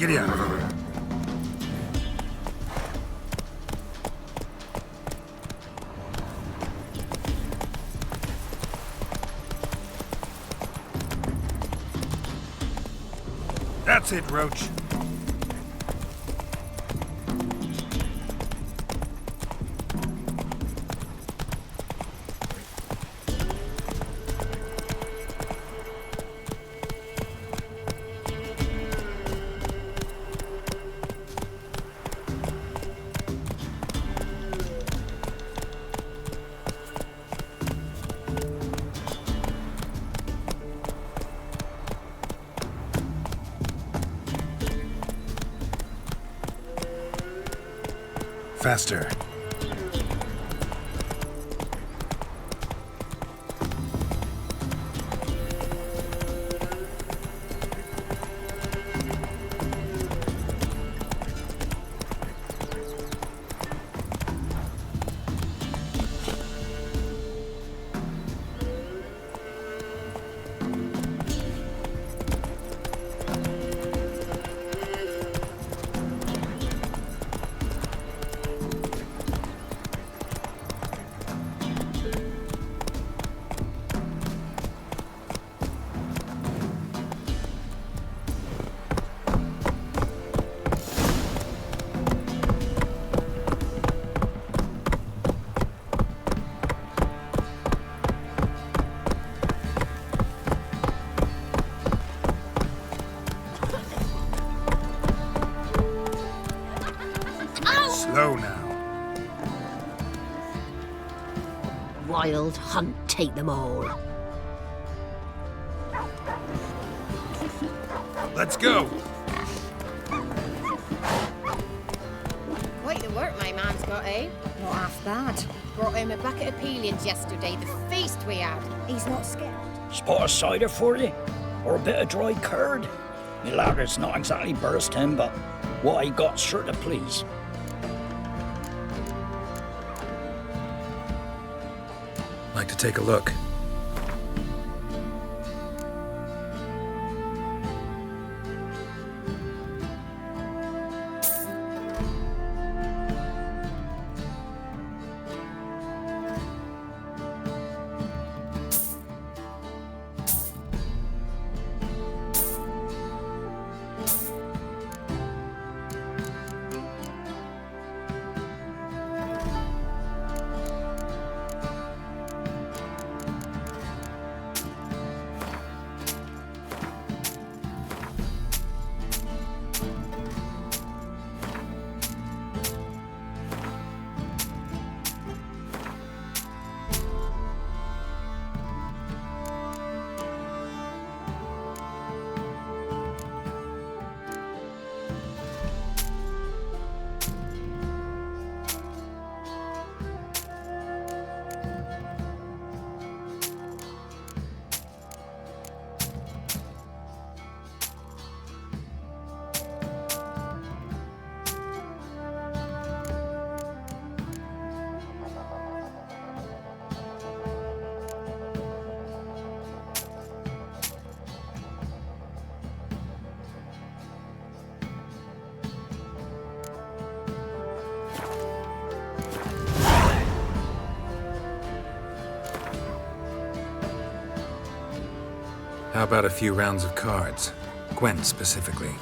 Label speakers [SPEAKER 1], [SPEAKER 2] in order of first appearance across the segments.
[SPEAKER 1] Giddy up. That's it, Roach. Faster. Slow now.
[SPEAKER 2] Wild hunt take them all.
[SPEAKER 1] Let's go.
[SPEAKER 3] Quite the work my man's got, eh? Not half bad. Brought him a bucket of peelings yesterday, the feast we had. He's not scared.
[SPEAKER 4] Spot of cider for you? Or a bit of dry curd? Me ladder's not exactly bursting, but what I got's sure to please.
[SPEAKER 1] Like to take a look. How about a few rounds of cards? Gwent specifically.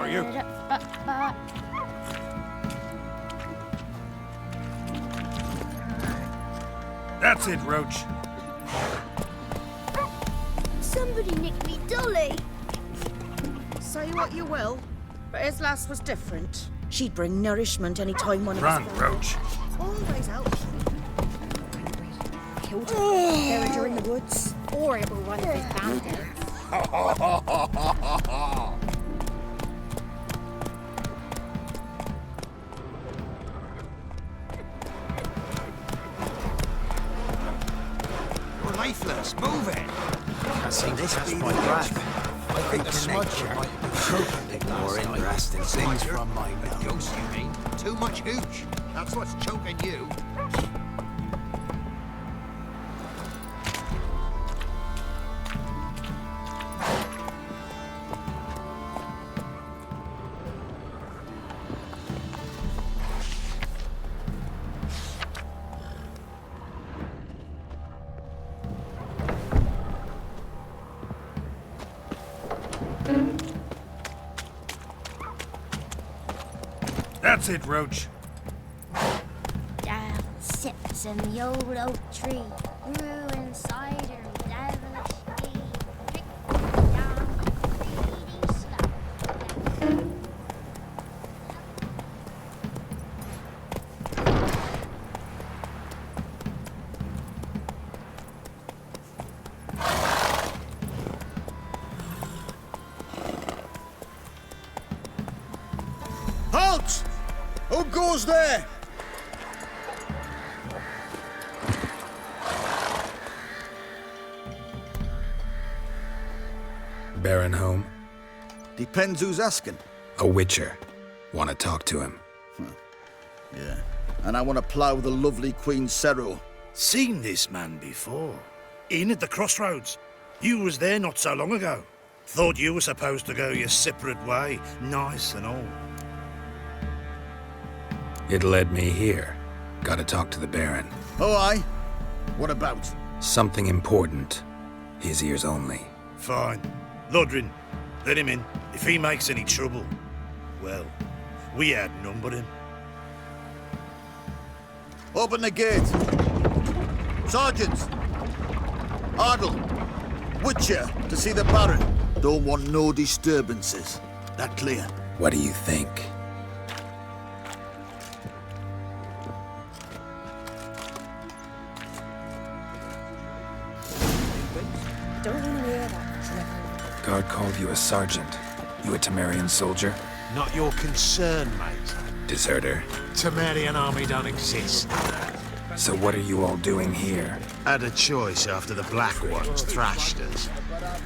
[SPEAKER 5] are you?
[SPEAKER 1] That's it, Roach.
[SPEAKER 2] Somebody nicked me dolly.
[SPEAKER 6] Say what you will, but his lass was different. She'd bring nourishment any time one of us
[SPEAKER 1] Run, Roach.
[SPEAKER 6] always out.
[SPEAKER 3] Killed him.
[SPEAKER 6] Buried her in the woods.
[SPEAKER 3] Or it were one of his bandits.
[SPEAKER 5] You're lifeless. Move it.
[SPEAKER 7] I see this be my breath. I think the smudger might be more interesting things from my
[SPEAKER 5] A ghost, you mean? Too much hooch. That's what's choking you.
[SPEAKER 1] That's it, Roach.
[SPEAKER 8] Down sips in the old oak tree, grew inside her devilish bee. Pricked down greedy slow.
[SPEAKER 7] Halt! Who goes there?
[SPEAKER 1] Baron home?
[SPEAKER 7] Depends who's asking.
[SPEAKER 1] A witcher. Want to talk to him.
[SPEAKER 7] Yeah. And I want to plough the lovely Queen Cero.
[SPEAKER 9] Seen this man before. In at the crossroads. You was there not so long ago. Thought you were supposed to go your separate way, nice and all.
[SPEAKER 1] It led me here. Gotta talk to the Baron.
[SPEAKER 7] Oh, aye? What about?
[SPEAKER 1] Something important. His ears only.
[SPEAKER 9] Fine. Lodrin, let him in. If he makes any trouble, well, we outnumber him.
[SPEAKER 7] Open the gate. Sergeants! Ardle! Witcher, to see the Baron. Don't want no disturbances. That clear?
[SPEAKER 1] What do you think?
[SPEAKER 6] Don't want to hear that.
[SPEAKER 1] Guard called you a sergeant. You a Temerian soldier?
[SPEAKER 5] Not your concern, mate.
[SPEAKER 1] Deserter.
[SPEAKER 5] Temerian army don't exist.
[SPEAKER 1] So what are you all doing here?
[SPEAKER 5] Had a choice after the Black Ones thrashed us.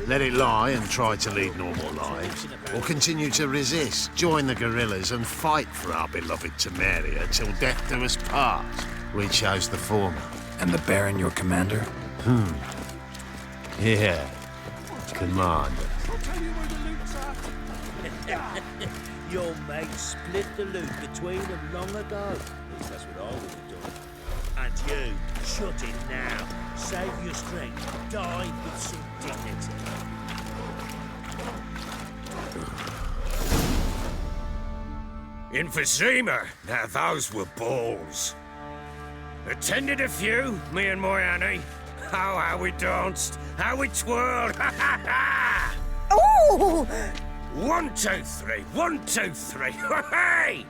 [SPEAKER 5] Let it lie and try to lead normal lives, or continue to resist, join the guerrillas and fight for our beloved Temeria till death do us part. We chose the former.
[SPEAKER 1] And the Baron your commander?
[SPEAKER 5] Yeah. Commander.
[SPEAKER 10] Your mate split the loot between them long ago. At least that's what I would have done. And you, shut it now. Save your strength. Die with some dignity.
[SPEAKER 11] Emphysema. Now those were balls. Attended a few, me and my Annie. Oh, how we danced, how we twirled. Ha ha ha!
[SPEAKER 6] Oh!
[SPEAKER 11] 1, 2, 3. 1, 2, 3. Hey!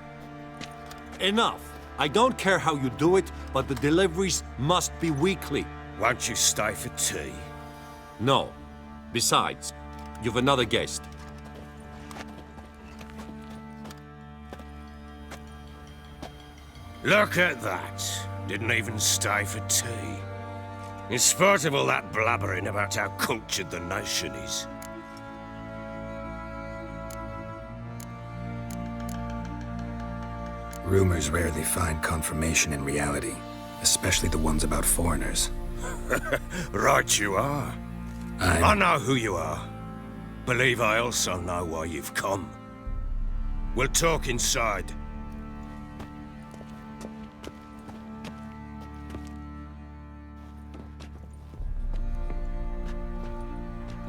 [SPEAKER 12] Enough. I don't care how you do it, but the deliveries must be weekly.
[SPEAKER 11] Won't you stay for tea?
[SPEAKER 12] No. Besides, you've another guest.
[SPEAKER 11] Look at that. Didn't even stay for tea. In spite of all that blabbering about how cultured the nation is.
[SPEAKER 1] Rumors rarely find confirmation in reality, especially the ones about foreigners.
[SPEAKER 11] Right you are. I know who you are. Believe I also know why you've come. We'll talk inside.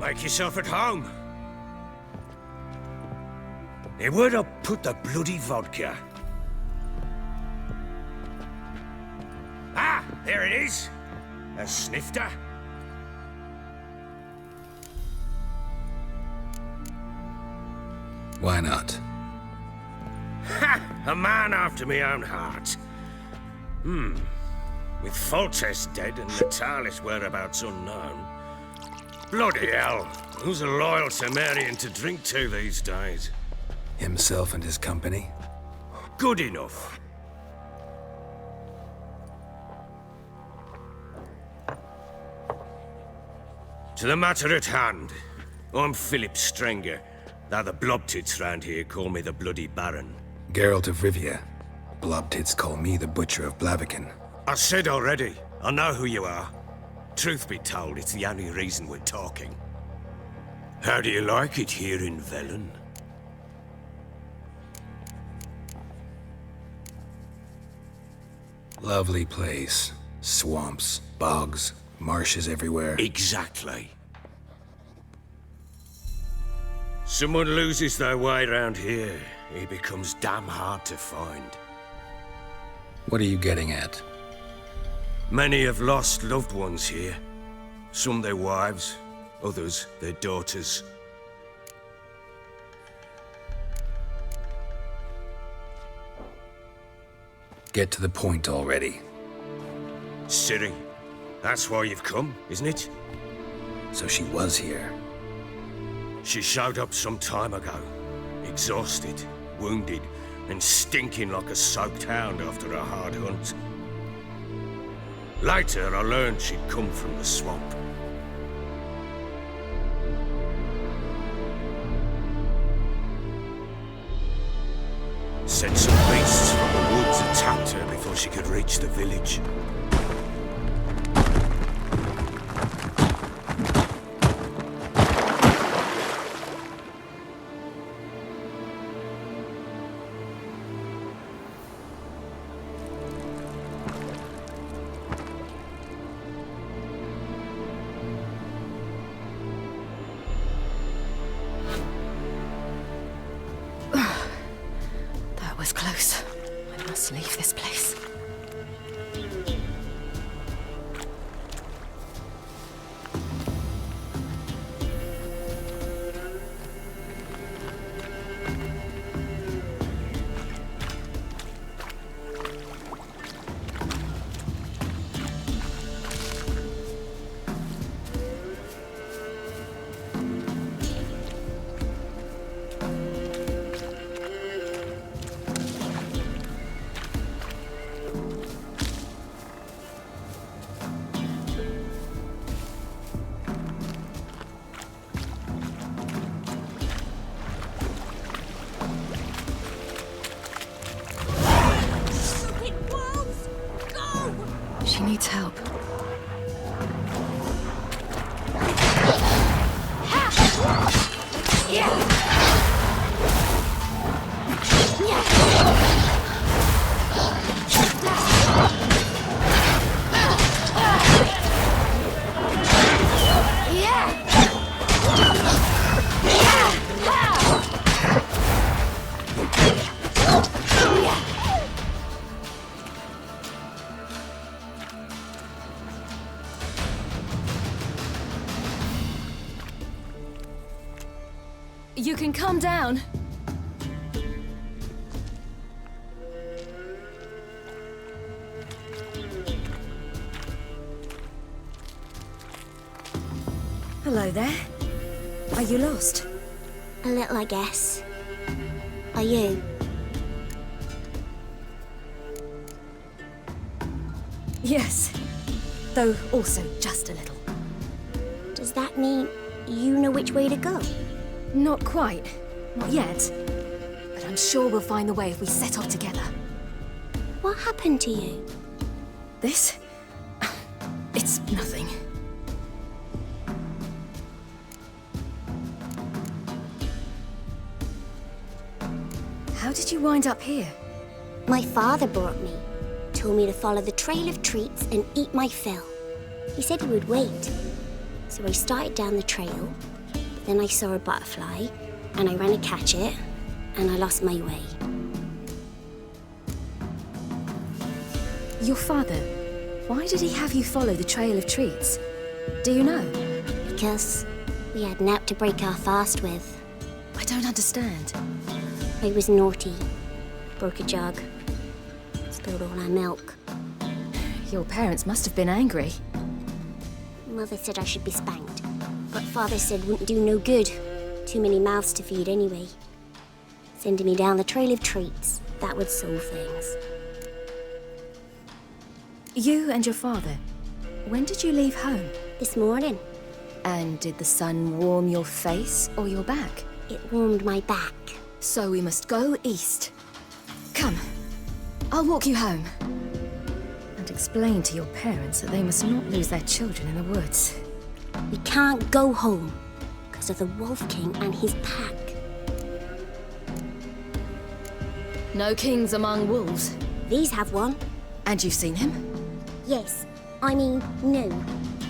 [SPEAKER 11] Make yourself at home. Hey, where'd I put the bloody vodka? Ah, there it is. A snifter.
[SPEAKER 1] Why not?
[SPEAKER 11] Ha! A man after my own heart. With Foltest dead and Natalis' whereabouts unknown. Bloody hell, who's a loyal Cimmerian to drink to these days?
[SPEAKER 1] Himself and his company?
[SPEAKER 11] Good enough. To the matter at hand, I'm Philip Strenger, though the blobtits round here call me the Bloody Baron.
[SPEAKER 1] Geralt of Rivia. Blobtits call me the Butcher of Blaviken.
[SPEAKER 11] I said already, I know who you are. Truth be told, it's the only reason we're talking. How do you like it here in Velen?
[SPEAKER 1] Lovely place. Swamps, bogs, marshes everywhere.
[SPEAKER 11] Exactly. Someone loses their way around here, he becomes damn hard to find.
[SPEAKER 1] What are you getting at?
[SPEAKER 11] Many have lost loved ones here. Some their wives, others their daughters.
[SPEAKER 1] Get to the point already.
[SPEAKER 11] Ciri, that's why you've come, isn't it?
[SPEAKER 1] So she was here.
[SPEAKER 11] She showed up some time ago. Exhausted, wounded, and stinking like a soaked hound after a hard hunt. Later, I learned she'd come from the swamp. Said some beasts from the woods attacked her before she could reach the village.
[SPEAKER 3] That was close. I must leave this place. She needs help. You can calm down.
[SPEAKER 13] Hello there. Are you lost?
[SPEAKER 8] A little, I guess. Are you?
[SPEAKER 13] Yes. Though also just a little.
[SPEAKER 8] Does that mean you know which way to go?
[SPEAKER 13] Not quite. Not yet. But I'm sure we'll find the way if we set off together.
[SPEAKER 8] What happened to you?
[SPEAKER 13] This? It's nothing. How did you wind up here?
[SPEAKER 8] My father brought me. Told me to follow the trail of treats and eat my fill. He said he would wait. So I started down the trail. Then I saw a butterfly, and I ran to catch it, and I lost my way.
[SPEAKER 13] Your father, why did he have you follow the trail of treats? Do you know?
[SPEAKER 8] Because we had naught to break our fast with.
[SPEAKER 13] I don't understand.
[SPEAKER 8] I was naughty. Broke a jug. Spilled all our milk.
[SPEAKER 13] Your parents must have been angry.
[SPEAKER 8] Mother said I should be spanked, but Father said wouldn't do no good. Too many mouths to feed anyway. Sending me down the trail of treats, that would solve things.
[SPEAKER 13] You and your father, when did you leave home?
[SPEAKER 8] This morning.
[SPEAKER 13] And did the sun warm your face or your back?
[SPEAKER 8] It warmed my back.
[SPEAKER 13] So we must go east. Come, I'll walk you home. And explain to your parents that they must not lose their children in the woods.
[SPEAKER 8] We can't go home because of the Wolf King and his pack.
[SPEAKER 13] No kings among wolves.
[SPEAKER 8] These have one.
[SPEAKER 13] And you've seen him?
[SPEAKER 8] Yes. I mean, no.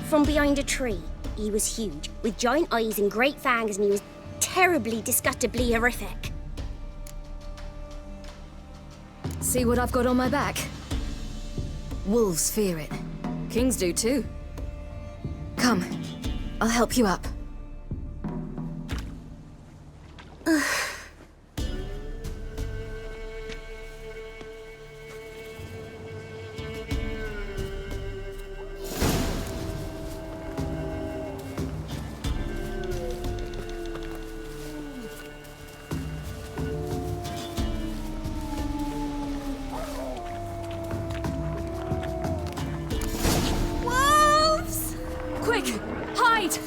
[SPEAKER 8] From behind a tree. He was huge, with giant eyes and great fangs, and he was terribly, disgustingly horrific.
[SPEAKER 13] See what I've got on my back? Wolves fear it. Kings do too. Come, I'll help you up. Quick! Hide!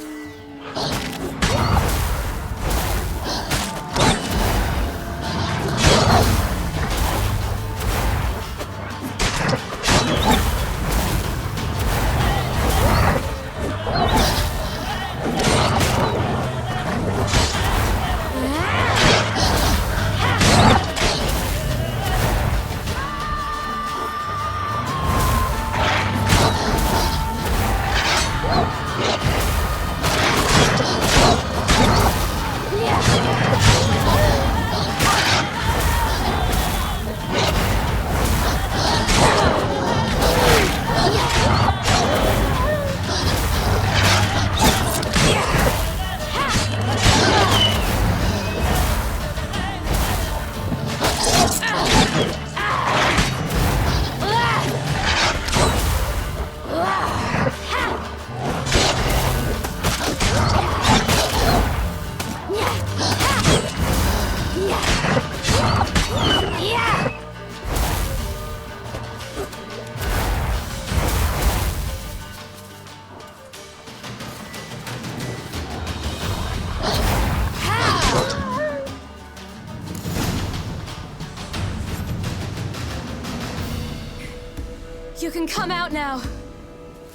[SPEAKER 13] You can come out now.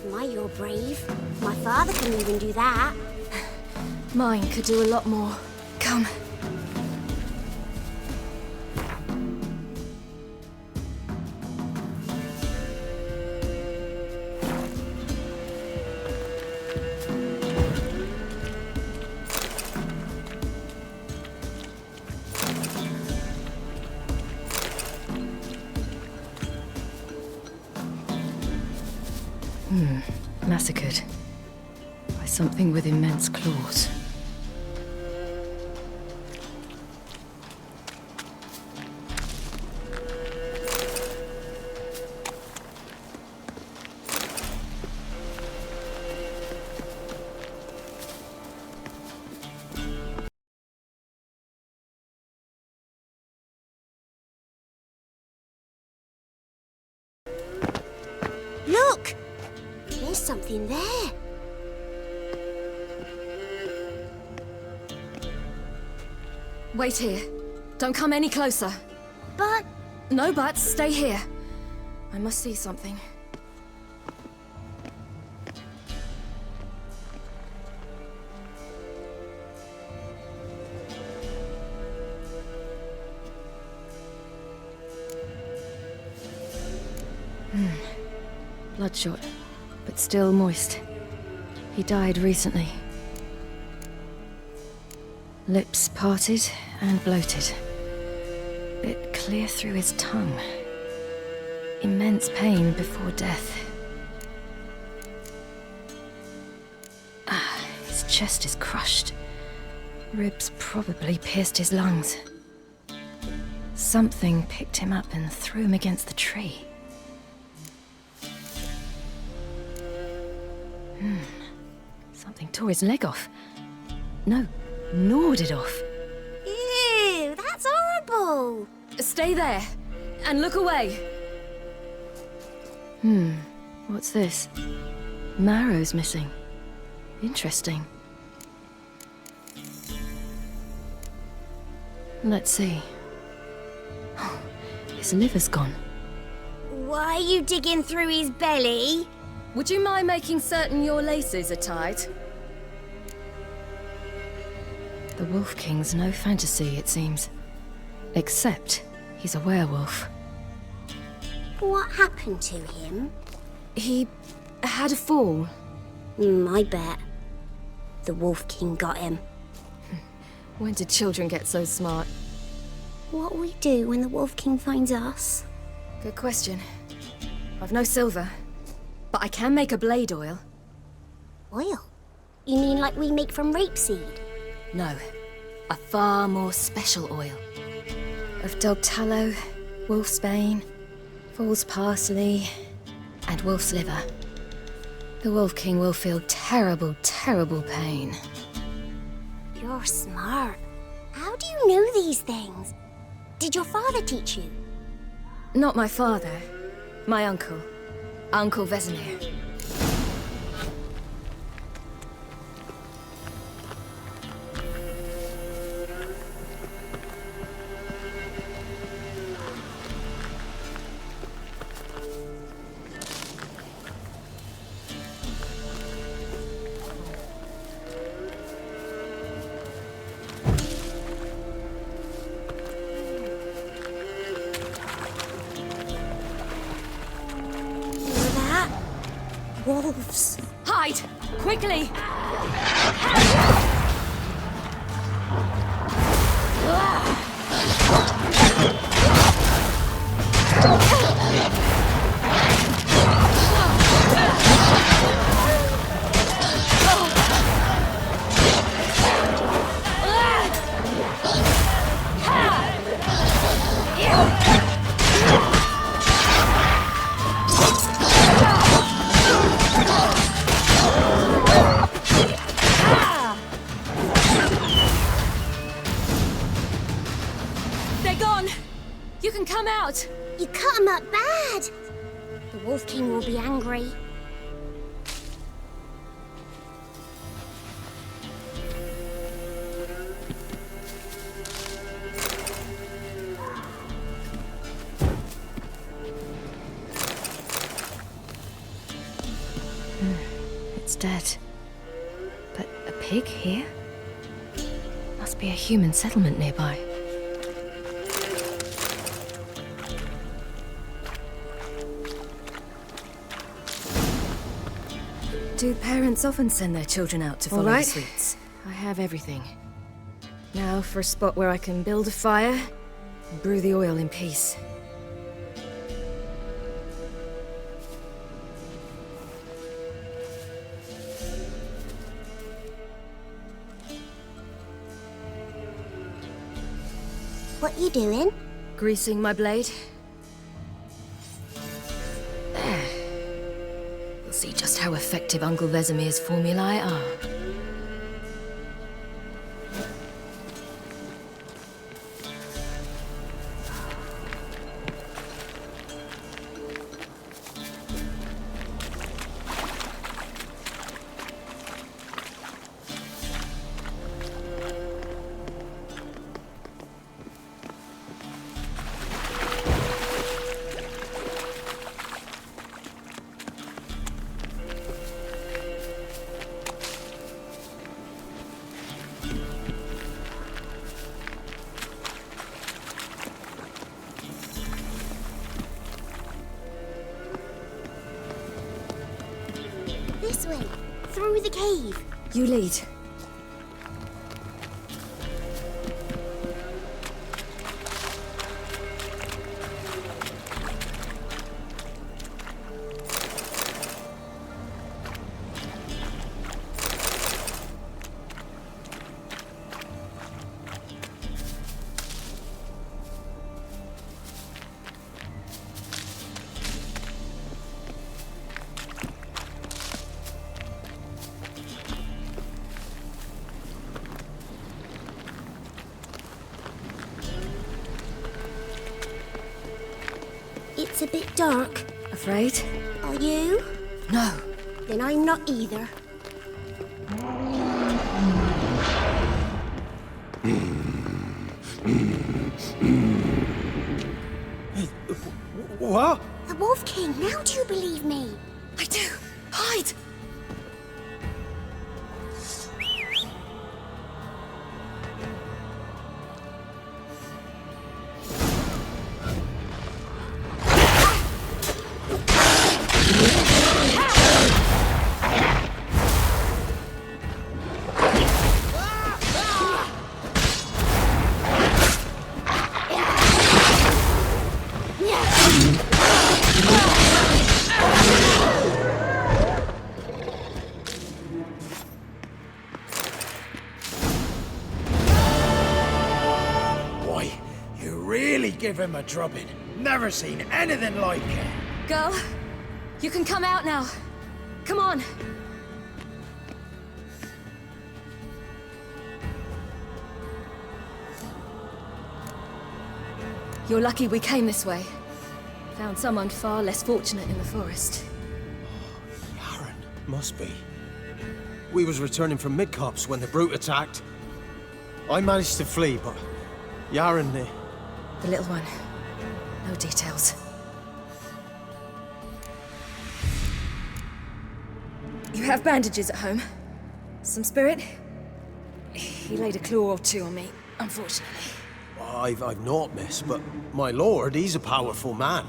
[SPEAKER 8] My, you're brave. My father couldn't even do that.
[SPEAKER 13] Mine could do a lot more. Come. Massacred by something with immense claws.
[SPEAKER 8] Look! There's something there.
[SPEAKER 13] Wait here. Don't come any closer.
[SPEAKER 8] But...
[SPEAKER 13] No buts. Stay here. I must see something. Bloodshot, but still moist. He died recently. Lips parted and bloated. bit clear through his tongue. Immense pain before death. His chest is crushed. Ribs probably pierced his lungs. Something picked him up and threw him against the tree. Something tore his leg off. No, gnawed it off.
[SPEAKER 8] Ew, that's horrible.
[SPEAKER 13] Stay there, and look away. What's this? Marrow's missing. Interesting. Let's see. His liver's gone.
[SPEAKER 8] Why are you digging through his belly?
[SPEAKER 13] Would you mind making certain your laces are tied? The Wolf King's no fantasy, it seems. Except he's a werewolf.
[SPEAKER 8] What happened to him?
[SPEAKER 13] He had a fall.
[SPEAKER 8] I bet. The Wolf King got him.
[SPEAKER 13] When did children get so smart?
[SPEAKER 8] What'll we do when the Wolf King finds us?
[SPEAKER 13] Good question. I've no silver, but I can make a blade oil.
[SPEAKER 8] Oil? You mean like we make from rapeseed?
[SPEAKER 13] No, a far more special oil. Of dog tallow, wolf's bane, foal's parsley, and wolf's liver. The Wolf King will feel terrible, terrible pain.
[SPEAKER 8] You're smart. How do you know these things? Did your father teach you?
[SPEAKER 13] Not my father. My uncle. Uncle Vesemir.
[SPEAKER 8] Wolves.
[SPEAKER 13] Hide! Quickly! You can come out!
[SPEAKER 8] You cut him up bad! The Wolf King will be angry.
[SPEAKER 13] It's dead. But a pig here? Must be a human settlement nearby. Do parents often send their children out to follow the sweets? I have everything. Now for a spot where I can build a fire and brew the oil in peace.
[SPEAKER 8] What you doing?
[SPEAKER 13] Greasing my blade. There. We'll see just how effective Uncle Vesemir's formulae are.
[SPEAKER 8] This way, through the cave.
[SPEAKER 13] You lead.
[SPEAKER 2] a bit dark.
[SPEAKER 13] Afraid?
[SPEAKER 2] Are you?
[SPEAKER 13] No.
[SPEAKER 2] Then I'm not either.
[SPEAKER 4] What?
[SPEAKER 2] The Wolf King, now do you believe me?
[SPEAKER 13] I do. Hide!
[SPEAKER 4] Give him a drubbing. Never seen anything like it.
[SPEAKER 13] Girl, you can come out now. Come on. You're lucky we came this way. Found someone far less fortunate in the forest.
[SPEAKER 14] Yaren, must be. We was returning from Midcops when the brute attacked. I managed to flee, but Yaren,
[SPEAKER 13] The little one. No details. You have bandages at home? Some spirit? He laid a claw or two on me, unfortunately.
[SPEAKER 14] I've not, miss, but my lord, he's a powerful man.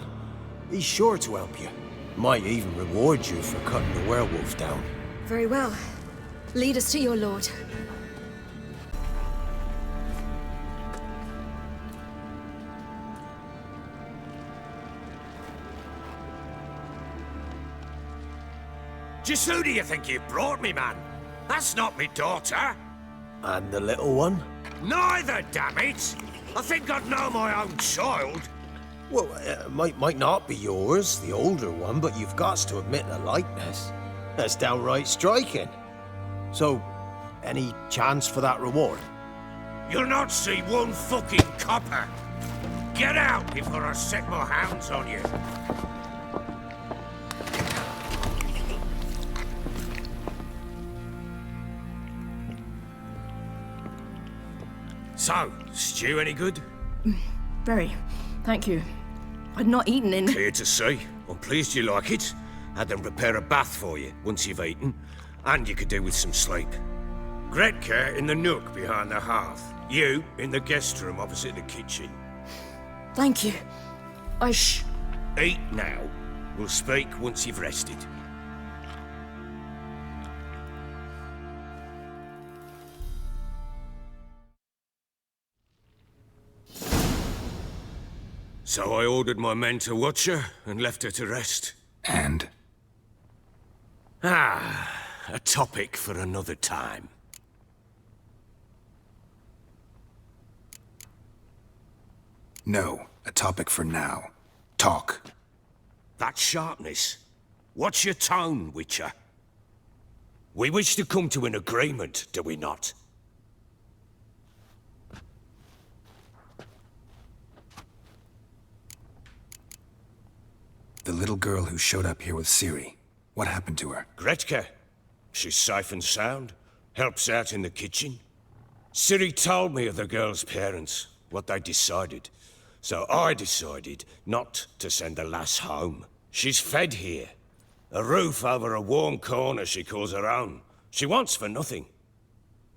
[SPEAKER 14] He's sure to help you. Might even reward you for cutting the werewolf down.
[SPEAKER 13] Very well. Lead us to your lord.
[SPEAKER 11] Just who do you think you brought me, man? That's not me daughter.
[SPEAKER 14] And the little one?
[SPEAKER 11] Neither, damn it! I think I'd know my own child.
[SPEAKER 14] Well, might not be yours, the older one, but you've got to admit the likeness. That's downright striking. So, any chance for that reward?
[SPEAKER 11] You'll not see one fucking copper. Get out before I set my hounds on you. So, stew any good?
[SPEAKER 13] Very. Thank you. I'd not eaten in...
[SPEAKER 11] Clear to see. I'm pleased you like it. Had them prepare a bath for you once you've eaten. And you could do with some sleep. Gretka in the nook behind the hearth. You in the guest room opposite the kitchen.
[SPEAKER 13] Thank you.
[SPEAKER 11] Eat now. We'll speak once you've rested. So I ordered my men to watch her and left her to rest.
[SPEAKER 1] And?
[SPEAKER 11] A topic for another time.
[SPEAKER 1] No, a topic for now. Talk.
[SPEAKER 11] That sharpness. What's your tone, Witcher? We wish to come to an agreement, do we not?
[SPEAKER 1] The little girl who showed up here with Ciri. What happened to her?
[SPEAKER 11] Gretka. She's safe and sound. Helps out in the kitchen. Ciri told me of the girl's parents, what they decided. So I decided not to send the lass home. She's fed here. A roof over a warm corner she calls her own. She wants for nothing.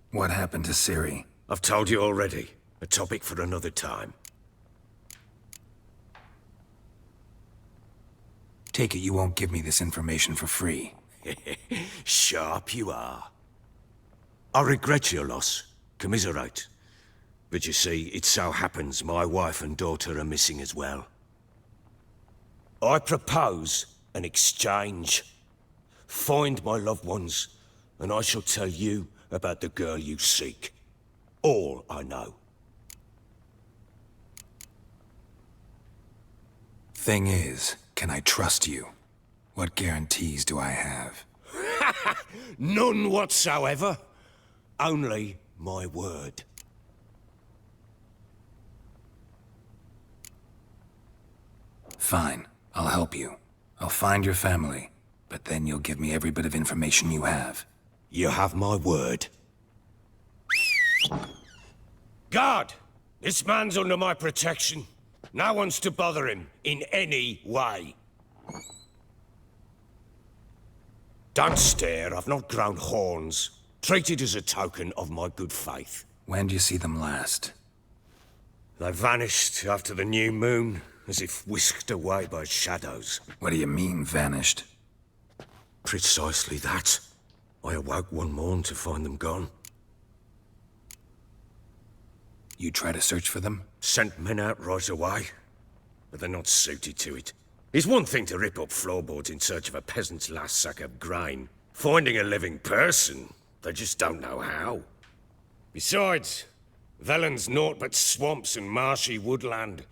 [SPEAKER 1] What happened to Ciri?
[SPEAKER 11] I've told you already. A topic for another time.
[SPEAKER 1] Take it you won't give me this information for free.
[SPEAKER 11] Sharp you are. I regret your loss. Commiserate. But you see, it so happens my wife and daughter are missing as well. I propose an exchange. Find my loved ones, and I shall tell you about the girl you seek. All I know.
[SPEAKER 1] Thing is, can I trust you? What guarantees do I have?
[SPEAKER 11] None whatsoever. Only my word.
[SPEAKER 1] Fine. I'll help you. I'll find your family, but then you'll give me every bit of information you have.
[SPEAKER 11] You have my word. Guard! This man's under my protection. No one's to bother him in any way. Don't stare, I've not grown horns. Treat it as a token of my good faith.
[SPEAKER 1] When do you see them last?
[SPEAKER 11] They vanished after the new moon, as if whisked away by shadows.
[SPEAKER 1] What do you mean, vanished?
[SPEAKER 11] Precisely that. I awoke one morn to find them gone.
[SPEAKER 1] You try to search for them?
[SPEAKER 11] Sent men out right away, but they're not suited to it. It's one thing to rip up floorboards in search of a peasant's last sack of grain. Finding a living person, they just don't know how. Besides, Velen's naught but swamps and marshy woodland.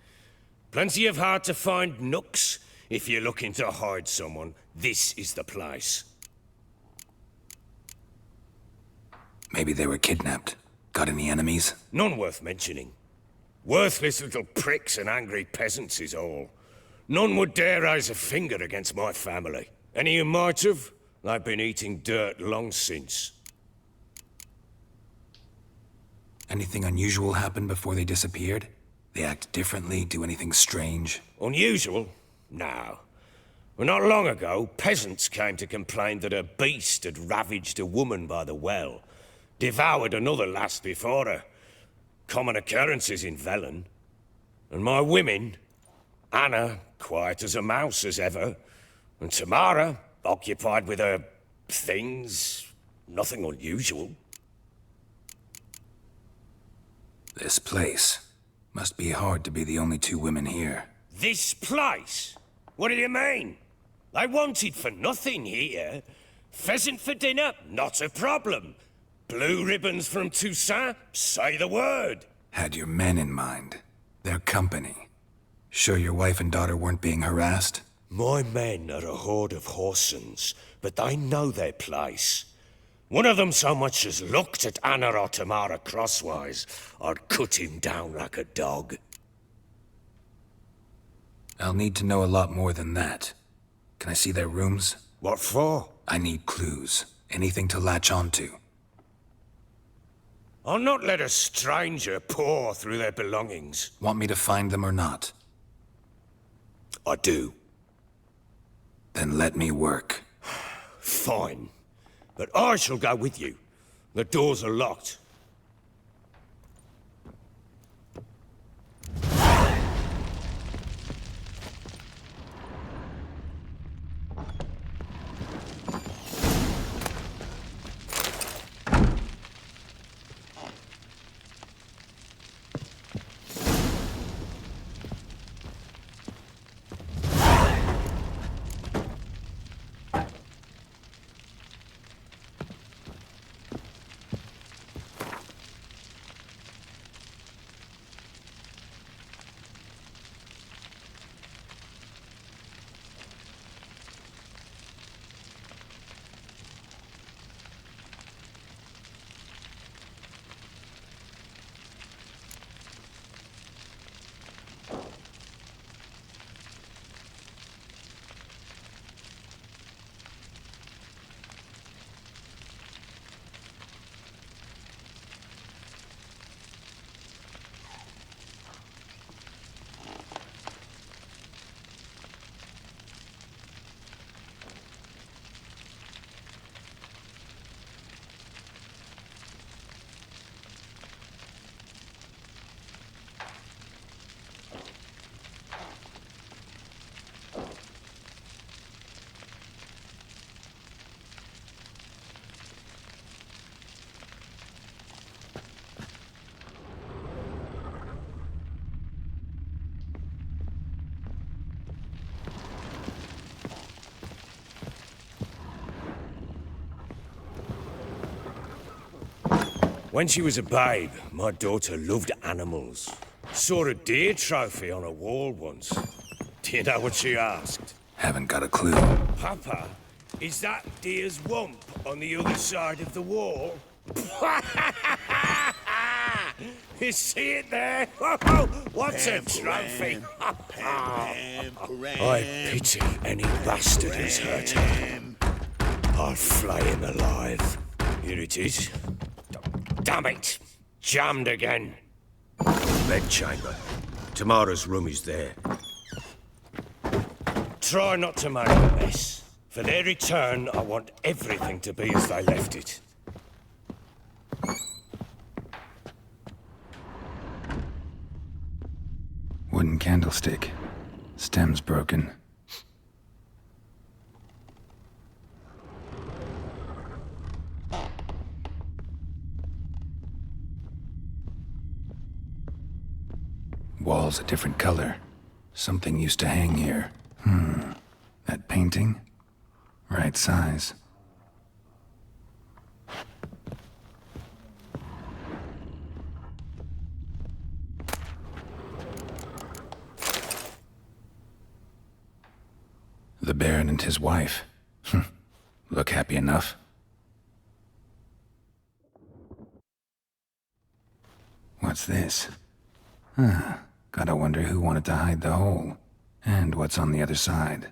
[SPEAKER 11] Plenty of hard-to-find nooks. If you're looking to hide someone, this is the place.
[SPEAKER 1] Maybe they were kidnapped. Got any enemies?
[SPEAKER 11] None worth mentioning. Worthless little pricks and angry peasants is all. None would dare raise a finger against my family. Any who might have, they've been eating dirt long since.
[SPEAKER 1] Anything unusual happen before they disappeared? They act differently, do anything strange?
[SPEAKER 11] Unusual? No. Well, not long ago, peasants came to complain that a beast had ravaged a woman by the well. Devoured another lass before her. Common occurrences in Velen. And my women, Anna, quiet as a mouse as ever, and Tamara, occupied with her things, nothing unusual.
[SPEAKER 1] This place. Must be hard to be the only two women here.
[SPEAKER 11] This place? What do you mean? I wanted for nothing here. Pheasant for dinner? Not a problem. Blue ribbons from Toussaint? Say the word.
[SPEAKER 1] Had your men in mind. Their company. Sure your wife and daughter weren't being harassed?
[SPEAKER 11] My men are a horde of whoresons, but they know their place. One of them so much as looked at Anna or Tamara crosswise, I'd cut him down like a dog.
[SPEAKER 1] I'll need to know a lot more than that. Can I see their rooms?
[SPEAKER 11] What for?
[SPEAKER 1] I need clues. Anything to latch onto.
[SPEAKER 11] I'll not let a stranger pore through their belongings.
[SPEAKER 1] Want me to find them or not?
[SPEAKER 11] I do.
[SPEAKER 1] Then let me work.
[SPEAKER 11] Fine. But I shall go with you. The doors are locked. When she was a babe, my daughter loved animals. Saw a deer trophy on a wall once. Do you know what she asked?
[SPEAKER 1] Haven't got a clue.
[SPEAKER 11] Papa, is that deer's wump on the other side of the wall? You see it there? What's a trophy? I pity any bastard who's hurt him. I'll flay him alive. Here it is. Damn it! Jammed again. Bedchamber. Tamara's room is there. Try not to make a mess. For their return, I want everything to be as they left it.
[SPEAKER 1] Wooden candlestick. Stem's broken. Wall's a different color. Something used to hang here. That painting? Right size. The Baron and his wife. Look happy enough. What's this? Gotta wonder who wanted to hide the hole. And what's on the other side.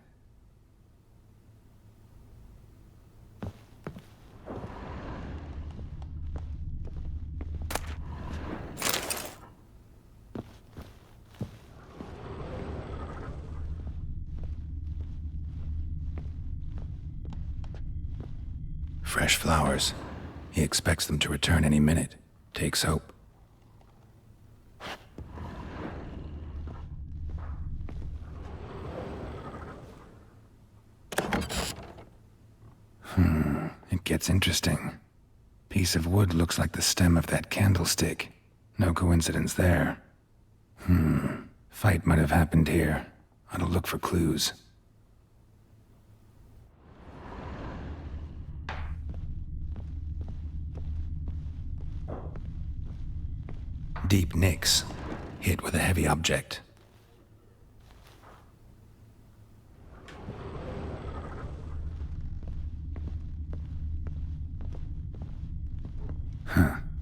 [SPEAKER 1] Fresh flowers. He expects them to return any minute. Takes hope. It gets interesting. Piece of wood looks like the stem of that candlestick. No coincidence there. Fight might have happened here. Ought to look for clues. Deep nicks. Hit with a heavy object.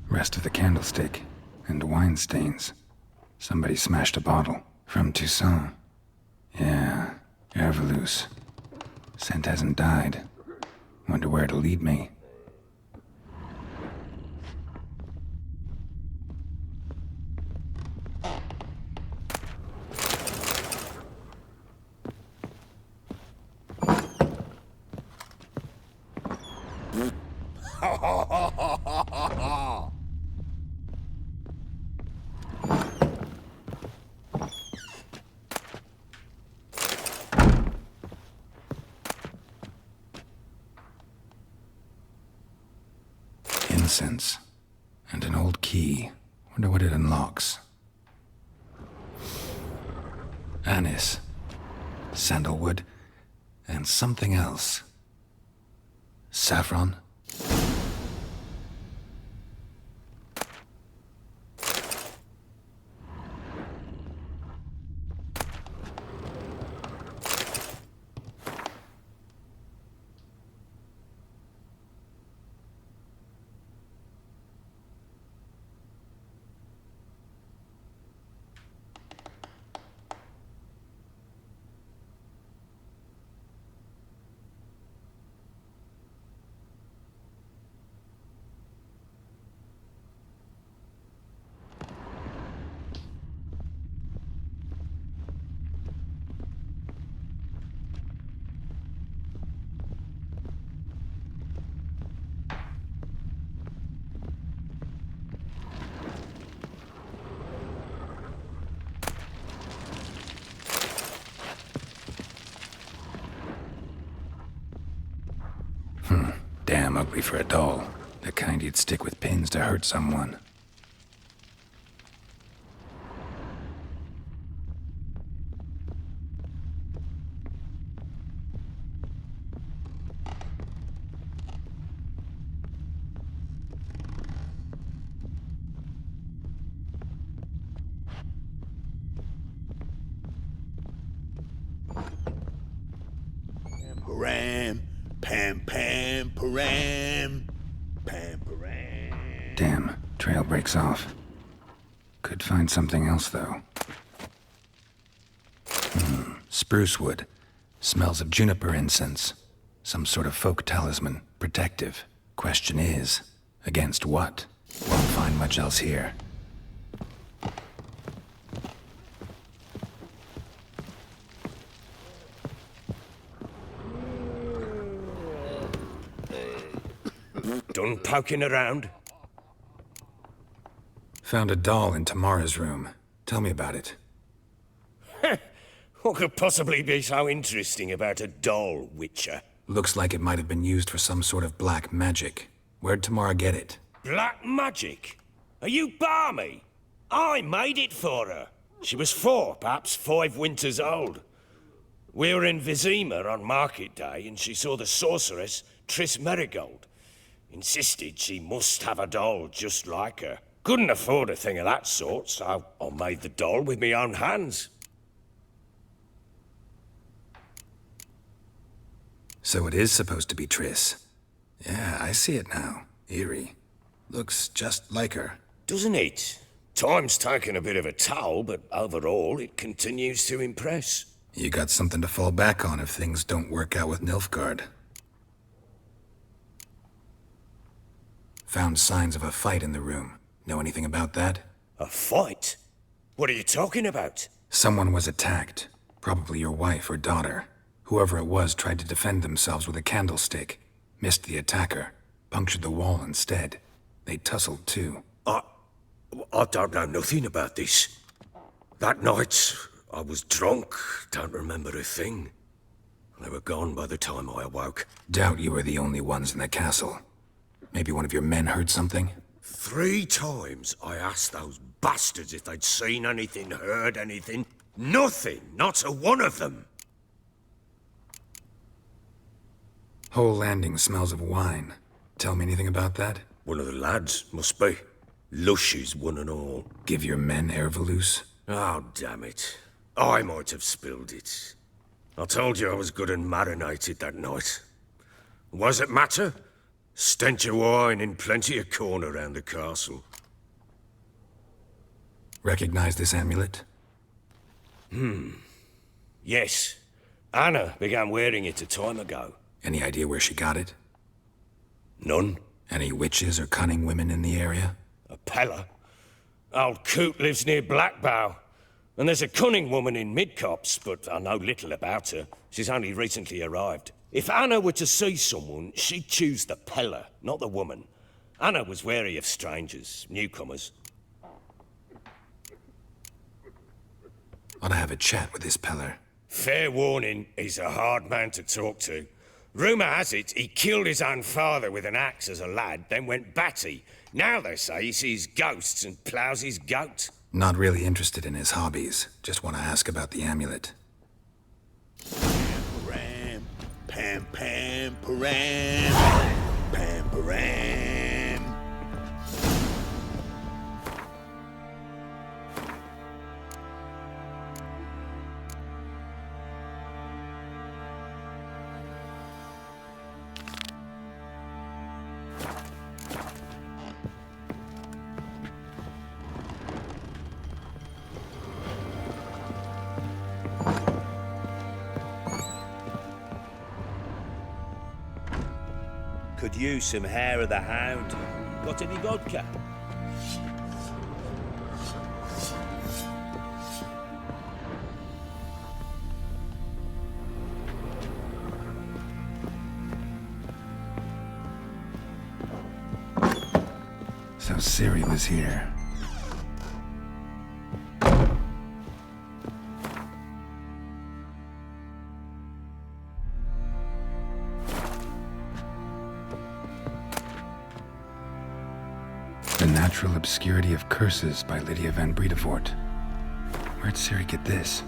[SPEAKER 1] Rest of the candlestick. And wine stains. Somebody smashed a bottle. From Toussaint. Yeah, Herveloos. Scent hasn't died. Wonder where it'll lead me. Incense. And an old key. Wonder what it unlocks. Anise. Sandalwood. And something else. Saffron? Damn ugly for a doll. The kind you'd stick with pins to hurt someone.
[SPEAKER 10] Param, pam pam, param, pam param.
[SPEAKER 1] Damn, trail breaks off. Could find something else, though. Spruce wood. Smells of juniper incense. Some sort of folk talisman. Protective. Question is, against what? Won't find much else here.
[SPEAKER 11] Done poking around?
[SPEAKER 1] Found a doll in Tamara's room. Tell me about it.
[SPEAKER 11] What could possibly be so interesting about a doll, Witcher?
[SPEAKER 1] Looks like it might have been used for some sort of black magic. Where'd Tamara get it?
[SPEAKER 11] Black magic? Are you balmy? I made it for her. She was 4, perhaps 5 winters old. We were in Vizima on market day, and she saw the sorceress, Triss Merigold. Insisted she must have a doll just like her. Couldn't afford a thing of that sort, so I made the doll with my own hands.
[SPEAKER 1] So it is supposed to be Triss. Yeah, I see it now. Eerie. Looks just like her.
[SPEAKER 11] Doesn't it? Time's taken a bit of a toll, but overall it continues to impress.
[SPEAKER 1] You got something to fall back on if things don't work out with Nilfgaard. Found signs of a fight in the room. Know anything about that?
[SPEAKER 11] A fight? What are you talking about?
[SPEAKER 1] Someone was attacked. Probably your wife or daughter. Whoever it was tried to defend themselves with a candlestick. Missed the attacker. Punctured the wall instead. They tussled too.
[SPEAKER 11] I don't know nothing about this. That night, I was drunk. Don't remember a thing. They were gone by the time I awoke.
[SPEAKER 1] Doubt you were the only ones in the castle. Maybe one of your men heard something?
[SPEAKER 11] 3 times I asked those bastards if they'd seen anything, heard anything. Nothing, not a one of them.
[SPEAKER 1] Whole landing smells of wine. Tell me anything about that?
[SPEAKER 11] One of the lads, must be. Lushes, one and all.
[SPEAKER 1] Give your men Ervelus?
[SPEAKER 11] Oh, damn it. I might have spilled it. I told you I was good and marinated that night. Was it matter? Stench of wine in plenty of corn around the castle.
[SPEAKER 1] Recognize this amulet?
[SPEAKER 11] Yes. Anna began wearing it a time ago.
[SPEAKER 1] Any idea where she got it?
[SPEAKER 11] None.
[SPEAKER 1] Any witches or cunning women in the area?
[SPEAKER 11] A Pella. Old Coot lives near Blackbow. And there's a cunning woman in Midcopse, but I know little about her. She's only recently arrived. If Anna were to see someone, she'd choose the Pella, not the woman. Anna was wary of strangers, newcomers.
[SPEAKER 1] Ought to have a chat with this Peller.
[SPEAKER 11] Fair warning, he's a hard man to talk to. Rumour has it he killed his own father with an axe as a lad, then went batty. Now they say he sees ghosts and ploughs his goat.
[SPEAKER 1] Not really interested in his hobbies. Just want to ask about the amulet.
[SPEAKER 10] Pam, pam, pam, param. Pam, param. Could use some hair of the hound. Got any vodka?
[SPEAKER 1] So Ciri was here. The Natural Obscurity of Curses by Lydia van Bredevoort. Where'd Ciri get this?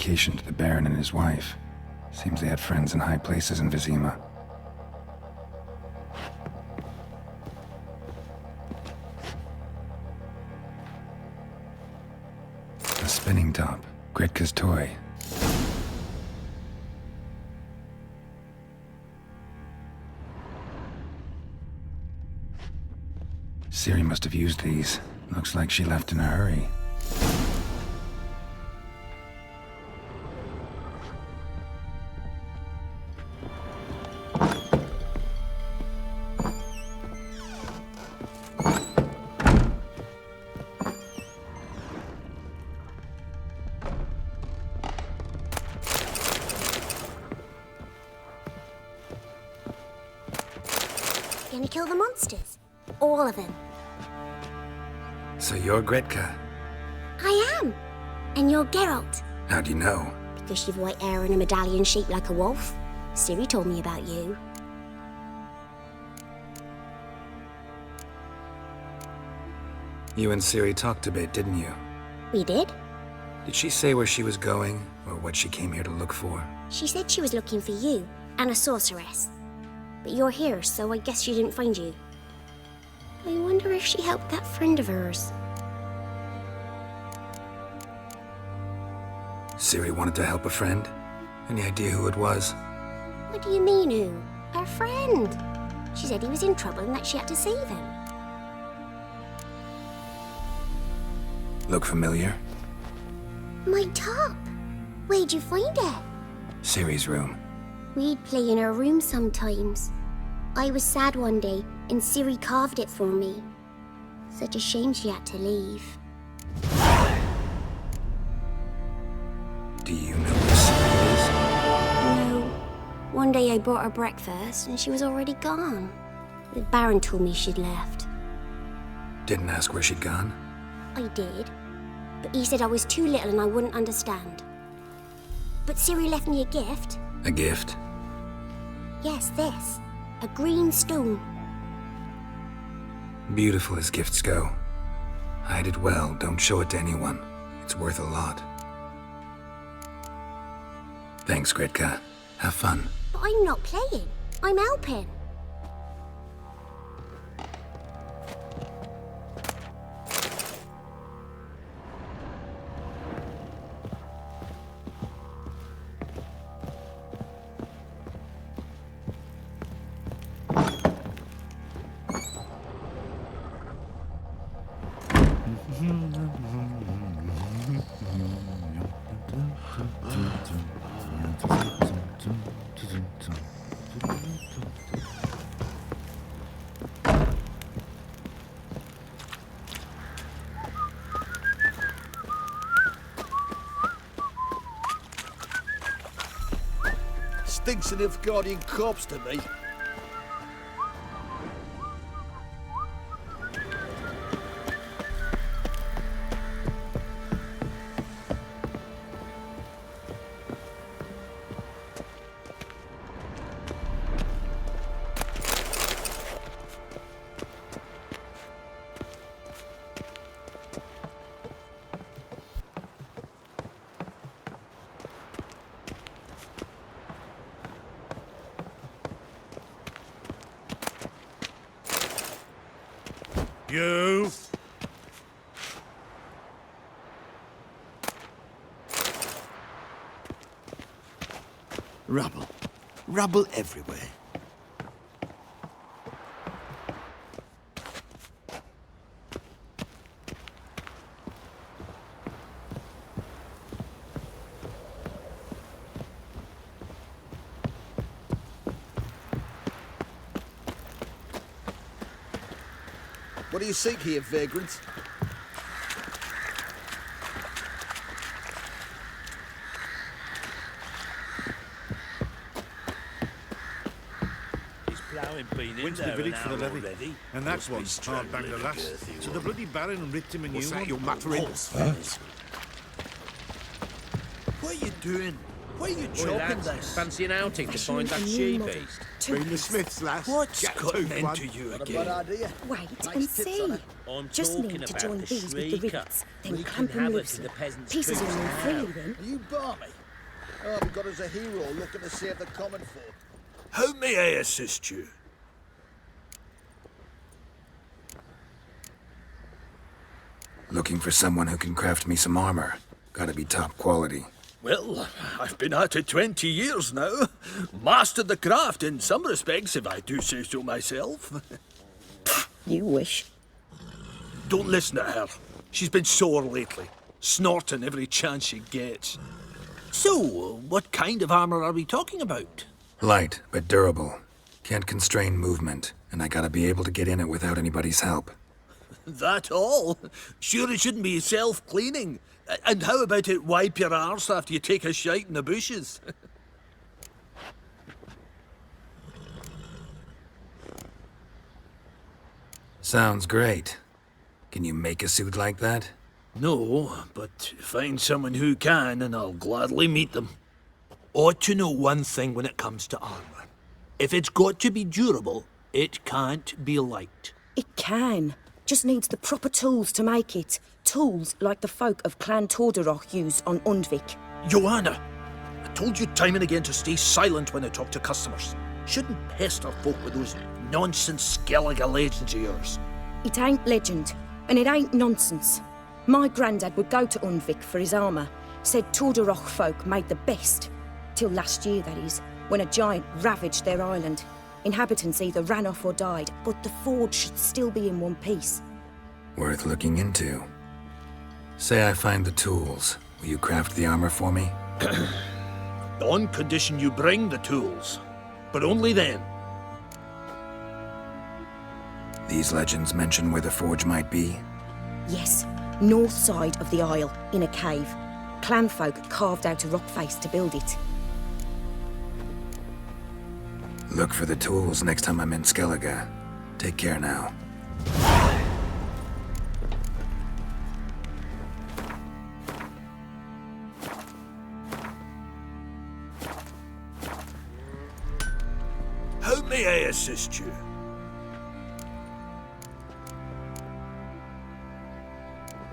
[SPEAKER 1] communication to the Baron and his wife. Seems they had friends in high places in Vizima. A spinning top. Gretka's toy. Ciri must have used these. Looks like she left in a hurry.
[SPEAKER 2] Gonna kill the monsters? All of them.
[SPEAKER 1] So you're Gretka?
[SPEAKER 2] I am. And you're Geralt.
[SPEAKER 1] How do you know?
[SPEAKER 2] Because you've white hair and a medallion shaped like a wolf. Ciri told me about you.
[SPEAKER 1] You and Ciri talked a bit, didn't you?
[SPEAKER 2] We did.
[SPEAKER 1] Did she say where she was going, or what she came here to look for?
[SPEAKER 2] She said she was looking for you and a sorceress. But you're here, so I guess she didn't find you. I wonder if she helped that friend of hers.
[SPEAKER 1] Ciri wanted to help a friend? Any idea who it was?
[SPEAKER 2] What do you mean, who? Her friend. She said he was in trouble and that she had to save him.
[SPEAKER 1] Look familiar?
[SPEAKER 2] My top. Where'd you find it?
[SPEAKER 1] Ciri's room.
[SPEAKER 2] We'd play in her room sometimes. I was sad one day, and Ciri carved it for me. Such a shame she had to leave.
[SPEAKER 1] Do you know where Ciri is?
[SPEAKER 2] No. One day I brought her breakfast, and she was already gone. The Baron told me she'd left.
[SPEAKER 1] Didn't ask where she'd gone?
[SPEAKER 2] I did, but he said I was too little and I wouldn't understand. But Ciri left me a gift.
[SPEAKER 1] A gift?
[SPEAKER 2] Yes, this. A green stone.
[SPEAKER 1] Beautiful as gifts go. Hide it well, don't show it to anyone. It's worth a lot. Thanks, Gretka. Have fun.
[SPEAKER 2] But I'm not playing. I'm helping.
[SPEAKER 7] Stinks an Nilfgaardian corpse to me.
[SPEAKER 9] You!
[SPEAKER 7] Rubble. Rubble everywhere. What do you seek here, vagrant?
[SPEAKER 9] Went to the village for the levy, and that's what's hard banged the lass. So the bloody Baron ripped him a new one.
[SPEAKER 7] Your muttering? What are you doing? Why are you choking this?
[SPEAKER 10] Fancy an outing to find that she-beast?
[SPEAKER 7] Bring the Smiths, lass. What's gotten into you again?
[SPEAKER 6] Wait and see.
[SPEAKER 10] I'm
[SPEAKER 6] Just
[SPEAKER 10] talking
[SPEAKER 6] need to
[SPEAKER 10] about
[SPEAKER 6] join
[SPEAKER 10] the
[SPEAKER 6] these with the
[SPEAKER 10] shrieker.
[SPEAKER 6] rivets, then
[SPEAKER 10] We
[SPEAKER 6] clamp
[SPEAKER 10] can
[SPEAKER 6] them
[SPEAKER 10] have it
[SPEAKER 6] loose.
[SPEAKER 10] to the peasants'
[SPEAKER 6] Pieces
[SPEAKER 10] feast
[SPEAKER 6] will move
[SPEAKER 10] now.
[SPEAKER 6] freely then.
[SPEAKER 7] Are you balmy? Oh, we got us a hero looking to save the common folk.
[SPEAKER 9] How may I assist you?
[SPEAKER 1] Looking for someone who can craft me some armor. Gotta be top quality.
[SPEAKER 4] Well, I've been at it 20 years now. Mastered the craft in some respects, if I do say so myself.
[SPEAKER 6] You wish.
[SPEAKER 4] Don't listen to her. She's been sore lately, snorting every chance she gets. So, what kind of armor are we talking about?
[SPEAKER 1] Light, but durable. Can't constrain movement, and I gotta be able to get in it without anybody's help.
[SPEAKER 4] That all? Sure it shouldn't be self-cleaning. And how about it wipe your arse after you take a shite in the bushes?
[SPEAKER 1] Sounds great. Can you make a suit like that?
[SPEAKER 4] No, but find someone who can and I'll gladly meet them. Ought to know one thing when it comes to armor. If it's got to be durable, it can't be light.
[SPEAKER 6] It can. Just needs the proper tools to make it. Tools like the folk of Clan Torderoch use on Undvik.
[SPEAKER 4] Joanna, I told you time and again to stay silent when I talk to customers. Shouldn't pester folk with those nonsense Skellige legends of yours.
[SPEAKER 6] It ain't legend, and it ain't nonsense. My granddad would go to Undvik for his armour. Said Torderoch folk made the best. Till last year, that is, when a giant ravaged their island. Inhabitants either ran off or died, but the forge should still be in one piece.
[SPEAKER 1] Worth looking into. Say I find the tools. Will you craft the armor for me?
[SPEAKER 4] On condition you bring the tools. But only then.
[SPEAKER 1] These legends mention where the forge might be?
[SPEAKER 6] Yes, north side of the isle, in a cave. Clanfolk carved out a rock face to build it.
[SPEAKER 1] Look for the tools next time I'm in Skellige. Take care now.
[SPEAKER 9] How may I assist you?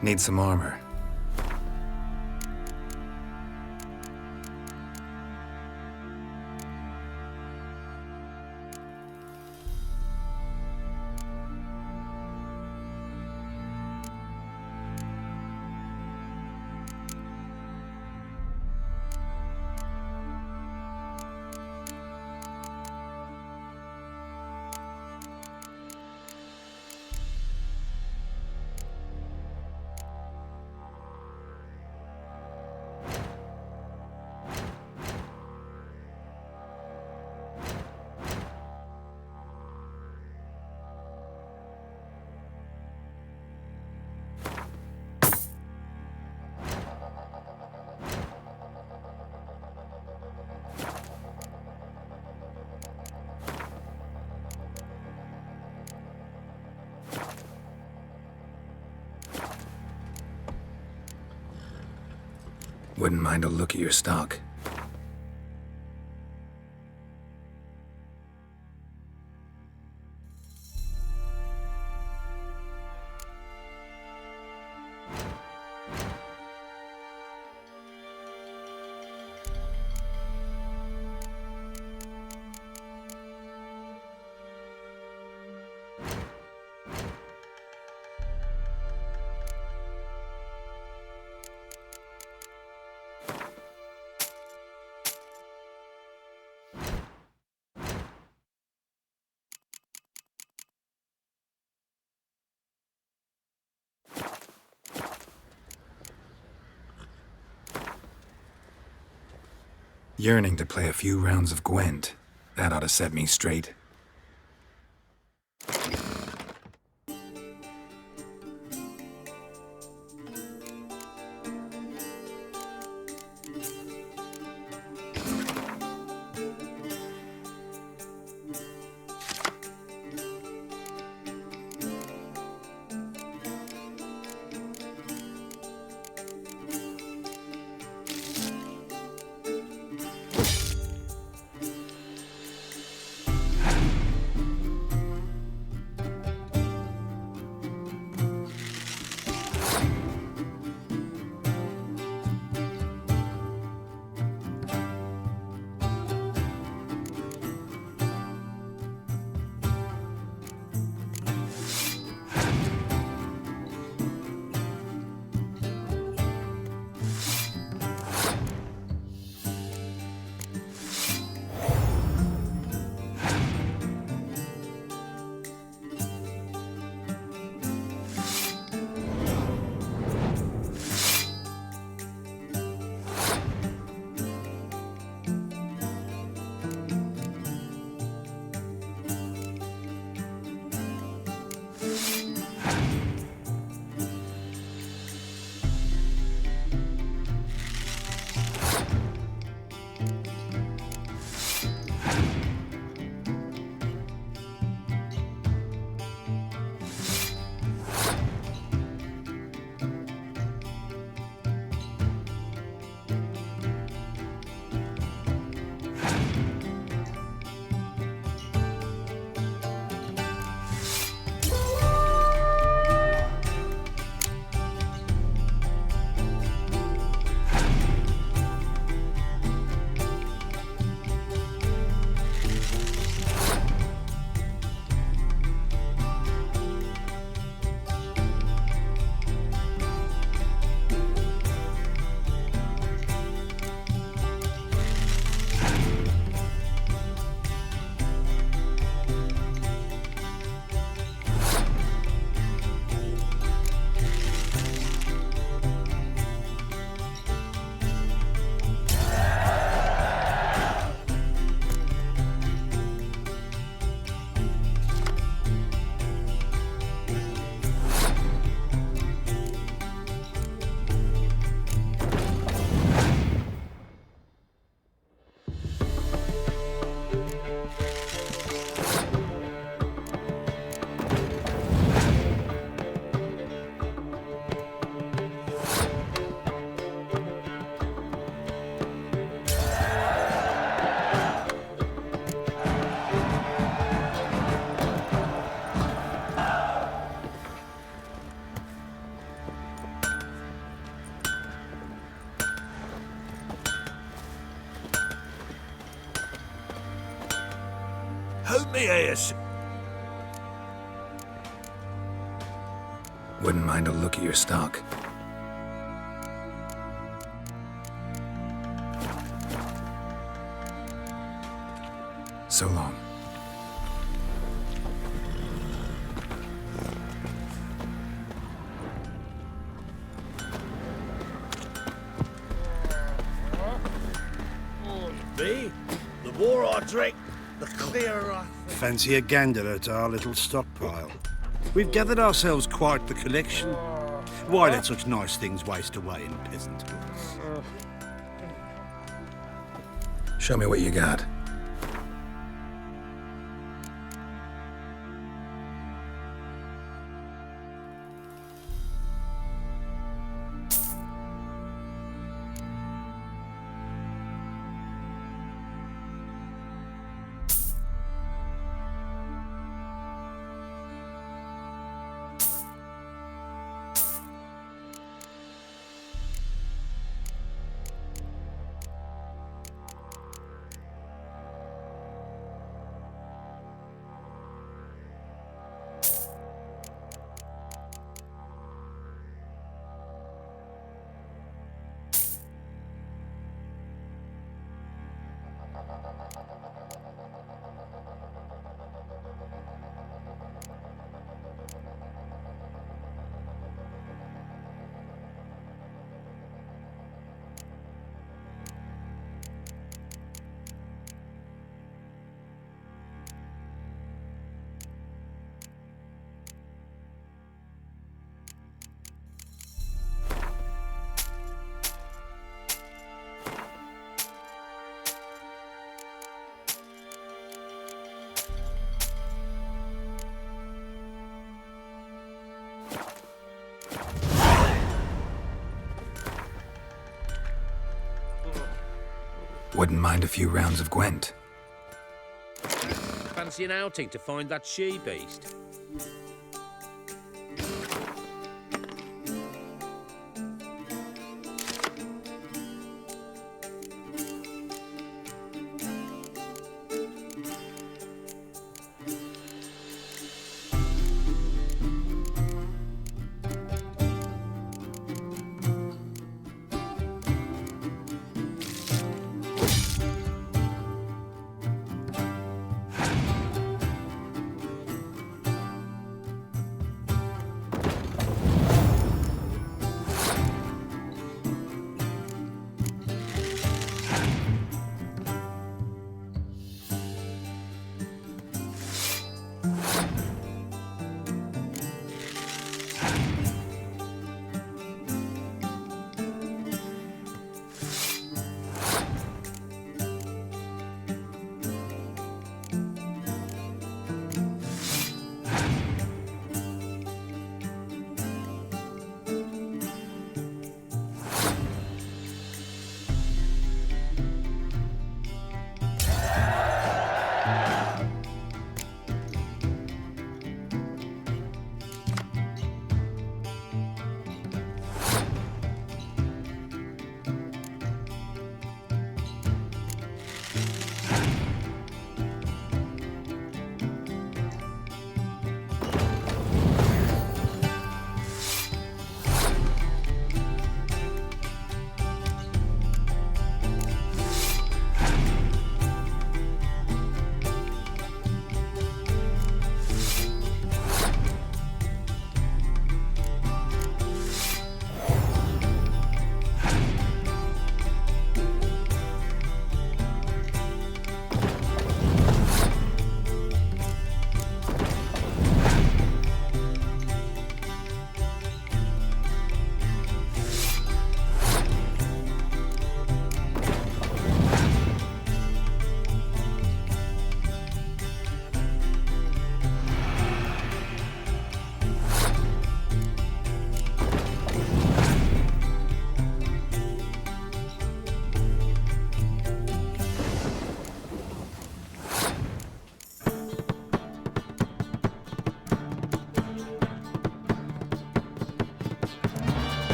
[SPEAKER 1] Need some armor. Wouldn't mind a look at your stock. Yearning to play a few rounds of Gwent. That ought to set me straight.
[SPEAKER 4] me ears.
[SPEAKER 1] Wouldn't mind a look at your stock. So long.
[SPEAKER 10] Me? The more I drink, the clearer I think.
[SPEAKER 9] Fancy a gander at our little stockpile. We've gathered ourselves quite the collection. Why let such nice things waste away in peasant hoods?
[SPEAKER 1] Show me what you got. Wouldn't mind a few rounds of Gwent.
[SPEAKER 10] Fancy an outing to find that she-beast?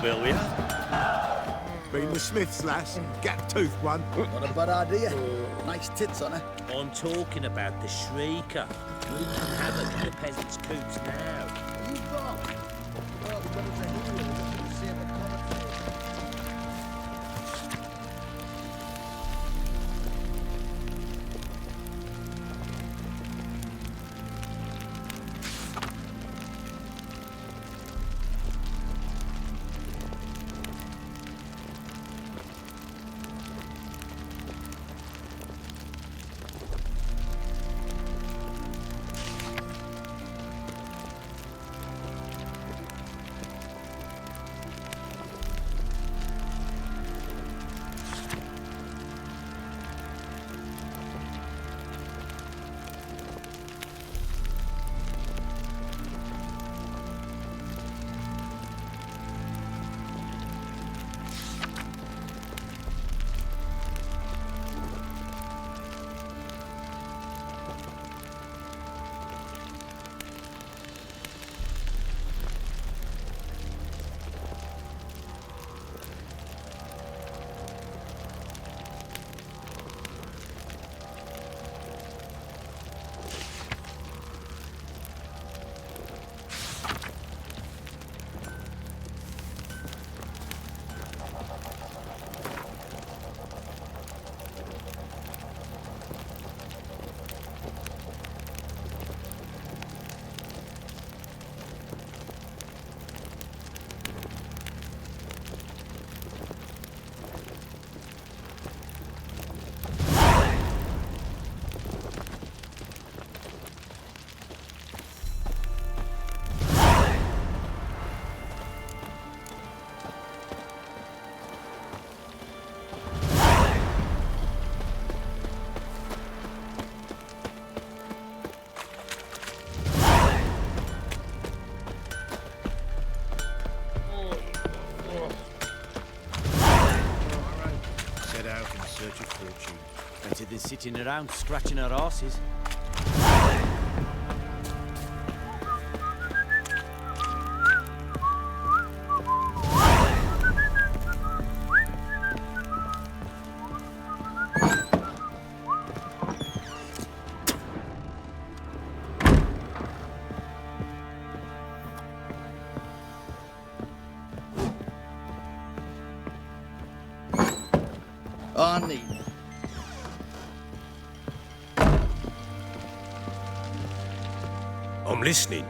[SPEAKER 10] familiar.
[SPEAKER 7] Been the Smith's lass, gap-toothed one. Not a bad idea. Nice tits on her.
[SPEAKER 10] I'm talking about the Shrieker. Wreaking havoc in the peasants' coops now.
[SPEAKER 7] You wrong. Well, we've got us a hero looking to save a common folk.
[SPEAKER 10] Better than sitting around scratching our asses.
[SPEAKER 7] I need.
[SPEAKER 11] I'm listening.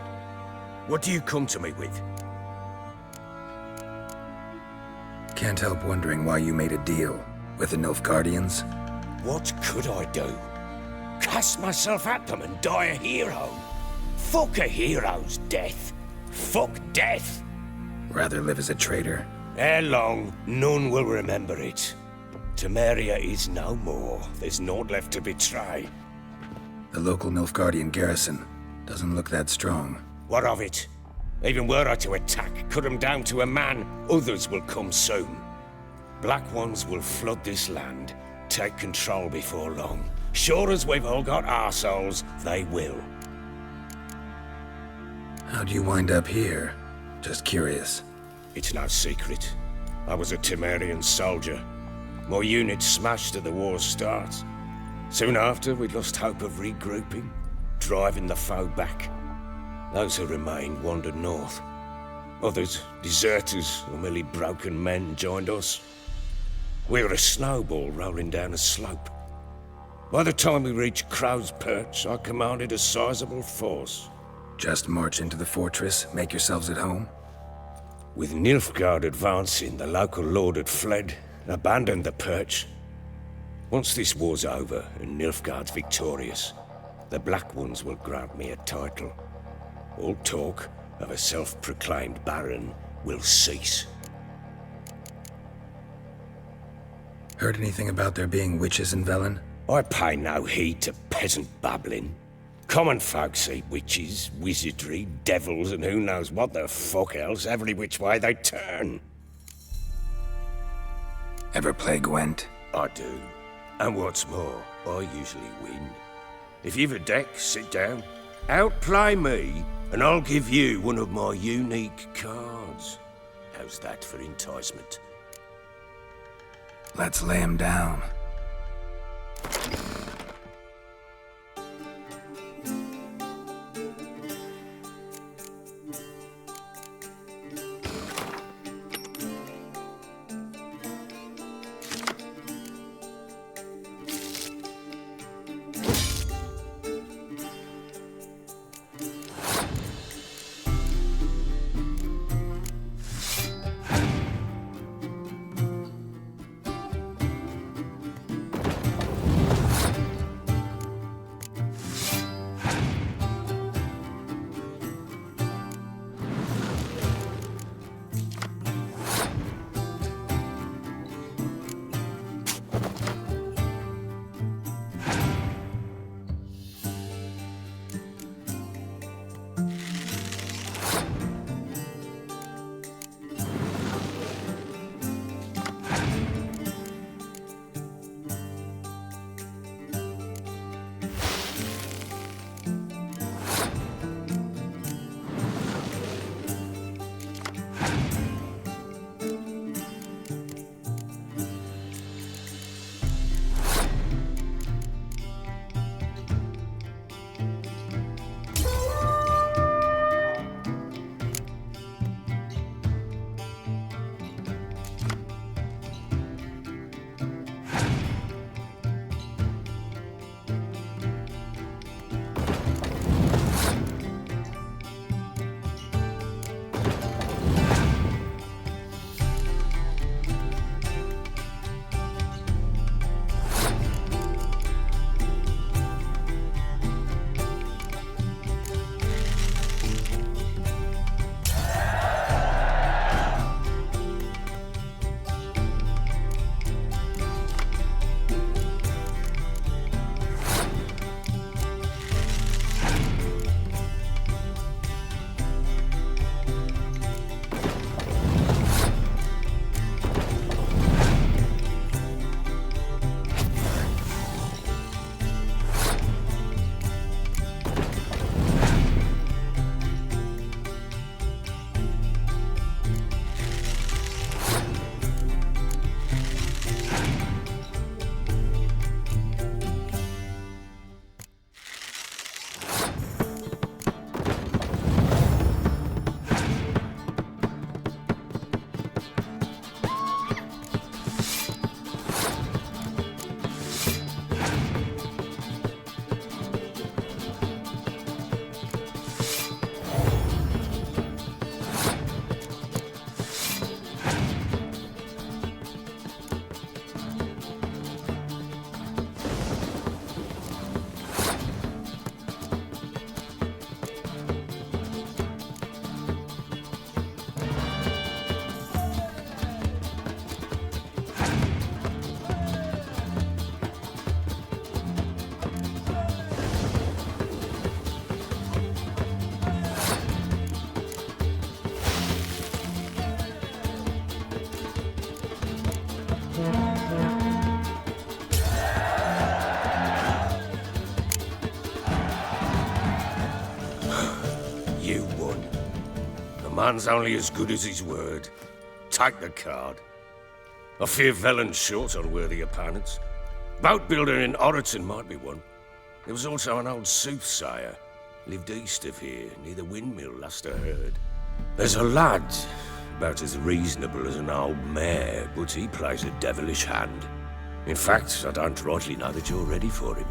[SPEAKER 11] What do you come to me with?
[SPEAKER 1] Can't help wondering why you made a deal with the Nilfgaardians.
[SPEAKER 11] What could I do? Cast myself at them and die a hero? Fuck a hero's death. Fuck death.
[SPEAKER 1] Rather live as a traitor.
[SPEAKER 11] Ere long, none will remember it. Temeria is no more. There's naught left to betray.
[SPEAKER 1] The local Nilfgaardian garrison doesn't look that strong.
[SPEAKER 11] What of it? Even were I to attack, cut them down to a man, others will come soon. Black Ones will flood this land, take control before long. Sure as we've all got arseholes, they will.
[SPEAKER 1] How'd you wind up here? Just curious.
[SPEAKER 11] It's no secret. I was a Temerian soldier. My unit smashed at the war's start. Soon after, we lost hope of regrouping, driving the foe back. Those who remained wandered north. Others, deserters or merely broken men, joined us. We were a snowball rolling down a slope. By the time we reached Crow's Perch, I commanded a sizable force.
[SPEAKER 1] Just march into the fortress, make yourselves at home?
[SPEAKER 11] With Nilfgaard advancing, the local lord had fled, abandoned the Perch. Once this war's over and Nilfgaard's victorious, the Black Ones will grant me a title. All talk of a self-proclaimed baron will cease.
[SPEAKER 1] Heard anything about there being witches in Velen?
[SPEAKER 11] I pay no heed to peasant babbling. Common folks see witches, wizardry, devils, and who knows what the fuck else every which way they turn.
[SPEAKER 1] Ever play Gwent?
[SPEAKER 11] I do. And what's more, I usually win. If you've a deck, sit down. Outplay me, and I'll give you one of my unique cards. How's that for enticement?
[SPEAKER 1] Let's lay him down.
[SPEAKER 11] Man's only as good as his word. Take the card. I fear Velen's short on worthy opponents. Boat builder in Oroton might be one. There was also an old soothsayer. Lived east of here, near the windmill, last I heard. There's a lad, about as reasonable as an old mare, but he plays a devilish hand. In fact, I don't rightly know that you're ready for him.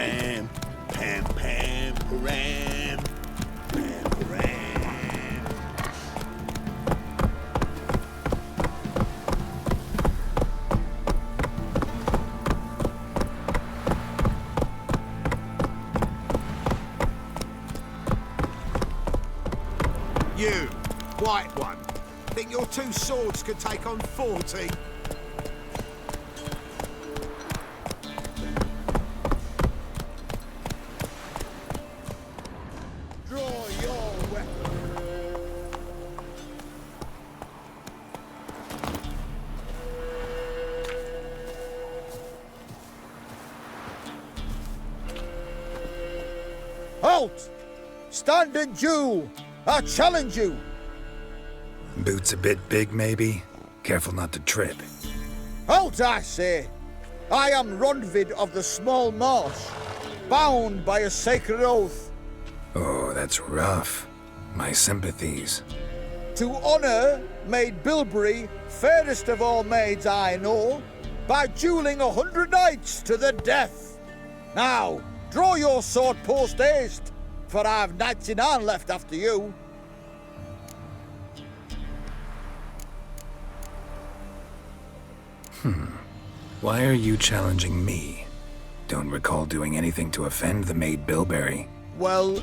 [SPEAKER 10] ram, pam pam ram, pam ram.
[SPEAKER 5] You, white one, think your 2 swords could take on 40?
[SPEAKER 7] Draw your weapon. Halt! Stand and duel! I challenge you!
[SPEAKER 1] Boots a bit big, maybe? Careful not to trip.
[SPEAKER 7] Halt, I say! I am Ronvid of the Small Marsh, bound by a sacred oath.
[SPEAKER 1] Oh, that's rough. My sympathies.
[SPEAKER 7] To honour Maid Bilberry, fairest of all maids I know, by duelling 100 knights to the death. Now, draw your sword post haste, for I've 99 left after you.
[SPEAKER 1] Why are you challenging me? Don't recall doing anything to offend the Maid Bilberry.
[SPEAKER 7] Well,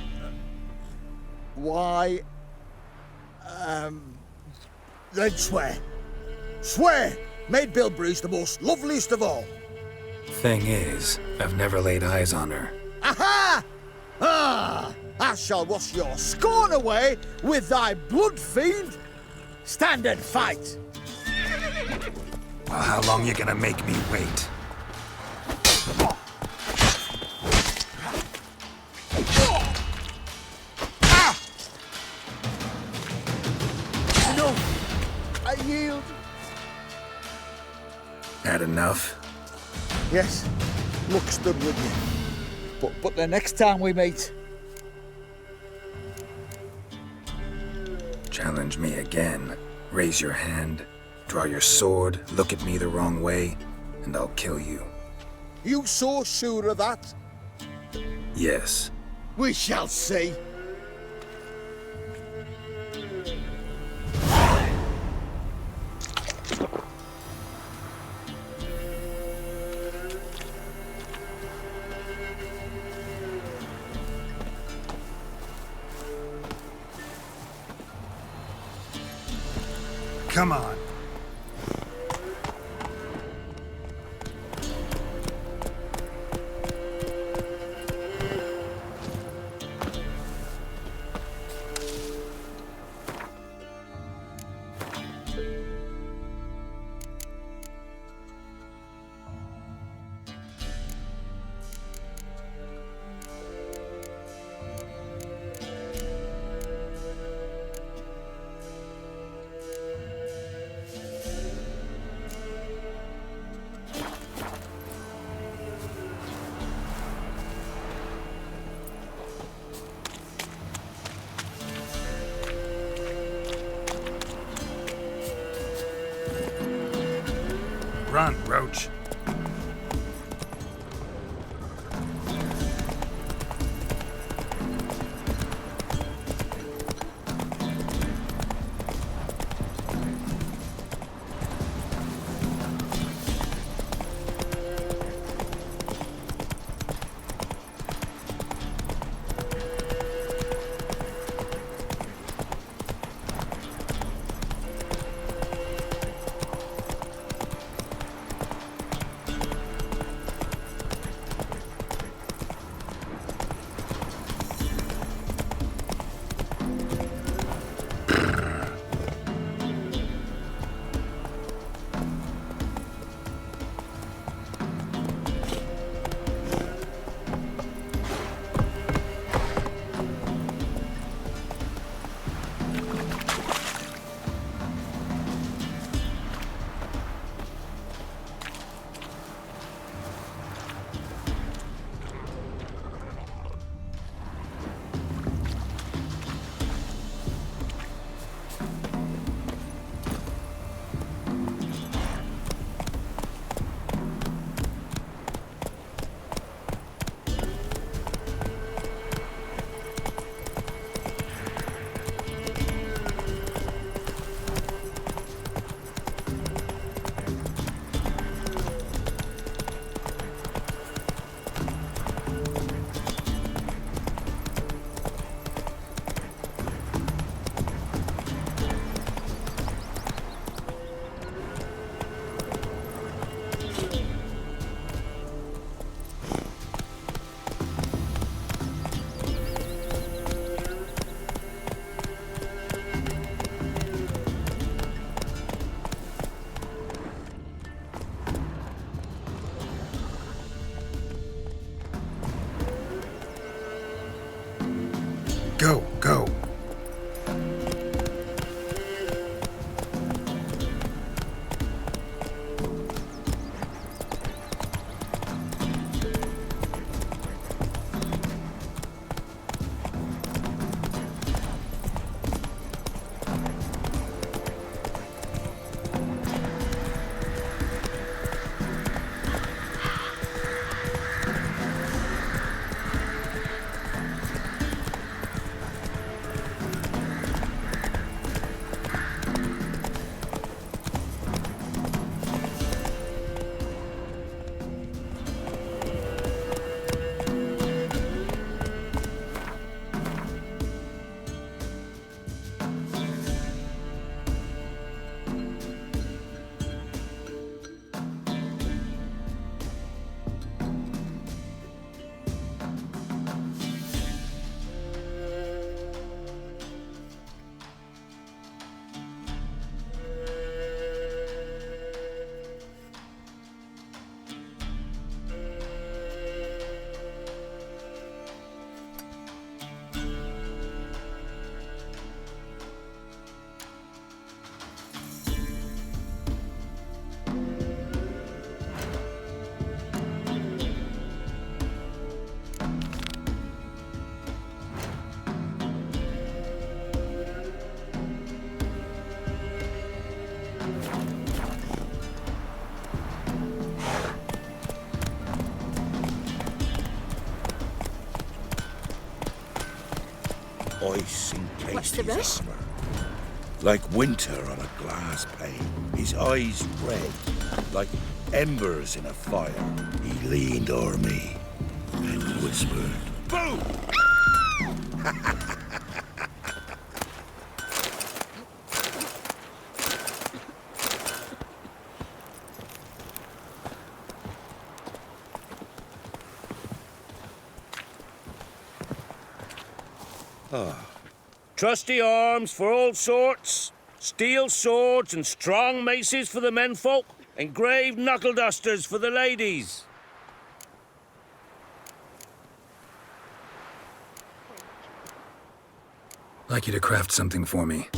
[SPEAKER 7] why? Then swear. Swear! Maid Bilberry's the most loveliest of all.
[SPEAKER 1] Thing is, I've never laid eyes on her.
[SPEAKER 7] Aha! Ah! I shall wash your scorn away with thy blood, fiend! Stand and fight!
[SPEAKER 1] Well, how long you gonna make me wait?
[SPEAKER 7] No! I yield.
[SPEAKER 1] Had enough?
[SPEAKER 7] Yes, luck's done with you. But the next time we meet...
[SPEAKER 1] Challenge me again. Raise your hand, draw your sword, look at me the wrong way, and I'll kill you.
[SPEAKER 7] You so sure of that?
[SPEAKER 1] Yes.
[SPEAKER 7] We shall see.
[SPEAKER 1] Come on. Run, Roach. Go, go.
[SPEAKER 10] Ice encased
[SPEAKER 2] What's the
[SPEAKER 10] his
[SPEAKER 2] rush?
[SPEAKER 10] armor. Like winter on a glass pane. His eyes red, like embers in a fire. He leaned o'er me and whispered, "Boom!" Trusty arms for all sorts. Steel swords and strong maces for the menfolk. Engraved knuckle dusters for the ladies.
[SPEAKER 1] I'd like you to craft something for me.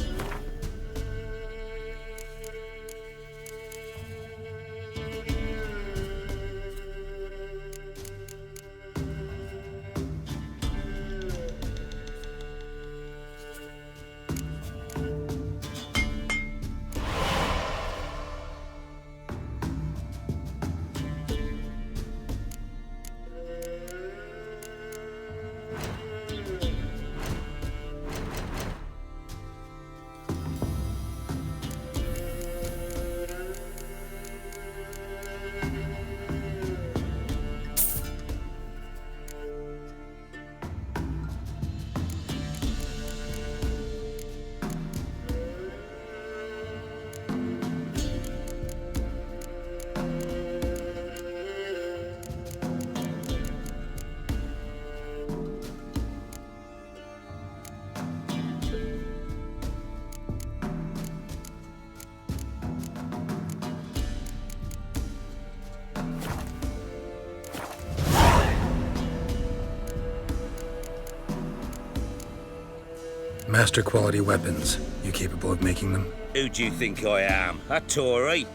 [SPEAKER 1] Master quality weapons. You capable of making them?
[SPEAKER 10] Who do you think I am? A Tory?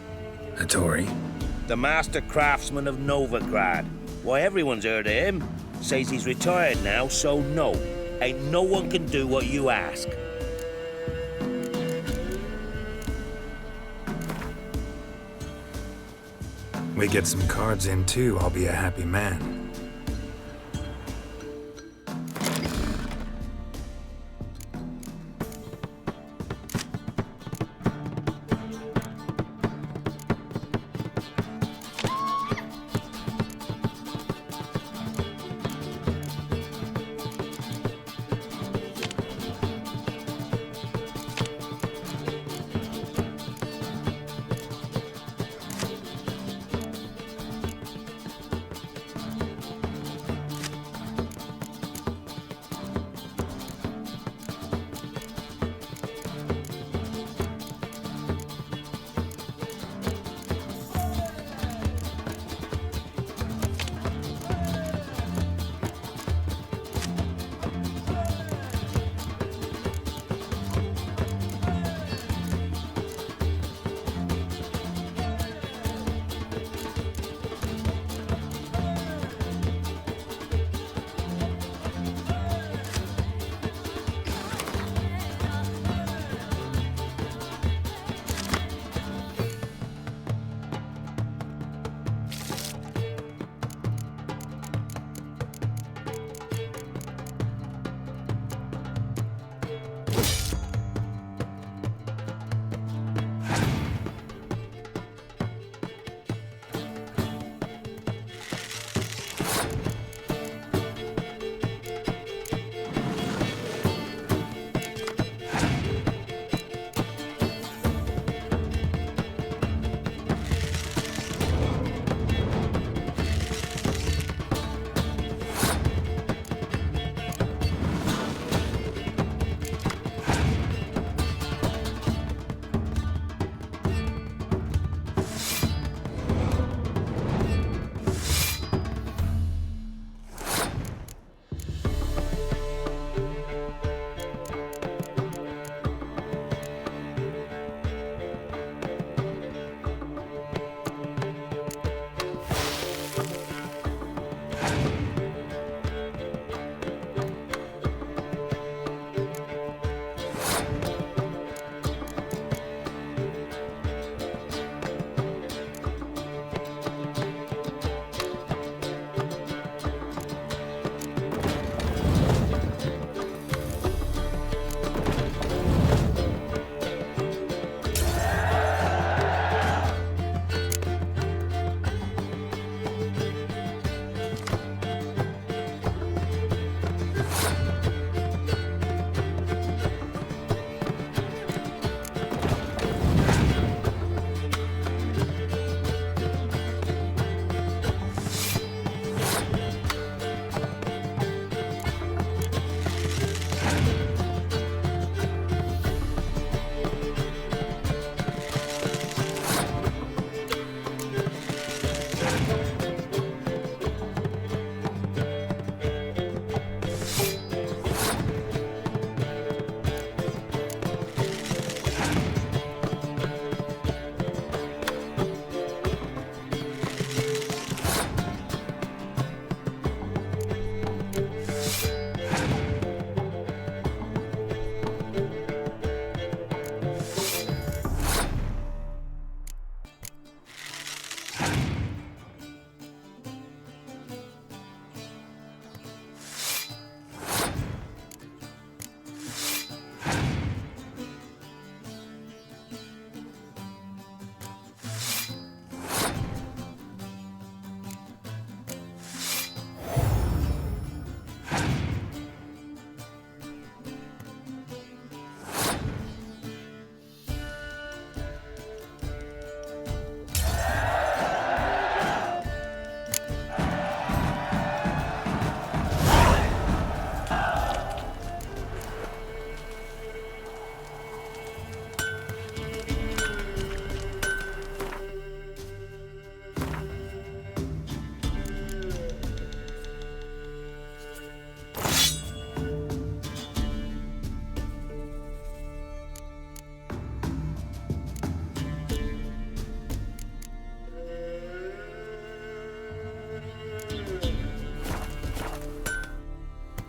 [SPEAKER 1] A Tory?
[SPEAKER 10] The master craftsman of Novigrad. Why, everyone's heard of him. Says he's retired now, so no. Ain't no one can do what you ask.
[SPEAKER 1] We get some cards in too, I'll be a happy man.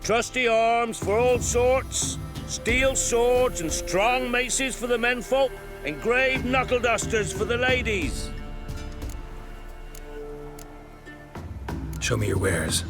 [SPEAKER 10] trusty arms for all sorts, steel swords and strong maces for the menfolk, engraved knuckle dusters for the ladies.
[SPEAKER 1] Show me your wares.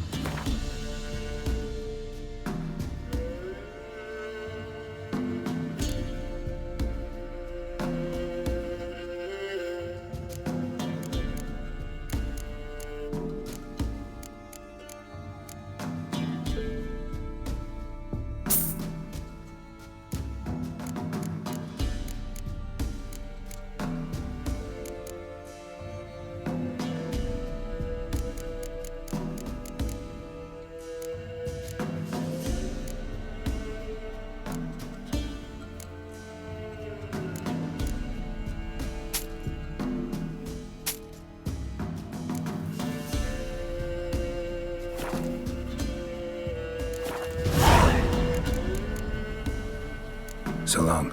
[SPEAKER 1] So long.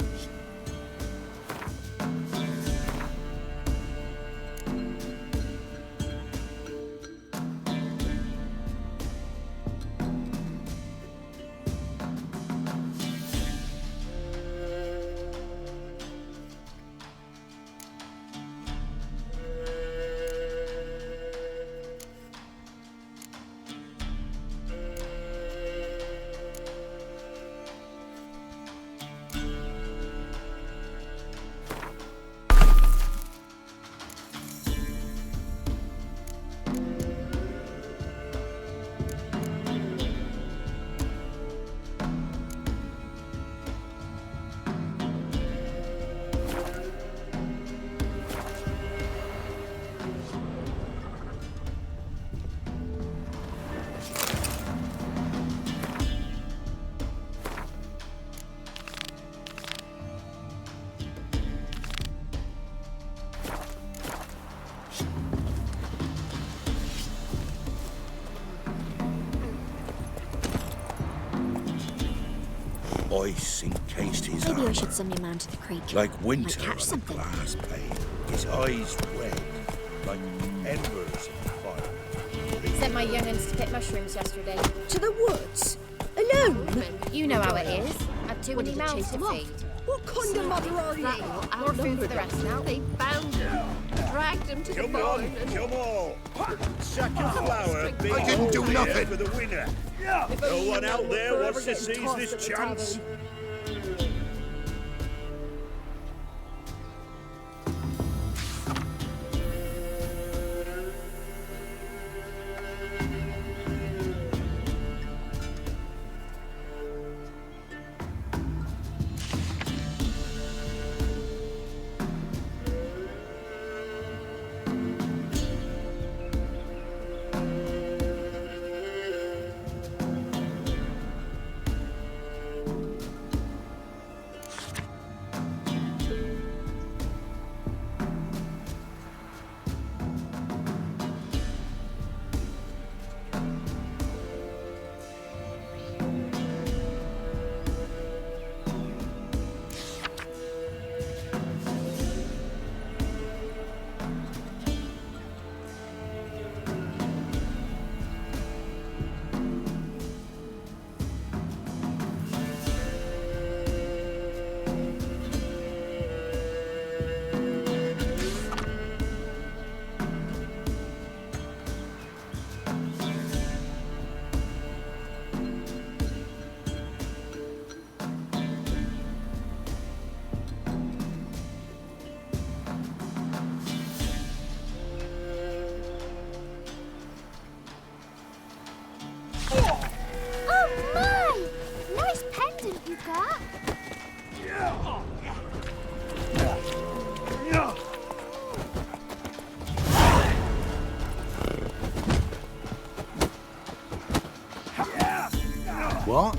[SPEAKER 9] Ice encased his
[SPEAKER 2] Maybe I
[SPEAKER 9] armor,
[SPEAKER 2] should send your man to the creek.
[SPEAKER 9] like winter
[SPEAKER 2] Might catch
[SPEAKER 9] on a
[SPEAKER 2] something.
[SPEAKER 9] glass pane. His eyes red, like embers in fire.
[SPEAKER 3] Sent my young'uns to pick mushrooms yesterday.
[SPEAKER 6] To the woods? Alone?
[SPEAKER 3] You know how it is. Had too
[SPEAKER 2] What,
[SPEAKER 3] many
[SPEAKER 2] did it
[SPEAKER 3] mouths
[SPEAKER 2] chase
[SPEAKER 3] to
[SPEAKER 2] them off?
[SPEAKER 3] feed.
[SPEAKER 6] What kind of mother are you?
[SPEAKER 3] More food for the rest now.
[SPEAKER 15] They found him, dragged him to the
[SPEAKER 9] Come
[SPEAKER 15] barn,
[SPEAKER 9] on,
[SPEAKER 15] and
[SPEAKER 9] come on! Sack of flour, big
[SPEAKER 5] I didn't do
[SPEAKER 9] hole here
[SPEAKER 5] nothing.
[SPEAKER 9] for the winner. No one out there wants to seize this chance.
[SPEAKER 8] Oh my! Nice pendant you got.
[SPEAKER 1] What?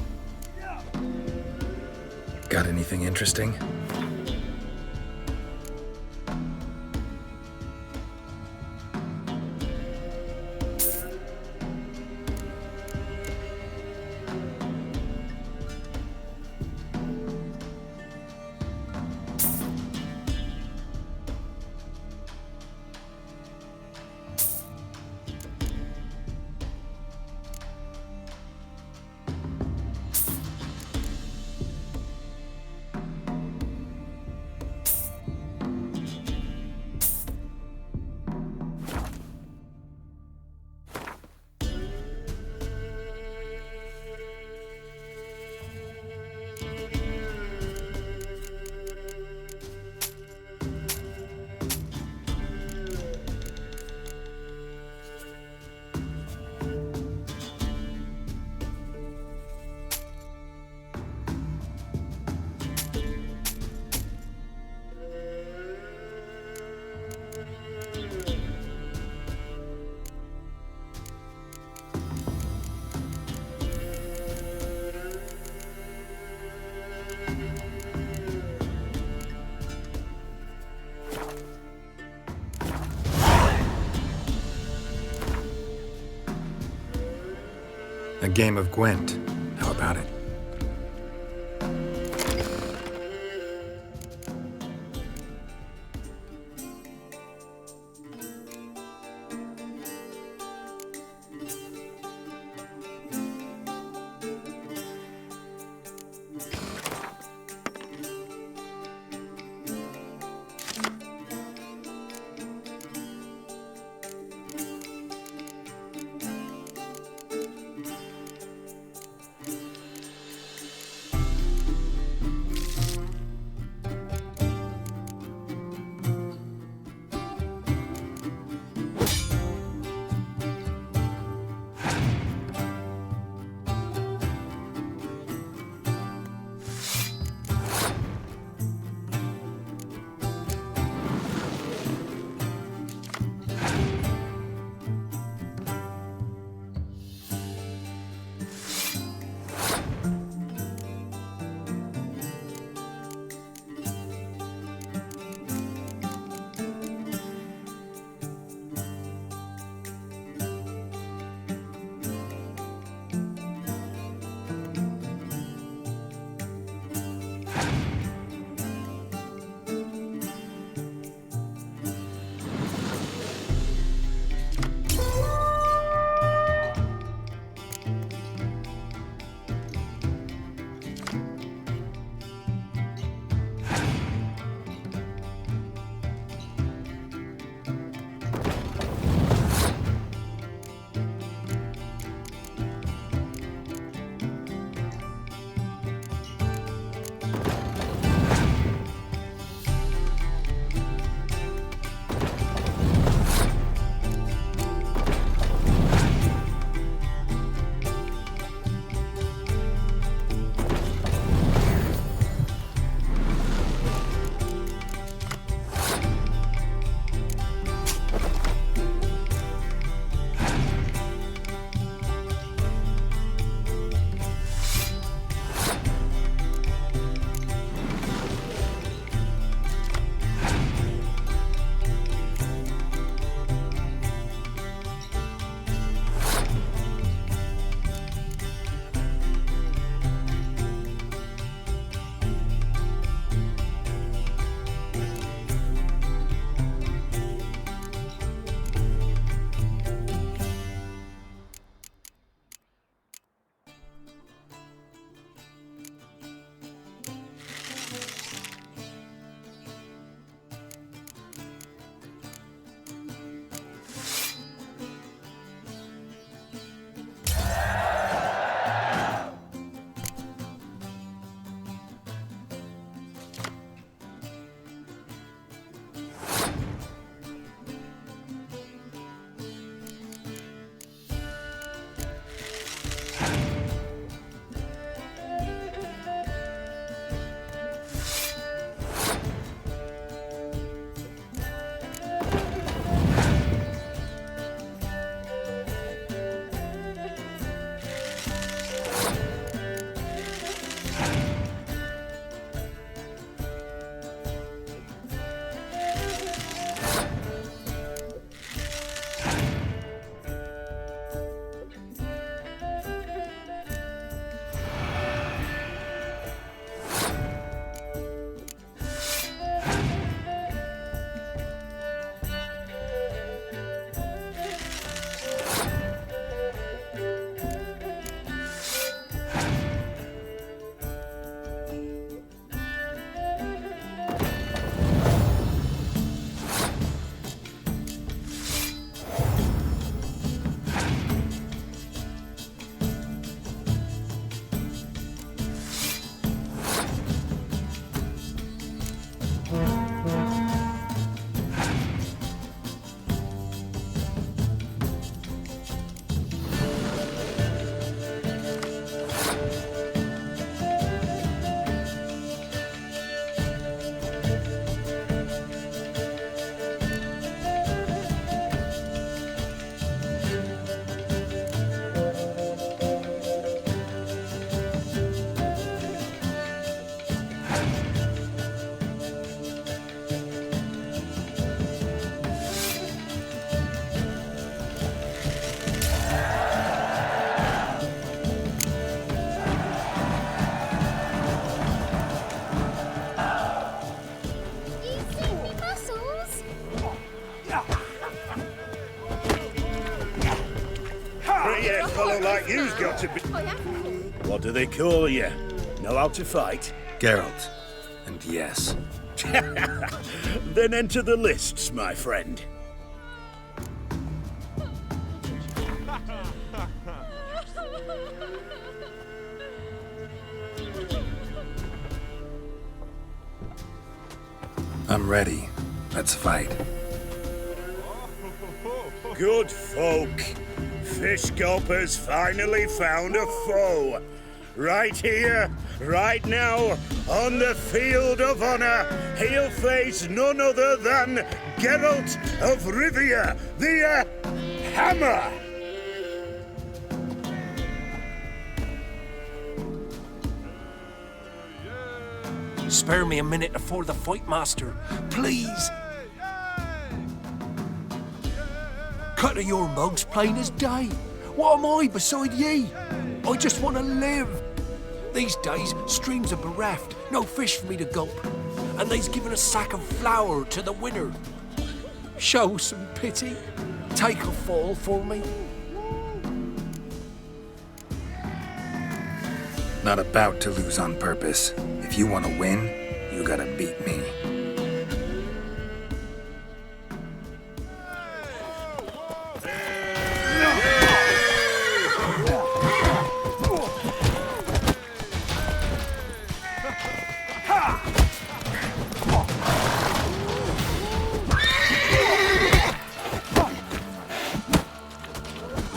[SPEAKER 1] Got anything interesting? A game of Gwent. How about it?
[SPEAKER 9] You've got to be... What do they call you? Know how to fight?
[SPEAKER 1] Geralt. And yes.
[SPEAKER 9] Then enter the lists, my friend.
[SPEAKER 1] I'm ready. Let's fight.
[SPEAKER 9] Good folk. Fish Gulper's finally found a foe. Right here, right now, on the field of honor, he'll face none other than Geralt of Rivia, the Hammer.
[SPEAKER 11] Spare me a minute before the fight, master. Please. Cut of your mugs plain as day. What am I beside ye? I just want to live. These days, streams are bereft. No fish for me to gulp. And they's given a sack of flour to the winner. Show some pity. Take a fall for me.
[SPEAKER 1] Not about to lose on purpose. If you want to win, you gotta beat me.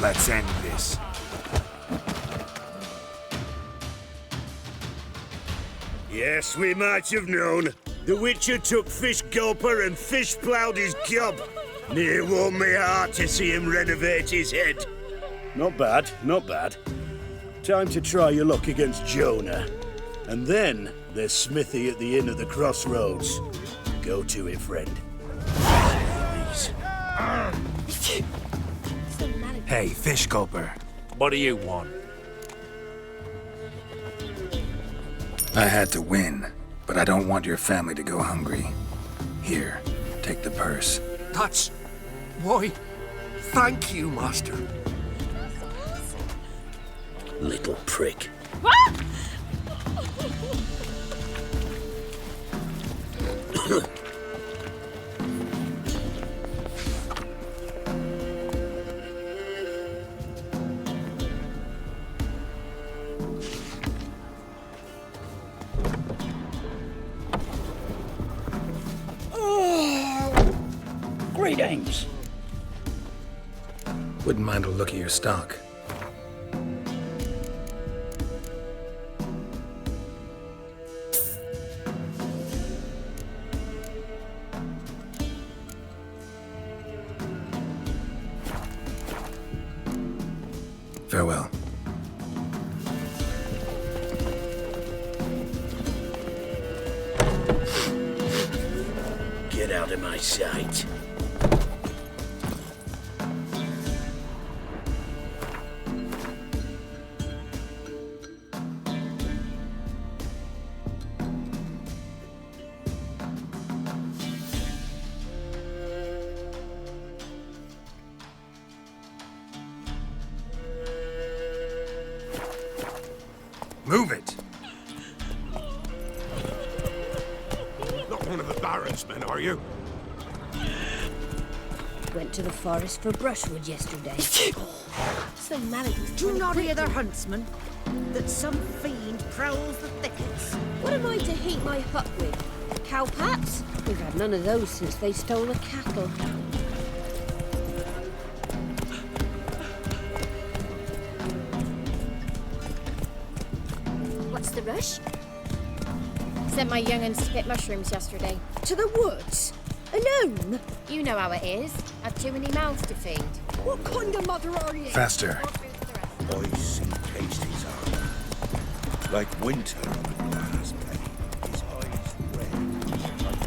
[SPEAKER 1] Let's end this.
[SPEAKER 9] Yes, we might have known. The Witcher took Fish Gulper and fish ploughed his gob. Near warmed me heart to see him renovate his head. Not bad, not bad. Time to try your luck against Jonah. And then there's Smithy at the inn at the crossroads. Go to it, friend.
[SPEAKER 1] Hey, Fish Gulper.
[SPEAKER 11] What do you want?
[SPEAKER 1] I had to win, but I don't want your family to go hungry. Here, take the purse.
[SPEAKER 11] That's... why, thank you, master.
[SPEAKER 9] Little prick.
[SPEAKER 16] Greetings.
[SPEAKER 1] Wouldn't mind a look at your stock. Farewell.
[SPEAKER 9] Get out of my sight.
[SPEAKER 1] Move it!
[SPEAKER 11] Not one of the Baron's men, are you?
[SPEAKER 17] Went to the forest for brushwood yesterday.
[SPEAKER 15] So Malik was
[SPEAKER 17] Do you not hear the huntsman? That some fiend prowls the thickets.
[SPEAKER 15] What am I to heat my hut with? Cowpats?
[SPEAKER 17] We've had none of those since they stole the cattle.
[SPEAKER 15] What's the rush?
[SPEAKER 3] Sent my young'uns to pick mushrooms yesterday.
[SPEAKER 17] To the woods? Alone?
[SPEAKER 3] You know how it is. I've too many mouths to feed.
[SPEAKER 17] What kind of mother are you?
[SPEAKER 1] Faster.
[SPEAKER 10] Ice encased his armor, like winter on a glass pane. His eyes red, like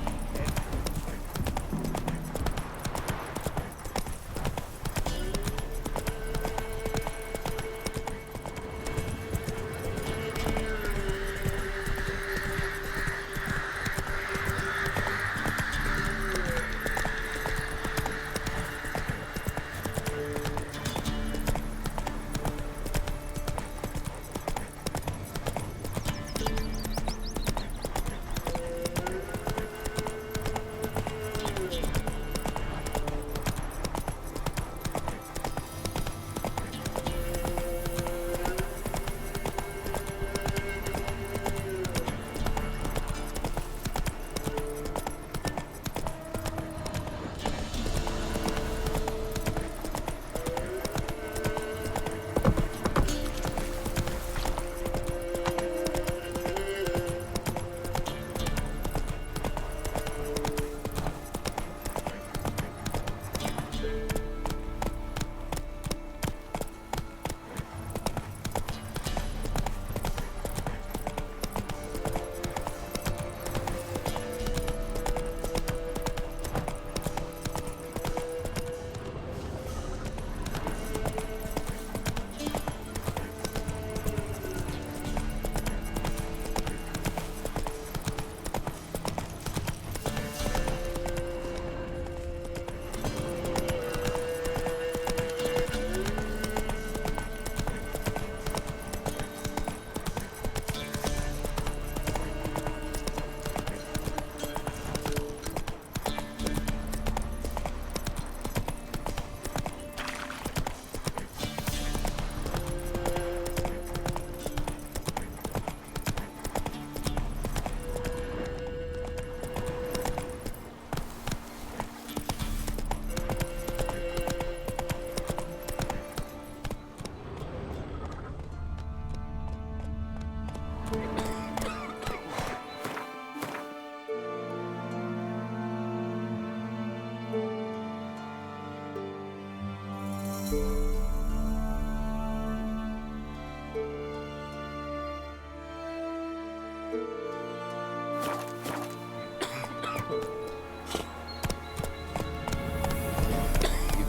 [SPEAKER 5] You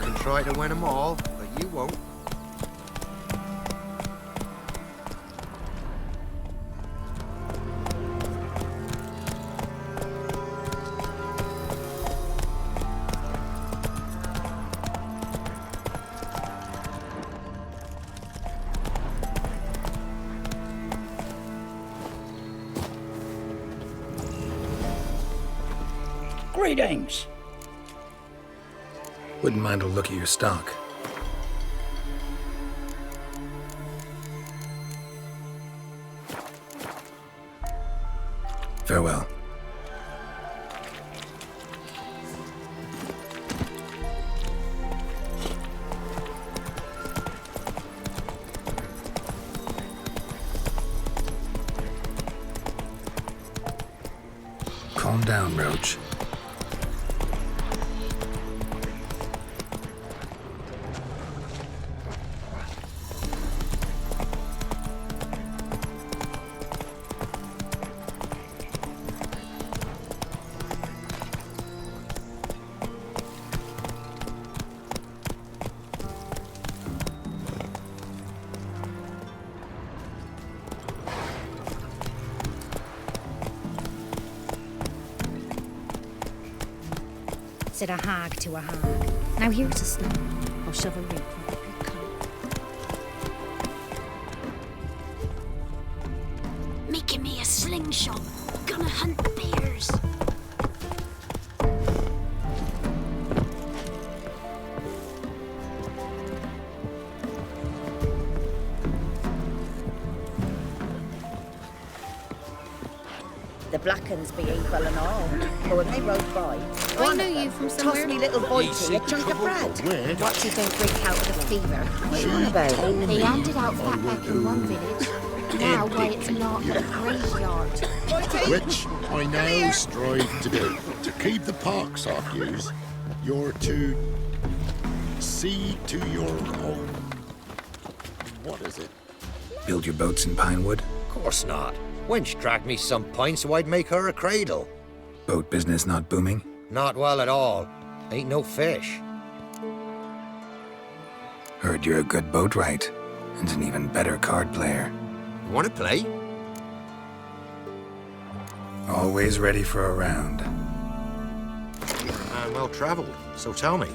[SPEAKER 5] can try to win them all, but you won't.
[SPEAKER 16] Greetings.
[SPEAKER 1] Wouldn't mind a look at your stock. Farewell. Calm down, Roach.
[SPEAKER 3] Said a hag to a hag. Now here's a stone. I'll shove a root right up your coat.
[SPEAKER 2] Making me a slingshot. Gonna hunt bears.
[SPEAKER 17] The Blackens be evil and all, but when they rode by,
[SPEAKER 3] I know you from somewhere.
[SPEAKER 17] tossed me little Voighty a chunk of bread.
[SPEAKER 3] What do you think break out of the fever?
[SPEAKER 17] What are you on about?
[SPEAKER 8] They handed out fatback in one village. Now, why it's not a graveyard.
[SPEAKER 18] Which I now strive to do. To keep the pox off yous, you're to see to your own. What is it?
[SPEAKER 1] Build your boats in Pinewood?
[SPEAKER 19] Course not. Wench dragged me some pine so I'd make her a cradle.
[SPEAKER 1] Boat business not booming?
[SPEAKER 19] Not well at all. Ain't no fish.
[SPEAKER 1] Heard you're a good boatwright, and an even better card player.
[SPEAKER 19] Wanna play?
[SPEAKER 1] Always ready for a round.
[SPEAKER 19] And well travelled, so tell me.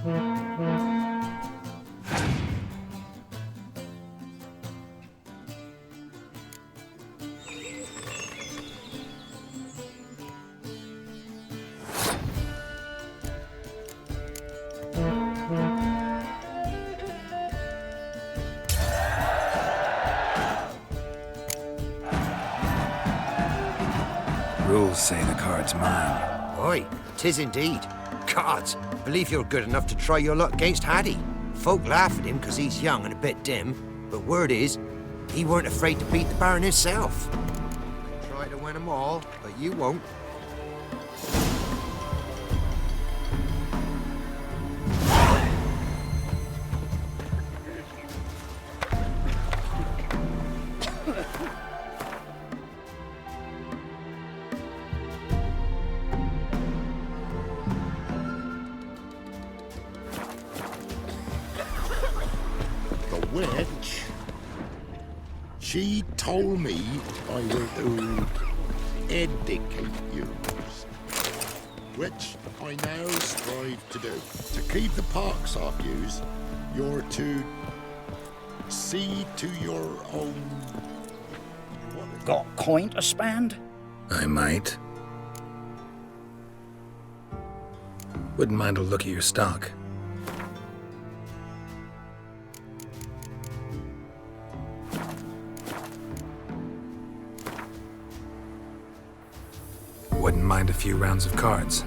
[SPEAKER 1] Rules say the card's mine.
[SPEAKER 19] Oi, 'tis indeed. Gods, believe you're good enough to try your luck against Hattie. Folk laugh at him 'cause he's young and a bit dim, but word is, he weren't afraid to beat the Baron himself. Try to win 'em all, but you won't.
[SPEAKER 18] Witch, she told me I were to educate you, which I now strive to do. To keep the pox off yous, you're to see to your own...
[SPEAKER 16] Got coin to spend?
[SPEAKER 1] I might. Wouldn't mind a look at your stock. Wouldn't mind a few rounds of cards.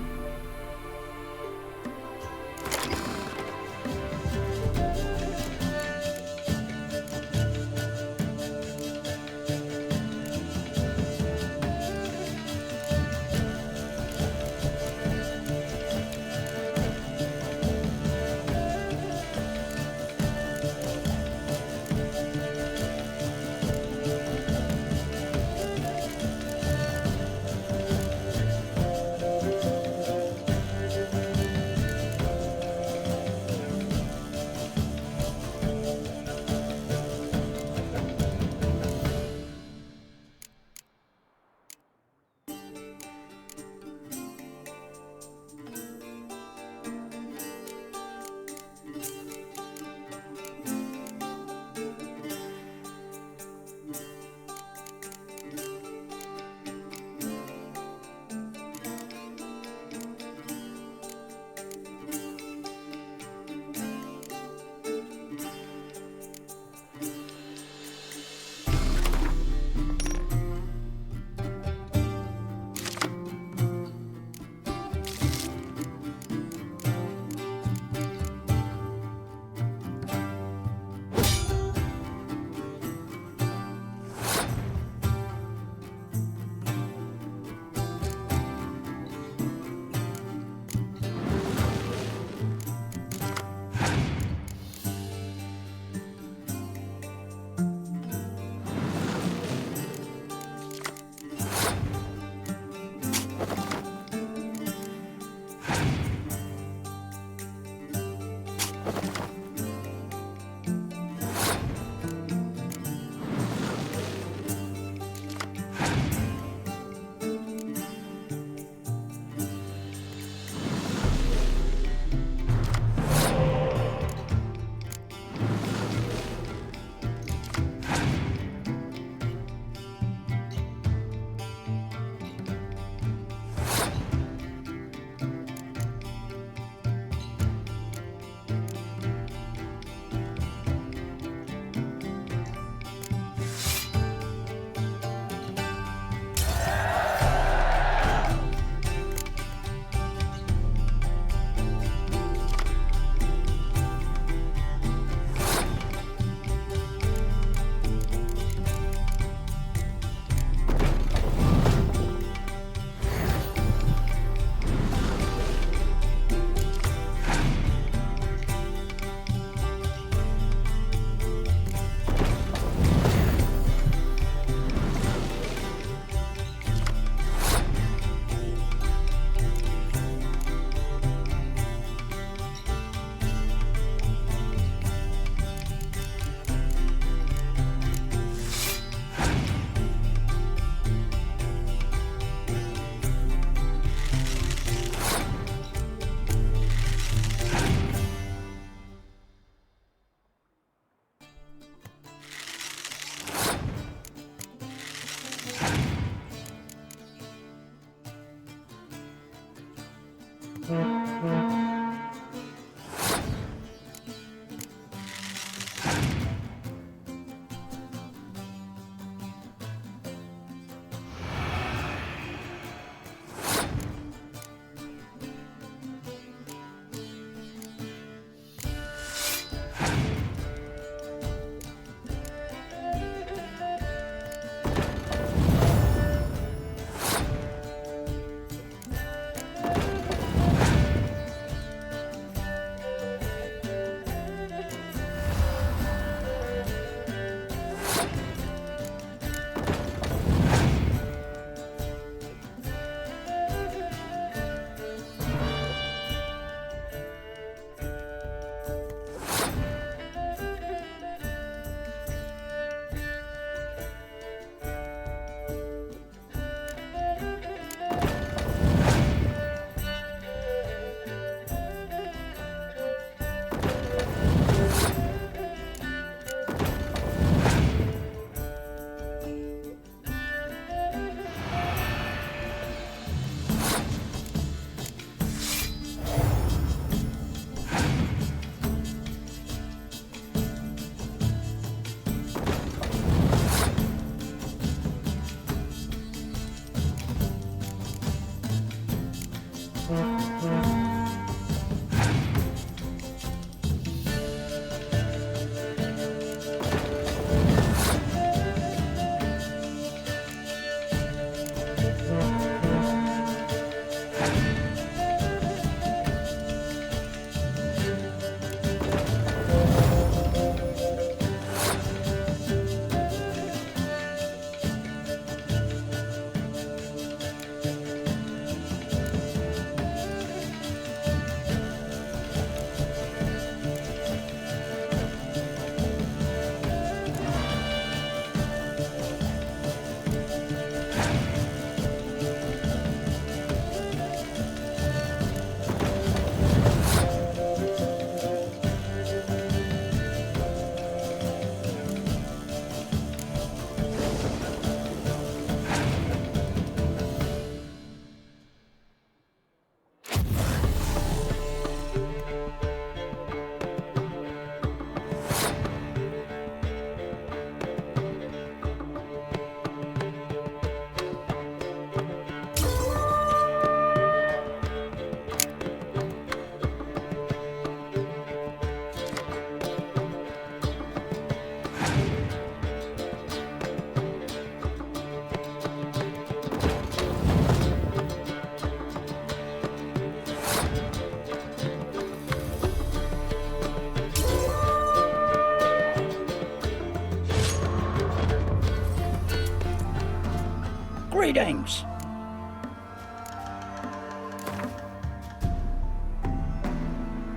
[SPEAKER 16] Greetings.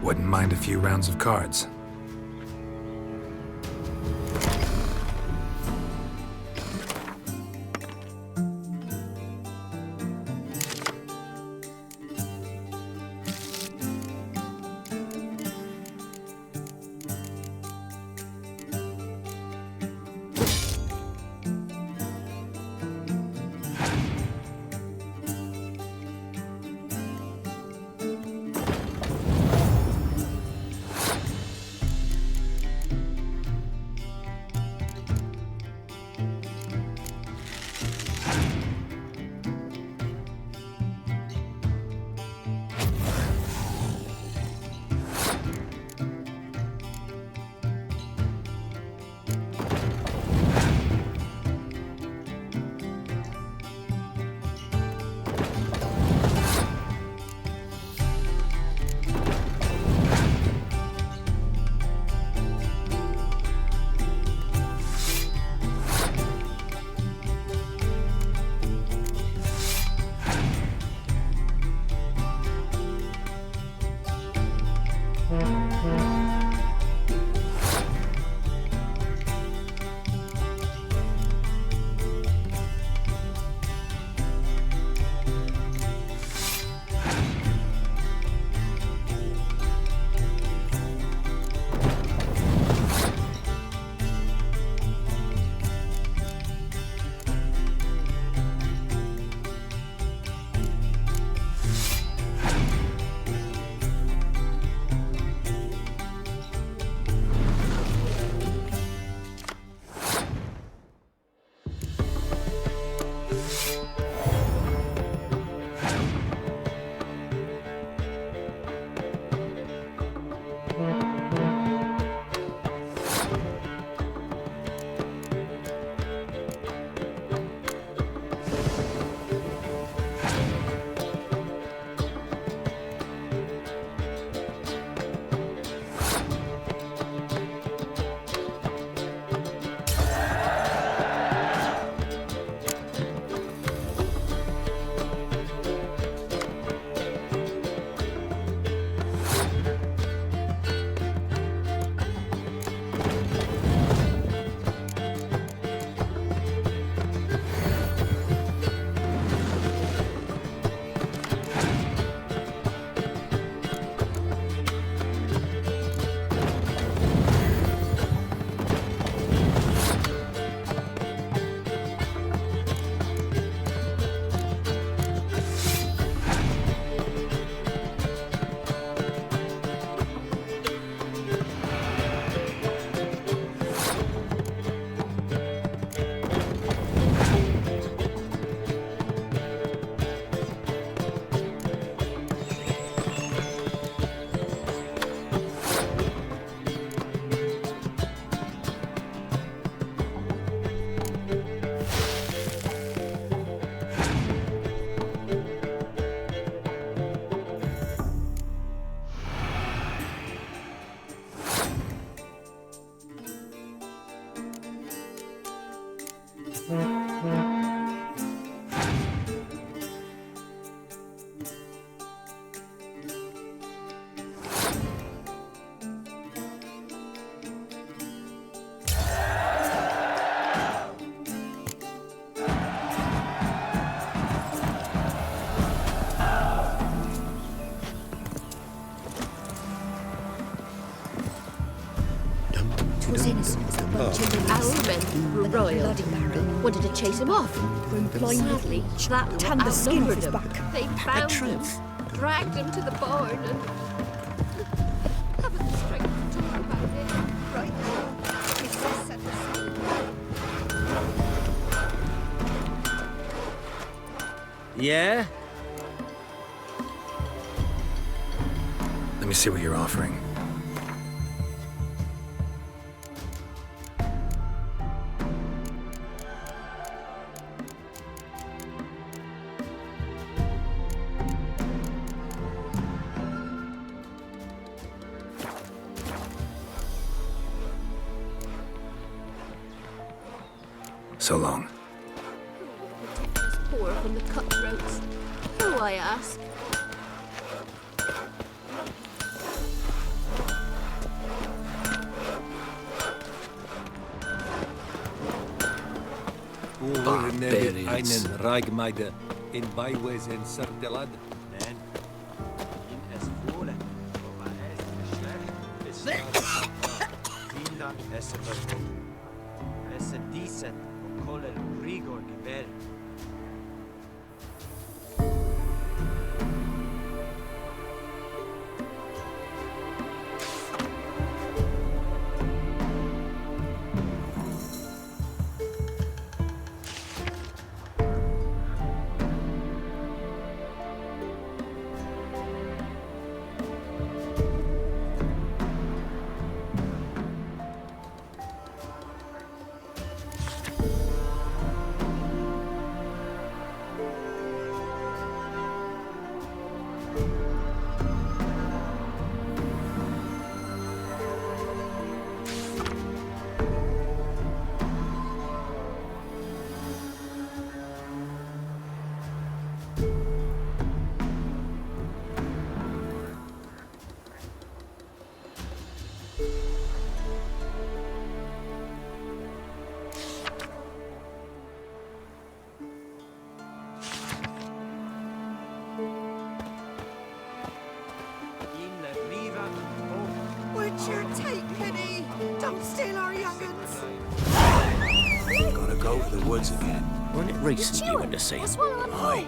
[SPEAKER 1] Wouldn't mind a few rounds of cards.
[SPEAKER 15] Was innocent as a bunch of our men were royal. Wanted to chase him off. Sadly, that
[SPEAKER 6] Tan the skin off
[SPEAKER 15] outnumbered
[SPEAKER 6] his
[SPEAKER 15] him.
[SPEAKER 6] back.
[SPEAKER 15] They found him, dragged him to the barn, and haven't the strength to talk about it right now. It's just set
[SPEAKER 10] Yeah?
[SPEAKER 1] Let me see what you're offering. So long.
[SPEAKER 15] more from the cutthroats. Who, I ask?
[SPEAKER 12] Einen Reigmeide in Beiwes en Sertelad.
[SPEAKER 10] Man, in es wohle, aber es schlecht. Villa es verboten. Es decent und koller rigor gebel.
[SPEAKER 17] Would you take pity? Don't steal our young'uns.
[SPEAKER 10] Gotta go to the woods again.
[SPEAKER 20] Wasn't it recent you went to see him?
[SPEAKER 10] Aye.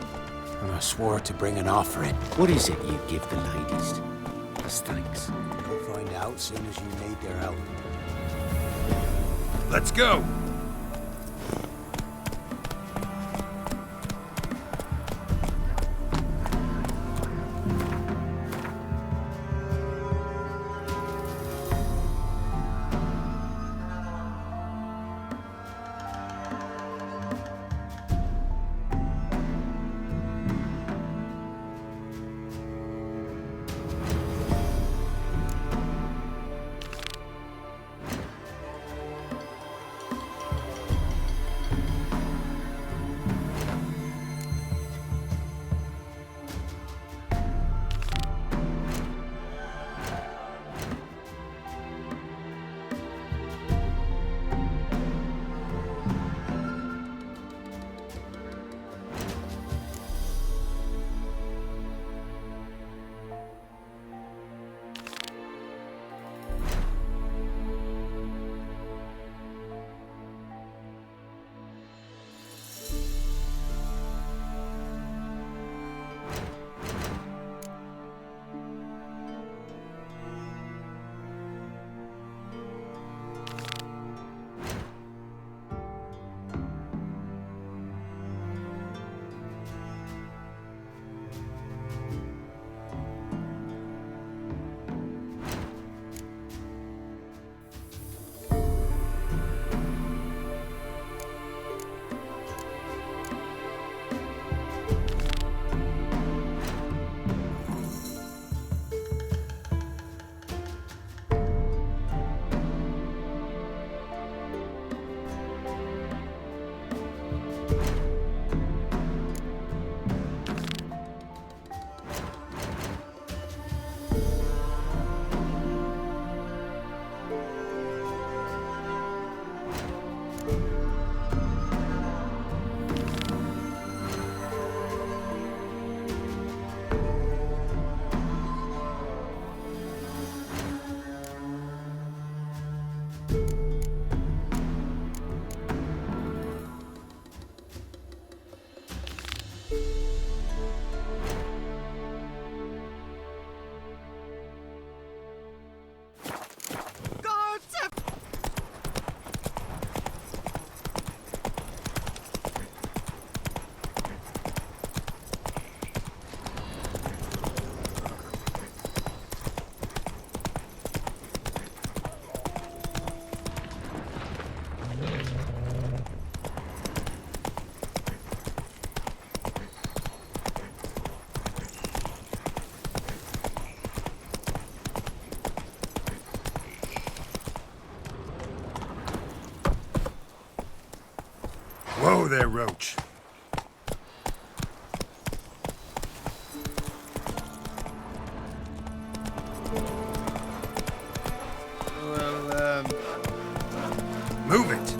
[SPEAKER 10] And I swore to bring an offering.
[SPEAKER 20] What is it you give the ladies as thanks?
[SPEAKER 10] You'll find out soon as you need their help.
[SPEAKER 12] Let's go! Whoa there, Roach.
[SPEAKER 1] Move it!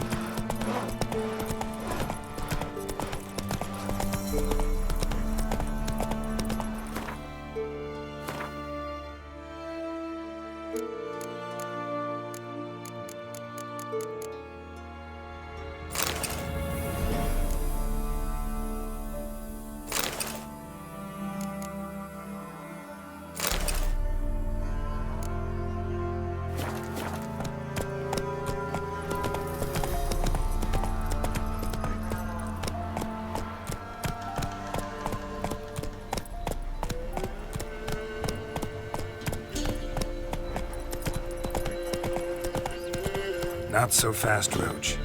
[SPEAKER 1] Not so fast, Roach.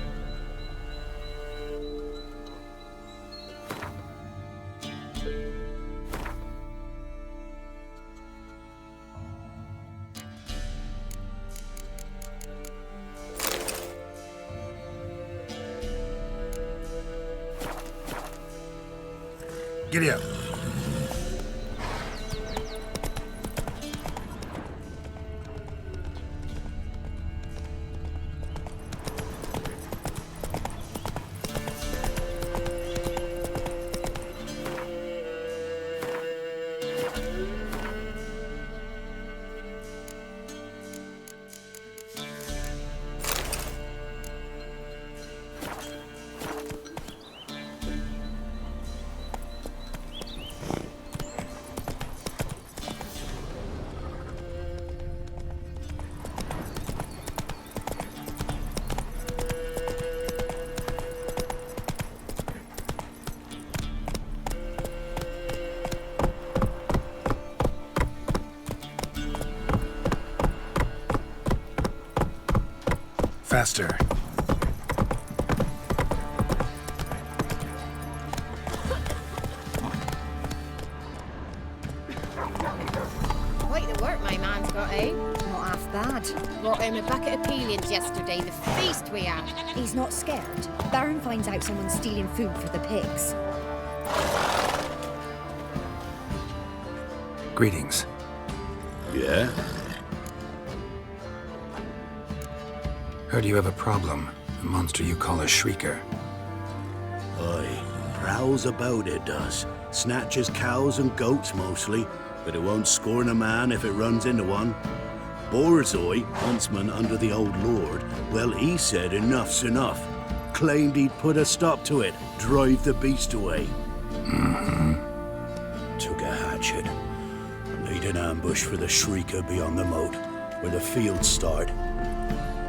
[SPEAKER 1] Giddy up. Faster.
[SPEAKER 3] Quite the work my man's got, eh? Not half bad. Brought home a bucket of peelings yesterday, the feast we had.
[SPEAKER 15] He's not scared. Baron finds out someone's stealing food for the pigs.
[SPEAKER 1] Greetings.
[SPEAKER 9] Yeah?
[SPEAKER 1] Heard you have a problem. A monster you call a shrieker.
[SPEAKER 9] Aye, prowls about it does. Snatches cows and goats mostly, but it won't scorn a man if it runs into one. Borzoi, huntsman under the old lord, well, he said enough's enough. Claimed he'd put a stop to it, drive the beast away. Took a hatchet. Laid an ambush for the shrieker beyond the moat, where the fields start.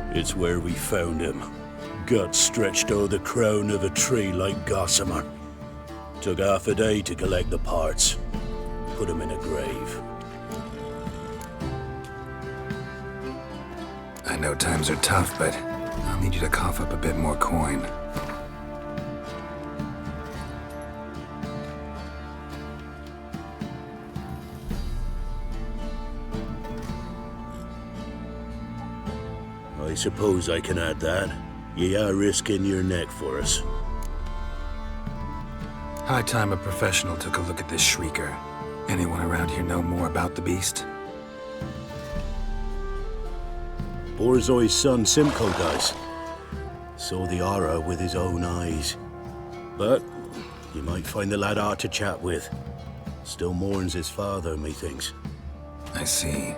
[SPEAKER 9] It's where we found him. Guts stretched o'er the crown of a tree like gossamer. Took half a day to collect the parts. Put him in a grave.
[SPEAKER 1] I know times are tough, but I'll need you to cough up a bit more coin.
[SPEAKER 9] I suppose I can add that. Ye are risking your neck for us.
[SPEAKER 1] High time a professional took a look at this shrieker. Anyone around here know more about the beast?
[SPEAKER 9] Borzoi's son Simcoe does. Saw the aura with his own eyes. But you might find the lad hard to chat with. Still mourns his father, methinks.
[SPEAKER 1] I see.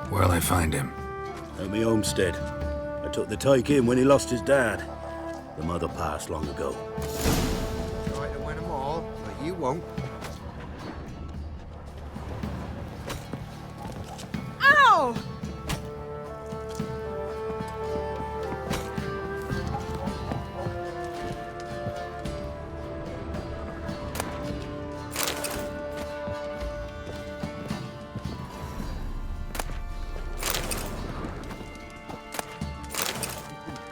[SPEAKER 1] Where'll I find him?
[SPEAKER 9] At me homestead. I took the tyke in when he lost his dad. The mother passed long ago.
[SPEAKER 19] Try to win them all, but you won't.
[SPEAKER 6] Ow!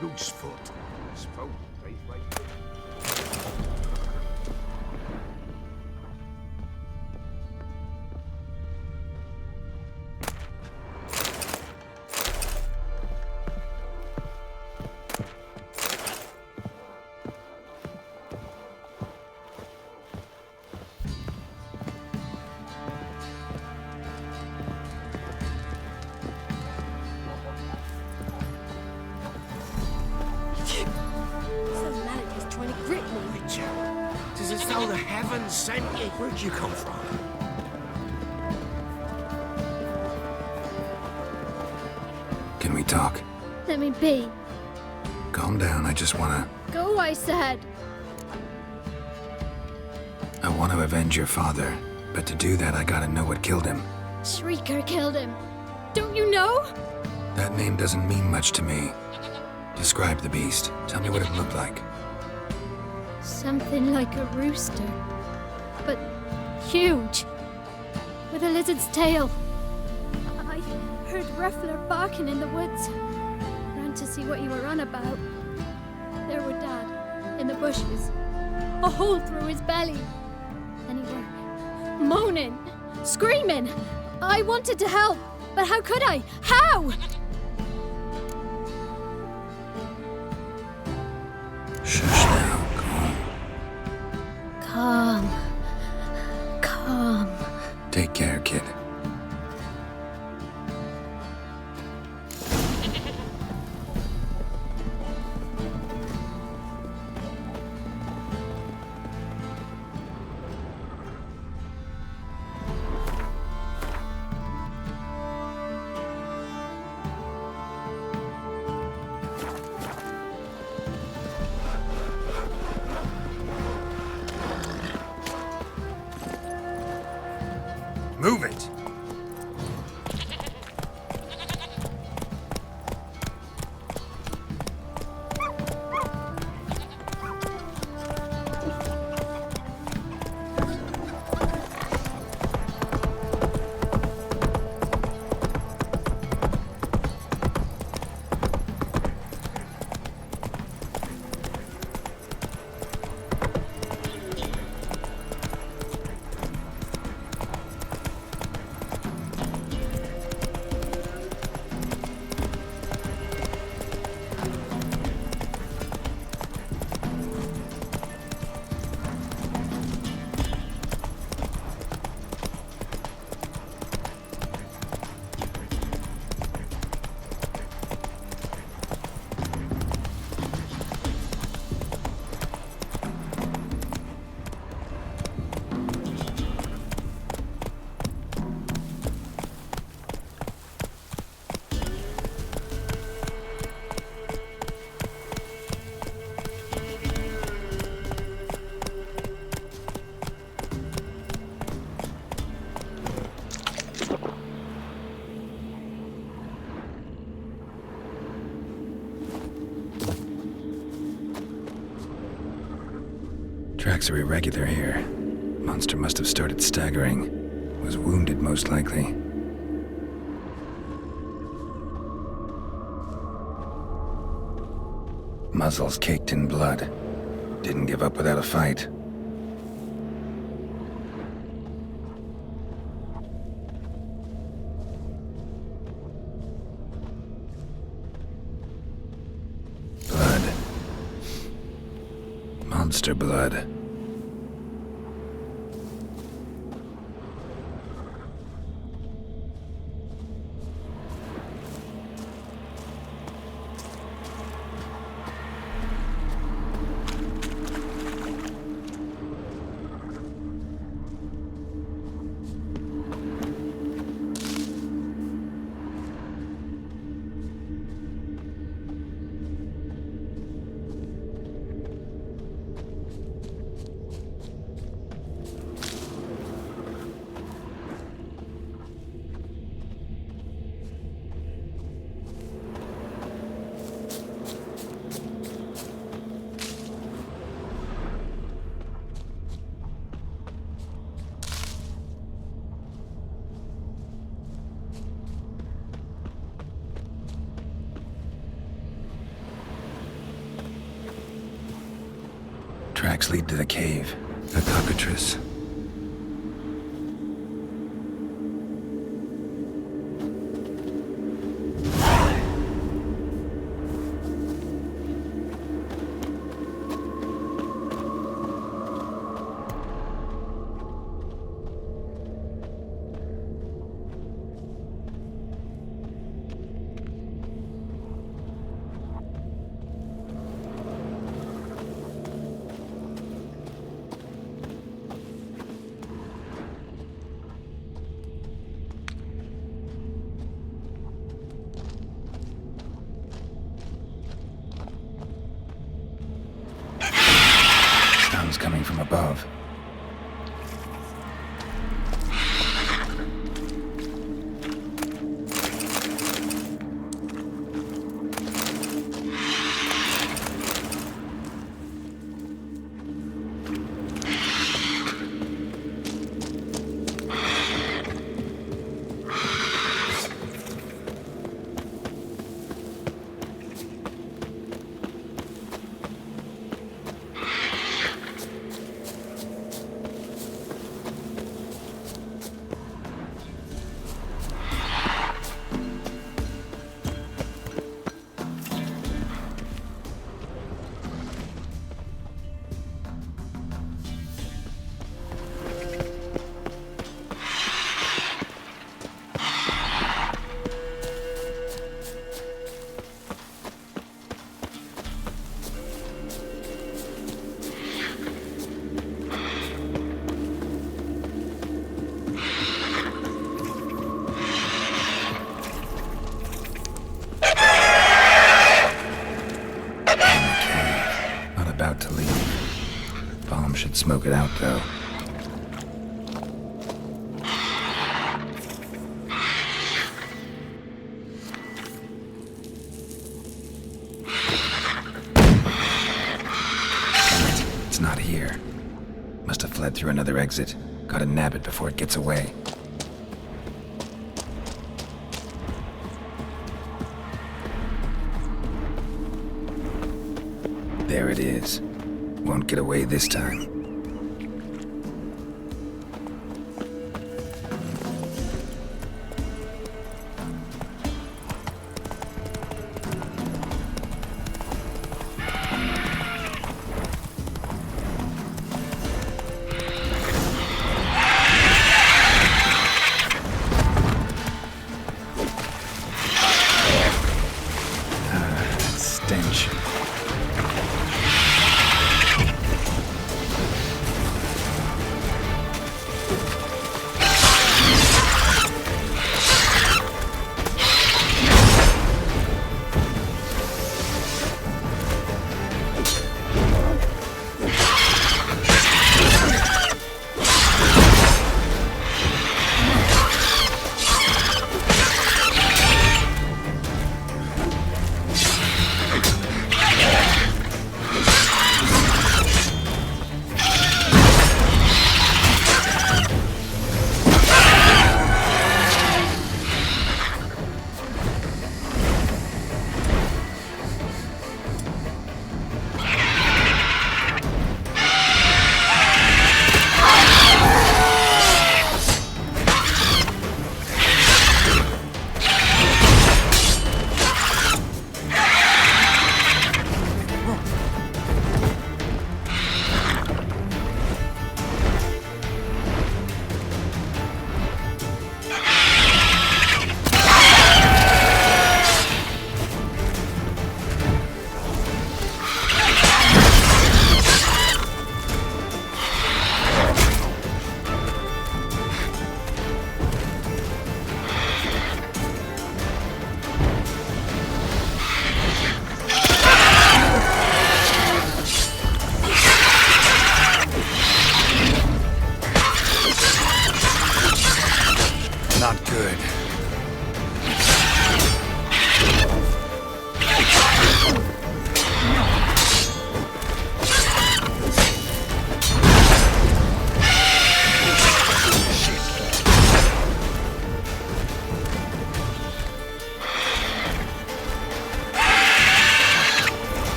[SPEAKER 5] Goosefoot. Spoke face right.
[SPEAKER 19] know the heavens sent you. Where'd you come from?
[SPEAKER 1] Can we talk?
[SPEAKER 8] Let me be.
[SPEAKER 1] Calm down, I just wanna...
[SPEAKER 8] Go, I said.
[SPEAKER 1] I want to avenge your father, but to do that I gotta know what killed him.
[SPEAKER 8] Shrieker killed him. Don't you know?
[SPEAKER 1] That name doesn't mean much to me. Describe the beast. Tell me what it looked like.
[SPEAKER 8] Something like a rooster. But huge. With a lizard's tail. I heard Ruffler barking in the woods. Ran to see what you were on about. There were Dad, in the bushes. A hole through his belly. And he were moaning, screaming. I wanted to help, but how could I? How?
[SPEAKER 1] Shush now,
[SPEAKER 8] Calm. Calm.
[SPEAKER 1] take care, kid. Move it! Tracks are irregular here. Monster must have started staggering. Was wounded, most likely. Muzzles caked in blood. Didn't give up without a fight. Blood. Monster blood. Tracks lead to the cave. A cockatrice. coming from above. About to leave. Bomb should smoke it out, though. It's not here. Must have fled through another exit. Gotta nab it before it gets away. There it is. Won't get away this time. Stench.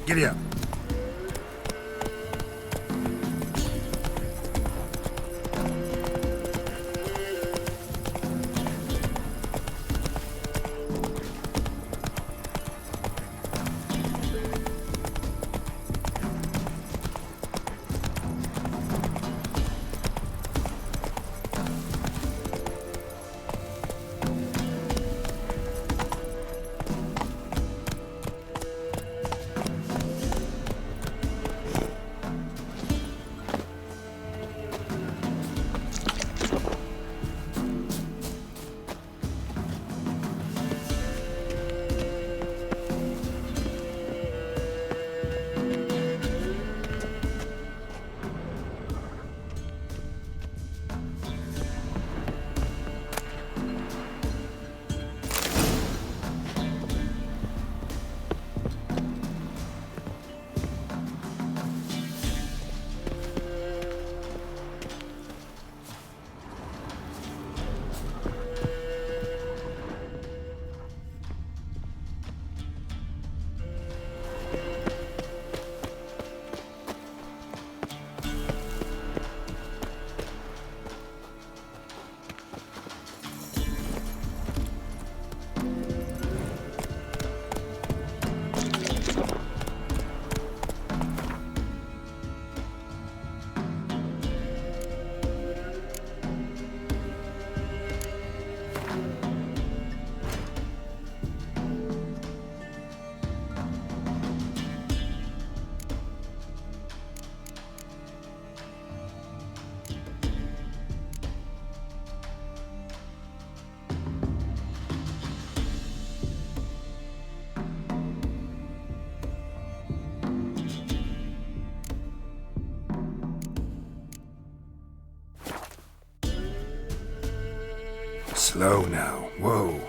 [SPEAKER 1] Giddy up. Slow now. Whoa.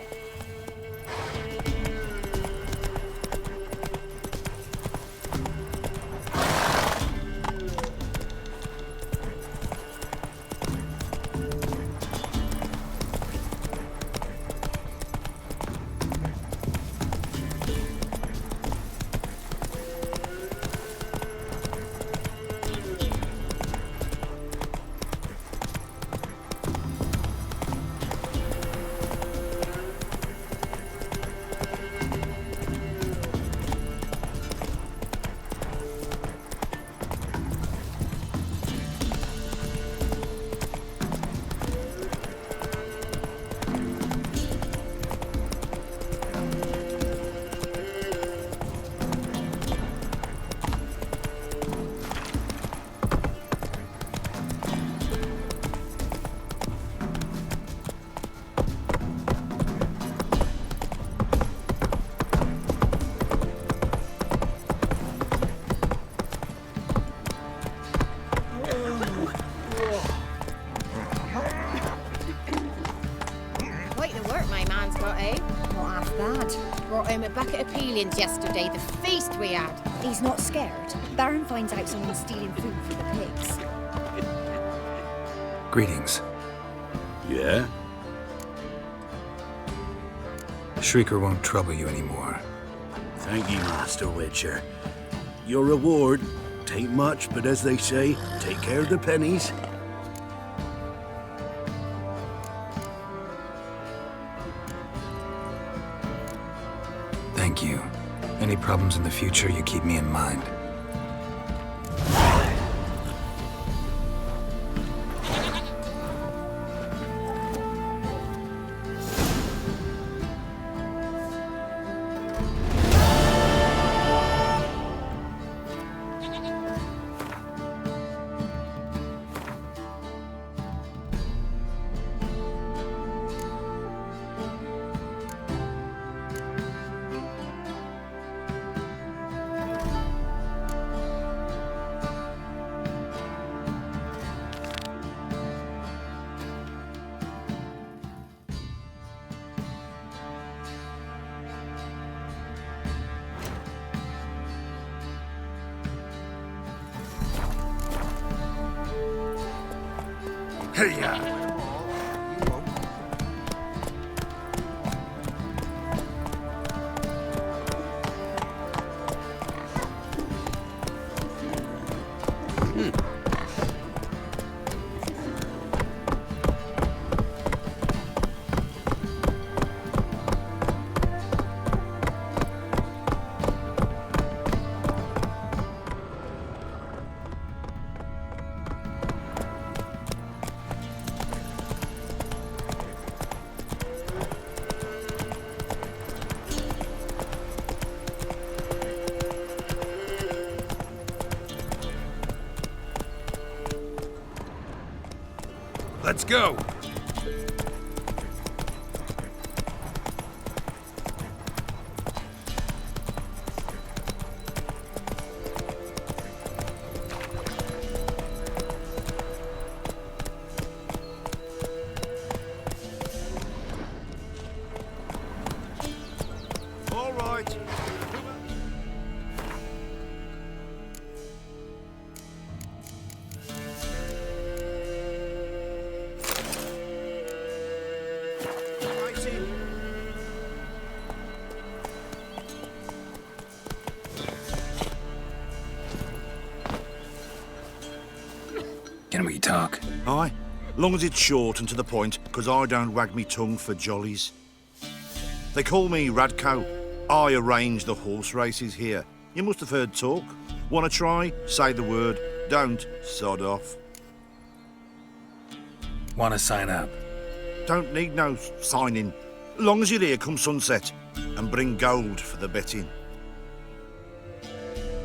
[SPEAKER 3] Brought home a bucket of peelings yesterday, the feast we had.
[SPEAKER 15] He's not scared. Baron finds out someone's stealing food from the pigs.
[SPEAKER 1] Greetings.
[SPEAKER 9] Yeah?
[SPEAKER 1] Shrieker won't trouble you anymore.
[SPEAKER 9] Thank you, Master Witcher. Your reward, tain't much, but as they say, take care of the pennies.
[SPEAKER 1] Thank you. Any problems in the future, you keep me in mind.
[SPEAKER 9] Hey-ya!
[SPEAKER 21] Let's go!
[SPEAKER 9] All right.
[SPEAKER 1] Can we talk?
[SPEAKER 9] Aye, long as it's short and to the point, 'cause I don't wag me tongue for jollies. They call me Radko. I arrange the horse races here. You must have heard talk. Want to try? Say the word. Don't, sod off.
[SPEAKER 1] Want to sign up?
[SPEAKER 9] Don't need no signing. Long as you're here come sunset. And bring gold for the betting.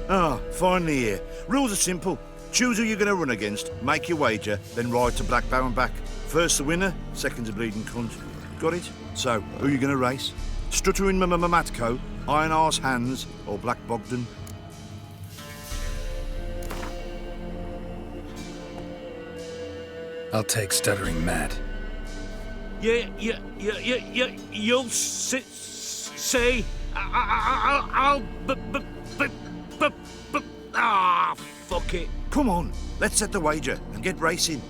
[SPEAKER 9] Ah, finally here. Rules are simple. Choose who you're going to run against, make your wager, then ride to Blackbow and back. First the winner, second's a bleeding cunt. Got it? So, who you going to race? Stuttering Matko, Iron Arse Hands, or Black Bogdan?
[SPEAKER 1] I'll take Stuttering Matt.
[SPEAKER 4] You'll say, I'll, fuck it.
[SPEAKER 9] Come on, let's set the wager and get racing.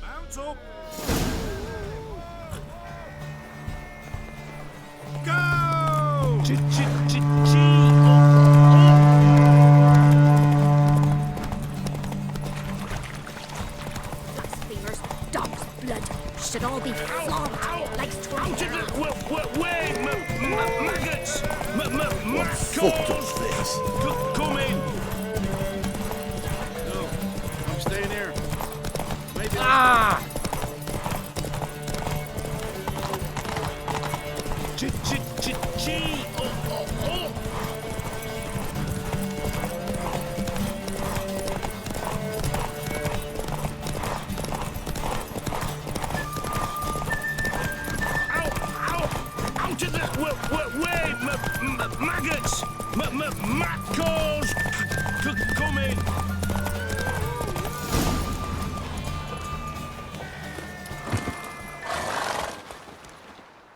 [SPEAKER 9] Mount up. Go!
[SPEAKER 15] Blasphemers, dog's blood, should all be flogged like
[SPEAKER 9] Out of the way, maggots!
[SPEAKER 18] What fucked up this?
[SPEAKER 9] Come in! No, I'm staying here. Maybe Out of the way, maggots! Maccos! Come in!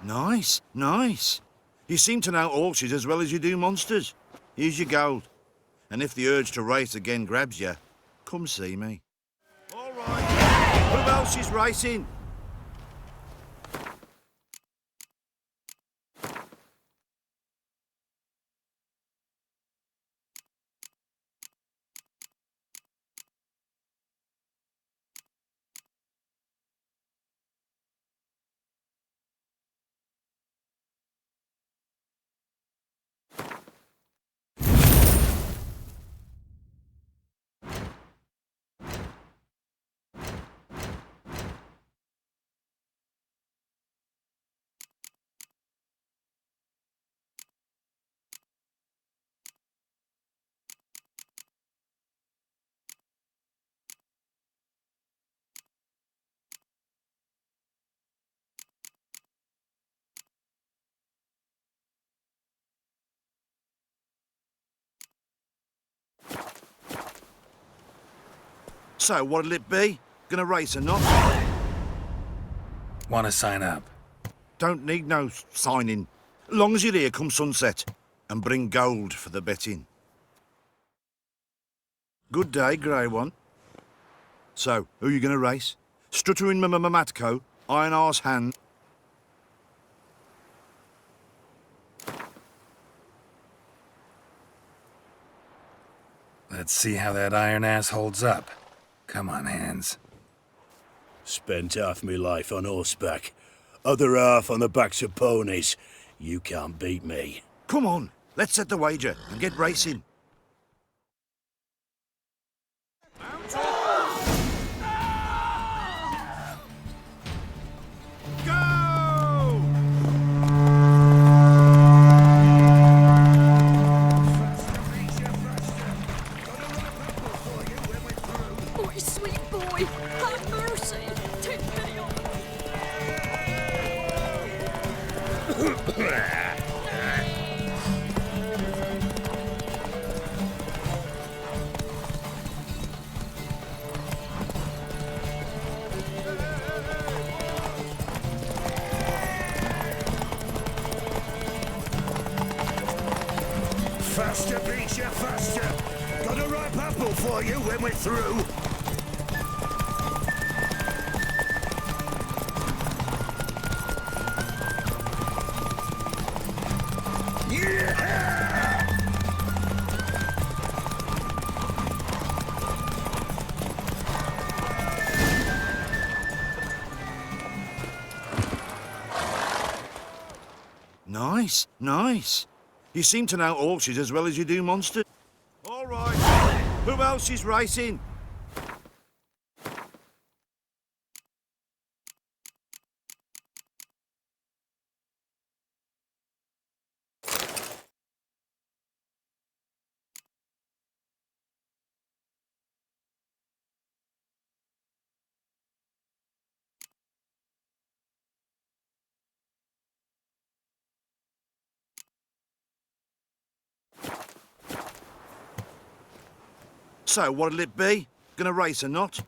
[SPEAKER 9] Nice, nice. You seem to know horses as well as you do monsters. Here's your gold. And if the urge to race again grabs you, come see me. All right. Who else is racing? So, what'll it be? Gonna race or not?
[SPEAKER 1] Want to sign up?
[SPEAKER 9] Don't need no signing. Long as you're here come sunset. And bring gold for the betting. Good day, grey one. So, who you gonna race? Stuttering Matko, Iron Arse Hand.
[SPEAKER 1] Let's see how that iron ass holds up. Come on, Hands.
[SPEAKER 10] Spent half my life on horseback, other half on the backs of ponies. You can't beat me.
[SPEAKER 9] Come on, let's set the wager and get racing.
[SPEAKER 15] My sweet boy, have mercy. Take pity on
[SPEAKER 9] Faster, Beecher, faster! Got a ripe apple for you when we're through. Yeah!
[SPEAKER 5] Nice, nice. You seem to know horses as well as you do monsters. All right. Who else is racing? So, what'll it be? Gonna race or not?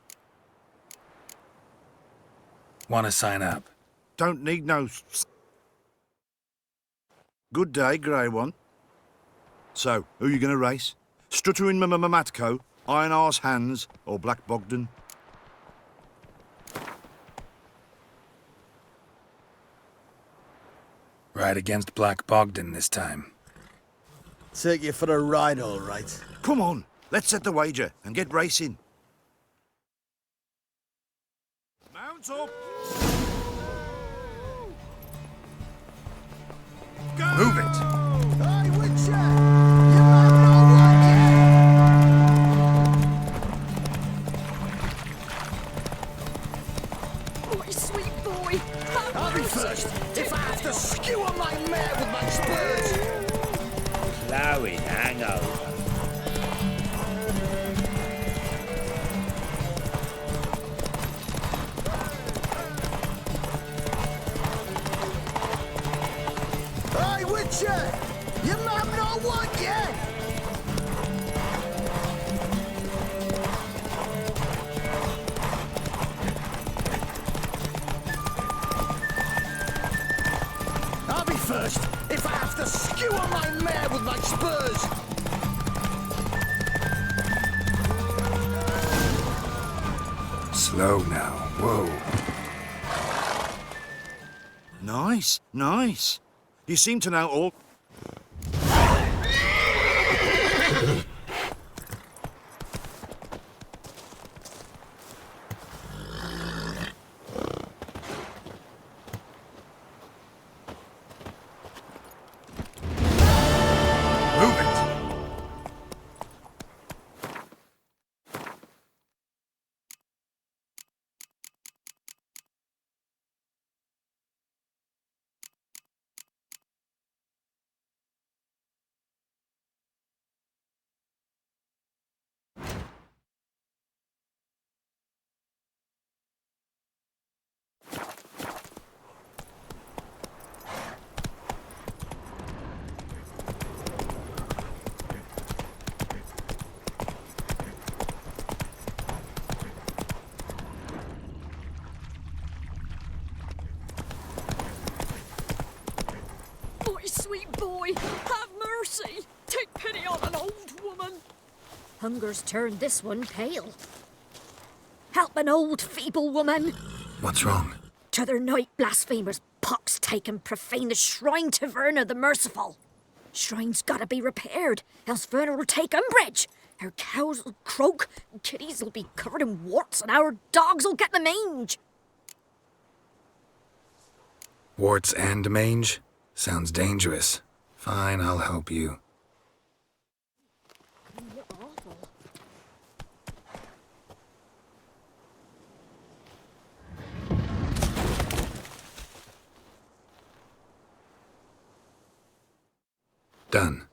[SPEAKER 1] Want to sign up?
[SPEAKER 5] Don't need no... Good day, grey one. So, who you gonna race? Struttering Matco, Iron Arse Hands, or Black Bogdan?
[SPEAKER 1] Ride against Black Bogdan this time.
[SPEAKER 14] Take you for a ride, all right.
[SPEAKER 5] Come on, let's set the wager and get racing. Mount up! Go!
[SPEAKER 1] Move it!
[SPEAKER 7] Hey, Witcher! You might not like
[SPEAKER 15] it. My sweet boy, have
[SPEAKER 7] I'll be
[SPEAKER 15] mercy.
[SPEAKER 7] first if I have to skewer my mare with my spurs.
[SPEAKER 10] Ploughing hangover.
[SPEAKER 7] Hey, Witcher! You might not want yet! I'll be first if I have to skewer my mare with my spurs.
[SPEAKER 1] Slow now. Whoa.
[SPEAKER 5] Nice, nice. You seem to know all...
[SPEAKER 1] Move it!
[SPEAKER 15] My sweet boy, have mercy. Take pity on an old woman. Hunger's turned this one pale. Help an old feeble woman.
[SPEAKER 1] What's wrong?
[SPEAKER 15] T'other night blasphemers pox taken profane the shrine to Verna the Merciful. Shrine's gotta be repaired, else Verna will take umbrage. Our cows will croak, kitties will be covered in warts, and our dogs will get the mange.
[SPEAKER 1] Warts and mange? Sounds dangerous. Fine, I'll help you. Done.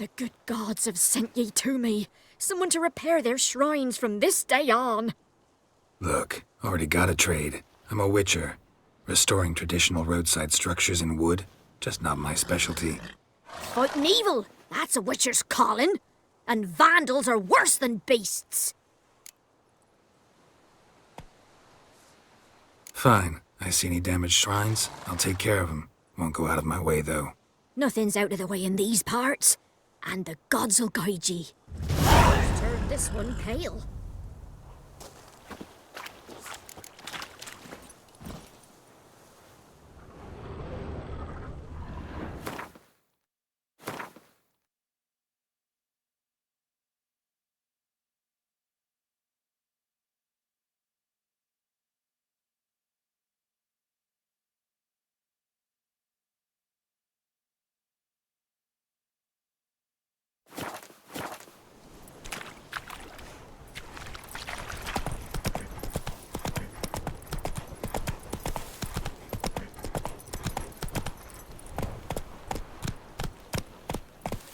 [SPEAKER 15] The good gods have sent ye to me. Someone to repair their shrines from this day on.
[SPEAKER 1] Look, already got a trade. I'm a witcher. Restoring traditional roadside structures in wood, just not my specialty.
[SPEAKER 15] Fighting evil, that's a witcher's calling. And vandals are worse than beasts.
[SPEAKER 1] Fine. I see any damaged shrines, I'll take care of them. Won't go out of my way, though.
[SPEAKER 15] Nothing's out of the way in these parts. And the gods will guide ye. Turn this one pale.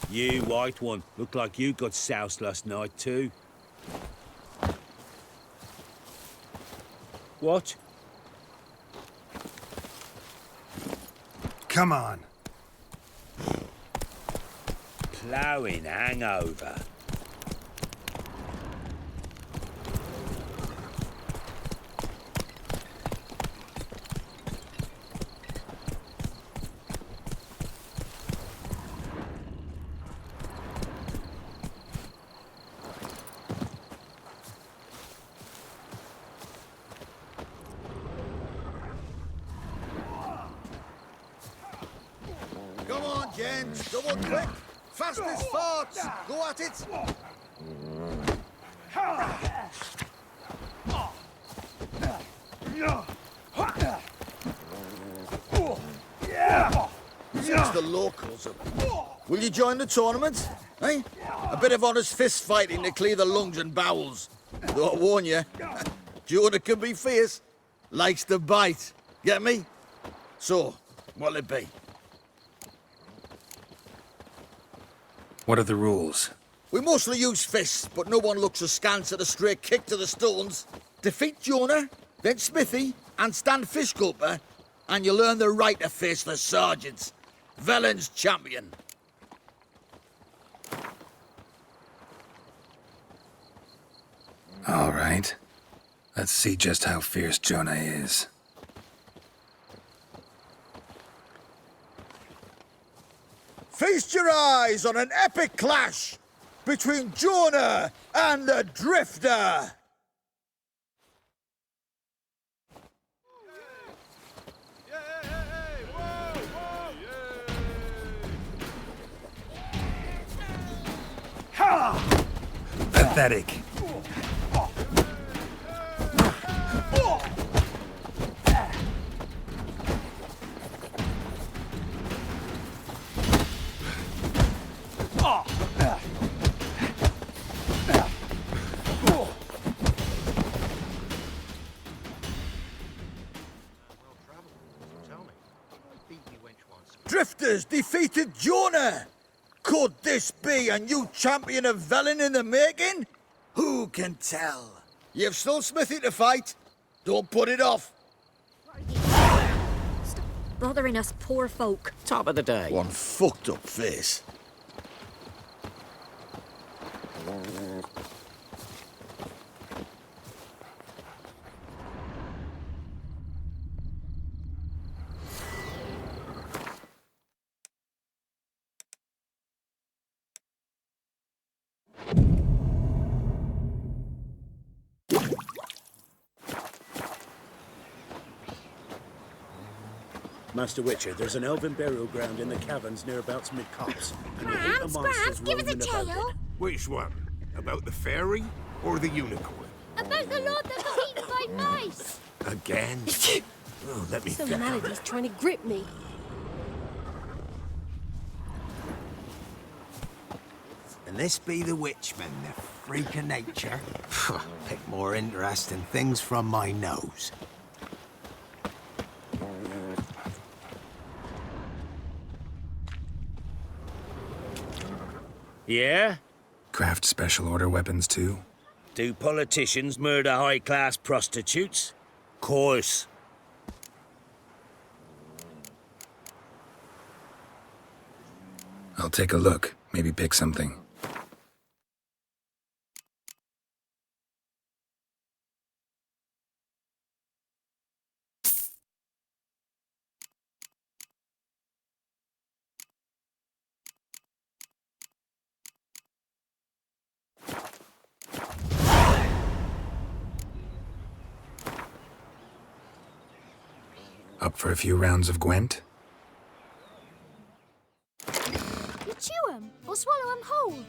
[SPEAKER 10] You white one, look like you got soused last night too. What?
[SPEAKER 1] Come on.
[SPEAKER 10] Ploughing hangover.
[SPEAKER 7] Come on, gents. Double quick. Fast as farts. Go at it. Since the locals are... Will you join the tournament? Eh? A bit of honest fist fighting to clear the lungs and bowels. Though I warn you, Jonah can be fierce. Likes to bite. Get me? So, what'll it be?
[SPEAKER 1] What are the rules?
[SPEAKER 7] We mostly use fists, but no one looks askance at a straight kick to the stones. Defeat Jonah, then Smithy, and stand fish gulper, and you'll earn the right to face the sergeants. Velen's champion.
[SPEAKER 1] All right. Let's see just how fierce Jonah is.
[SPEAKER 7] Feast your eyes on an epic clash between Jonah and the Drifter.
[SPEAKER 1] Pathetic.
[SPEAKER 7] Drifters defeated Jonah. Could this be a new champion of Velen in the making? Who can tell? You've still Smithy to fight. Don't put it off.
[SPEAKER 15] Stop bothering us poor folk.
[SPEAKER 20] Top of the day.
[SPEAKER 7] One fucked up face.
[SPEAKER 10] Master Witcher, there's an elven burial ground in the caverns nearabouts mid-copse. And you hate the
[SPEAKER 2] Grabs,
[SPEAKER 10] monsters
[SPEAKER 2] give us a
[SPEAKER 10] roaming about
[SPEAKER 2] tale.
[SPEAKER 10] it.
[SPEAKER 5] Which one? About the fairy or the unicorn?
[SPEAKER 8] About the lord that got eaten by mice!
[SPEAKER 5] Again? Oh, let me
[SPEAKER 8] Some
[SPEAKER 5] think.
[SPEAKER 8] melody's trying to grip me.
[SPEAKER 14] And this be the witchman, the freak of nature. Pick more interesting things from my nose.
[SPEAKER 9] Yeah?
[SPEAKER 1] Craft special order weapons too?
[SPEAKER 9] Do politicians murder high-class prostitutes? Course.
[SPEAKER 1] I'll take a look. Maybe pick something. Up for a few rounds of Gwent?
[SPEAKER 8] You chew 'em or swallow 'em whole.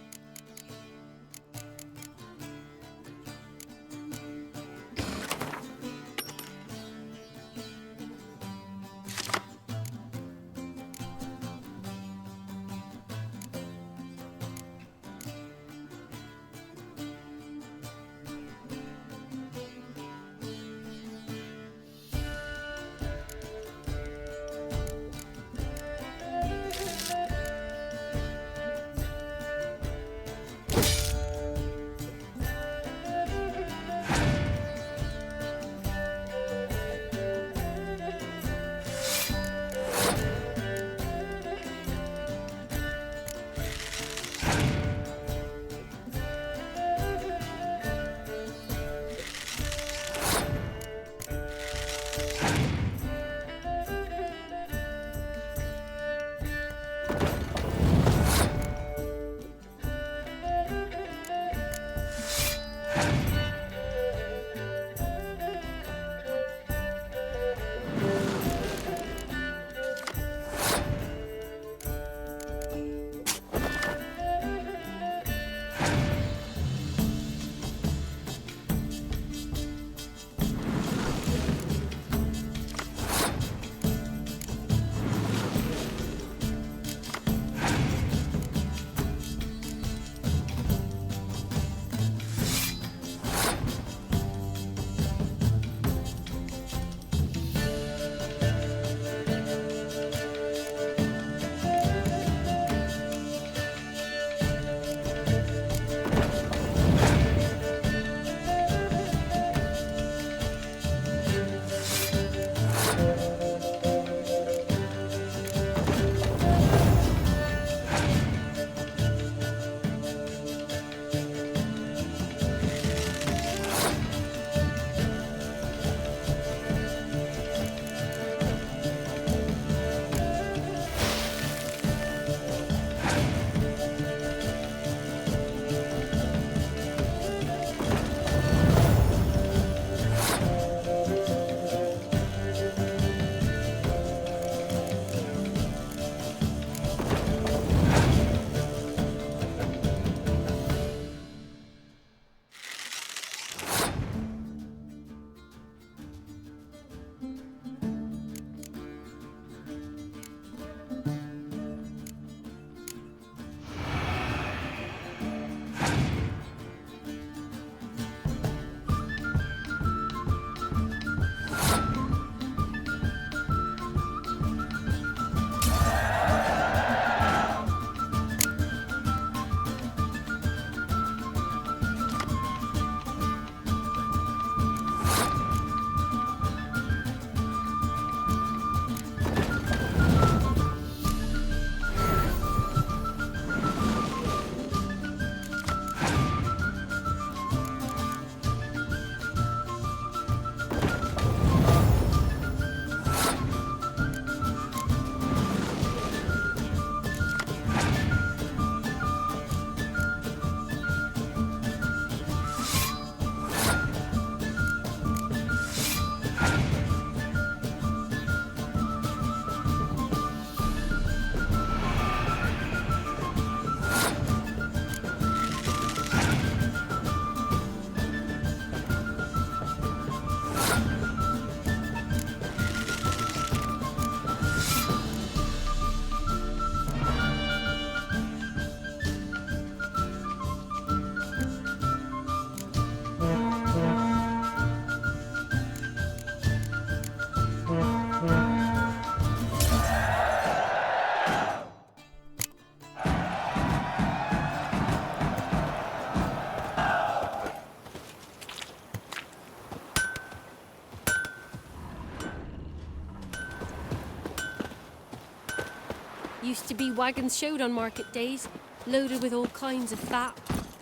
[SPEAKER 8] Used to be wagons showed on market days, loaded with all kinds of fat,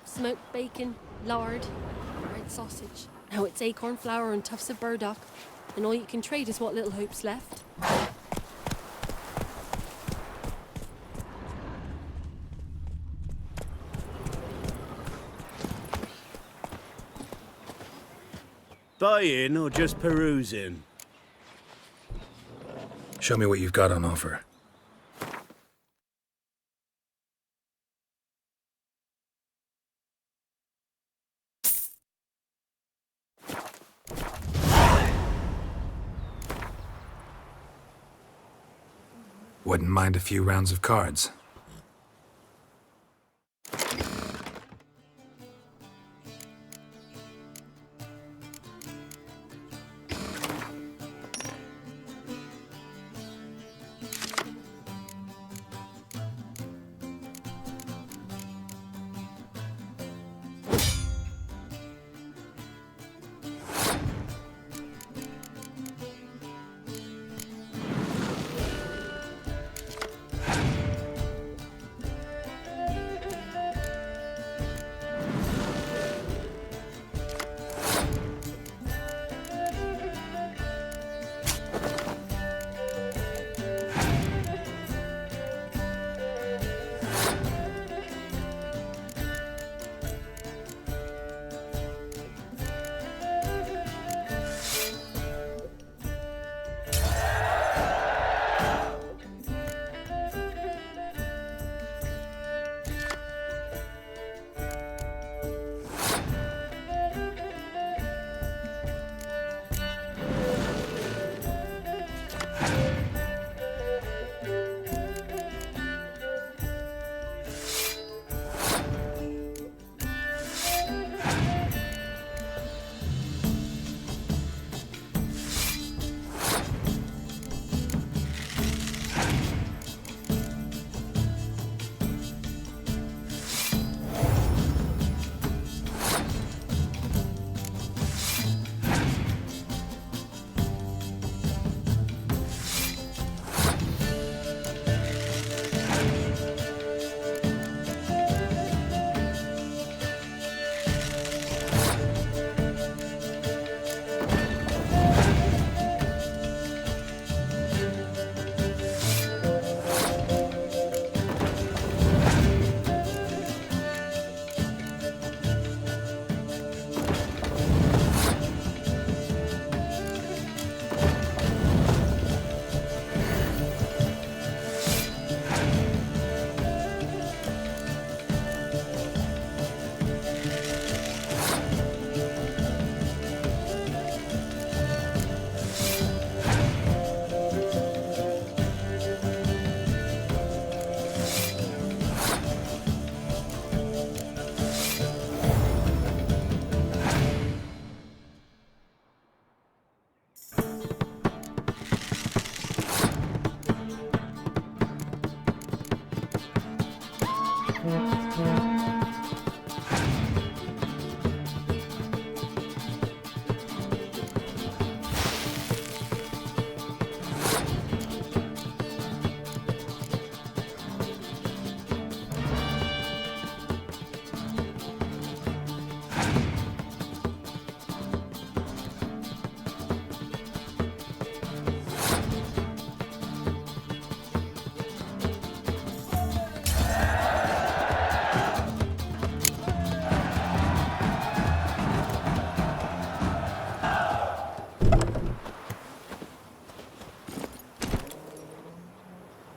[SPEAKER 8] smoked bacon, lard, red sausage. Now it's acorn flour and tufts of burdock, and all you can trade is what little hope's left.
[SPEAKER 9] Buying or just perusing?
[SPEAKER 1] Show me what you've got on offer. Wouldn't mind a few rounds of cards.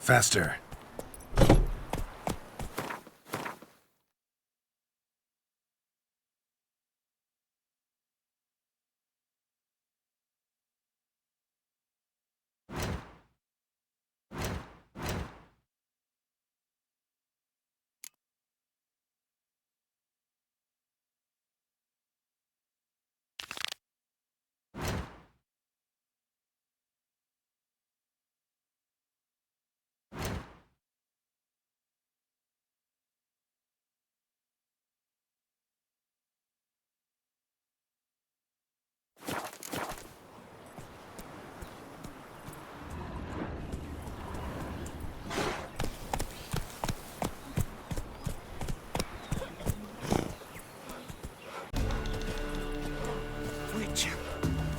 [SPEAKER 1] Faster.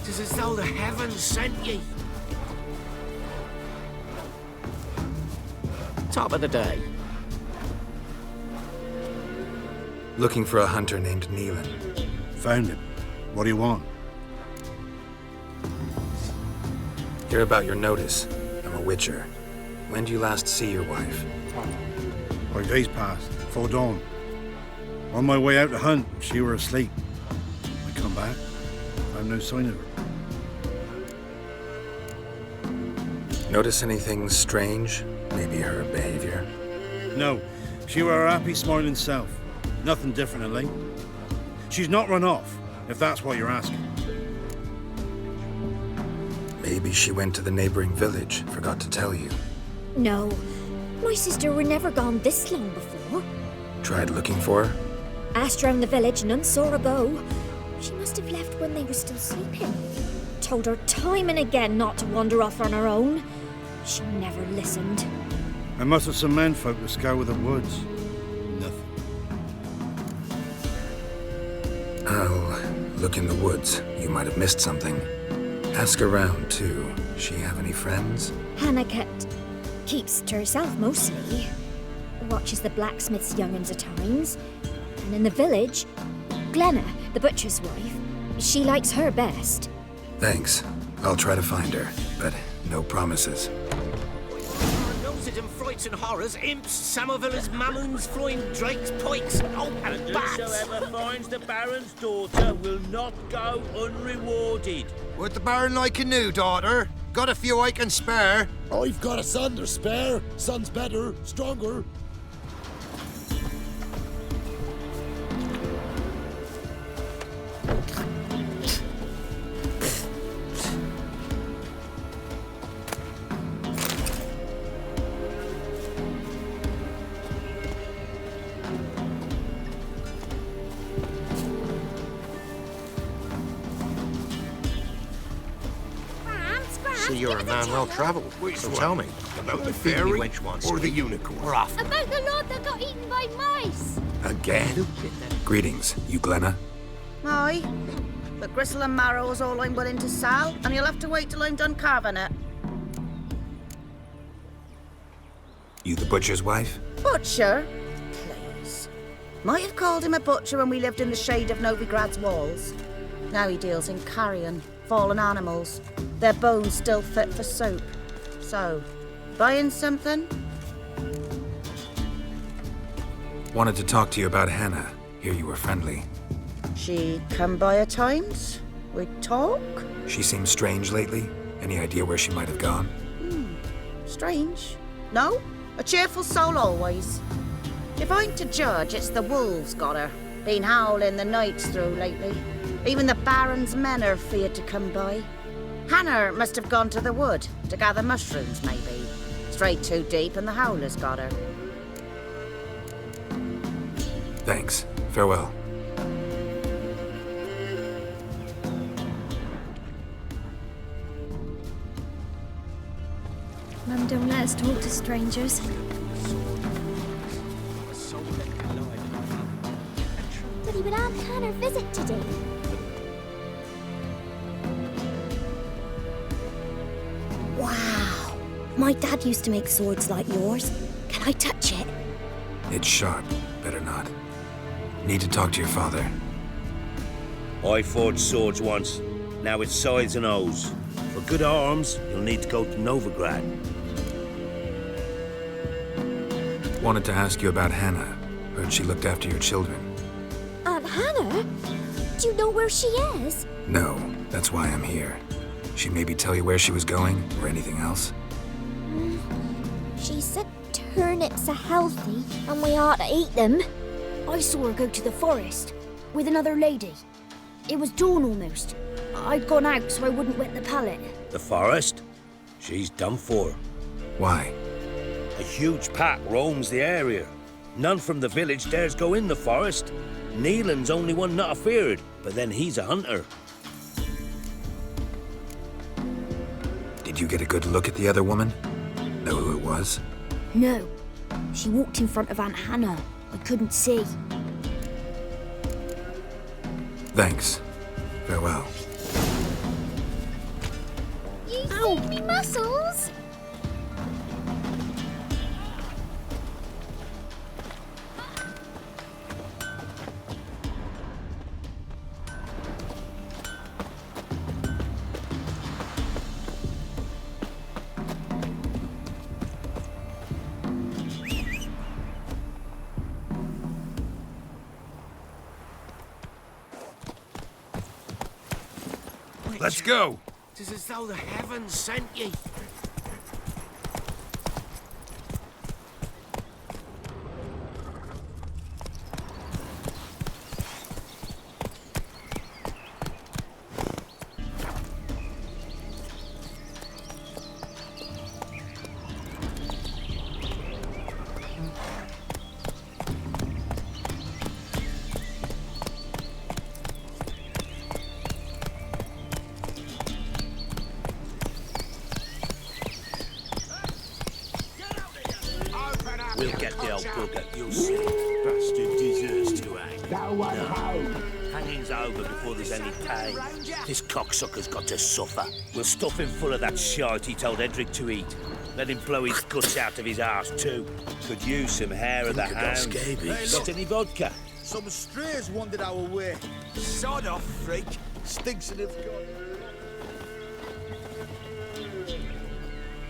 [SPEAKER 11] 'Tis as though the heavens sent ye.
[SPEAKER 19] Top of the day.
[SPEAKER 1] Looking for a hunter named Neelan.
[SPEAKER 21] Found him. What do you want?
[SPEAKER 1] Hear about your notice. I'm a witcher. When do you last see your wife?
[SPEAKER 21] 5 days passed, before dawn. On my way out to hunt, she were asleep. I come back, found no sign of her.
[SPEAKER 1] Notice anything strange? Maybe her behavior?
[SPEAKER 21] No, she were her happy, smiling self. Nothing different than late. She's not run off, if that's what you're asking.
[SPEAKER 1] Maybe she went to the neighboring village, forgot to tell you.
[SPEAKER 15] No, my sister were never gone this long before.
[SPEAKER 1] Tried looking for her?
[SPEAKER 15] Asked round the village, none saw her go. She must have left when they were still sleeping. Told her time and again not to wander off on her own. She never listened.
[SPEAKER 21] I must have some menfolk to scour the woods. Nothing.
[SPEAKER 1] I'll look in the woods. You might have missed something. Ask around, too. She have any friends?
[SPEAKER 15] Hannah keeps to herself mostly. Watches the blacksmith's young'uns at times. And in the village, Glenna, the butcher's wife, she likes her best.
[SPEAKER 1] Thanks. I'll try to find her, but no promises.
[SPEAKER 11] Nosed and frights and horrors, imps, samovillers, mamoons, flying drakes, pikes, and bats.
[SPEAKER 10] Whosoever finds the Baron's daughter will not go unrewarded.
[SPEAKER 19] Would the Baron like a new daughter? Got a few I can spare.
[SPEAKER 18] I've got a son to spare. Son's better, stronger.
[SPEAKER 19] See, you're a man well travelled. So tell me,
[SPEAKER 11] About the
[SPEAKER 19] feed me
[SPEAKER 11] fairy
[SPEAKER 19] wench once.
[SPEAKER 11] or the unicorn?
[SPEAKER 19] We're off.
[SPEAKER 8] About the lord that got eaten by mice!
[SPEAKER 1] Again? Greetings, you Glenna.
[SPEAKER 17] Aye. But gristle and marrow is all I'm willing to sell, and you'll have to wait till I'm done carving it.
[SPEAKER 1] You the butcher's wife?
[SPEAKER 17] Butcher? Please. Might have called him a butcher when we lived in the shade of Novigrad's walls. Now he deals in carrion, fallen animals. Their bones still fit for soup. So, buying something?
[SPEAKER 1] Wanted to talk to you about Hannah. Hear you were friendly.
[SPEAKER 17] She come by at times? We talk?
[SPEAKER 1] She seems strange lately. Any idea where she might have gone?
[SPEAKER 17] Strange. No? A cheerful soul always. If I'm to judge, it's the wolves got her. Been howling the nights through lately. Even the Baron's men are feared to come by. Hannah must have gone to the wood to gather mushrooms, maybe. Strayed too deep and the howlers got her.
[SPEAKER 1] Thanks. Farewell.
[SPEAKER 8] Mum, don't let us talk to strangers.
[SPEAKER 2] But he would Aunt Hannah visit today. Wow. My dad used to make swords like yours. Can I touch it?
[SPEAKER 1] It's sharp. Better not. Need to talk to your father.
[SPEAKER 10] I forged swords once. Now it's scythes and hoes. For good arms, you'll need to go to Novigrad.
[SPEAKER 1] Wanted to ask you about Hannah. Heard she looked after your children.
[SPEAKER 2] Aunt Hannah? Do you know where she is?
[SPEAKER 1] No, that's why I'm here. She maybe tell you where she was going, or anything else?
[SPEAKER 2] She said turnips are healthy and we ought to eat them.
[SPEAKER 15] I saw her go to the forest with another lady. It was dawn almost. I'd gone out so I wouldn't wet the pallet.
[SPEAKER 10] The forest? She's done for.
[SPEAKER 1] Why?
[SPEAKER 10] A huge pack roams the area. None from the village dares go in the forest. Neelan's only one not afeared, but then he's a hunter.
[SPEAKER 1] Did you get a good look at the other woman? Know who it was?
[SPEAKER 15] No. She walked in front of Aunt Hannah. I couldn't see.
[SPEAKER 1] Thanks. Farewell.
[SPEAKER 8] Oh, muscles!
[SPEAKER 11] Let's go! It's as though the heavens sent ye.
[SPEAKER 10] We'll get the old bugger. You'll see. Bastard deserves to hang. No. Hanging's over before there's any pain. This cocksucker's got to suffer. We'll stuff him full of that shite he told Edric to eat. Let him blow his guts out of his arse too. Could use some hair of the hound. Got any vodka?
[SPEAKER 7] Some strays wandered our way.
[SPEAKER 10] Sod off, freak.
[SPEAKER 7] Stinks and it's gone.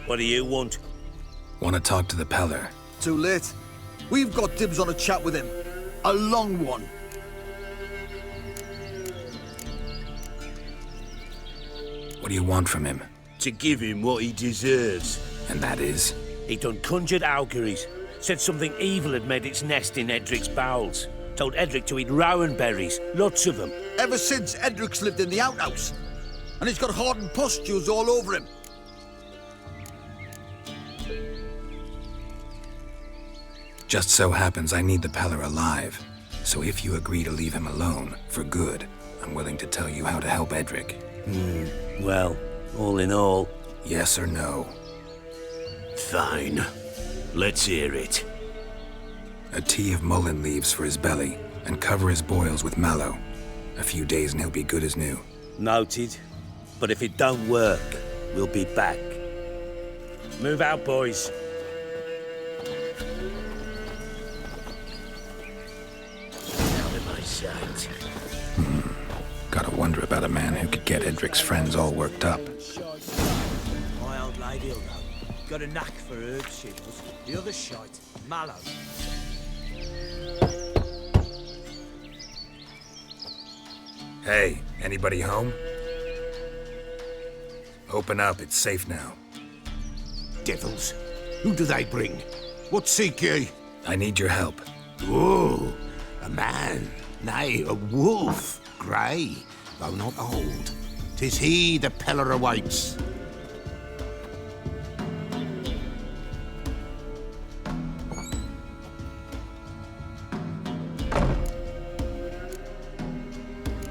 [SPEAKER 10] What do you want?
[SPEAKER 1] Want to talk to the Peller.
[SPEAKER 7] Too late. We've got dibs on a chat with him. A long one.
[SPEAKER 1] What do you want from him?
[SPEAKER 10] To give him what he deserves.
[SPEAKER 1] And that is?
[SPEAKER 10] He done conjured auguries. Said something evil had made its nest in Edric's bowels. Told Edric to eat rowan berries. Lots of them.
[SPEAKER 7] Ever since Edric's lived in the outhouse. And he's got hardened pustules all over him.
[SPEAKER 1] Just so happens I need the Peller alive. So if you agree to leave him alone, for good, I'm willing to tell you how to help Edric.
[SPEAKER 10] Well, all in all...
[SPEAKER 1] Yes or no?
[SPEAKER 10] Fine. Let's hear it.
[SPEAKER 1] A tea of mullein leaves for his belly, and cover his boils with mallow. A few days and he'll be good as new.
[SPEAKER 10] Noted. But if it don't work, we'll be back. Move out, boys. Out of my sight.
[SPEAKER 1] Gotta wonder about a man who could get Edric's friends all worked up.
[SPEAKER 10] My old lady'll know. Got a knack for herbs, she does. The other shite, mallow.
[SPEAKER 1] Hey, anybody home? Open up, it's safe now.
[SPEAKER 11] Devils. Who do they bring? What seek ye?
[SPEAKER 1] I need your help.
[SPEAKER 11] Oh, a man. Nay, a wolf. Grey, though not old. 'Tis he the Peller awaits.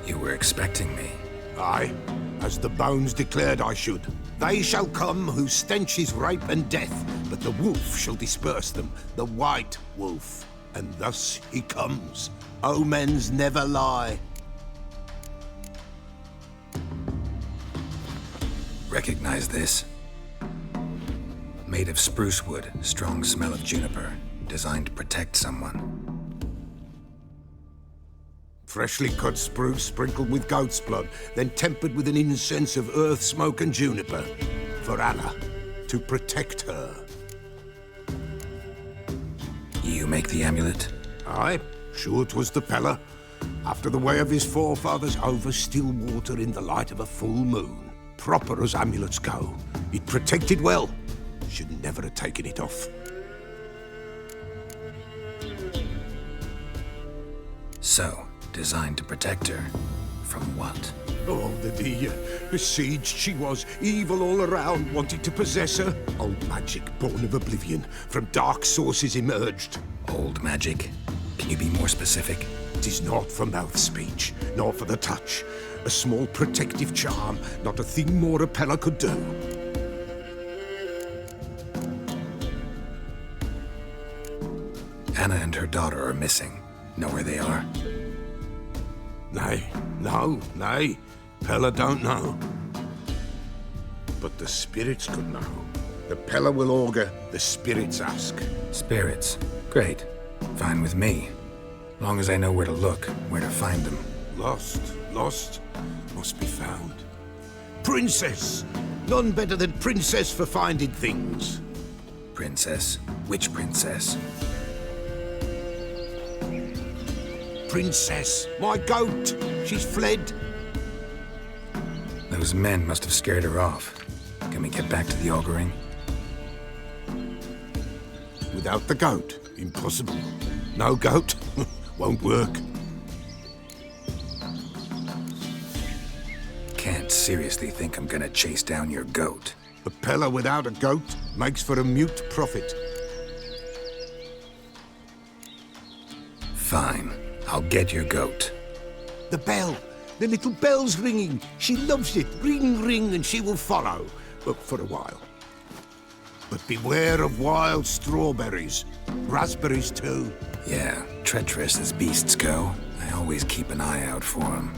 [SPEAKER 1] You were expecting me.
[SPEAKER 11] Aye, as the bones declared I should. They shall come whose stench is rape and death, but the wolf shall disperse them, the white wolf. And thus he comes. Omens never lie.
[SPEAKER 1] Recognize this? Made of spruce wood, strong smell of juniper, designed to protect someone.
[SPEAKER 11] Freshly cut spruce sprinkled with goat's blood, then tempered with an incense of earth, smoke and juniper. For Anna, to protect her.
[SPEAKER 1] You make the amulet?
[SPEAKER 11] Aye, sure 'twas the Peller. After the way of his forefathers, over still water in the light of a full moon. Proper as amulets go. It protected well. Should never have taken it off.
[SPEAKER 1] So, designed to protect her. From what?
[SPEAKER 11] Oh, the dear. Besieged she was, evil all around, wanted to possess her. Old magic, born of oblivion, from dark sources emerged.
[SPEAKER 1] Old magic? Can you be more specific?
[SPEAKER 11] 'Tis not for mouth speech, nor for the touch. A small protective charm, not a thing more a Peller could do.
[SPEAKER 1] Anna and her daughter are missing. Know where they are?
[SPEAKER 11] Nay, no, nay. Peller don't know.
[SPEAKER 13] But the spirits could know. The Pella will augur, the spirits ask.
[SPEAKER 1] Spirits. Great. Fine with me. Long as I know where to look, where to find them.
[SPEAKER 13] Lost, must be found. Princess! None better than Princess for finding things.
[SPEAKER 1] Princess? Which princess?
[SPEAKER 13] Princess, my goat! She's fled.
[SPEAKER 1] Those men must have scared her off. Can we get back to the auguring?
[SPEAKER 13] Without the goat, impossible. No goat, won't work.
[SPEAKER 1] Can't seriously think I'm gonna chase down your goat.
[SPEAKER 13] A Pella without a goat makes for a mute prophet.
[SPEAKER 1] Fine. I'll get your goat.
[SPEAKER 13] The bell! The little bell's ringing. She loves it. Ring, ring, and she will follow. But for a while. But beware of wild strawberries. Raspberries, too.
[SPEAKER 1] Yeah, treacherous as beasts go. I always keep an eye out for them.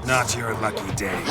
[SPEAKER 22] Not your lucky day.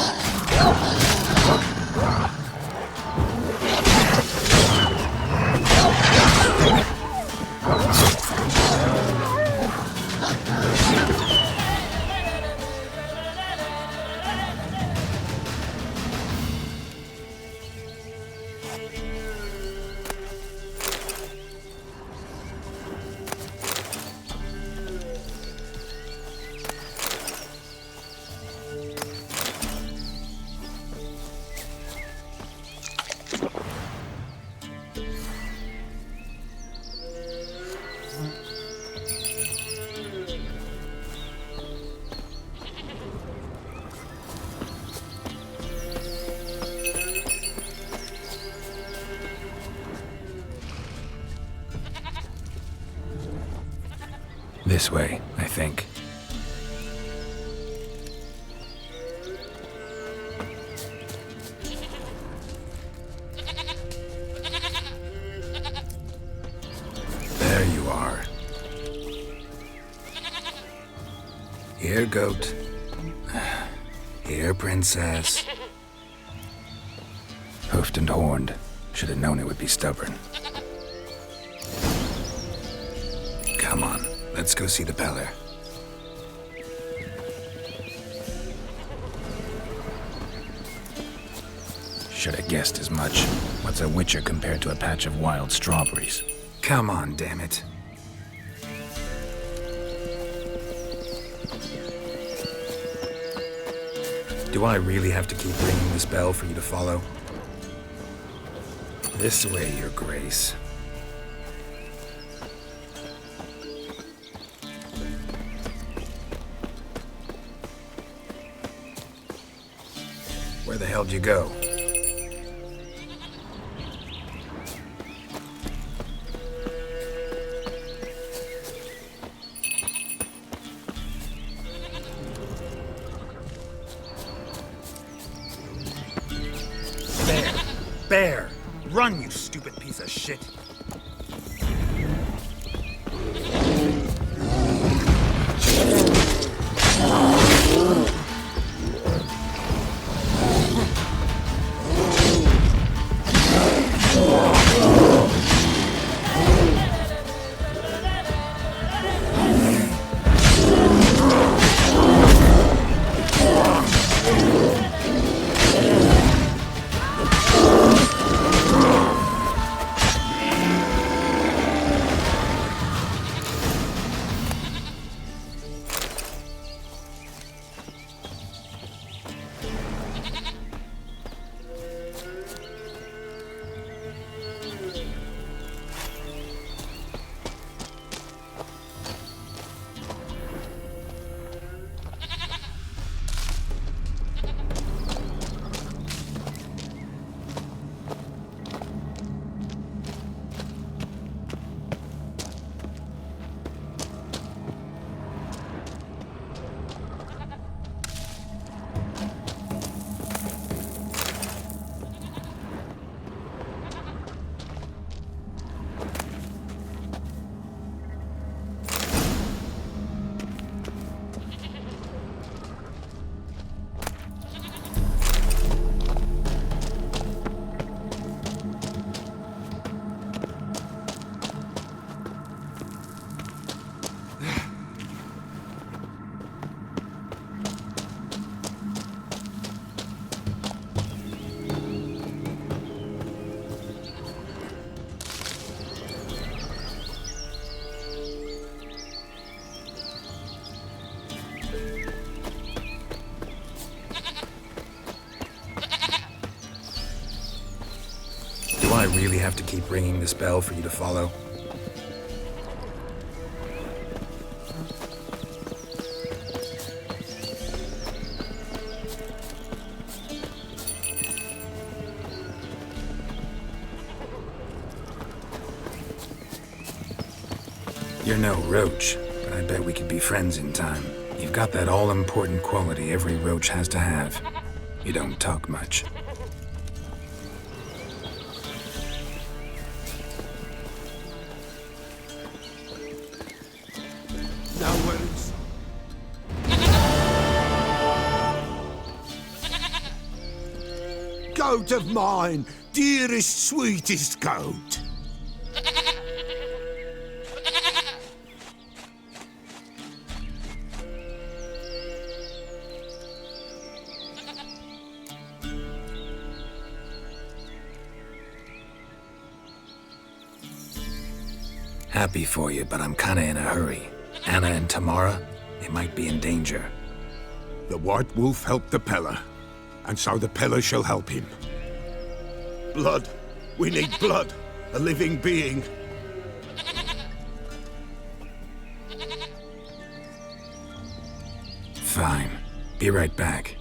[SPEAKER 1] This way, I think. There you are. Here, goat. Here, princess. Hoofed and horned. Should have known it would be stubborn. Come on. Let's go see the Peller. Should have guessed as much. What's a witcher compared to a patch of wild strawberries? Come on, damn it. Do I really have to keep ringing this bell for you to follow? This way, Your Grace. Where the hell'd you go?
[SPEAKER 22] Bear! Run, you stupid piece of shit!
[SPEAKER 1] I really have to keep ringing this bell for you to follow? You're no roach, but I bet we could be friends in time. You've got that all-important quality every roach has to have. You don't talk much.
[SPEAKER 13] No worries. Goat of mine, dearest, sweetest goat.
[SPEAKER 1] Happy for you, but I'm kinda in a hurry. Anna and Tamara, they might be in danger.
[SPEAKER 13] The White Wolf helped the Peller, and so the Peller shall help him. Blood. We need blood. A living being.
[SPEAKER 1] Fine. Be right back.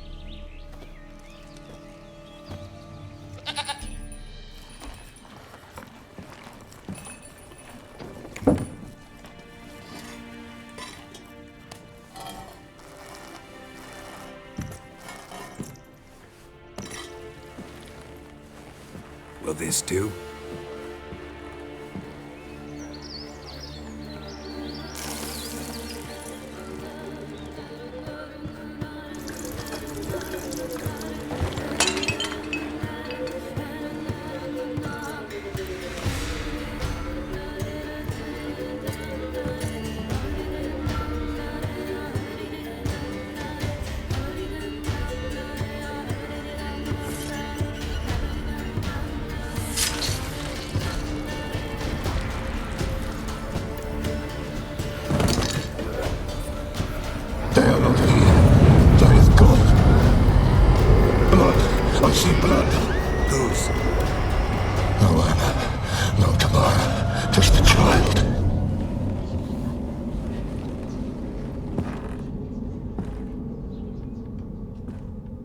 [SPEAKER 1] Will this do?
[SPEAKER 13] I see blood. Whose?
[SPEAKER 18] No Anna, no Tamara, just the child.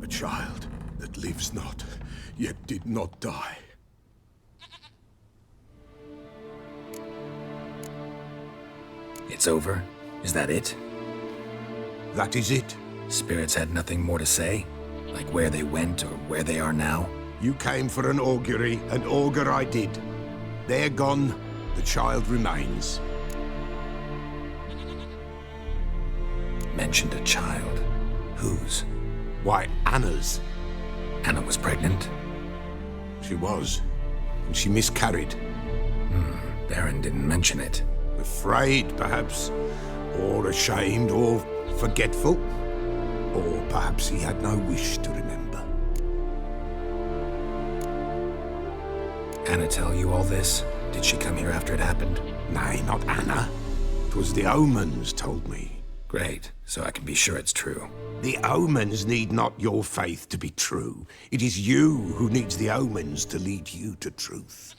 [SPEAKER 13] A child that lives not, yet did not die.
[SPEAKER 1] It's over? Is that it?
[SPEAKER 13] That is it.
[SPEAKER 1] Spirits had nothing more to say? Like where they went or where they are now?
[SPEAKER 13] You came for an augury, and augur I did. They're gone, the child remains.
[SPEAKER 1] Mentioned a child. Whose?
[SPEAKER 13] Why, Anna's.
[SPEAKER 1] Anna was pregnant?
[SPEAKER 13] She was, and she miscarried.
[SPEAKER 1] Baron didn't mention it.
[SPEAKER 13] Afraid, perhaps, or ashamed, or forgetful. Or perhaps he had no wish to remember.
[SPEAKER 1] Anna tell you all this? Did she come here after it happened?
[SPEAKER 13] Nay, not Anna. 'Twas the omens told me.
[SPEAKER 1] Great, so I can be sure it's true.
[SPEAKER 13] The omens need not your faith to be true. It is you who needs the omens to lead you to truth.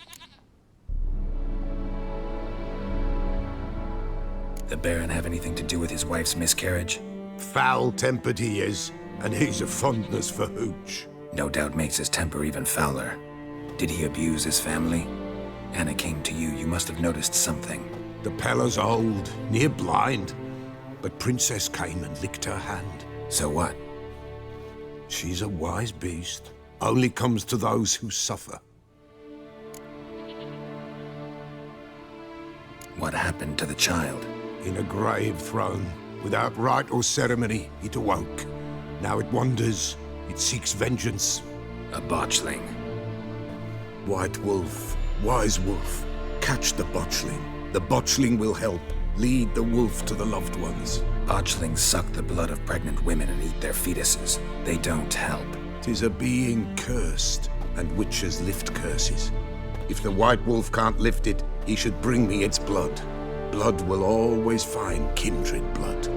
[SPEAKER 1] The Baron have anything to do with his wife's miscarriage?
[SPEAKER 13] Foul-tempered he is, and he's a fondness for hooch.
[SPEAKER 1] No doubt makes his temper even fouler. Did he abuse his family? Anna came to you, you must have noticed something.
[SPEAKER 13] The Peller's old, near blind, but Princess came and licked her hand.
[SPEAKER 1] So what?
[SPEAKER 13] She's a wise beast. Only comes to those who suffer.
[SPEAKER 1] What happened to the child?
[SPEAKER 13] In a grave thrown. Without rite or ceremony, it awoke. Now it wanders. It seeks vengeance.
[SPEAKER 1] A botchling.
[SPEAKER 13] White Wolf, wise wolf, catch the botchling. The botchling will help. Lead the wolf to the loved ones.
[SPEAKER 1] Botchlings suck the blood of pregnant women and eat their fetuses. They don't help.
[SPEAKER 13] 'Tis a being cursed, and witches lift curses. If the White Wolf can't lift it, he should bring me its blood. Blood will always find kindred blood.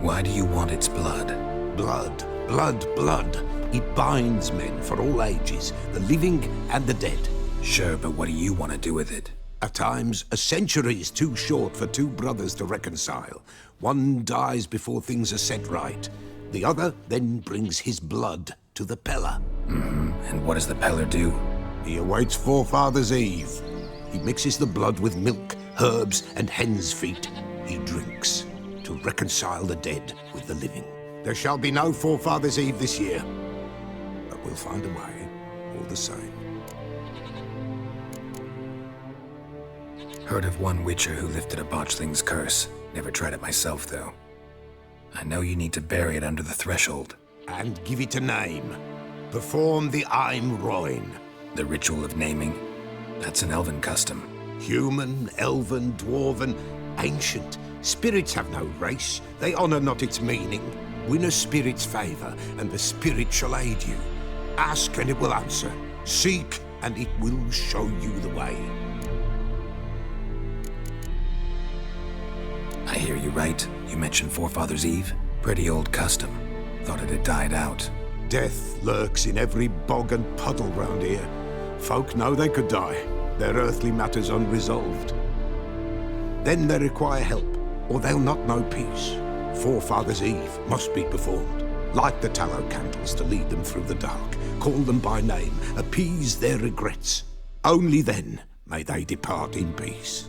[SPEAKER 1] Why do you want its blood?
[SPEAKER 13] Blood, blood, blood. It binds men for all ages, the living and the dead.
[SPEAKER 1] Sure, but what do you want to do with it?
[SPEAKER 13] At times, a century is too short for two brothers to reconcile. One dies before things are set right. The other then brings his blood to the Peller.
[SPEAKER 1] And what does the Peller do?
[SPEAKER 13] He awaits Forefathers' Eve. He mixes the blood with milk, herbs, and hen's feet. He drinks to reconcile the dead with the living. There shall be no Forefathers' Eve this year. But we'll find a way, all the same.
[SPEAKER 1] Heard of one witcher who lifted a botchling's curse. Never tried it myself, though. I know you need to bury it under the threshold.
[SPEAKER 13] And give it a name. Perform the Aim Roin.
[SPEAKER 1] The ritual of naming? That's an elven custom.
[SPEAKER 13] Human, elven, dwarven, ancient. Spirits have no race. They honor not its meaning. Win a spirit's favor, and the spirit shall aid you. Ask, and it will answer. Seek, and it will show you the way.
[SPEAKER 1] I hear you right. You mentioned Forefathers' Eve? Pretty old custom. Thought it had died out.
[SPEAKER 13] Death lurks in every bog and puddle round here. Folk know they could die, their earthly matters unresolved. Then they require help, or they'll not know peace. Forefathers' Eve must be performed. Light the tallow candles to lead them through the dark. Call them by name, appease their regrets. Only then may they depart in peace.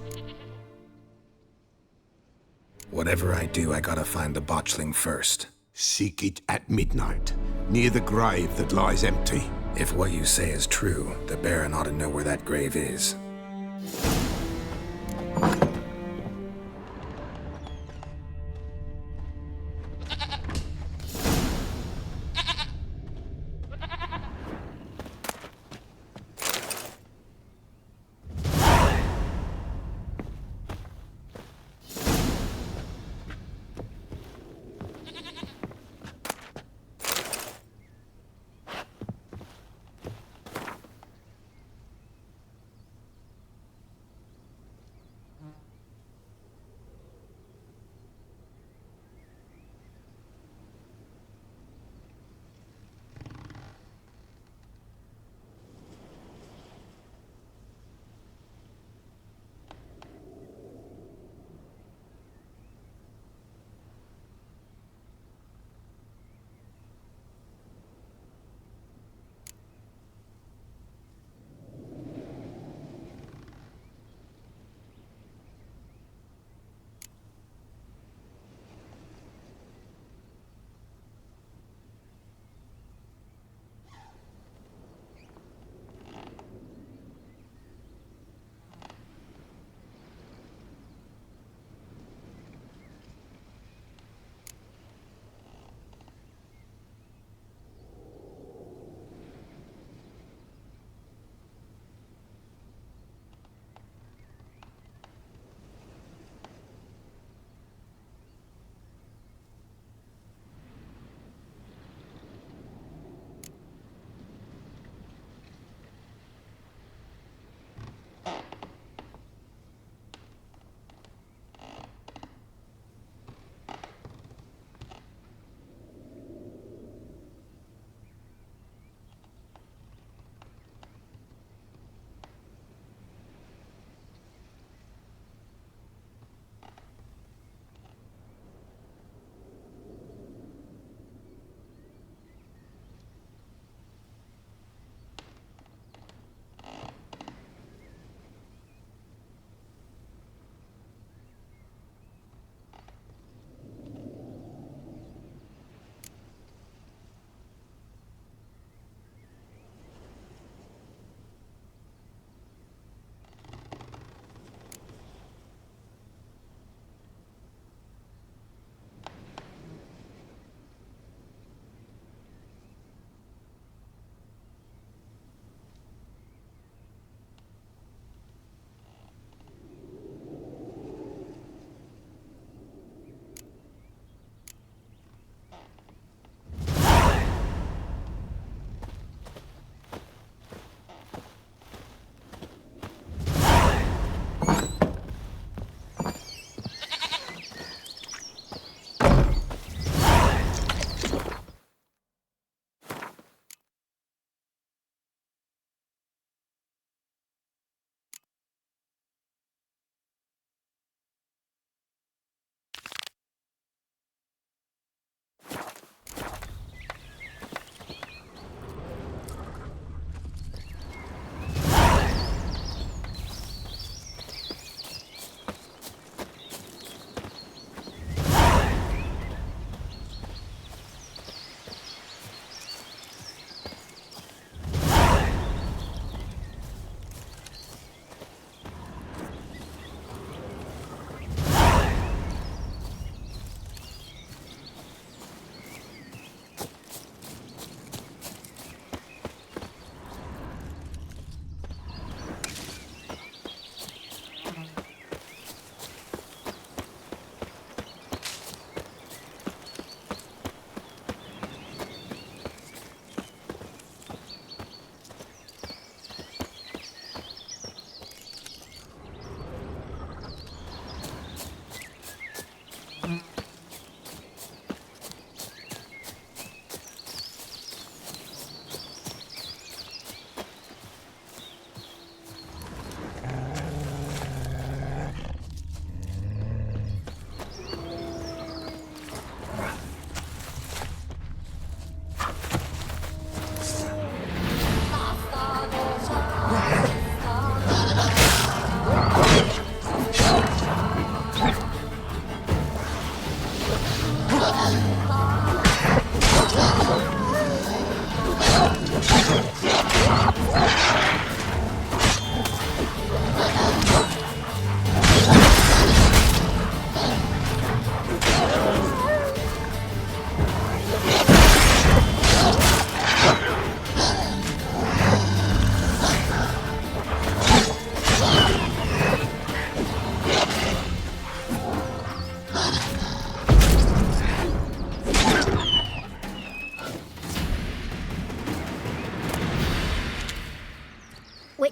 [SPEAKER 1] Whatever I do, I gotta find the botchling first.
[SPEAKER 13] Seek it at midnight, near the grave that lies empty.
[SPEAKER 1] If what you say is true, the Baron ought to know where that grave is.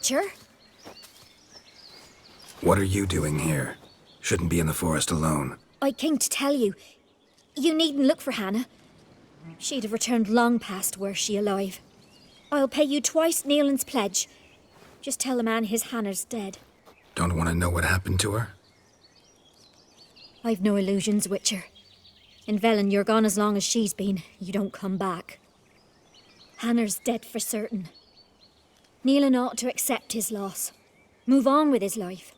[SPEAKER 15] Witcher.
[SPEAKER 1] What are you doing here? Shouldn't be in the forest alone.
[SPEAKER 15] I came to tell you. You needn't look for Hannah. She'd have returned long past were she alive. I'll pay you twice Nealon's pledge. Just tell the man his Hannah's dead.
[SPEAKER 1] Don't want to know what happened to her?
[SPEAKER 15] I've no illusions, Witcher. In Velen, you're gone as long as she's been. You don't come back. Hannah's dead for certain. Nealon ought to accept his loss. Move on with his life.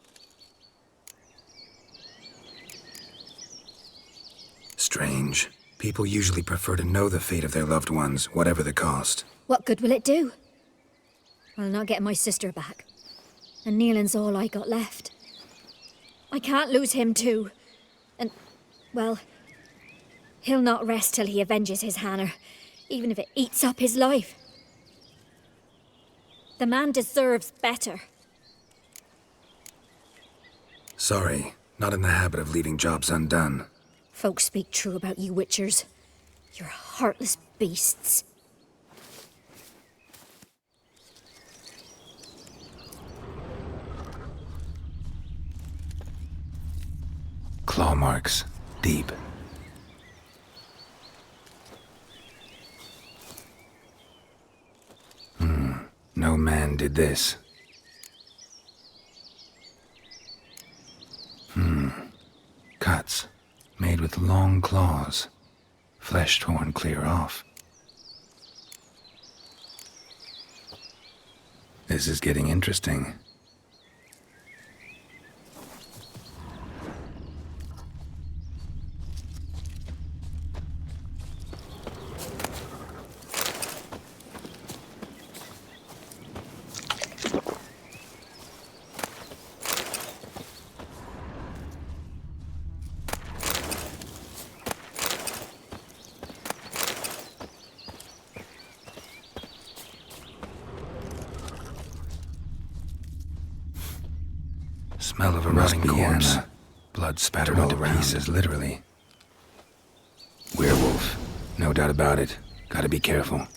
[SPEAKER 1] Strange. People usually prefer to know the fate of their loved ones, whatever the cost.
[SPEAKER 15] What good will it do? I'll not get my sister back. And Nealon's all I got left. I can't lose him too. And, well, he'll not rest till he avenges his Hannah, even if it eats up his life. The man deserves better.
[SPEAKER 1] Sorry, not in the habit of leaving jobs undone.
[SPEAKER 15] Folks speak true about you Witchers. You're heartless beasts.
[SPEAKER 1] Claw marks. Deep. No man did this. Cuts. Made with long claws. Flesh torn clear off. This is getting interesting. Smell of a rotting corpse. Blood spattered all around. Pieces, literally. Werewolf. No doubt about it. Gotta be careful.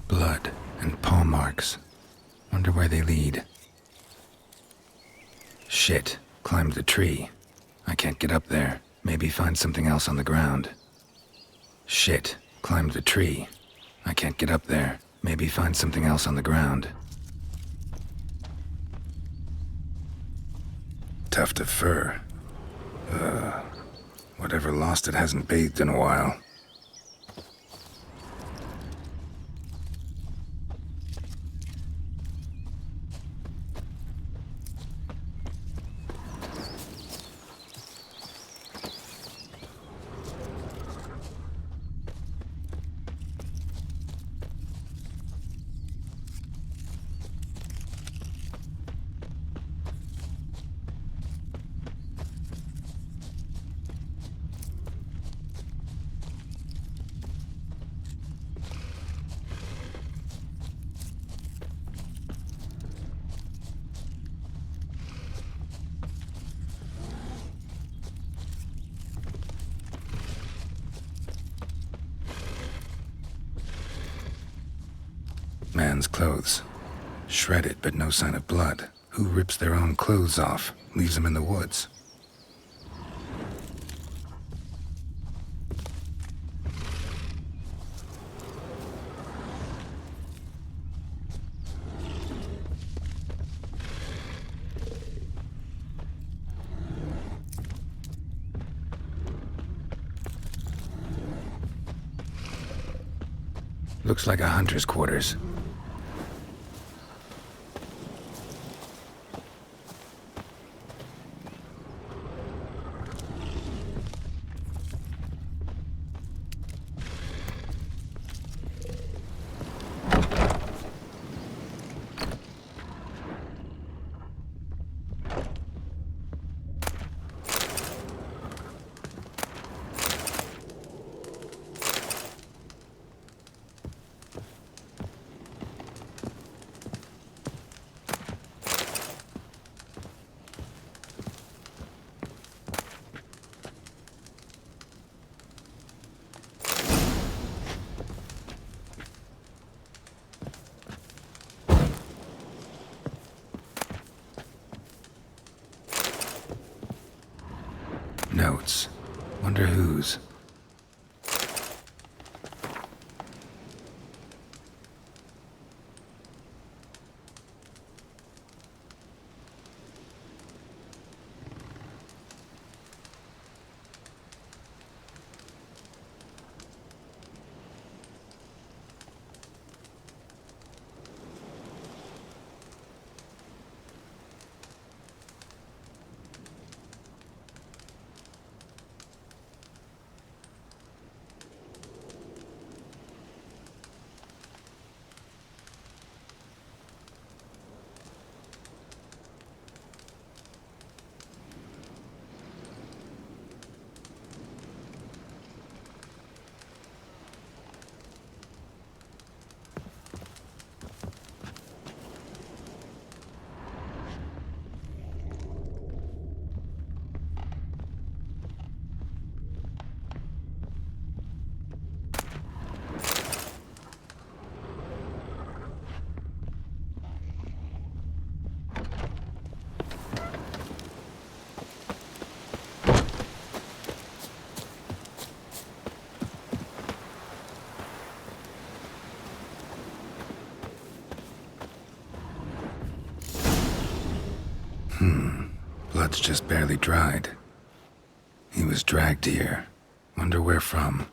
[SPEAKER 1] Blood and paw marks. Wonder where they lead. Shit. Climbed the tree. I can't get up there. Maybe find something else on the ground. Shit. Climbed the tree. I can't get up there. Maybe find something else on the ground. Tuft of fur. Whatever lost it hasn't bathed in a while. Man's clothes. Shredded, but no sign of blood. Who rips their own clothes off, leaves them in the woods? Looks like a hunter's quarters. notes. Wonder whose. Blood's just barely dried. He was dragged here. Wonder where from.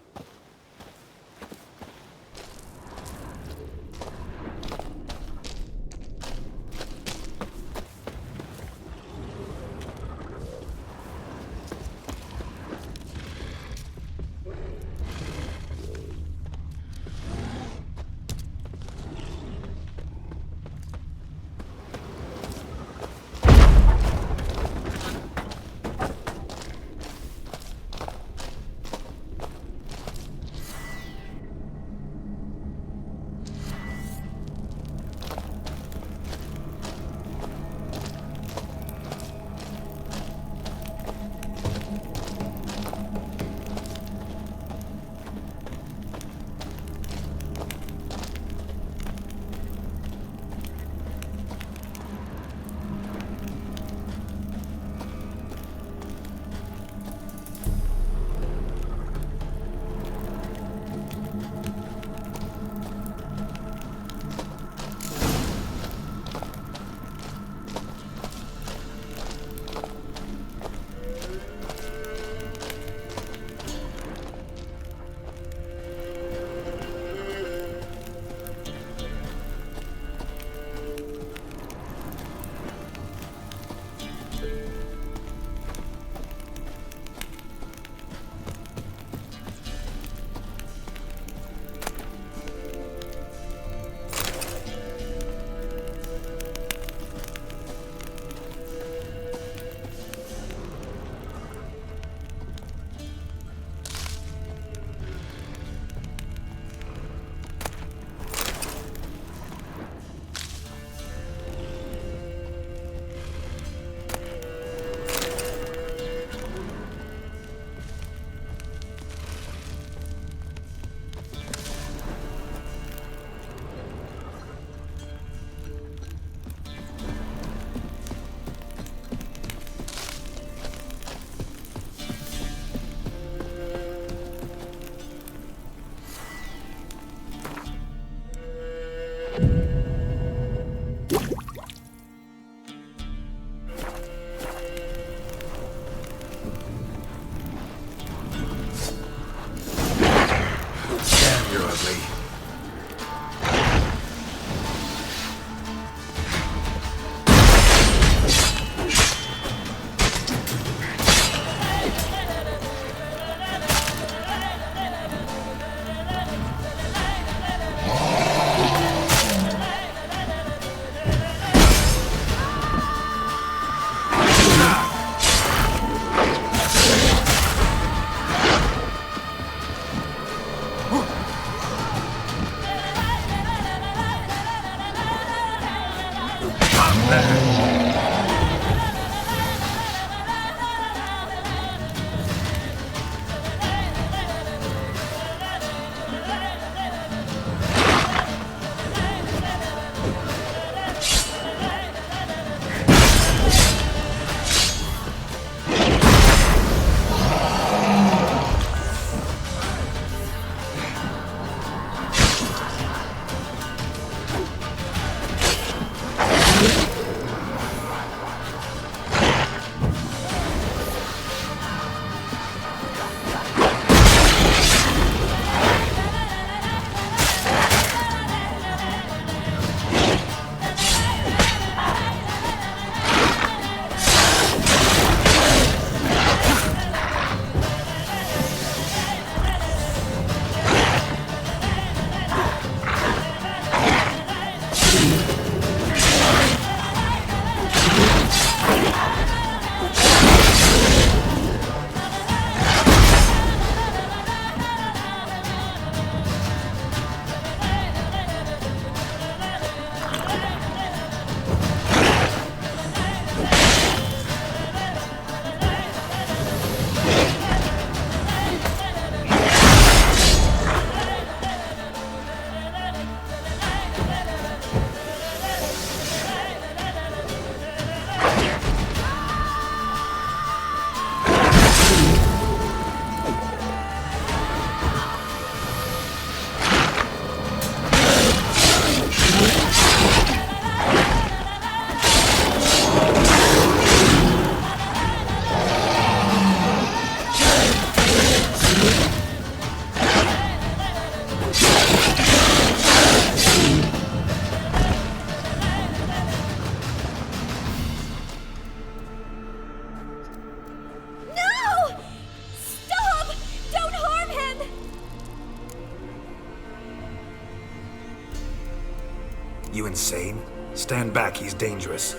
[SPEAKER 1] you insane? Stand back, he's dangerous.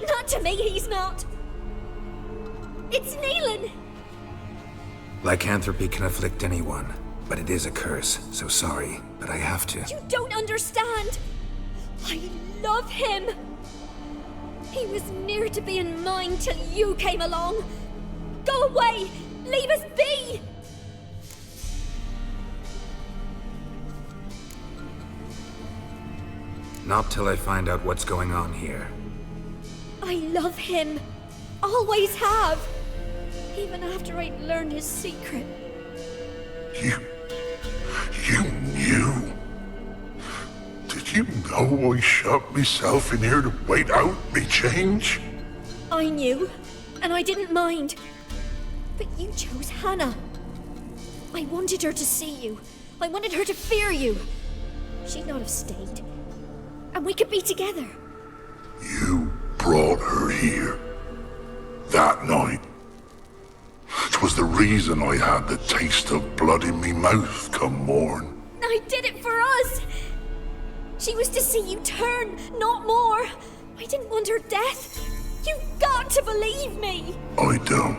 [SPEAKER 15] Not to me, he's not. It's Neelan.
[SPEAKER 1] Lycanthropy can afflict anyone, but it is a curse, so sorry, but I have to.
[SPEAKER 15] You don't understand. I love him. He was near to being mine till you came along. Go away! Leave us be!
[SPEAKER 1] Not till I find out what's going on here.
[SPEAKER 15] I love him. Always have. Even after I'd learned his secret.
[SPEAKER 18] You knew? Did you know I shut myself in here to wait out me change?
[SPEAKER 15] I knew, and I didn't mind. But you chose Hannah. I wanted her to see you. I wanted her to fear you. She'd not have stayed. And we could be together.
[SPEAKER 18] You brought her here. That night. 'Twas the reason I had the taste of blood in me mouth come morn.
[SPEAKER 15] I did it for us. She was to see you turn, not more. I didn't want her death. You've got to believe me.
[SPEAKER 18] I don't.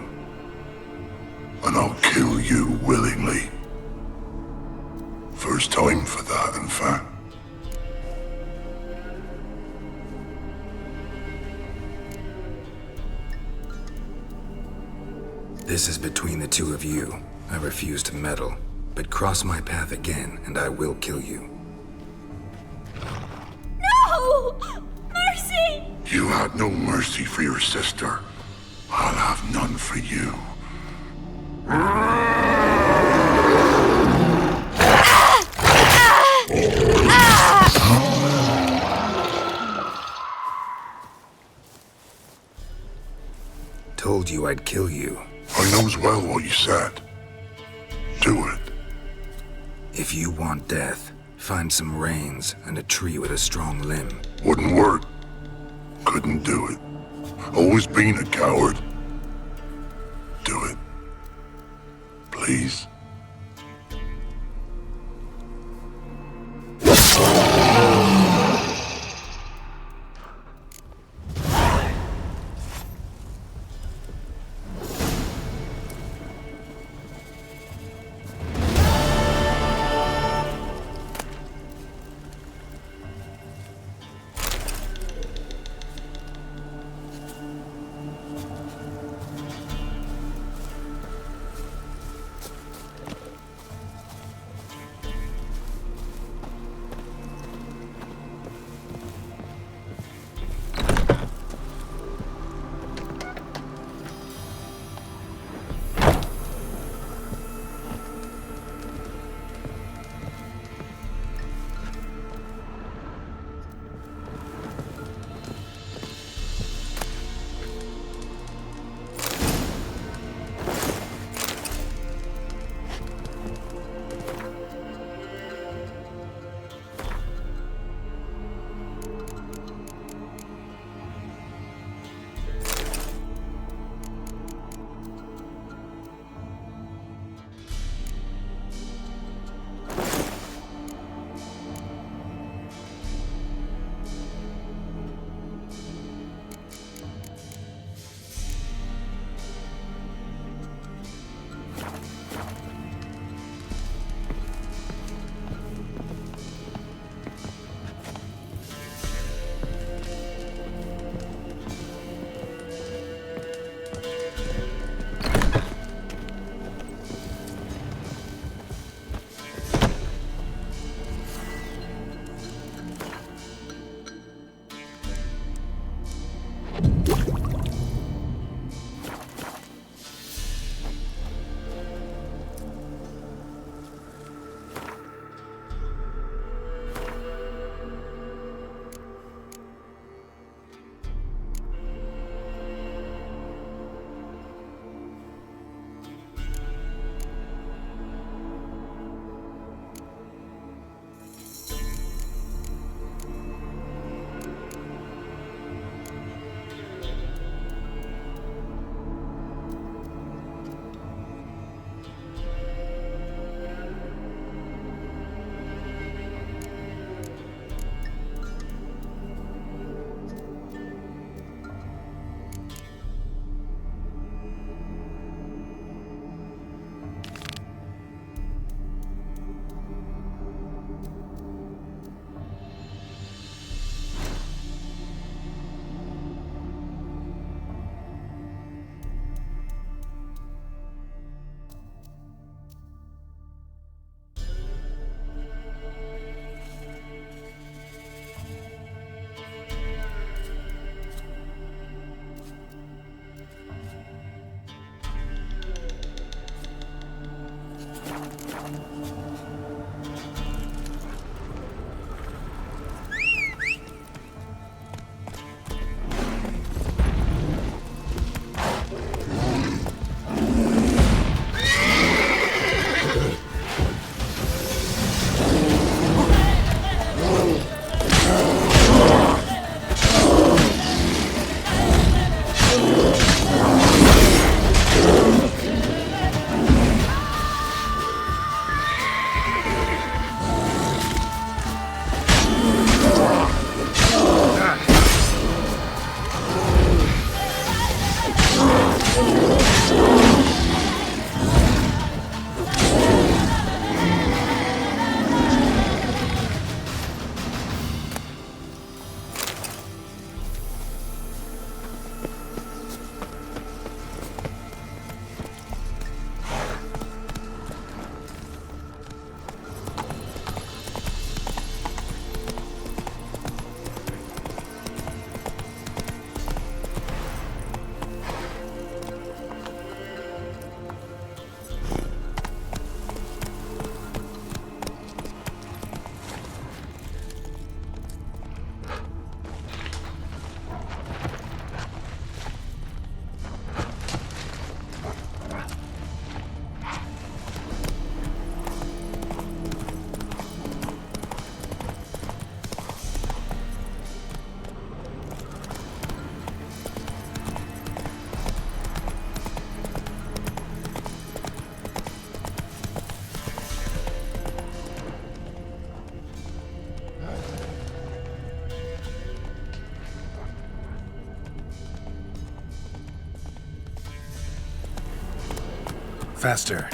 [SPEAKER 18] And I'll kill you willingly. First time for that, in fact.
[SPEAKER 1] This is between the two of you. I refuse to meddle, but cross my path again and I will kill you.
[SPEAKER 15] No! Mercy!
[SPEAKER 18] You had no mercy for your sister. I'll have none for you.
[SPEAKER 1] Told you I'd kill you.
[SPEAKER 18] I knows well what you said. Do it.
[SPEAKER 1] If you want death, find some reins and a tree with a strong limb.
[SPEAKER 18] Wouldn't work. Couldn't do it. Always been a coward. Do it. Please.
[SPEAKER 1] Faster.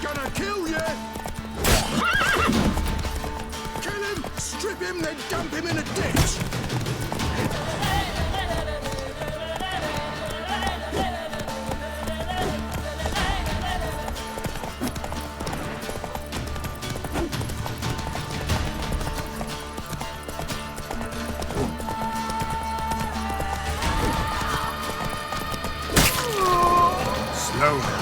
[SPEAKER 13] Gonna kill you! Kill him, strip him, then dump him in a ditch!
[SPEAKER 21] Slowly.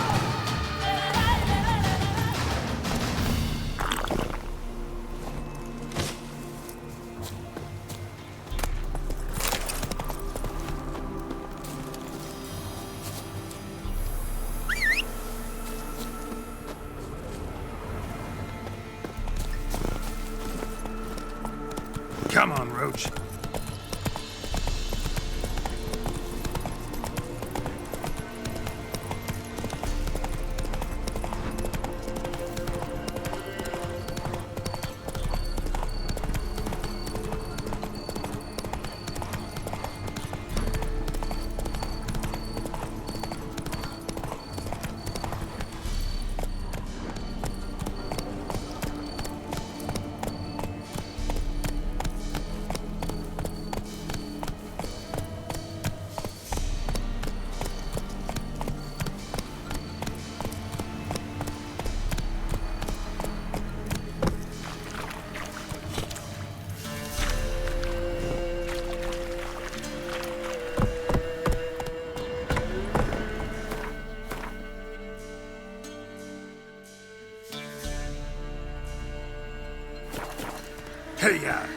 [SPEAKER 21] Come on, Roach. Hey-ya!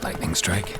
[SPEAKER 1] Lightning strike.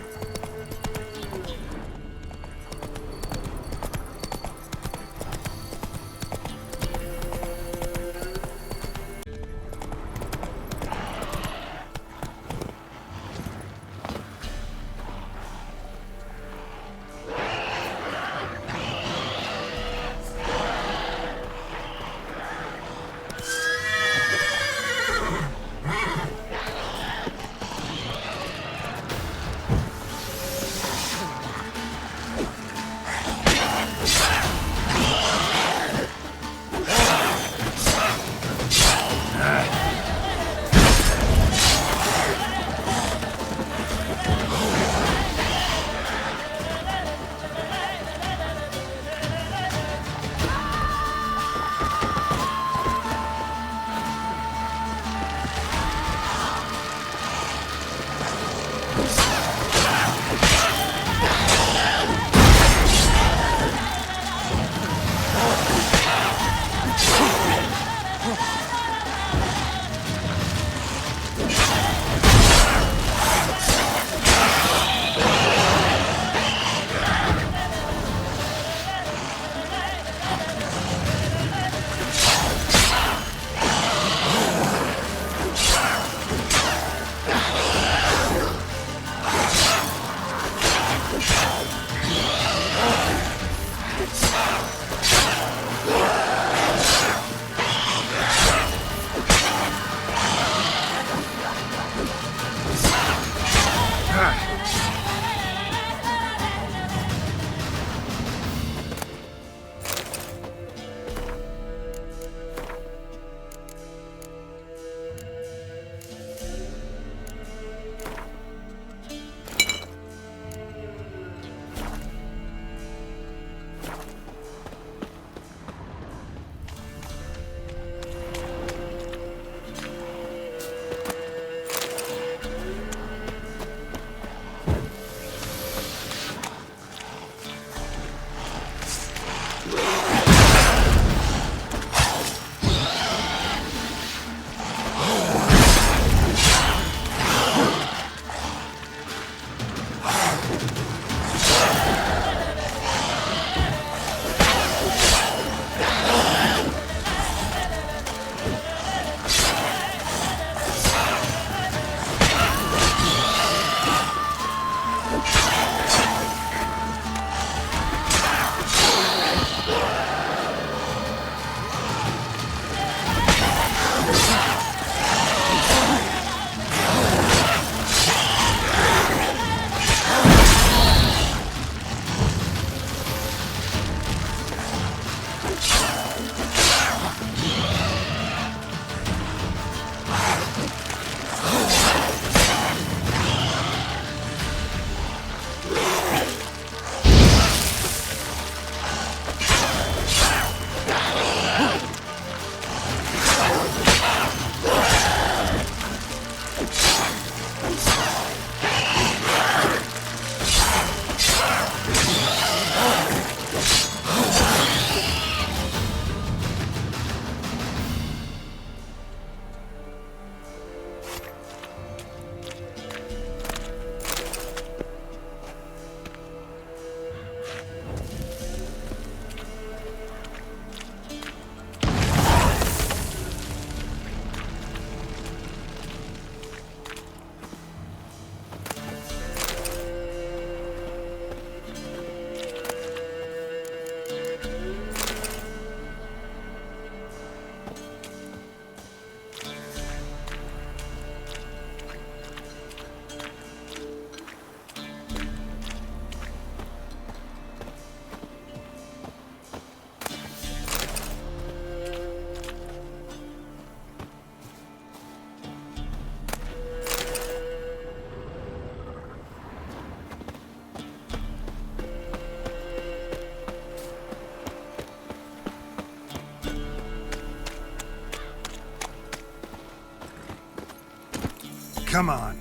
[SPEAKER 21] Come on.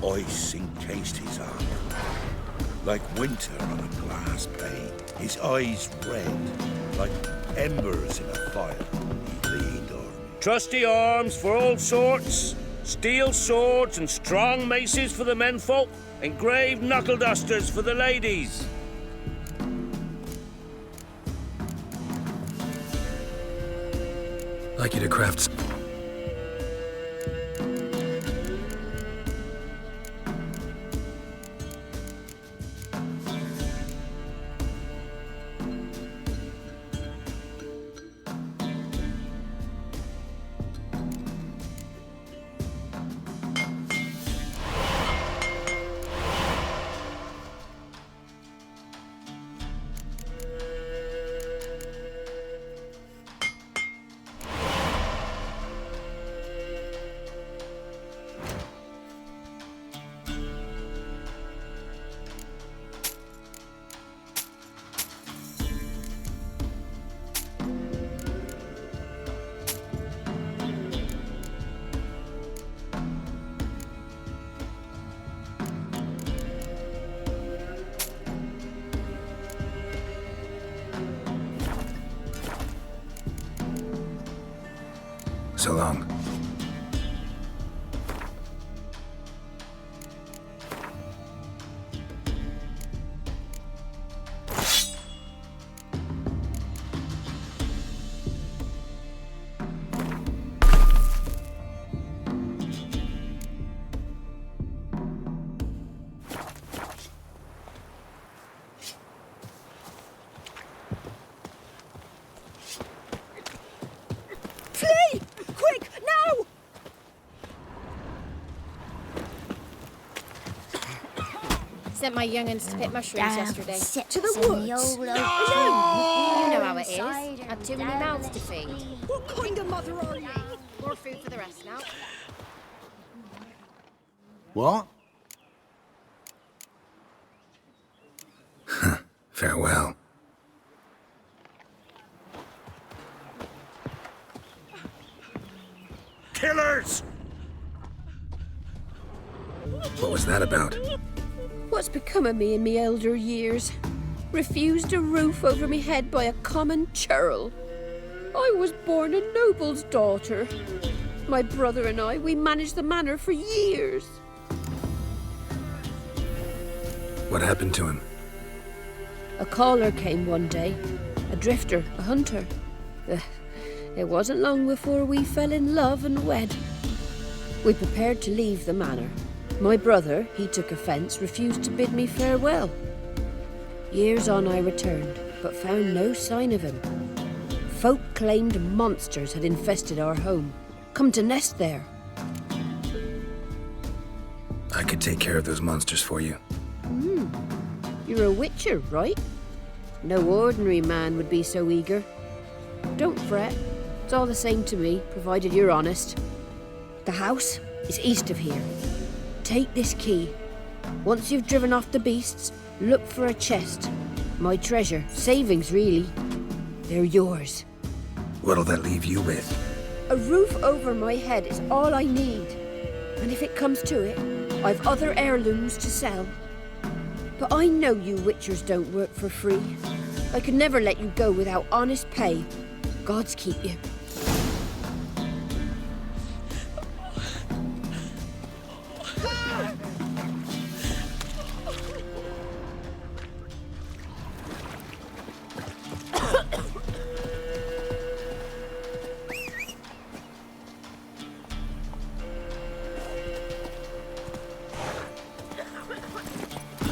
[SPEAKER 10] Ice encased his armor. Like winter on a glass pane, his eyes red, like embers in a fire. He leaned on me. Trusty arms for all sorts, steel swords and strong maces for the menfolk, engraved knuckle dusters for the ladies.
[SPEAKER 1] Like you to craft. So long.
[SPEAKER 6] Flee! Quick, now!
[SPEAKER 3] Sent my young'uns to pick mushrooms yesterday.
[SPEAKER 2] To the
[SPEAKER 3] woods?
[SPEAKER 2] No!
[SPEAKER 3] You know how it is. Had too many mouths to feed.
[SPEAKER 6] What kind of mother are you?
[SPEAKER 3] More food for the rest now.
[SPEAKER 13] What?
[SPEAKER 1] Farewell.
[SPEAKER 10] Killers!
[SPEAKER 1] What was that about?
[SPEAKER 12] What's become of me in me elder years? Refused a roof over me head by a common churl. I was born a noble's daughter. My brother and I, we managed the manor for years.
[SPEAKER 1] What happened to him?
[SPEAKER 12] A caller came one day. A drifter, a hunter. It wasn't long before we fell in love and wed. We prepared to leave the manor. My brother, he took offence, refused to bid me farewell. Years on I returned, but found no sign of him. Folk claimed monsters had infested our home, come to nest there.
[SPEAKER 1] I could take care of those monsters for you.
[SPEAKER 12] You're a witcher, right? No ordinary man would be so eager. Don't fret. It's all the same to me, provided you're honest. The house is east of here. Take this key. Once you've driven off the beasts, look for a chest. My treasure. Savings, really. They're yours.
[SPEAKER 1] What'll that leave you with?
[SPEAKER 12] A roof over my head is all I need. And if it comes to it, I've other heirlooms to sell. But I know you witchers don't work for free. I could never let you go without honest pay. Gods keep you.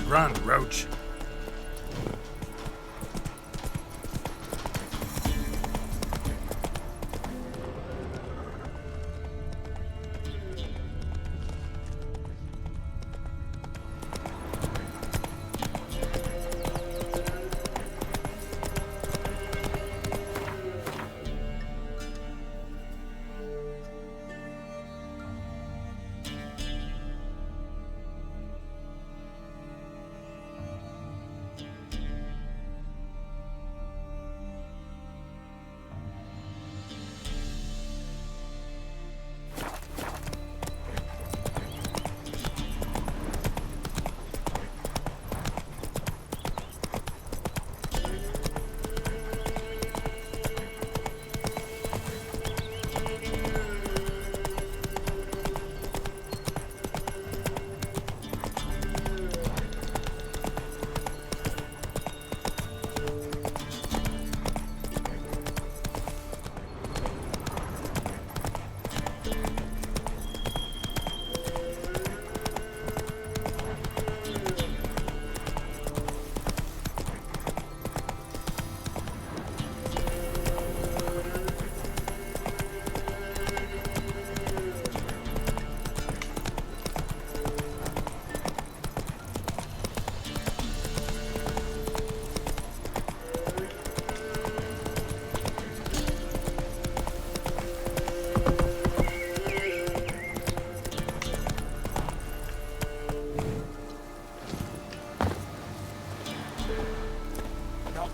[SPEAKER 22] Run, Roach.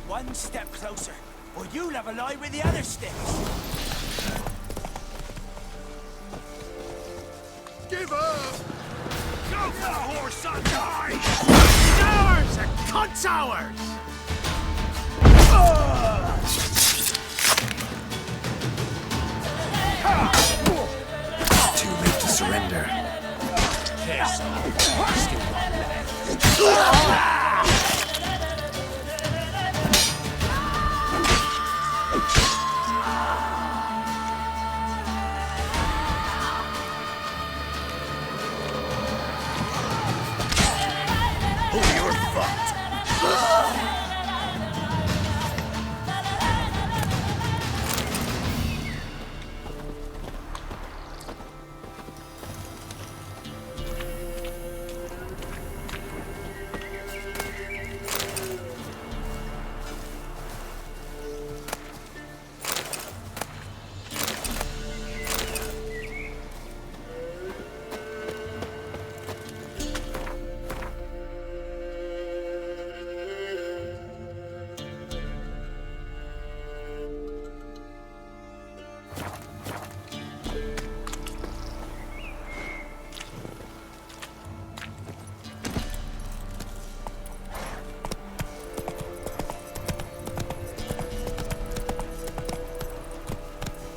[SPEAKER 10] One step closer, or you'll have a lie with the other sticks.
[SPEAKER 13] Give up!
[SPEAKER 10] Go for the horse, son! Die! Ours! And cunt's ours!
[SPEAKER 1] Too late to surrender.
[SPEAKER 10] Piss off. Still got left.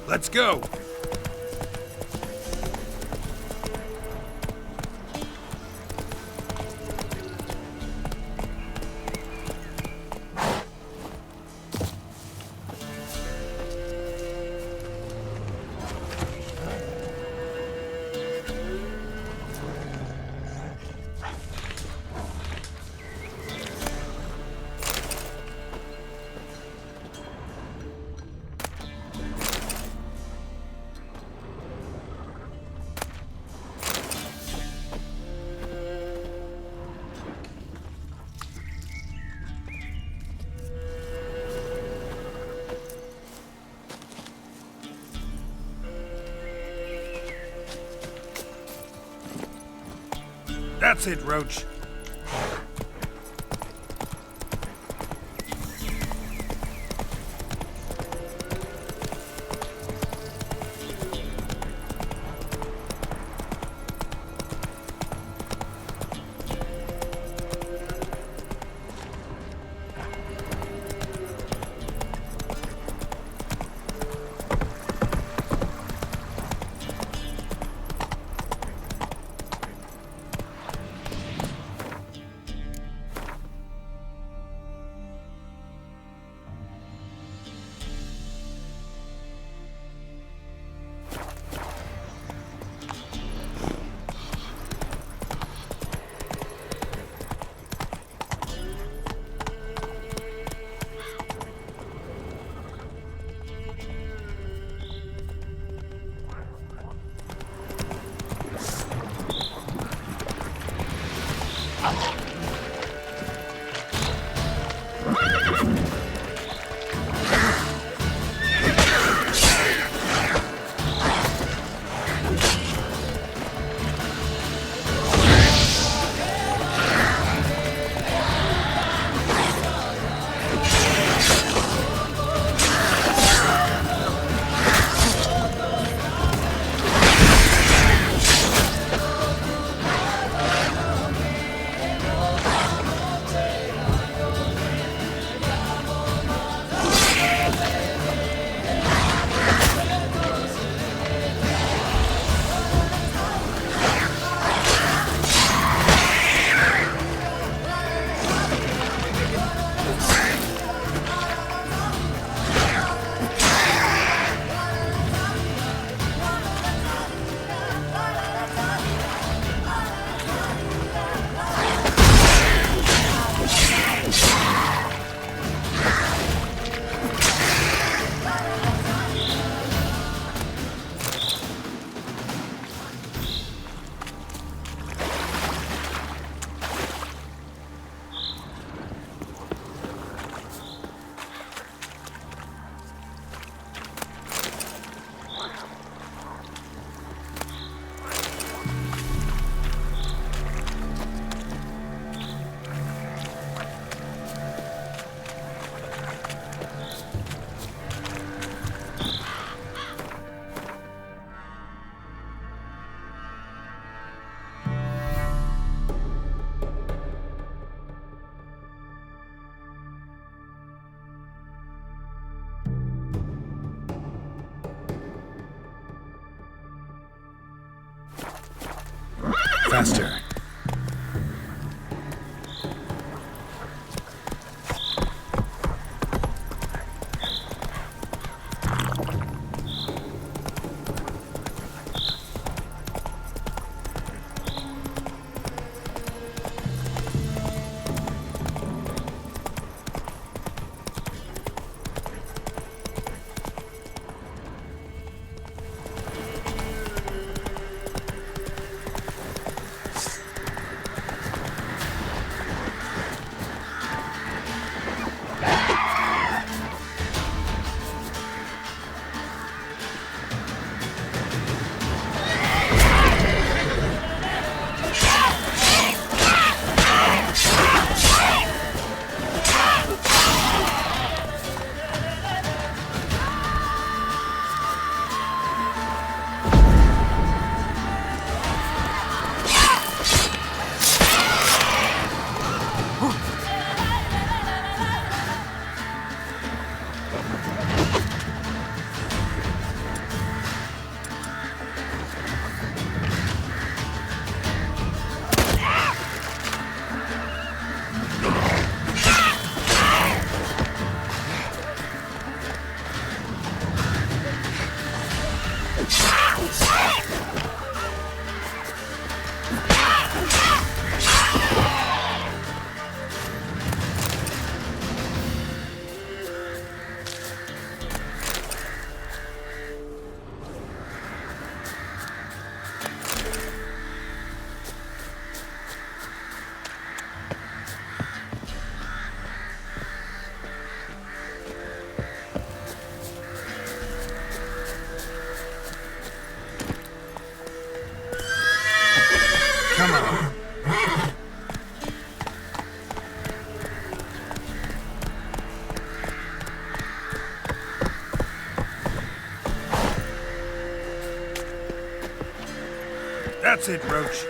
[SPEAKER 22] Let's go! That's it, Roach.
[SPEAKER 1] Faster.
[SPEAKER 22] That's it, Roach.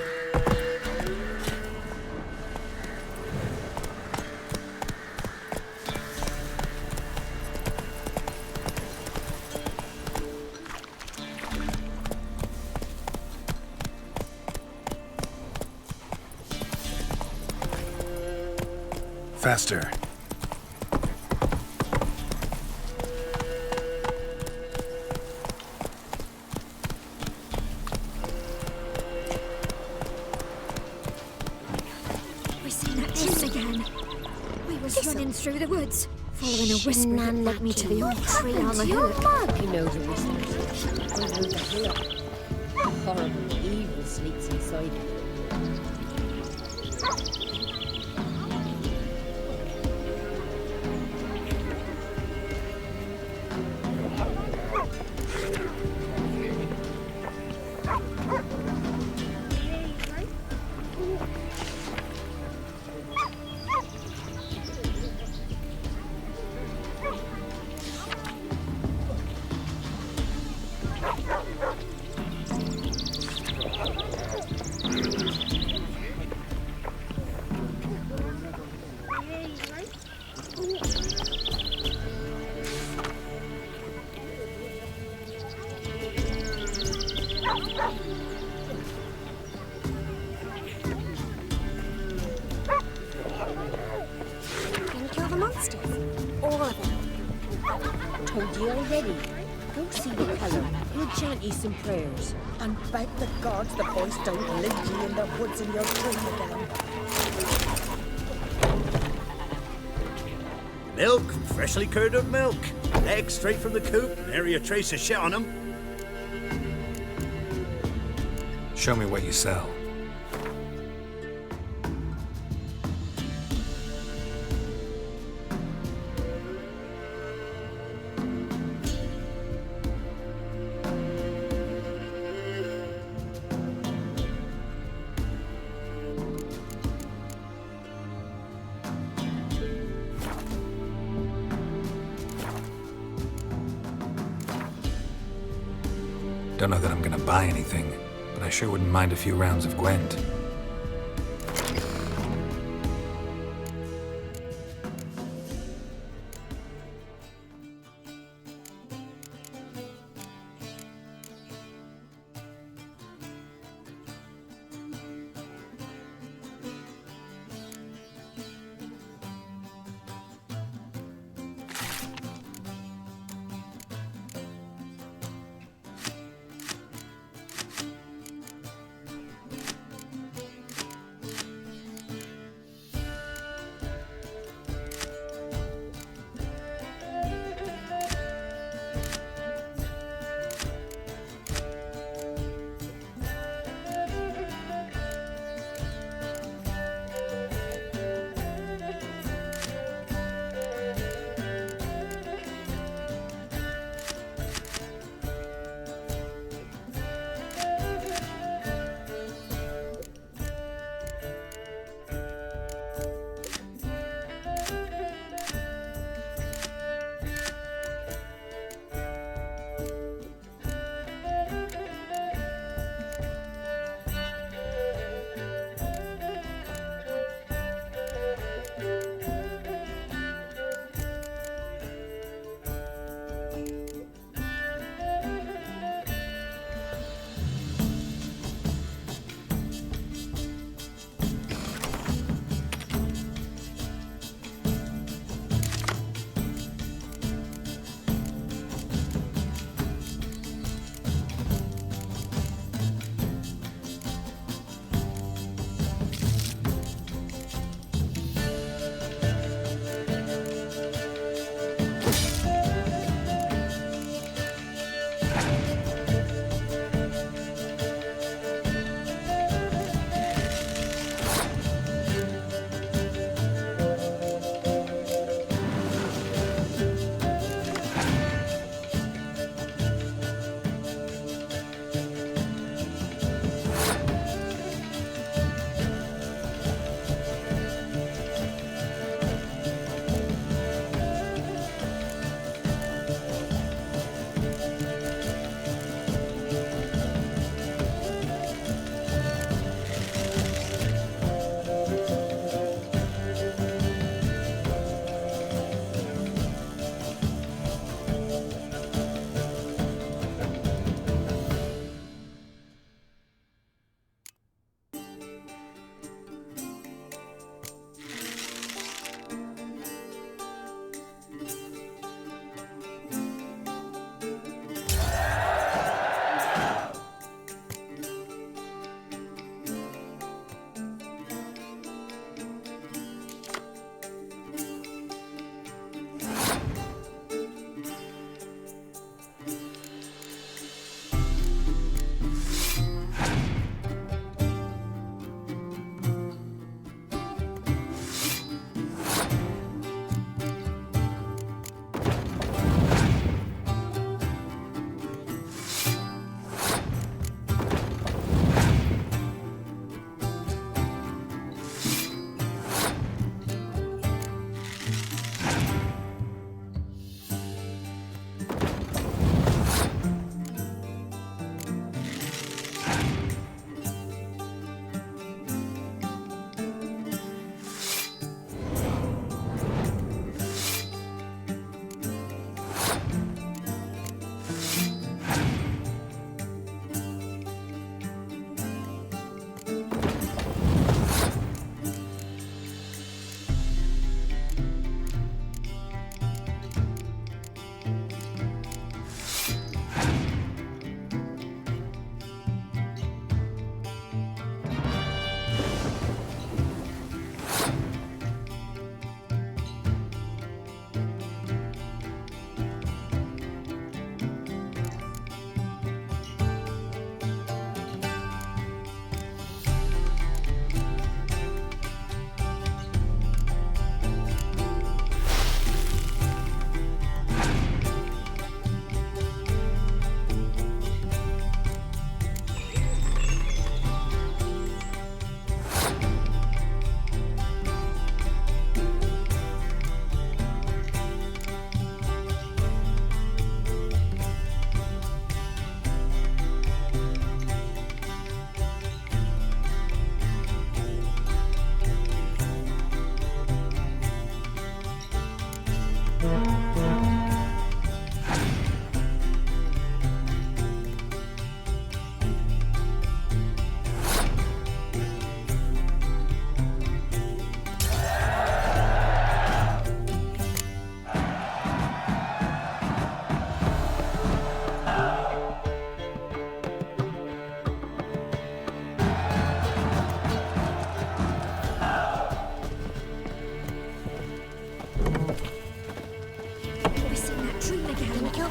[SPEAKER 1] Faster.
[SPEAKER 15] We're seeing that this again. We was running through the woods, following a whisper that led me to the old tree on the hill.
[SPEAKER 12] You know the whispers. I know the hillock. Horrible evil sleeps inside it.
[SPEAKER 2] Gonna kill the monsters. All of them.
[SPEAKER 12] Told you already. Go see the colour. He'll chant you some prayers.
[SPEAKER 17] And beg the gods the boys don't leave you in the woods in your tree again.
[SPEAKER 10] Milk, freshly curdled milk. Eggs straight from the coop, nary a trace of shit on them.
[SPEAKER 1] Show me what you sell. Don't know that I'm gonna buy anything, but I sure wouldn't mind a few rounds of Gwent.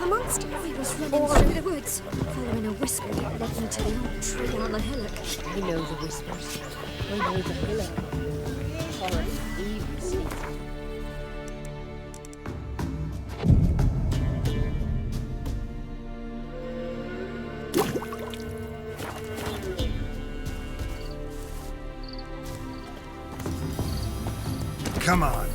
[SPEAKER 2] monster?
[SPEAKER 8] He was running through the woods, following a whisper that led me to the old tree on the hillock.
[SPEAKER 12] I know the whispers. I know the hillock. Horror, evil scene.
[SPEAKER 21] Come on.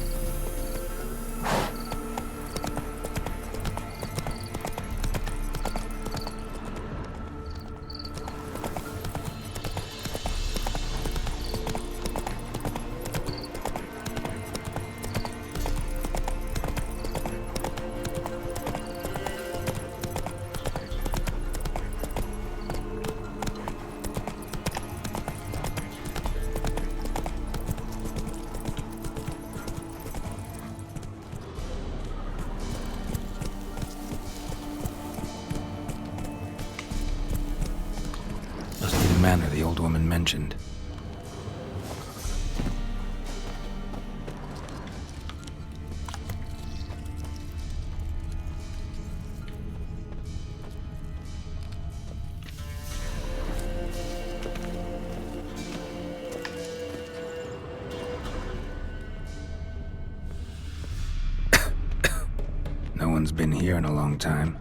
[SPEAKER 1] Must be the manor the old woman mentioned. No one's been here in a long time.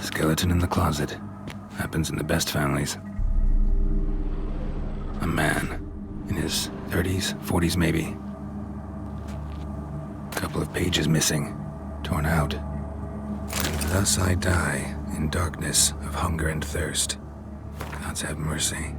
[SPEAKER 1] Skeleton in the closet. Happens in the best families. A man. In his 30s, 40s maybe. Couple of pages missing. Torn out. And thus I die in darkness of hunger and thirst. Gods have mercy.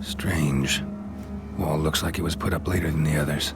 [SPEAKER 1] Strange. Wall looks like it was put up later than the others.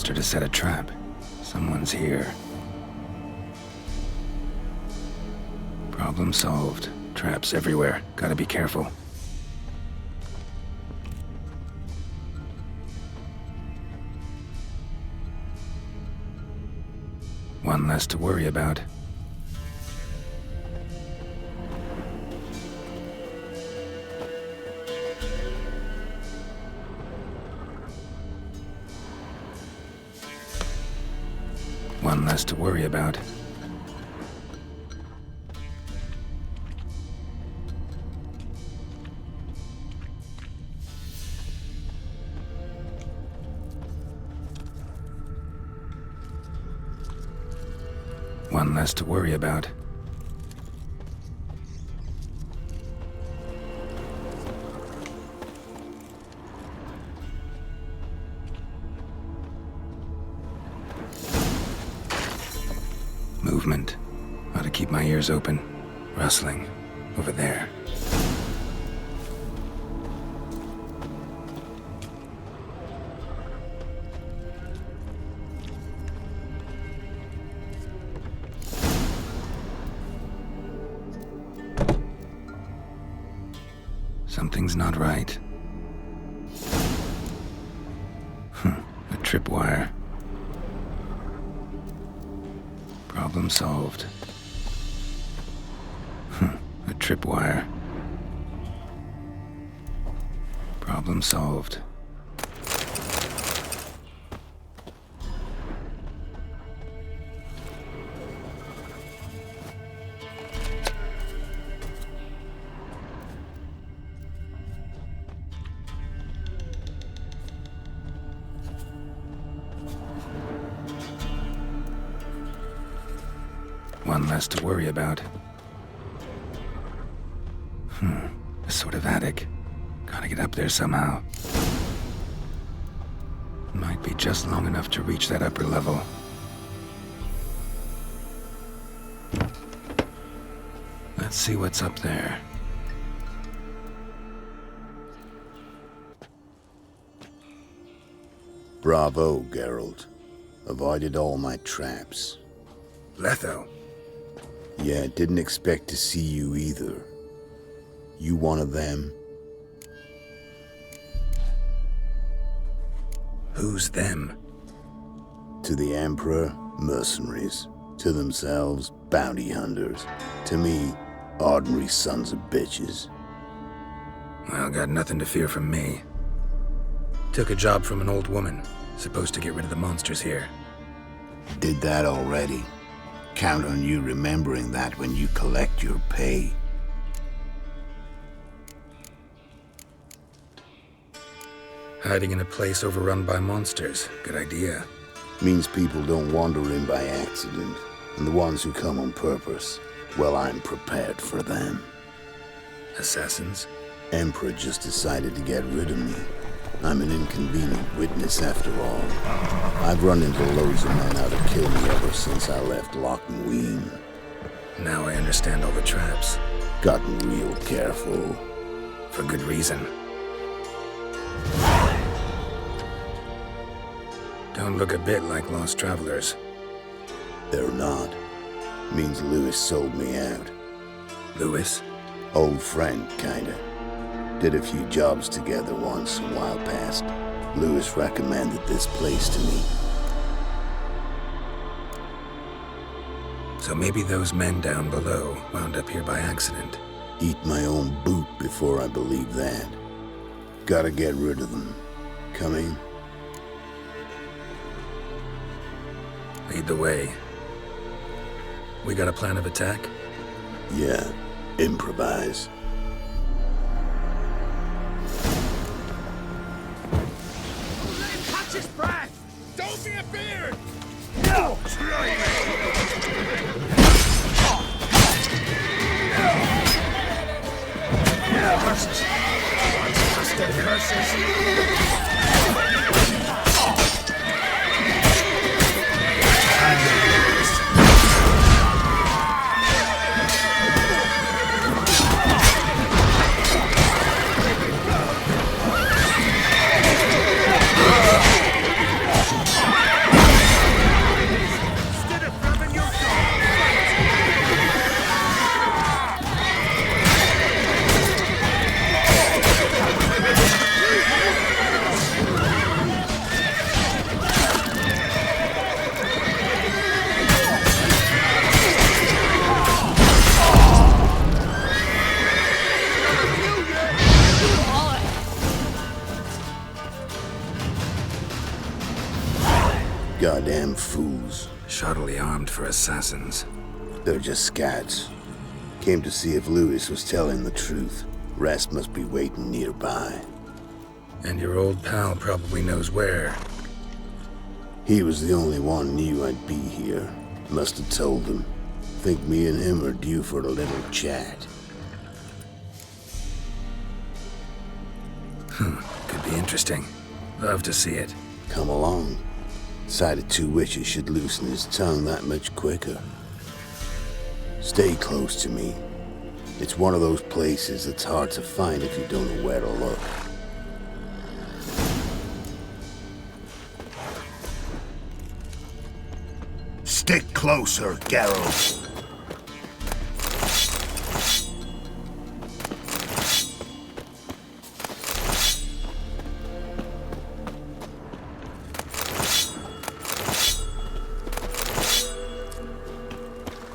[SPEAKER 1] To set a trap. Someone's here. Problem solved. Traps everywhere. Gotta be careful. One less to worry about. less to worry about. One less to worry about. Movement. Ought to keep my ears open. Rustling. Over there. Something's not right. A tripwire. Problem solved. A tripwire. Problem solved. One less to worry about. A sort of attic. Gotta get up there somehow. Might be just long enough to reach that upper level. Let's see what's up there.
[SPEAKER 13] Bravo, Geralt. Avoided all my traps.
[SPEAKER 1] Letho.
[SPEAKER 13] Yeah, didn't expect to see you either. You one of them?
[SPEAKER 1] Who's them?
[SPEAKER 13] To the Emperor, mercenaries. To themselves, bounty hunters. To me, ordinary sons of bitches.
[SPEAKER 1] Well, got nothing to fear from me. Took a job from an old woman. Supposed to get rid of the monsters here.
[SPEAKER 13] Did that already. Count on you remembering that when you collect your pay.
[SPEAKER 1] Hiding in a place overrun by monsters. Good idea.
[SPEAKER 13] Means people don't wander in by accident. And the ones who come on purpose, well, I'm prepared for them.
[SPEAKER 1] Assassins?
[SPEAKER 13] Emperor just decided to get rid of me. I'm an inconvenient witness after all. I've run into loads of men out to kill me ever since I left Loch and Ween.
[SPEAKER 1] Now I understand all the traps.
[SPEAKER 13] Gotten real careful.
[SPEAKER 1] For good reason. Don't look a bit like lost travelers.
[SPEAKER 13] They're not. Means Lewis sold me out.
[SPEAKER 1] Lewis?
[SPEAKER 13] Old friend, kinda. Did a few jobs together once a while past. Lewis recommended this place to me.
[SPEAKER 1] So maybe those men down below wound up here by accident.
[SPEAKER 13] Eat my own boot before I believe that. Gotta get rid of them. Coming?
[SPEAKER 1] Lead the way. We got a plan of attack?
[SPEAKER 13] Yeah, improvise.
[SPEAKER 9] Catch his breath! Don't be a beard! No! Try Curses! Fantastic curses!
[SPEAKER 13] Goddamn fools.
[SPEAKER 1] Shoddily armed for assassins.
[SPEAKER 4] They're just scats. Came to see if Lewis was telling the truth. Rest must be waiting nearby.
[SPEAKER 1] And your old pal probably knows where.
[SPEAKER 4] He was the only one knew I'd be here. Must have told them. Think me and him are due for a little chat.
[SPEAKER 1] Could be interesting. Love to see it.
[SPEAKER 4] Come along. Sight of two witches should loosen his tongue that much quicker. Stay close to me. It's one of those places that's hard to find if you don't know where to look.
[SPEAKER 5] Stick closer, Geralt.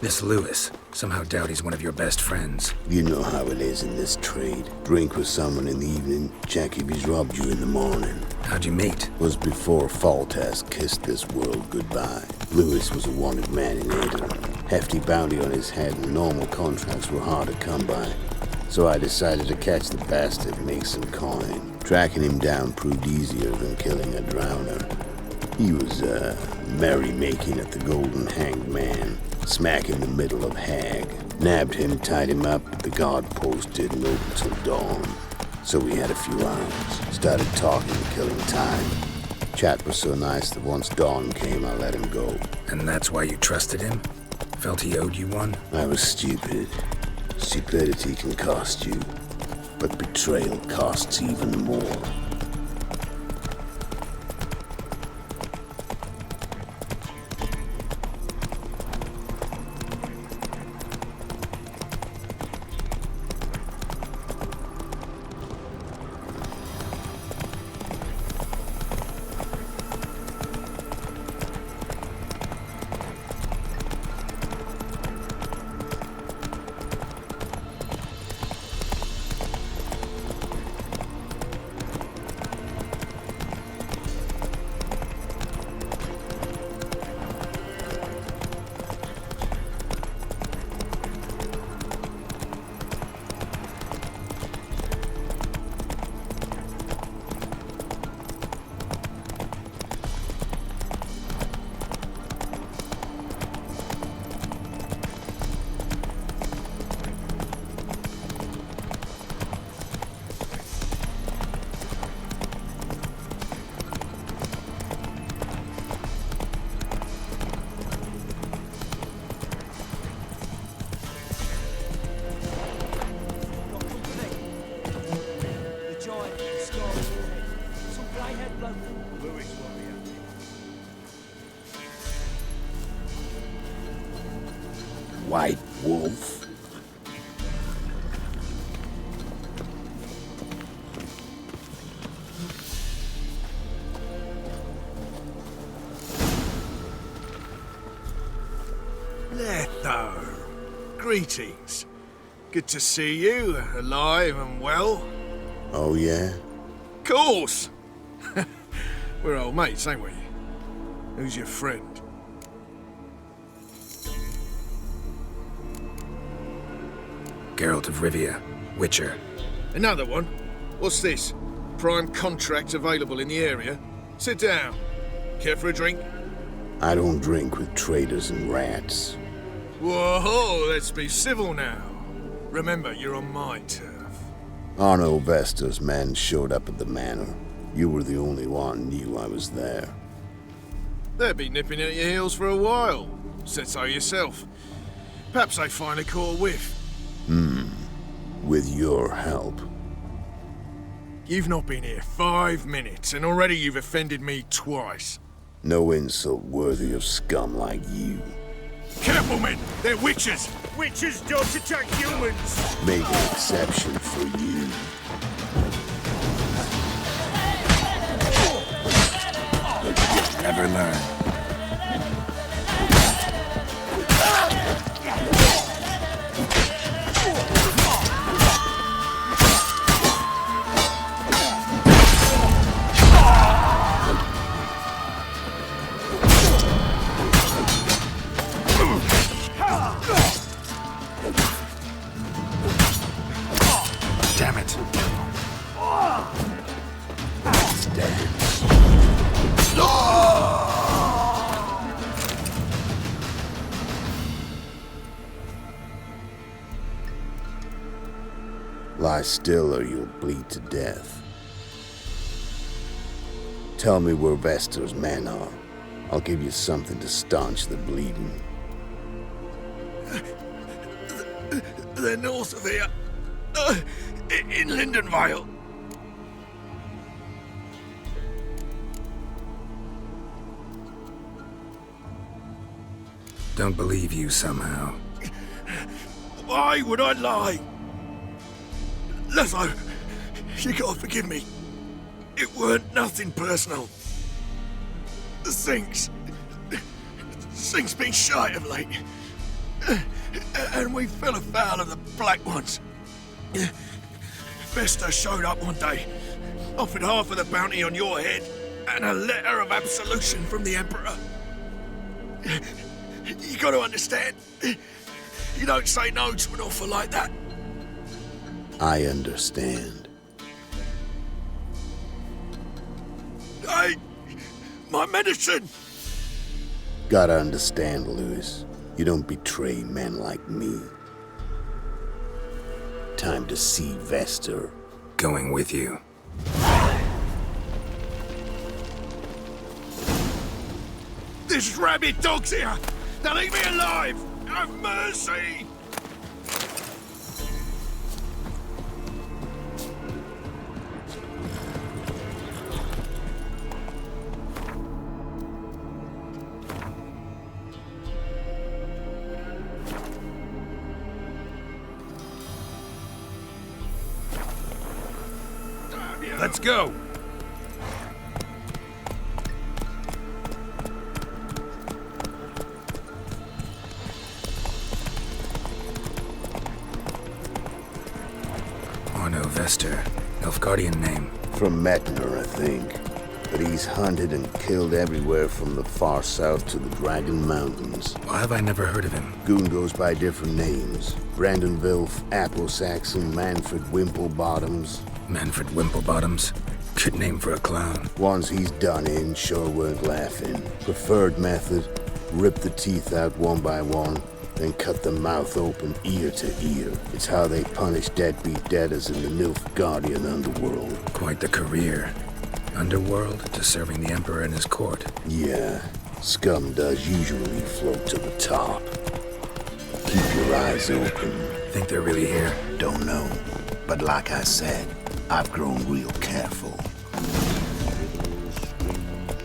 [SPEAKER 1] This Lewis. Somehow doubt he's one of your best friends.
[SPEAKER 4] You know how it is in this trade. Drink with someone in the evening, check if he's robbed you in the morning.
[SPEAKER 1] How'd you meet?
[SPEAKER 4] Was before Faltas kissed this world goodbye. Lewis was a wanted man in Aedirn. Hefty bounty on his head and normal contracts were hard to come by. So I decided to catch the bastard and make some coin. Tracking him down proved easier than killing a drowner. He was, merrymaking at the Golden Hanged Man. Smack in the middle of Hag. Nabbed him, tied him up, but the guard post didn't open till dawn. So we had a few hours. Started talking and killing time. Chat was so nice that once dawn came, I let him go.
[SPEAKER 1] And that's why you trusted him? Felt he owed you one?
[SPEAKER 4] I was stupid. Stupidity can cost you, but betrayal costs even more. White wolf?
[SPEAKER 22] Letho. Greetings. Good to see you, alive and well.
[SPEAKER 4] Oh, yeah?
[SPEAKER 22] Course! We're old mates, ain't we? Who's your friend?
[SPEAKER 1] Geralt of Rivia, Witcher.
[SPEAKER 22] Another one? What's this? Prime contract available in the area? Sit down. Care for a drink?
[SPEAKER 4] I don't drink with traitors and rats.
[SPEAKER 22] Whoa, let's be civil now. Remember, you're on my turf.
[SPEAKER 4] Arno Vestor's men showed up at the manor. You were the only one knew I was there.
[SPEAKER 22] They'll be nipping at your heels for a while. Said so yourself. Perhaps they finally caught a whiff.
[SPEAKER 4] With your help.
[SPEAKER 22] You've not been here 5 minutes, and already you've offended me twice.
[SPEAKER 4] No insult worthy of scum like you.
[SPEAKER 22] Careful, men! They're witches! Witches don't attack humans!
[SPEAKER 4] Make an exception for you.
[SPEAKER 1] Never learn.
[SPEAKER 4] Lie still or you'll bleed to death. Tell me where Vester's men are. I'll give you something to staunch the bleeding.
[SPEAKER 9] They're north of here. In Lindenvale.
[SPEAKER 1] Don't believe you somehow.
[SPEAKER 9] Why would I lie? Lezo, you gotta forgive me. It weren't nothing personal. Things been shy of late. And we fell afoul of the Black Ones. Vesta showed up one day, offered half of the bounty on your head, and a letter of absolution from the Emperor. You gotta understand, you don't say no to an offer like that.
[SPEAKER 4] I understand.
[SPEAKER 9] Hey, my medicine!
[SPEAKER 4] Gotta understand, Lewis. You don't betray men like me. Time to see Vester.
[SPEAKER 1] Going with you.
[SPEAKER 9] This rabid dog's here! Now leave me alive! Have mercy! Let's go!
[SPEAKER 1] Arno Vester. Nilfgaardian name.
[SPEAKER 4] From Metner, I think. But he's hunted and killed everywhere from the far south to the Dragon Mountains.
[SPEAKER 1] Why have I never heard of him?
[SPEAKER 4] Goon goes by different names. Brandon Wilf, Apple Saxon, Manfred Wimplebottoms.
[SPEAKER 1] Manfred Wimplebottoms? Good name for a clown.
[SPEAKER 4] Ones he's done in sure weren't laughing. Preferred method, rip the teeth out one by one, then cut the mouth open ear to ear. It's how they punish deadbeat debtors in the Nilfgaardian underworld.
[SPEAKER 1] Quite the career. Underworld to serving the Emperor in his court.
[SPEAKER 4] Yeah, scum does usually float to the top. Keep your eyes open.
[SPEAKER 1] Think they're really here?
[SPEAKER 4] Don't know. But like I said, I've grown real careful.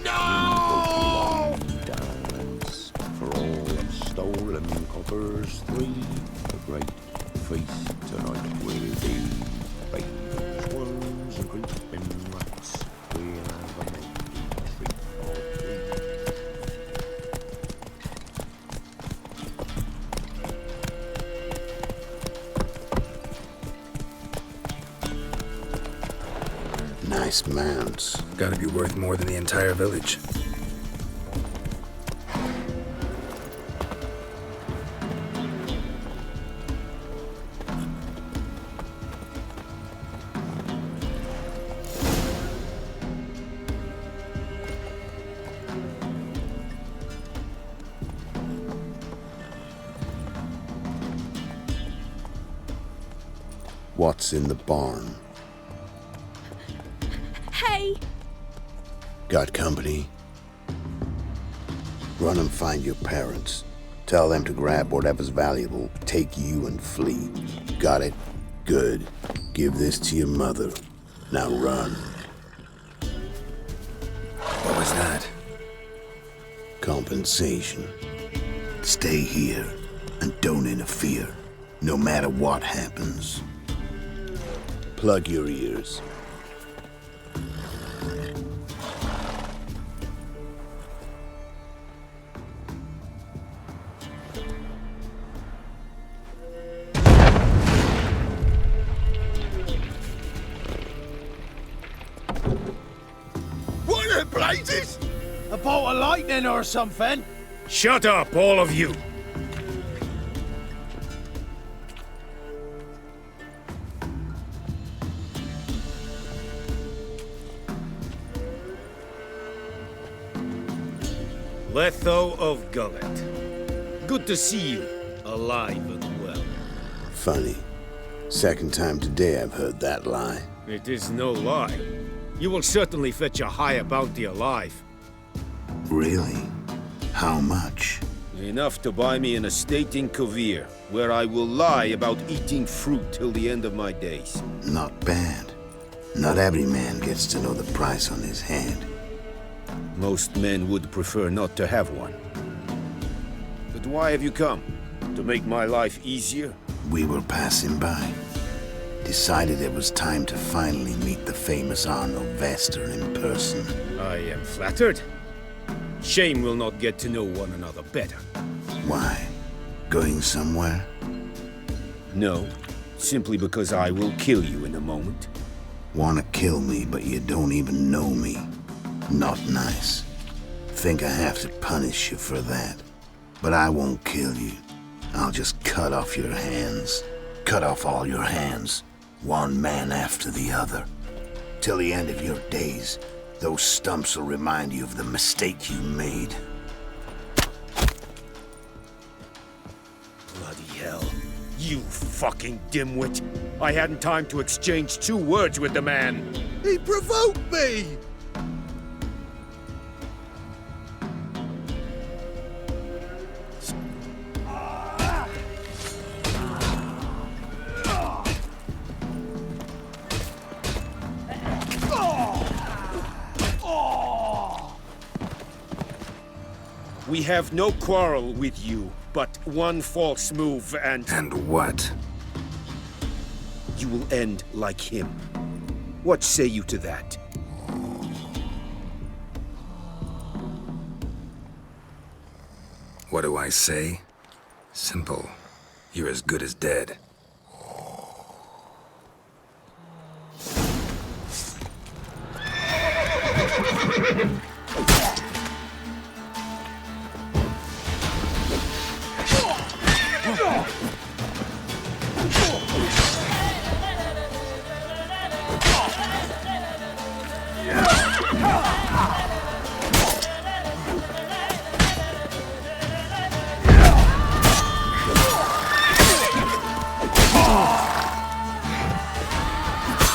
[SPEAKER 9] No!
[SPEAKER 16] Dance for all of stolen coppers 3. The great feast tonight will be baked worms and creeping rats. We'll have a maiden treat or
[SPEAKER 4] 3. Nice mounts.
[SPEAKER 1] Gotta be worth more than the entire village.
[SPEAKER 4] What's in the barn?
[SPEAKER 8] Hey!
[SPEAKER 4] Got company? Run and find your parents. Tell them to grab whatever's valuable, take you and flee. Got it? Good. Give this to your mother. Now run.
[SPEAKER 1] What was that?
[SPEAKER 4] Compensation. Stay here and don't interfere, no matter what happens. Plug your ears.
[SPEAKER 9] What in blazes?
[SPEAKER 14] A bolt of lightning or something?
[SPEAKER 9] Shut up, all of you! Letho of Gullet. Good to see you, alive and well.
[SPEAKER 4] Funny. Second time today I've heard that lie.
[SPEAKER 19] It is no lie. You will certainly fetch a higher bounty alive.
[SPEAKER 4] Really? How much?
[SPEAKER 19] Enough to buy me an estate in Kovir, where I will lie about eating fruit till the end of my days.
[SPEAKER 4] Not bad. Not every man gets to know the price on his head.
[SPEAKER 19] Most men would prefer not to have one. But why have you come? To make my life easier?
[SPEAKER 4] We were passing by. Decided it was time to finally meet the famous Arnold Vester in person.
[SPEAKER 19] I am flattered. Shame we'll not get to know one another better.
[SPEAKER 4] Why? Going somewhere?
[SPEAKER 19] No, simply because I will kill you in a moment.
[SPEAKER 4] Wanna kill me, but you don't even know me. Not nice. Think I have to punish you for that. But I won't kill you. I'll just cut off your hands. Cut off all your hands. One man after the other. Till the end of your days, those stumps will remind you of the mistake you made.
[SPEAKER 19] Bloody hell. You fucking dimwit. I hadn't time to exchange 2 words with the man.
[SPEAKER 13] He provoked me!
[SPEAKER 19] We have no quarrel with you, but one false move and...
[SPEAKER 1] And what?
[SPEAKER 19] You will end like him. What say you to that?
[SPEAKER 1] What do I say? Simple. You're as good as dead.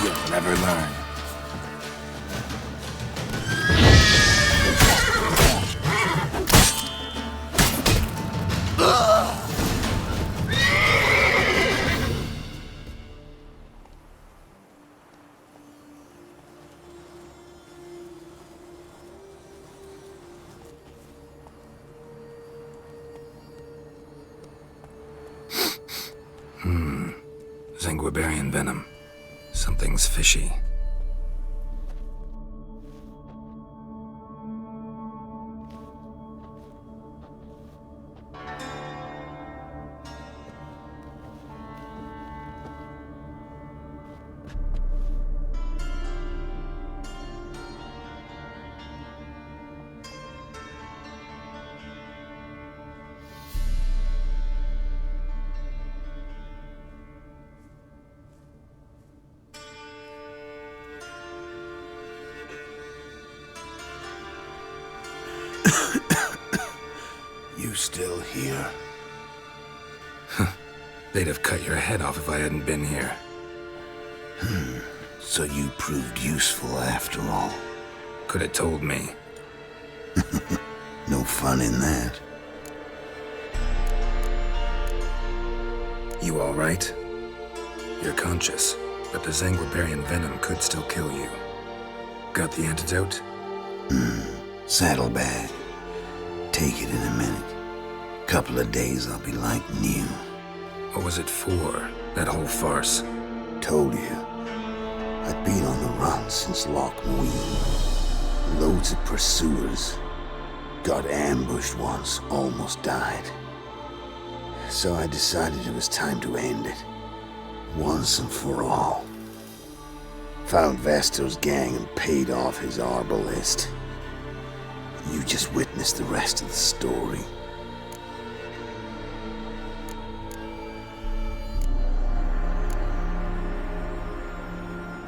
[SPEAKER 1] You'll never learn. Zanguibarian venom. Something's fishy.
[SPEAKER 4] You still here?
[SPEAKER 1] They'd have cut your head off if I hadn't been here.
[SPEAKER 4] So you proved useful after all.
[SPEAKER 1] Could have told me.
[SPEAKER 4] No fun in that.
[SPEAKER 1] You all right? You're conscious, but the Zanguibarian venom could still kill you. Got the antidote?
[SPEAKER 4] Saddlebag. Take it in a minute. Couple of days I'll be like new.
[SPEAKER 1] What was it for, that whole farce?
[SPEAKER 4] Told you. I'd been on the run since Loch Muir. Loads of pursuers. Got ambushed once, almost died. So I decided it was time to end it. Once and for all. Found Vester's gang and paid off his arbalist. You just witnessed the rest of the story.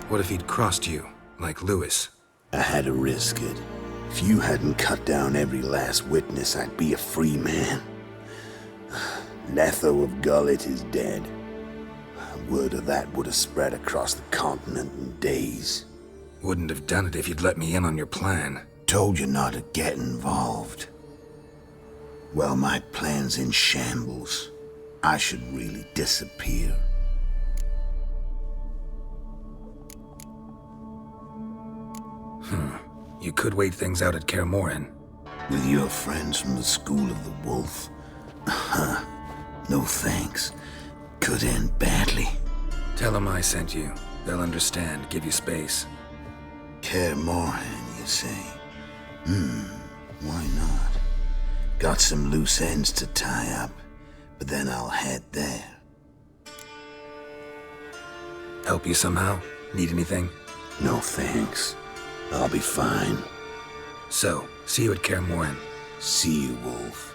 [SPEAKER 1] What if he'd crossed you, like Lewis?
[SPEAKER 4] I had to risk it. If you hadn't cut down every last witness, I'd be a free man. Letho of Gullet is dead. Word of that would have spread across the continent in days.
[SPEAKER 1] Wouldn't have done it if you'd let me in on your plan.
[SPEAKER 4] Told you not to get involved. Well, my plan's in shambles. I should really disappear.
[SPEAKER 1] You could wait things out at Kaer Morhen.
[SPEAKER 4] With your friends from the School of the Wolf? No thanks. Could end badly.
[SPEAKER 1] Tell them I sent you. They'll understand, give you space.
[SPEAKER 4] Kaer Morhen, you say? Why not? Got some loose ends to tie up, but then I'll head there.
[SPEAKER 1] Help you somehow? Need anything?
[SPEAKER 4] No thanks. I'll be fine.
[SPEAKER 1] So, see you at Kaer Morhen.
[SPEAKER 4] See you, Wolf.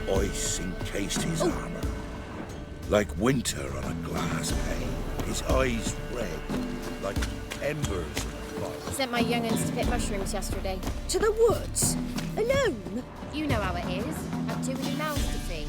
[SPEAKER 10] Ice encased his armor, like winter on a glass pane. His eyes red, like embers in a fire.
[SPEAKER 3] I sent my young'uns to pick mushrooms yesterday.
[SPEAKER 15] To the woods? Alone?
[SPEAKER 3] You know how it is. I've too many mouths to feed.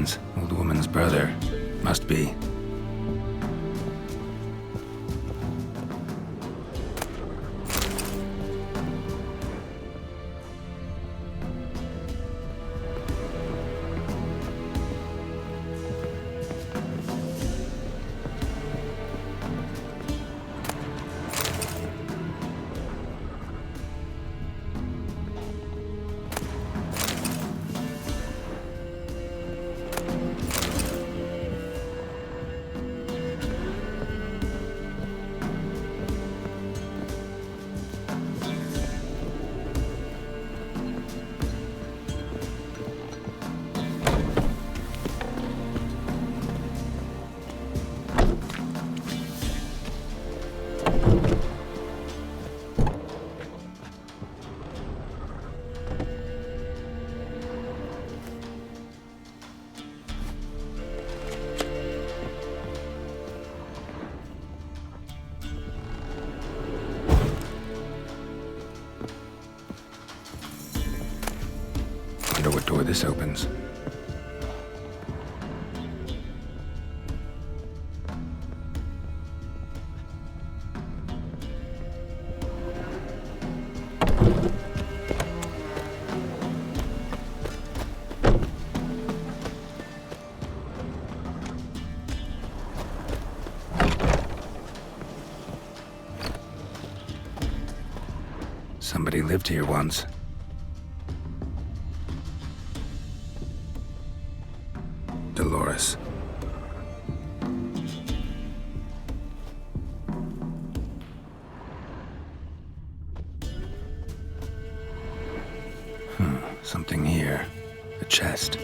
[SPEAKER 1] Woodland's old woman's brother. Must be. Wonder what door this opens. Somebody lived here once. Dolores. Something here. A chest.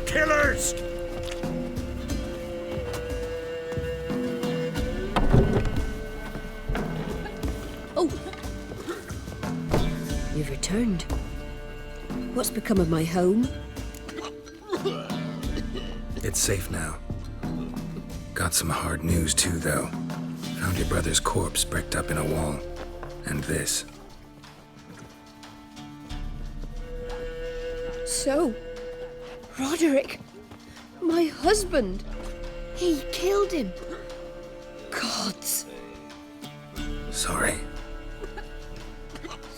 [SPEAKER 9] Killers!
[SPEAKER 12] Oh! You've returned. What's become of my home?
[SPEAKER 1] It's safe now. Got some hard news too, though. Found your brother's corpse bricked up in a wall. And this.
[SPEAKER 12] So, Roderick, my husband, he killed him. Gods.
[SPEAKER 1] Sorry.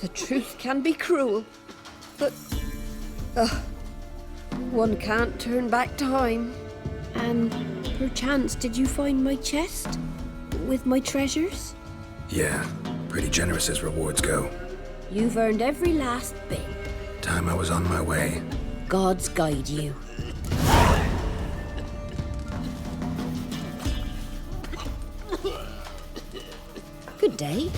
[SPEAKER 12] The truth can be cruel, but one can't turn back time. And perchance, did you find my chest with my treasures?
[SPEAKER 1] Yeah, pretty generous as rewards go.
[SPEAKER 12] You've earned every last bit.
[SPEAKER 1] Time I was on my way.
[SPEAKER 12] Gods guide you. Good day.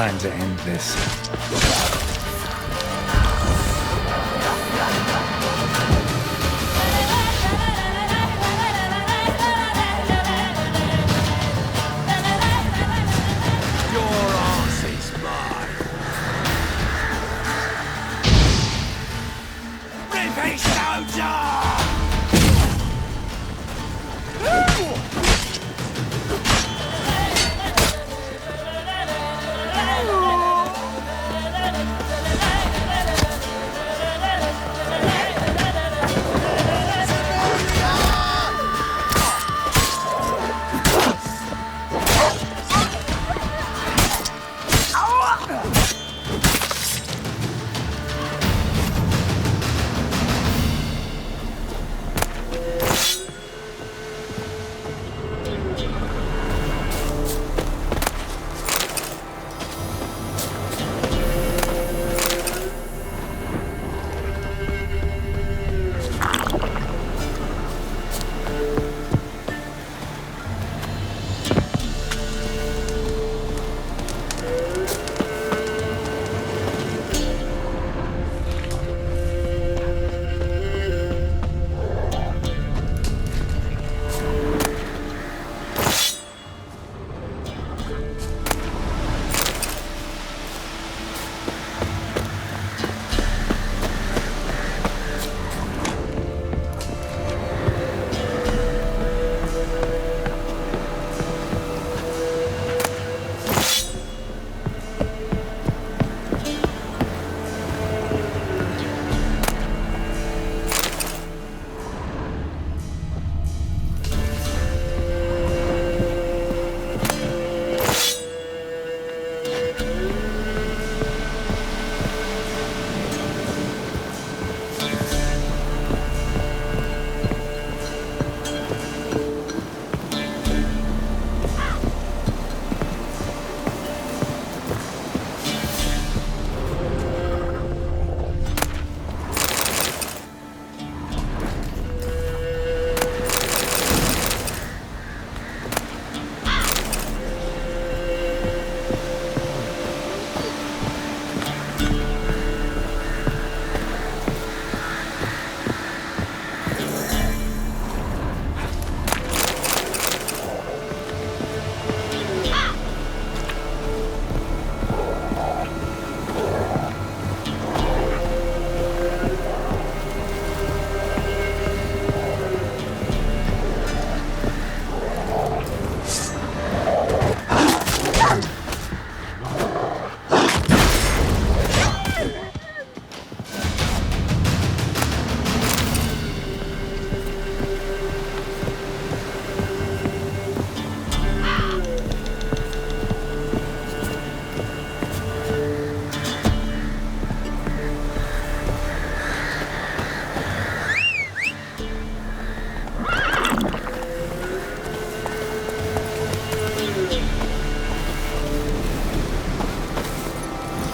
[SPEAKER 1] Time to end this.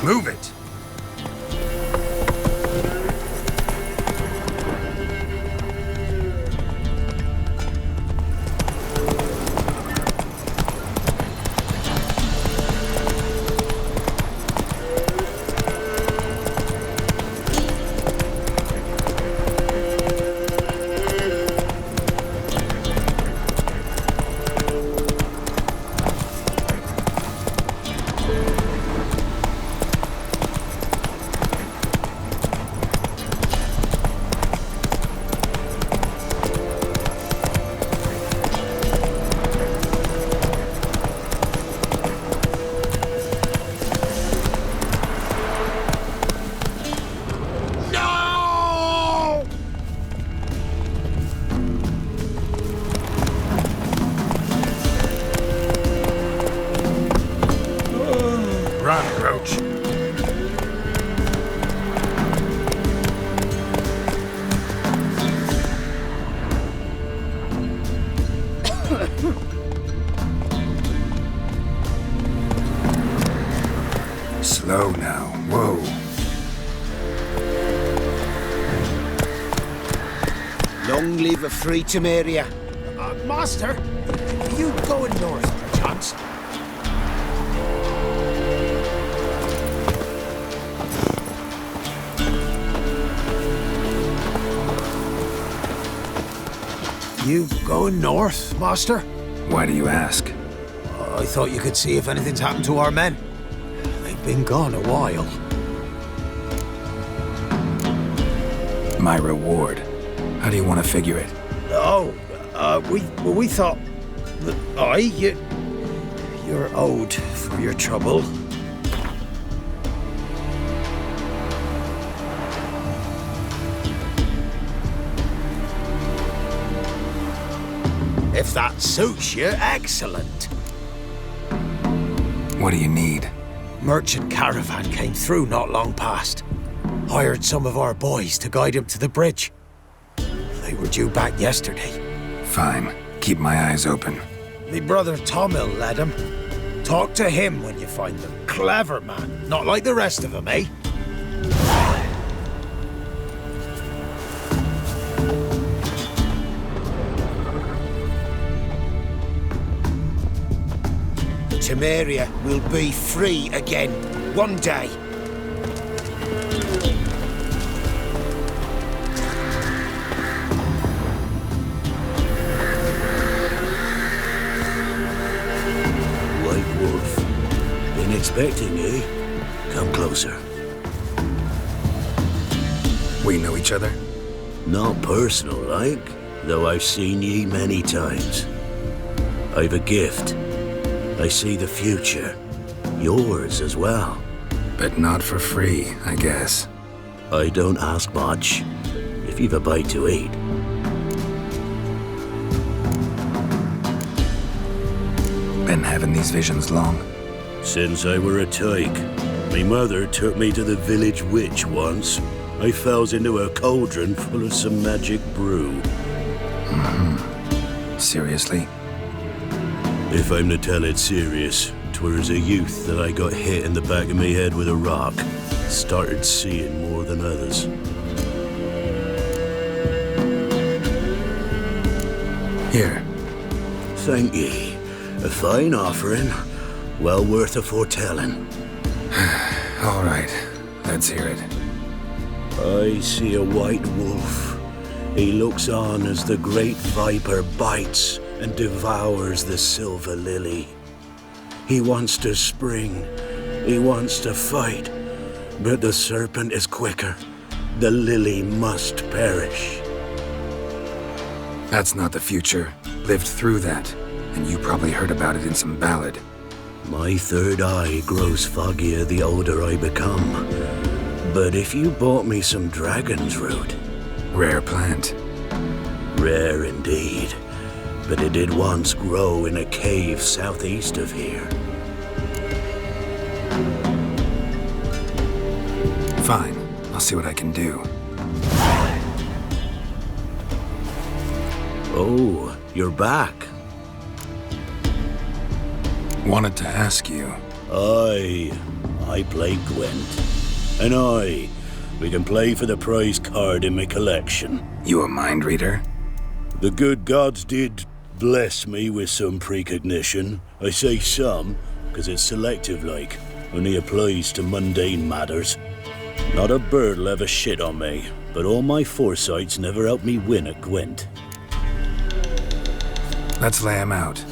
[SPEAKER 7] Move it!
[SPEAKER 1] Slow now. Whoa.
[SPEAKER 14] Long live a free Temeria.
[SPEAKER 10] Master, are you going north, perchance?
[SPEAKER 14] You going north, Master?
[SPEAKER 1] Why do you ask?
[SPEAKER 14] I thought you could see if anything's happened to our men. They've been gone a while.
[SPEAKER 1] My reward. How do you want to figure it?
[SPEAKER 14] We thought that you're owed for your trouble. If that suits you, excellent.
[SPEAKER 1] What do you need?
[SPEAKER 14] Merchant caravan came through not long past. Hired some of our boys to guide him to the bridge. They were due back yesterday.
[SPEAKER 1] Fine. Keep my eyes open.
[SPEAKER 14] Me brother Tomil led him. Talk to him when you find them. Clever man. Not like the rest of them, eh? Temeria will be free again, one day.
[SPEAKER 10] White Wolf. Been expecting you. Come closer.
[SPEAKER 1] We know each other?
[SPEAKER 10] Not personal, like, though I've seen ye many times. I've a gift. I see the future. Yours as well.
[SPEAKER 1] But not for free, I guess.
[SPEAKER 10] I don't ask much, if you've a bite to eat.
[SPEAKER 1] Been having these visions long?
[SPEAKER 10] Since I were a tyke. Me mother took me to the village witch once. I falls into a cauldron full of some magic brew.
[SPEAKER 1] Seriously?
[SPEAKER 10] If I'm to tell it serious, 'twere as a youth that I got hit in the back of me head with a rock. Started seeing more than others.
[SPEAKER 1] Here.
[SPEAKER 10] Thank ye. A fine offering. Well worth a foretelling.
[SPEAKER 1] All right. Let's hear it.
[SPEAKER 10] I see a white wolf. He looks on as the great viper bites and devours the silver lily. He wants to spring. He wants to fight. But the serpent is quicker. The lily must perish.
[SPEAKER 1] That's not the future. Lived through that. And you probably heard about it in some ballad.
[SPEAKER 10] My third eye grows foggier the older I become. But if you bought me some dragon's root...
[SPEAKER 1] Rare plant.
[SPEAKER 10] Rare indeed. But it did once grow in a cave southeast of here.
[SPEAKER 1] Fine. I'll see what I can do.
[SPEAKER 10] Oh, you're back.
[SPEAKER 1] Wanted to ask you.
[SPEAKER 10] I play Gwent. And we can play for the prize card in my collection.
[SPEAKER 1] You a mind reader?
[SPEAKER 10] The good gods did bless me with some precognition. I say some, because it's selective-like. Only applies to mundane matters. Not a bird'll ever shit on me, but all my foresight's never helped me win at Gwent.
[SPEAKER 1] Let's lay him out.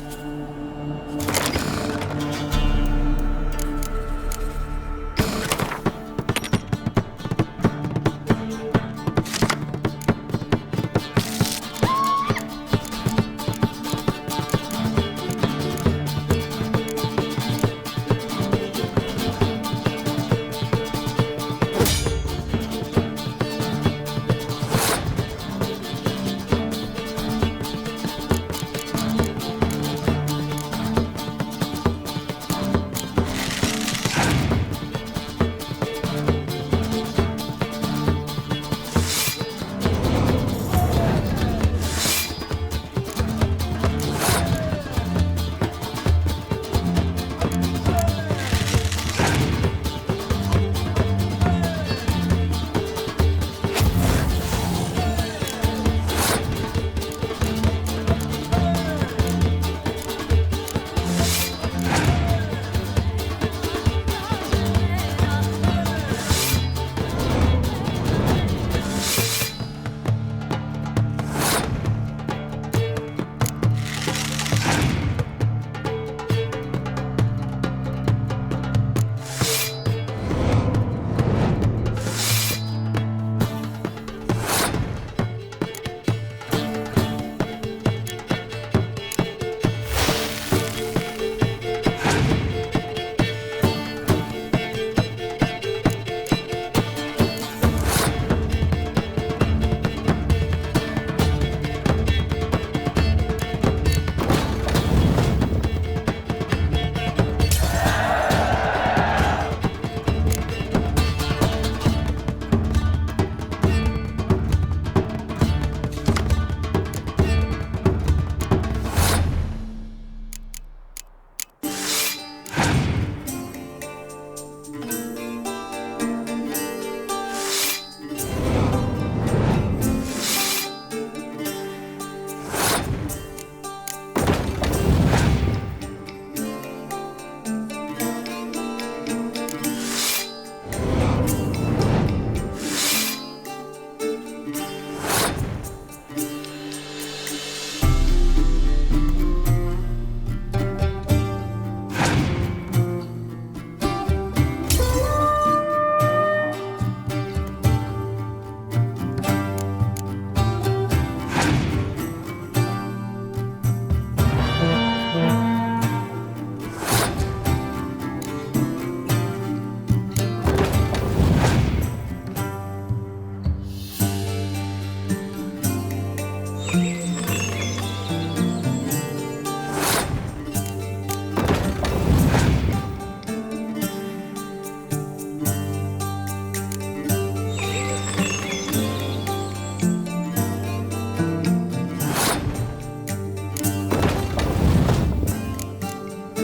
[SPEAKER 9] So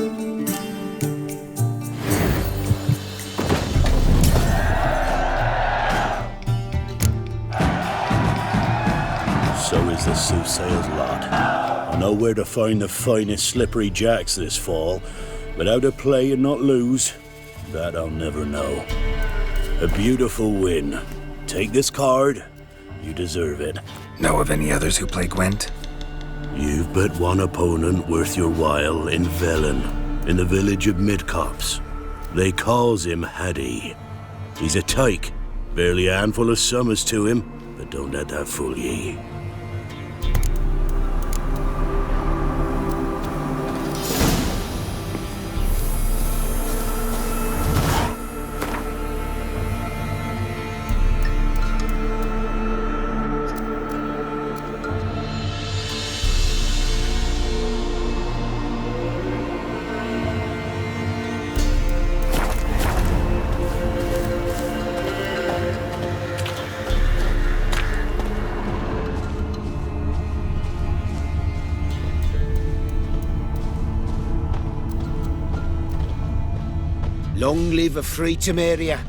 [SPEAKER 9] is the soothsayer's lot. I know where to find the finest slippery jacks this fall, but how to play and not lose, that I'll never know. A beautiful win. Take this card. You deserve it.
[SPEAKER 1] Know of any others who play Gwent?
[SPEAKER 9] You've but one opponent worth your while in Velen, in the village of Midcopse. They calls him Haddy. He's a tyke, barely a handful of summers to him, but don't let that fool ye.
[SPEAKER 14] Long live a free Temeria.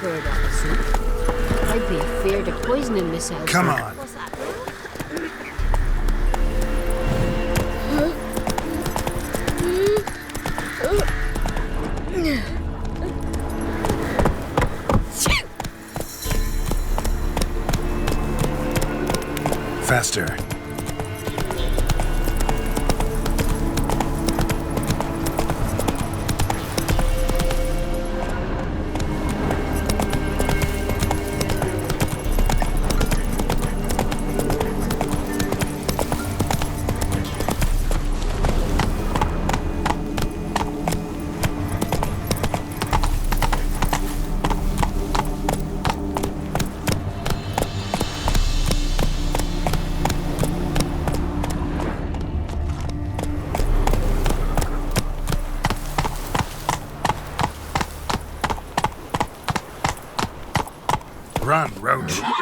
[SPEAKER 12] I'd be afeard of poisoning myself.
[SPEAKER 1] Come on.
[SPEAKER 12] What's that?
[SPEAKER 1] Faster.
[SPEAKER 9] approach.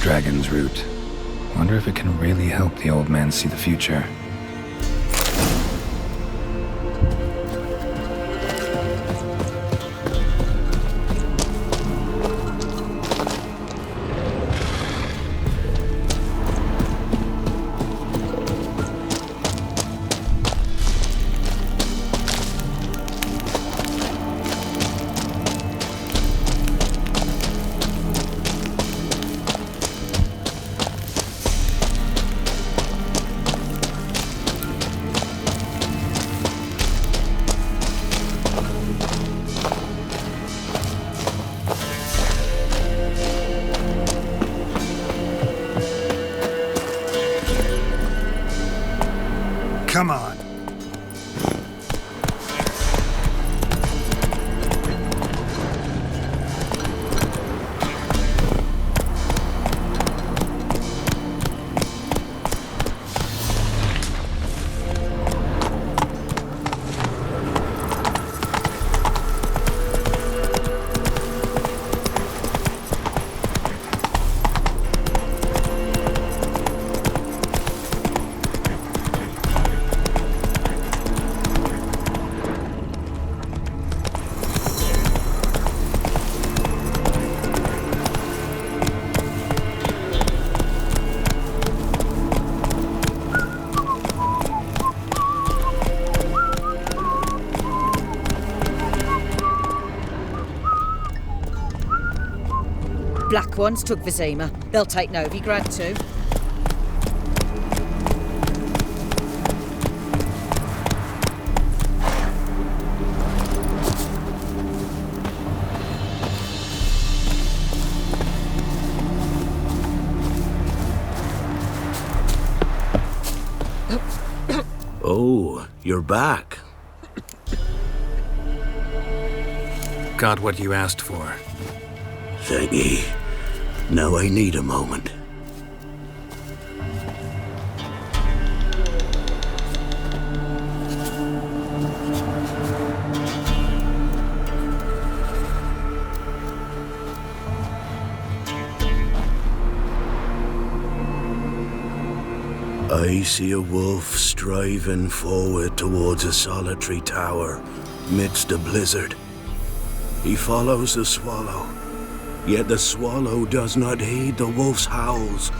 [SPEAKER 1] Dragon's root. Wonder if it can really help the old man see the future.
[SPEAKER 21] Come on.
[SPEAKER 17] Black ones took Vizima. They'll take Novigrad too.
[SPEAKER 11] Oh, you're back.
[SPEAKER 1] Got what you asked for.
[SPEAKER 11] Thank ye. Now I need a moment.
[SPEAKER 4] I see a wolf striving forward towards a solitary tower midst a blizzard. He follows the swallow, yet the swallow does not heed the wolf's howls,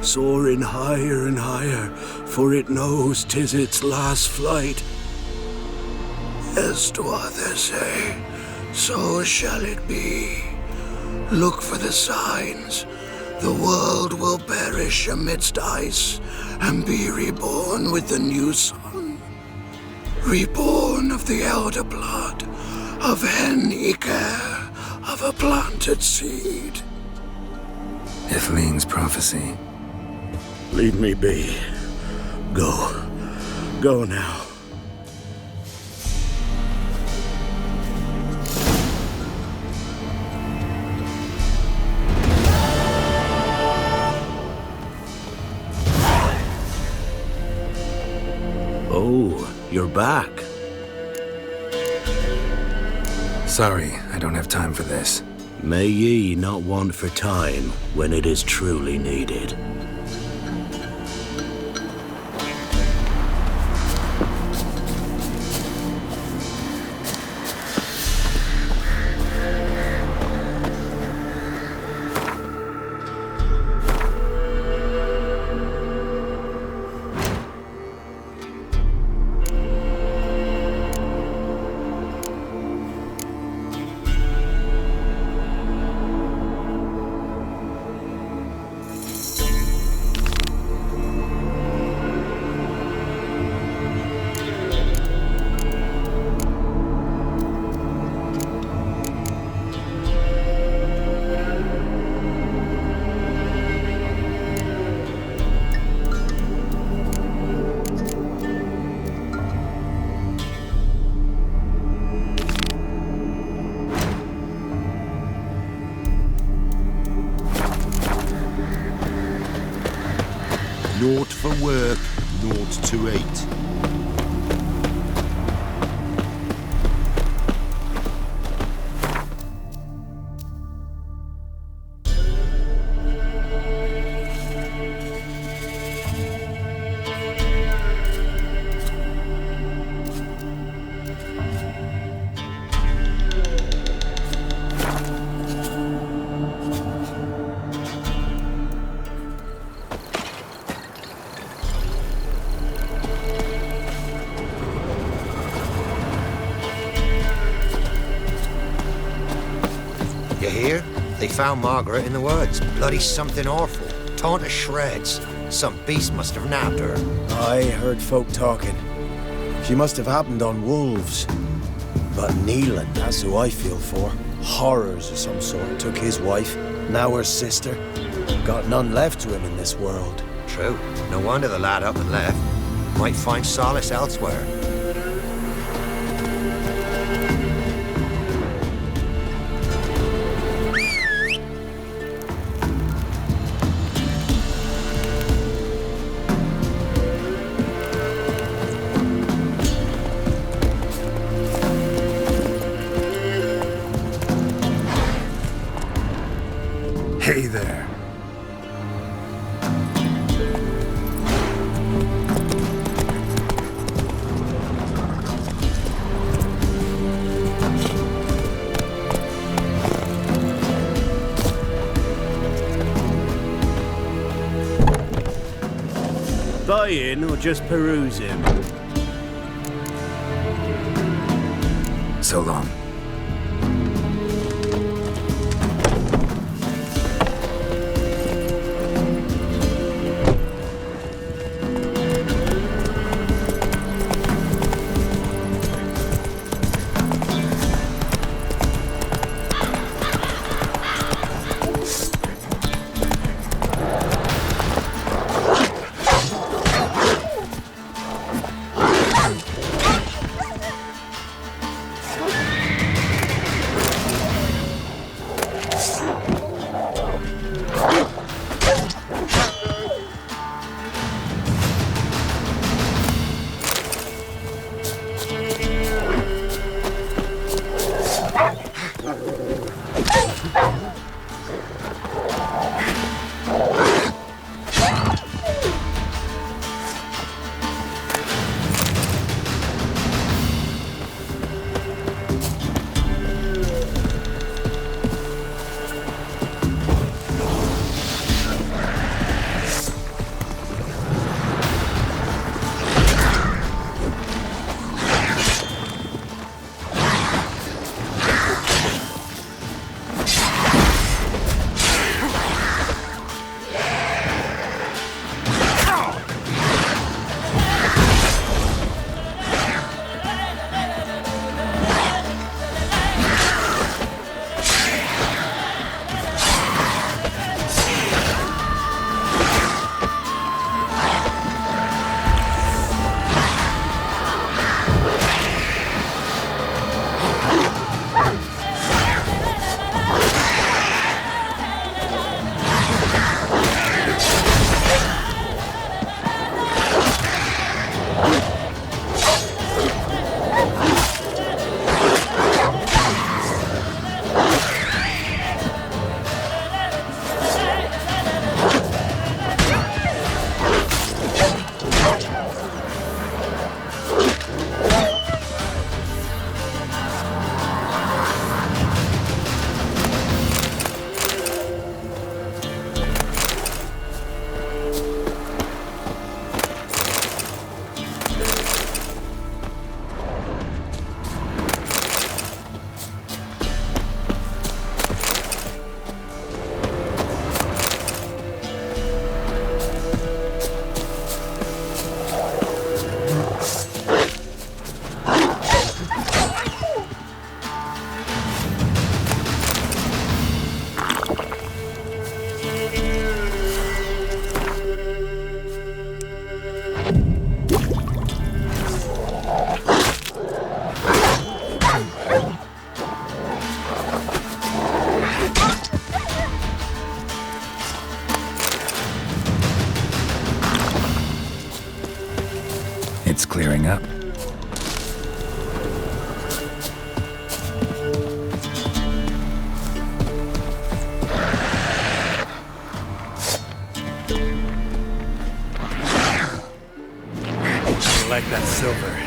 [SPEAKER 4] soaring higher and higher, for it knows 'tis its last flight. As others say, so shall it be. Look for the signs. The world will perish amidst ice and be reborn with the new sun. Reborn of the elder blood, of Hen-Iker, of a planted seed.
[SPEAKER 1] Iflene's prophecy.
[SPEAKER 4] Leave me be. Go. Go now. Oh, you're back.
[SPEAKER 1] Sorry, I don't have time for this.
[SPEAKER 4] May ye not want for time when it is truly needed.
[SPEAKER 9] Naught for work, naught to eat.
[SPEAKER 7] You hear? They found Margaret in the woods. Bloody something awful. Torn to shreds. Some beast must have nabbed her.
[SPEAKER 14] I heard folk talking. She must have happened on wolves. But Neelan, that's who I feel for. Horrors of some sort took his wife, now her sister. Got none left to him in this world.
[SPEAKER 7] True. No wonder the lad up and left. Might find solace elsewhere.
[SPEAKER 1] Hey there.
[SPEAKER 4] Buy in or just peruse him?
[SPEAKER 1] So long. It's clearing up.
[SPEAKER 18] I like that silver.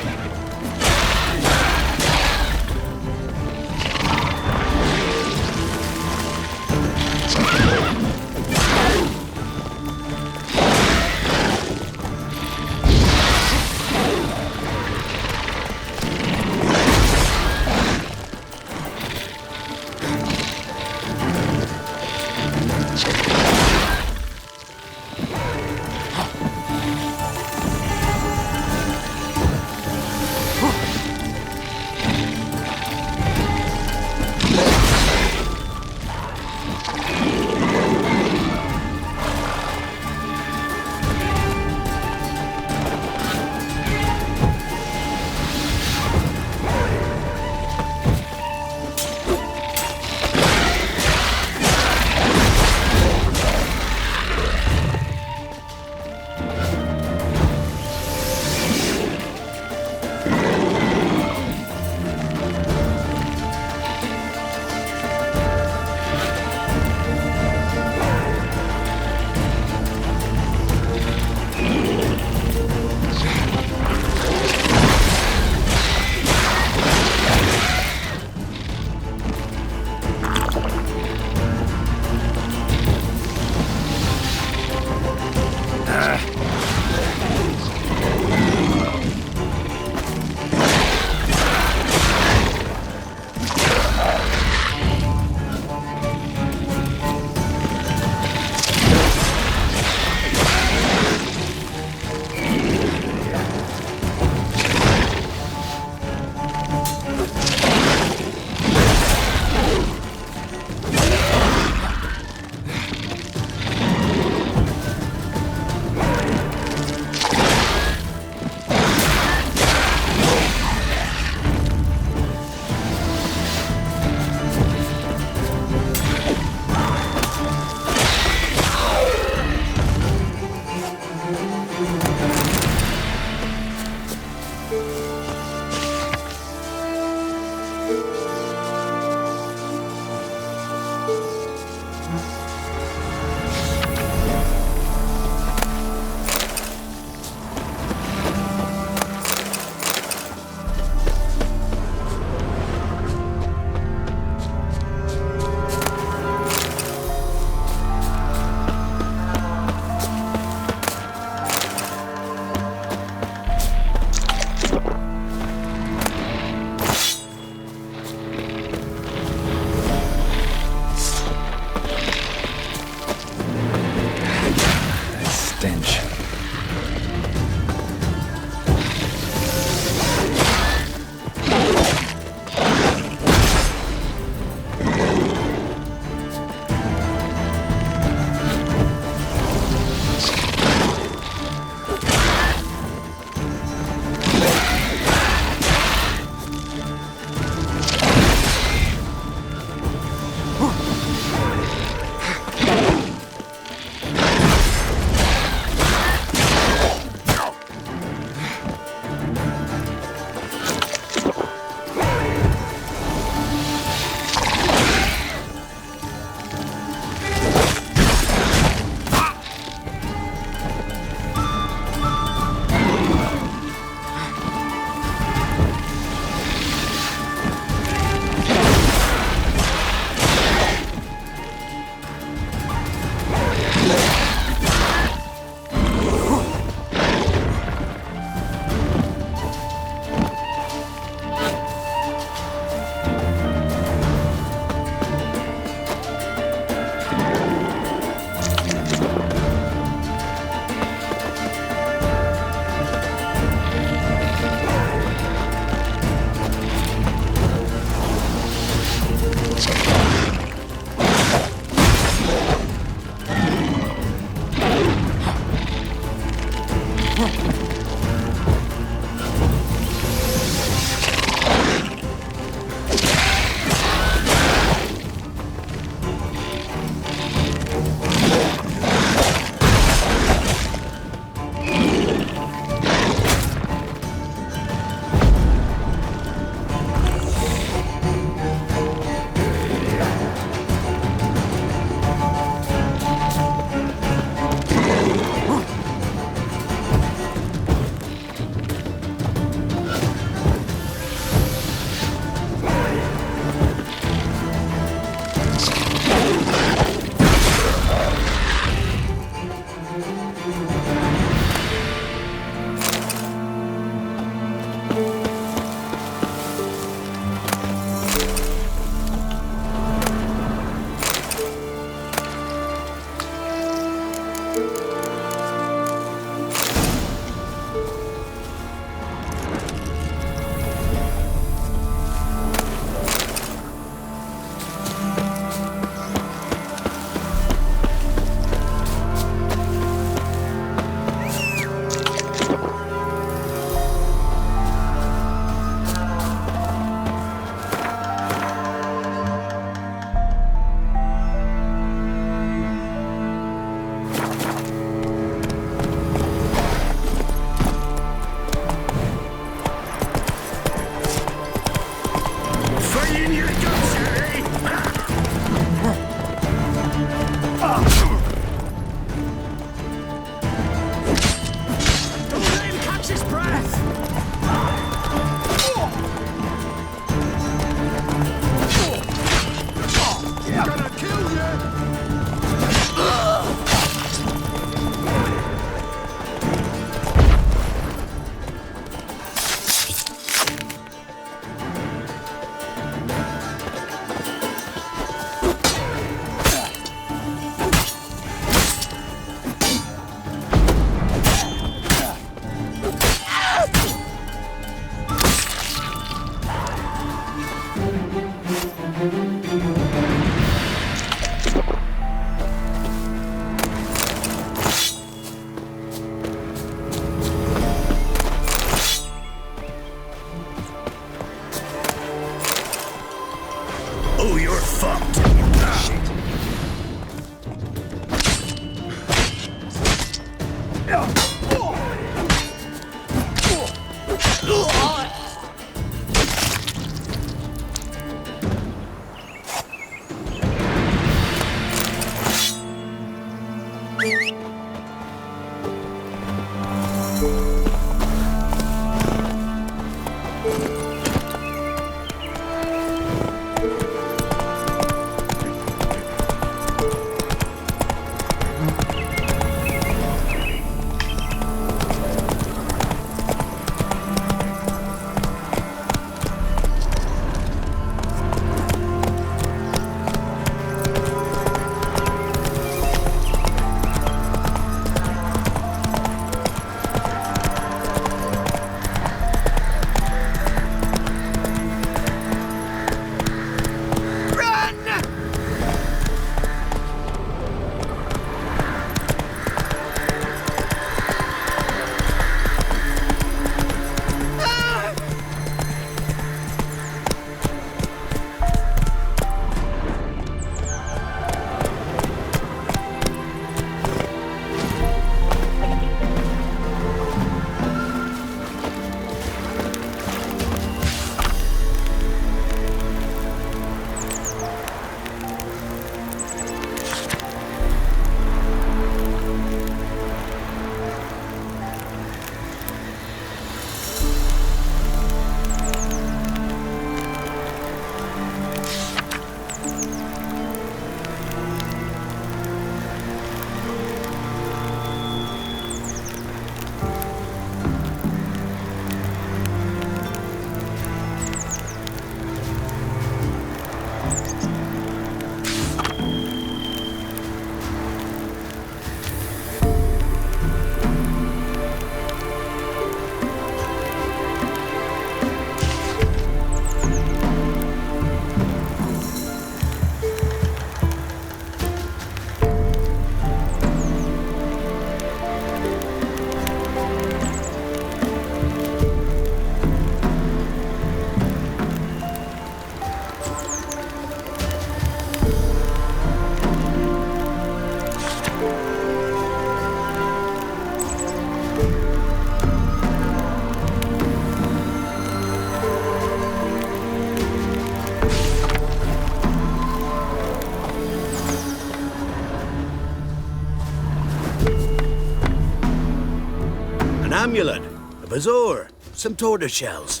[SPEAKER 14] a bazoar, some tortoise shells.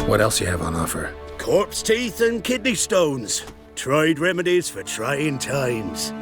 [SPEAKER 1] What else you have on offer?
[SPEAKER 9] Corpse teeth and kidney stones. Tried remedies for trying times.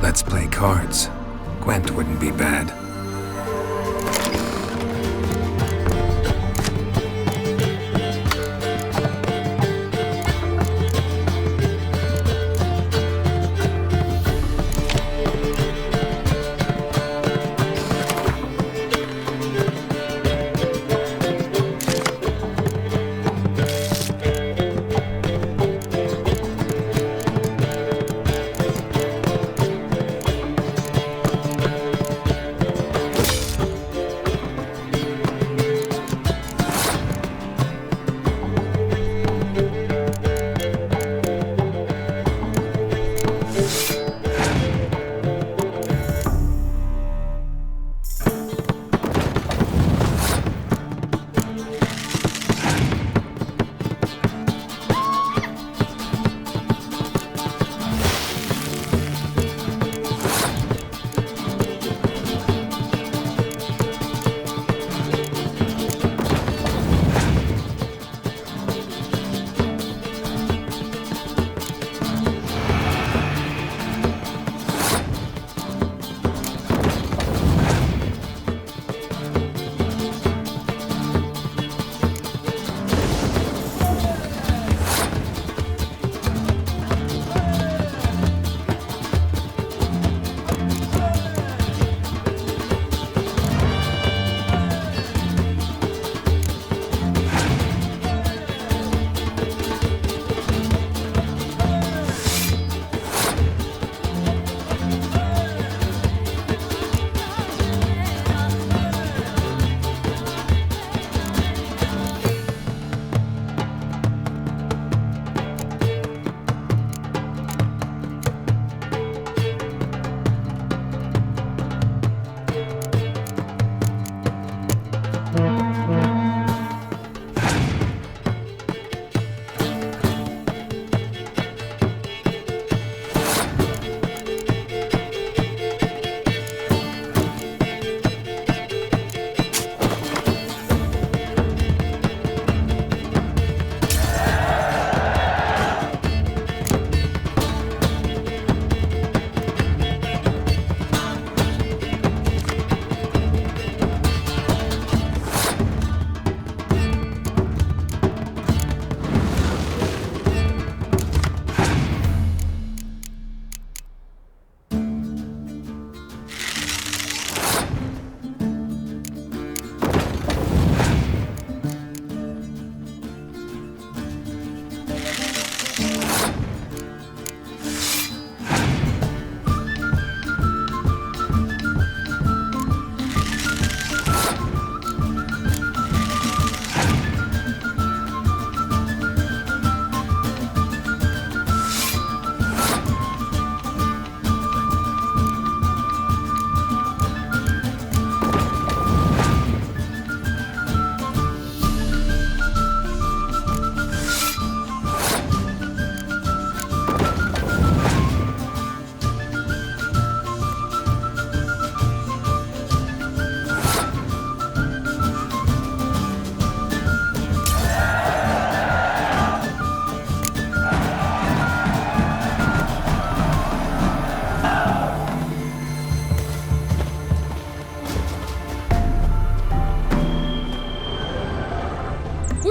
[SPEAKER 1] Let's play cards. Gwent wouldn't be bad.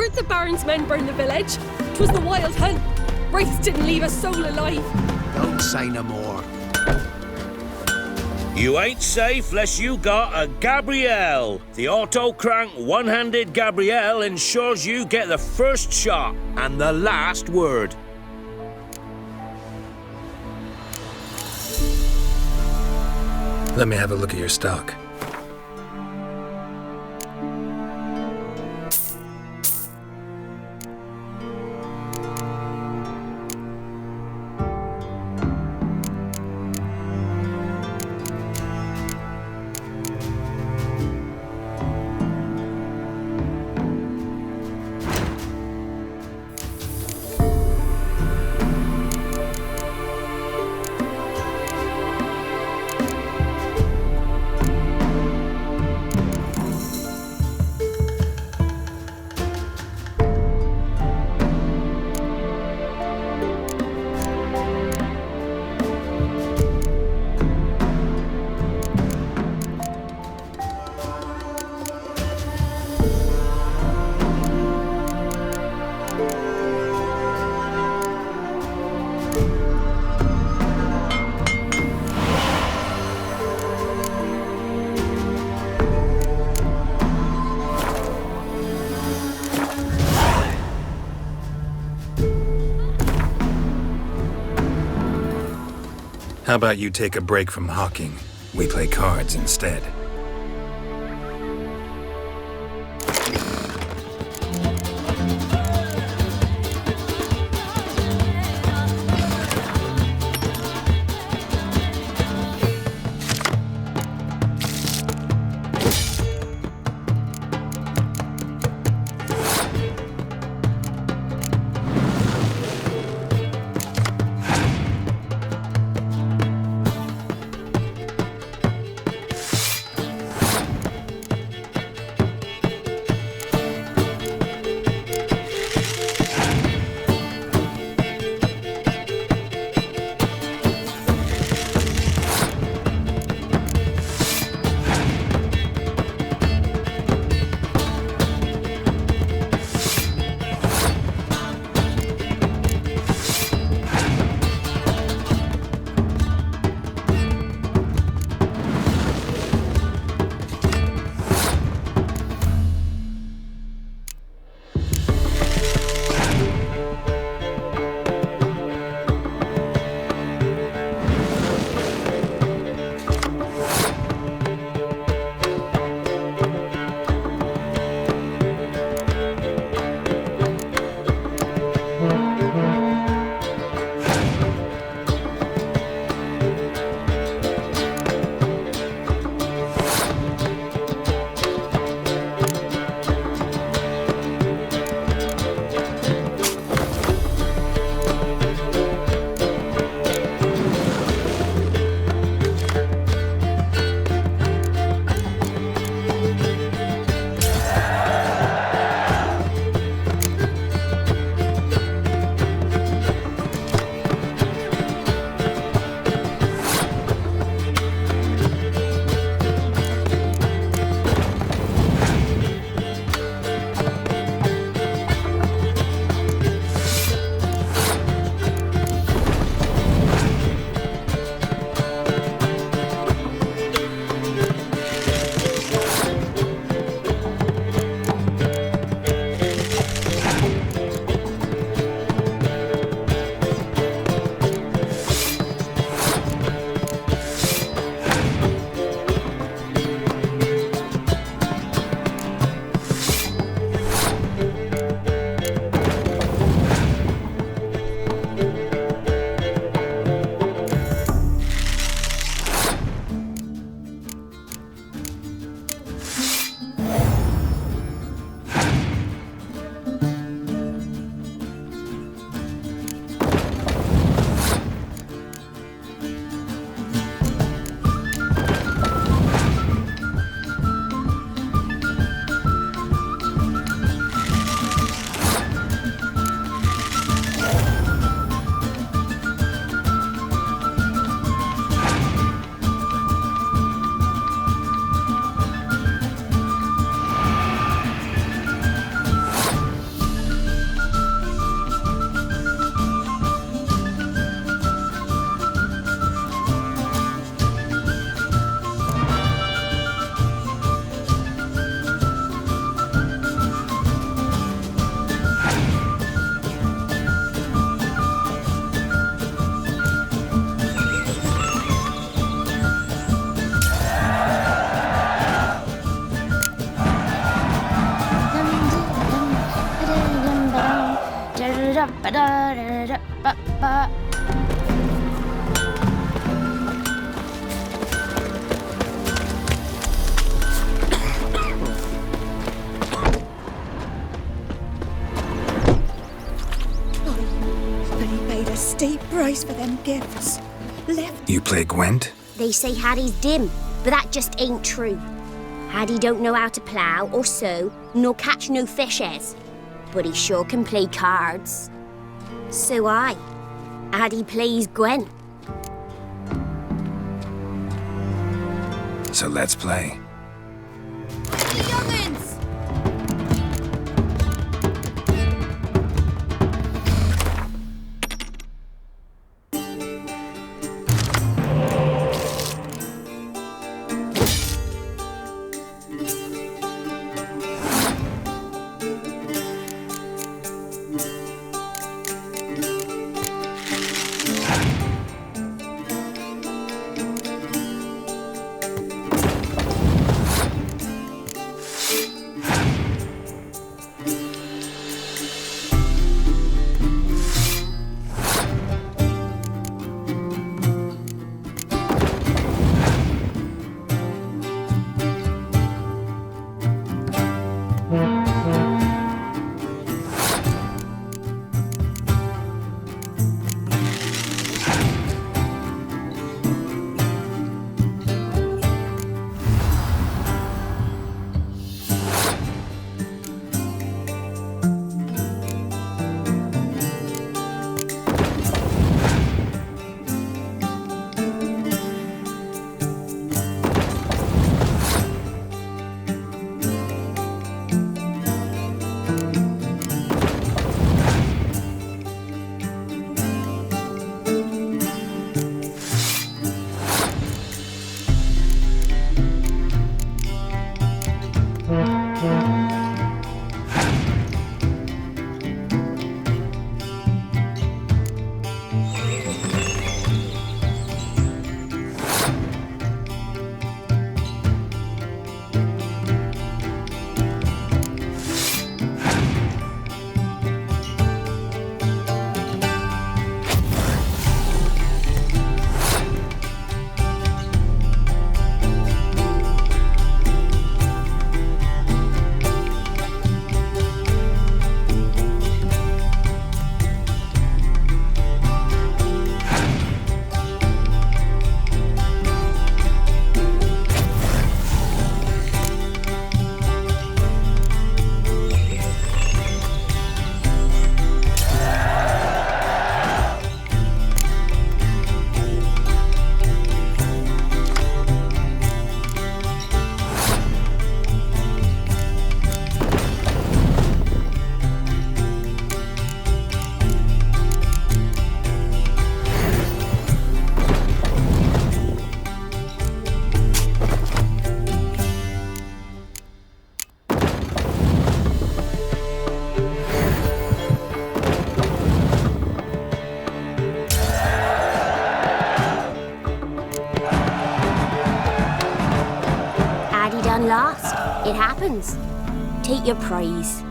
[SPEAKER 18] heard the Baron's men burn the village. 'Twas the wild hunt. Wraiths didn't leave a soul alive.
[SPEAKER 13] Don't say no more.
[SPEAKER 10] You ain't safe less you got a Gabrielle. The auto-crank one-handed Gabrielle ensures you get the first shot and the last word.
[SPEAKER 1] Let me have a look at your stock. How about you take a break from hawking? We play cards instead.
[SPEAKER 15] But he paid a steep price for them gifts. Left.
[SPEAKER 1] You play Gwent?
[SPEAKER 2] They say Hattie's dim, but that just ain't true. Hattie don't know how to plough or sew, nor catch no fishes. But he sure can play cards. So Hattie plays Gwent.
[SPEAKER 1] So let's play.
[SPEAKER 15] The youngins!
[SPEAKER 2] Lost. It happens. Take your prize.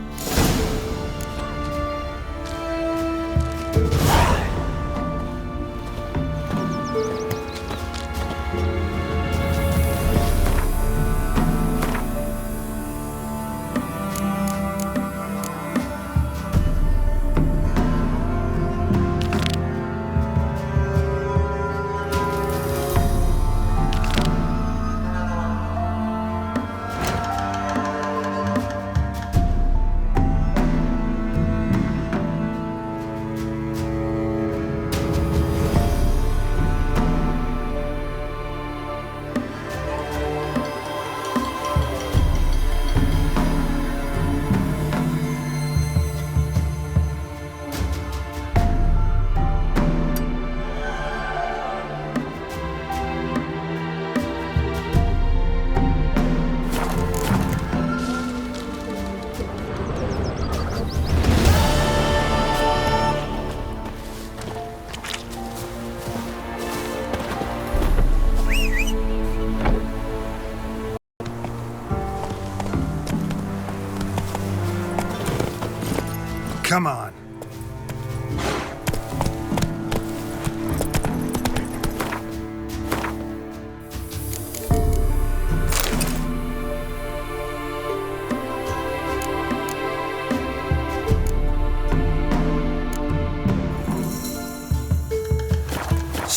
[SPEAKER 21] Come on.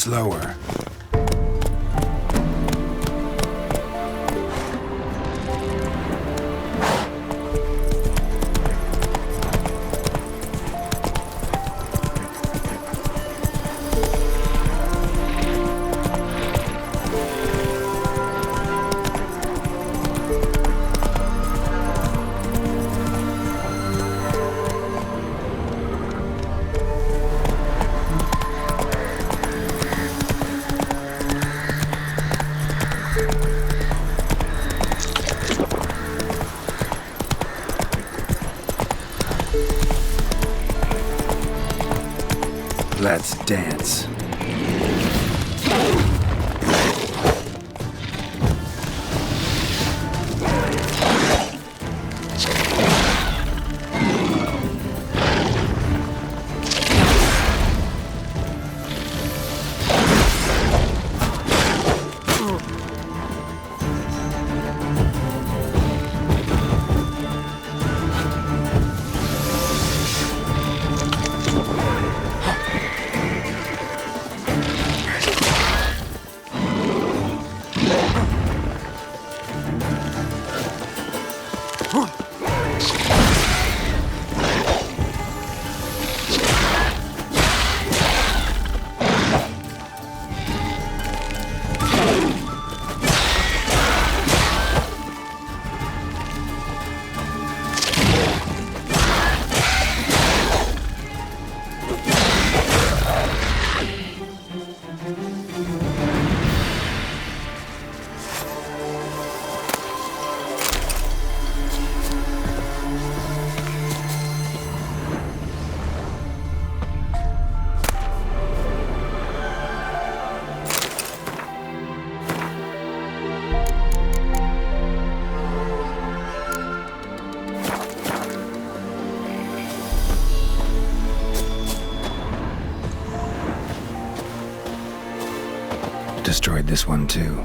[SPEAKER 1] Slower. Let's dance. Destroyed this one too.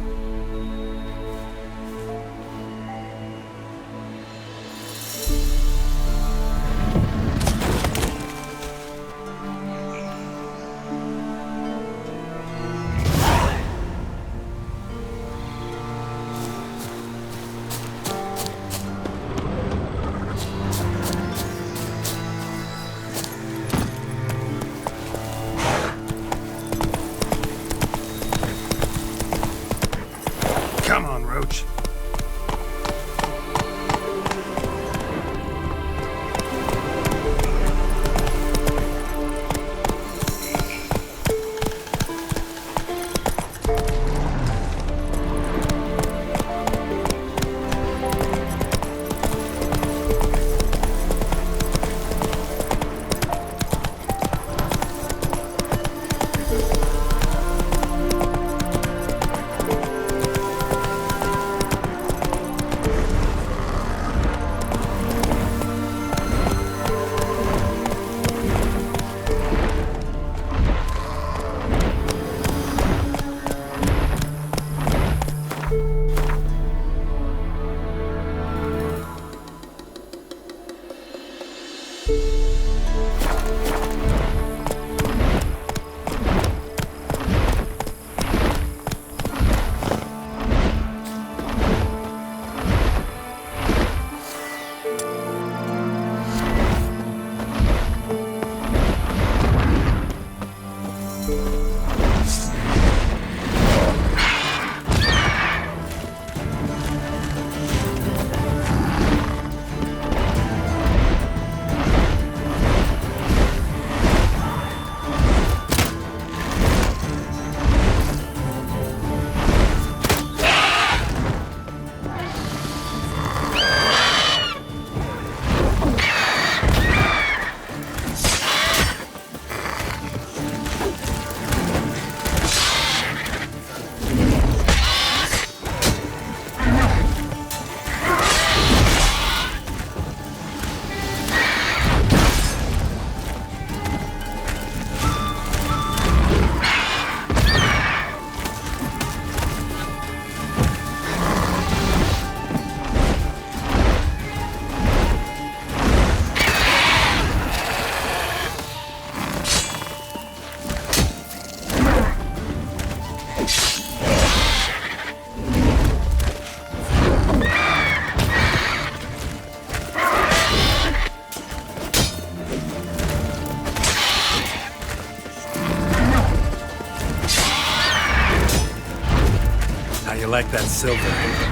[SPEAKER 14] collect that silver.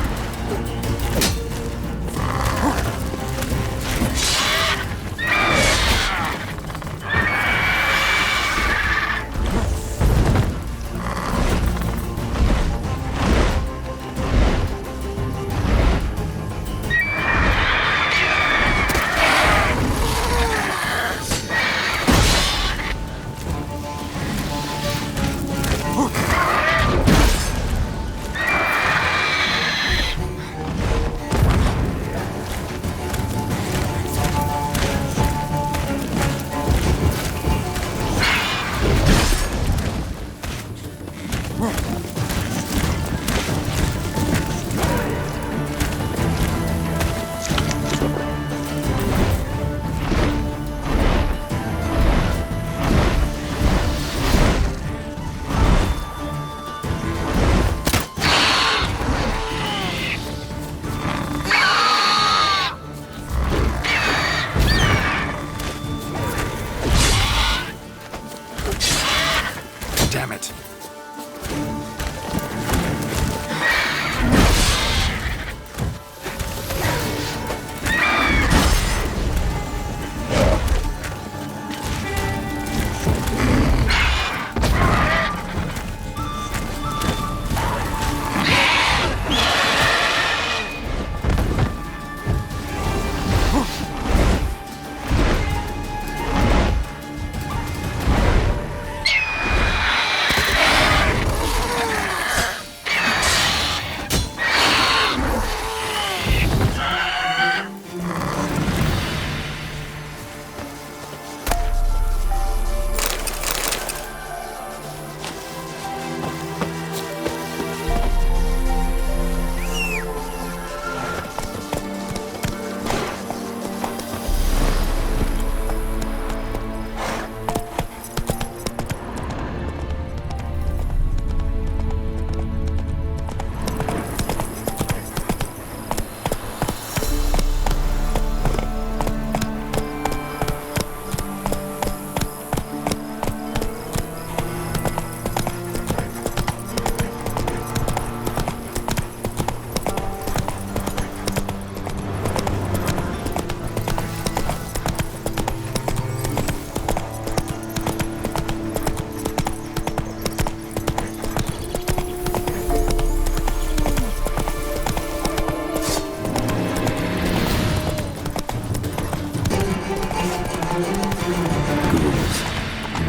[SPEAKER 1] Damn it.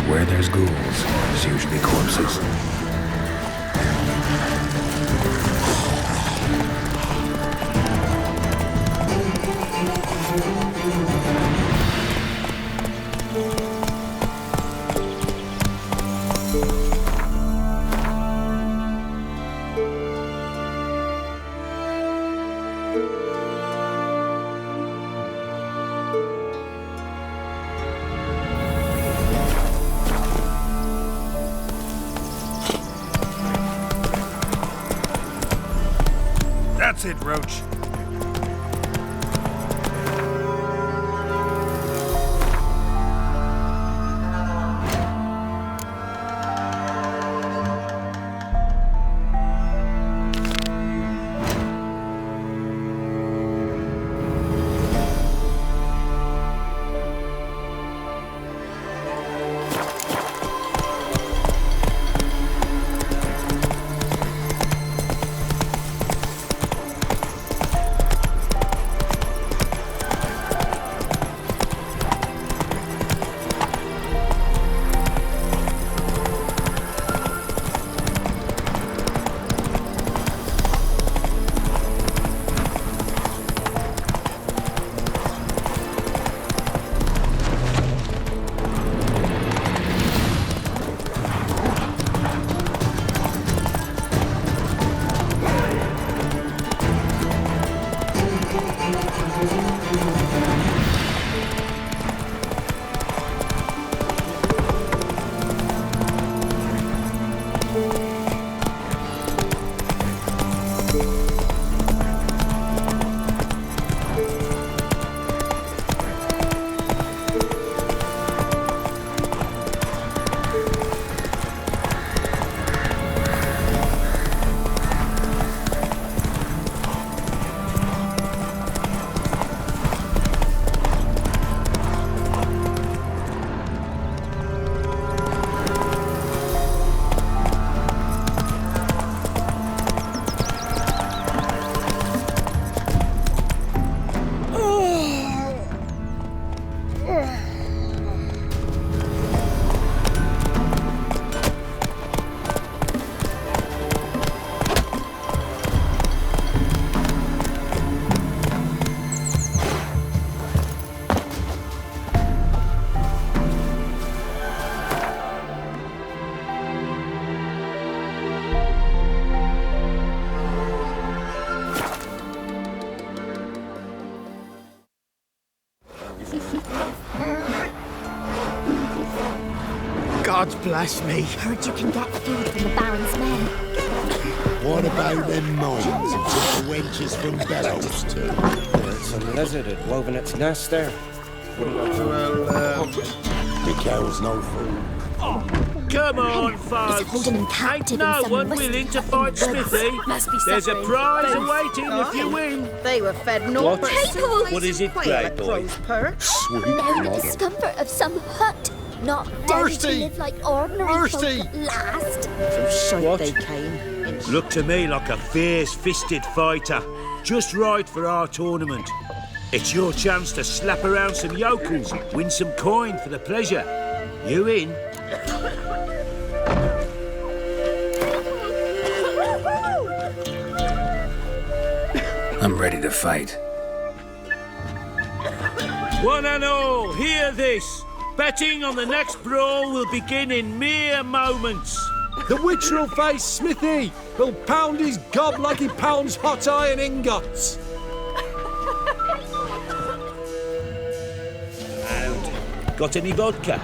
[SPEAKER 1] Where there's ghouls, there's usually corpses.
[SPEAKER 14] That's it, Roach.
[SPEAKER 13] God bless me.
[SPEAKER 2] Heard you can get food from the Baron's men.
[SPEAKER 13] What about them mines and took the wenches from Bellows too?
[SPEAKER 14] There's some lizard had woven its nest there.
[SPEAKER 13] The cow's no food.
[SPEAKER 10] Come on, folks. Ain't no one willing to fight Smithy. There's a prize awaiting if you win.
[SPEAKER 17] They were fed naught but
[SPEAKER 10] What? What is it, Grey Boy?
[SPEAKER 2] No discomfort of some hut. Not dead to live like ordinary folk at last.
[SPEAKER 17] From
[SPEAKER 10] What?
[SPEAKER 17] they came.
[SPEAKER 10] Look to me like a fierce-fisted fighter. Just right for our tournament. It's your chance to slap around some yokels, win some coin for the pleasure. You in?
[SPEAKER 1] I'm ready to fight.
[SPEAKER 10] One and all, hear this. Betting on the next brawl will begin in mere moments.
[SPEAKER 14] The witch will face Smithy. He'll pound his gob like he pounds hot iron ingots.
[SPEAKER 10] And got any vodka?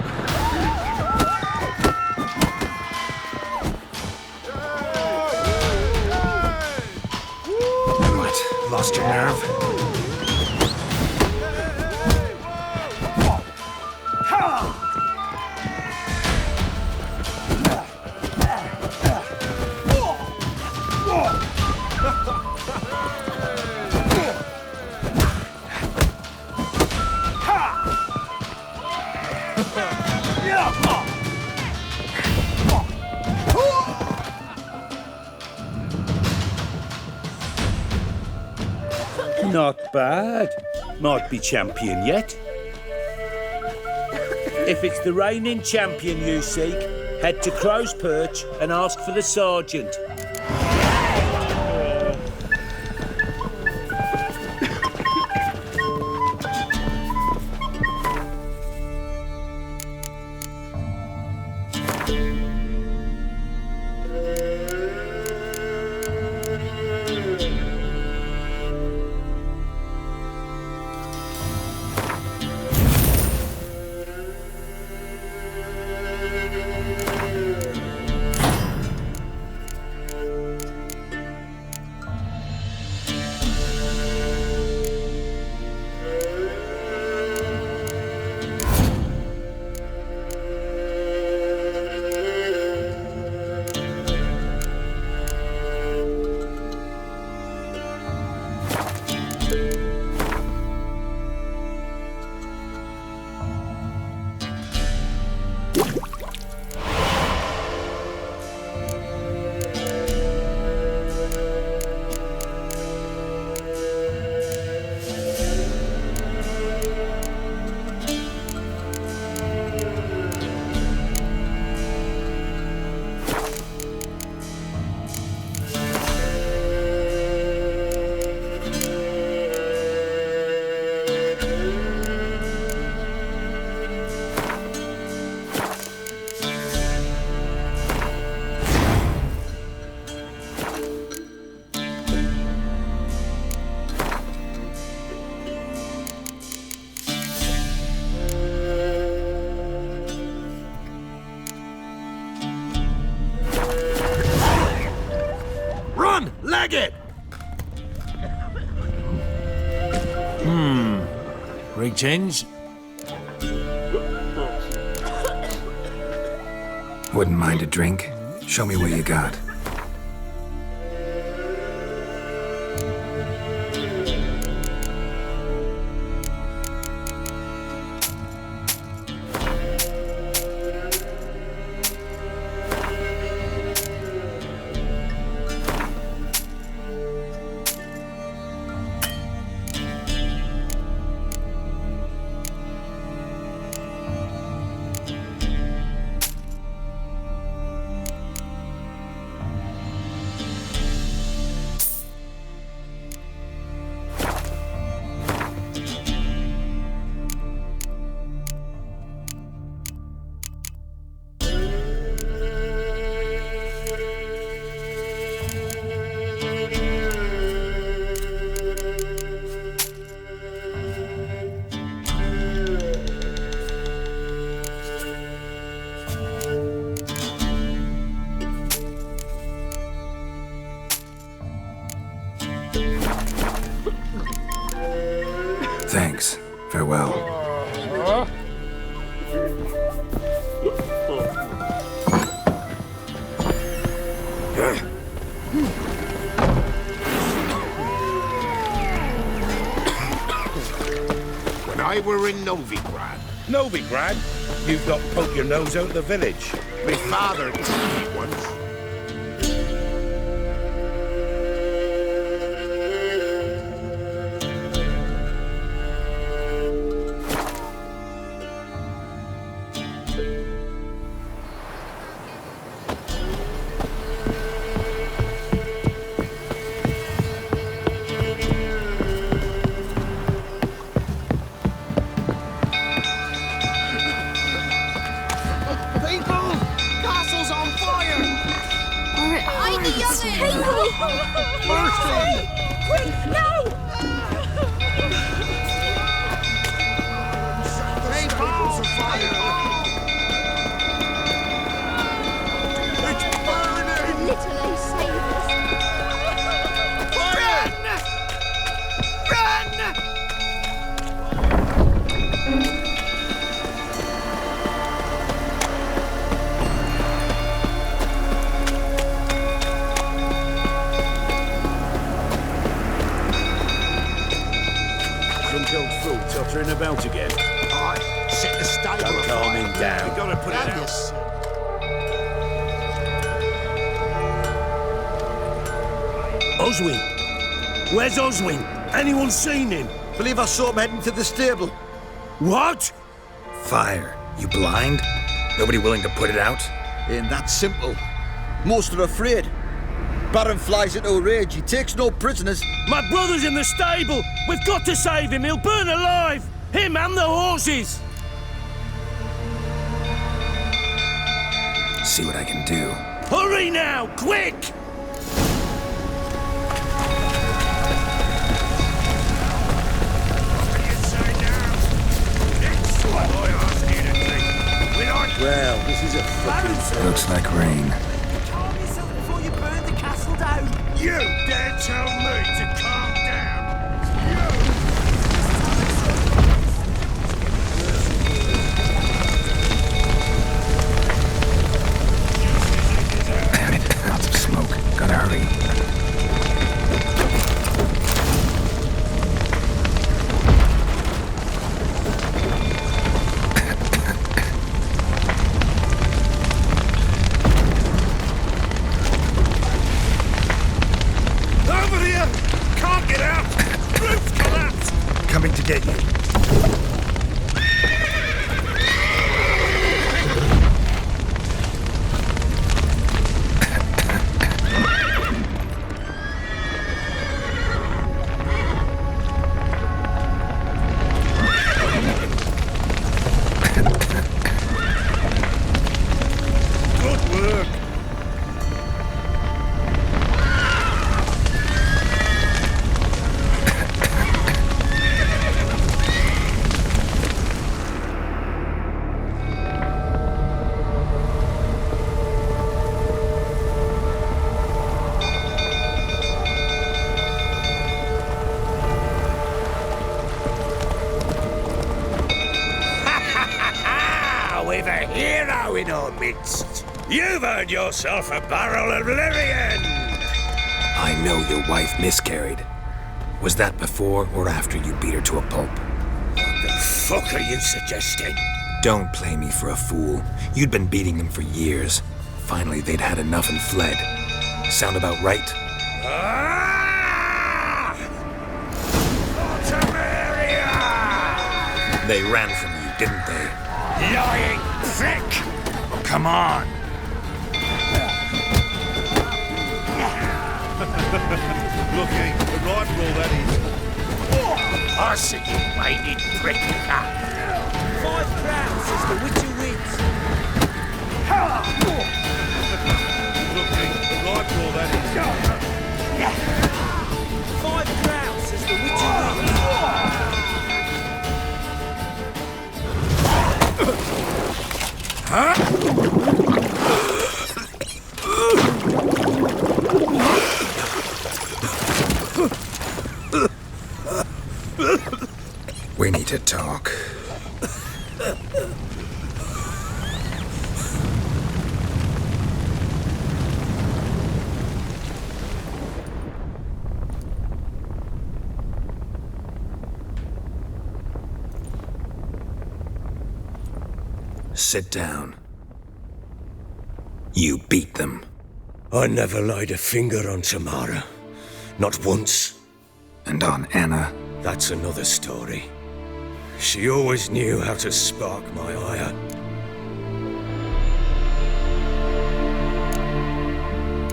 [SPEAKER 1] What? Lost your nerve?
[SPEAKER 10] Not bad. Might be champion yet. If it's the reigning champion you seek, head to Crow's Perch and ask for the sergeant. Leg it!
[SPEAKER 11] Greetings.
[SPEAKER 1] Wouldn't mind a drink? Show me what you got.
[SPEAKER 13] were in Novigrad.
[SPEAKER 16] Novigrad? You've not poked your nose out of the village.
[SPEAKER 13] My father once.
[SPEAKER 16] Tottering about again.
[SPEAKER 13] Aye, set the stable
[SPEAKER 16] Don't calm him down.
[SPEAKER 13] You gotta put it out.
[SPEAKER 6] Oswin? Where's Oswin? Anyone seen him?
[SPEAKER 14] Believe I saw him heading to the stable.
[SPEAKER 6] What?
[SPEAKER 20] Fire. You blind? Nobody willing to put it out?
[SPEAKER 14] Ain't that simple. Most are afraid. Baron flies into a rage. He takes no prisoners.
[SPEAKER 6] My brother's in the stable! We've got to save him! He'll burn alive! Him and the horses!
[SPEAKER 20] See what I can do.
[SPEAKER 6] Hurry now! Quick!
[SPEAKER 14] Well, this is a fucking...
[SPEAKER 1] Looks like rain.
[SPEAKER 13] You dare tell me to calm down?
[SPEAKER 1] Lots of smoke. Gotta hurry.
[SPEAKER 20] Coming to get you.
[SPEAKER 11] We've a hero in our midst. You've earned yourself a barrel of Lyrian.
[SPEAKER 20] I know your wife miscarried. Was that before or after you beat her to a pulp?
[SPEAKER 11] What the fuck are you suggesting?
[SPEAKER 20] Don't play me for a fool. You'd been beating them for years. Finally, they'd had enough and fled. Sound about right? They ran from you, didn't they?
[SPEAKER 11] Lying prick!
[SPEAKER 20] Come on!
[SPEAKER 16] Looking, the rifle that is.
[SPEAKER 11] I see you weighted prick.
[SPEAKER 10] 5 crowns as the Witcher wins.
[SPEAKER 16] Looking, the rifle that is.
[SPEAKER 10] 5 crowns as the Witcher wins.
[SPEAKER 20] We need to talk. Sit down. You beat them.
[SPEAKER 11] I never laid a finger on Tamara. Not once.
[SPEAKER 20] And on Anna?
[SPEAKER 11] That's another story. She always knew how to spark my ire.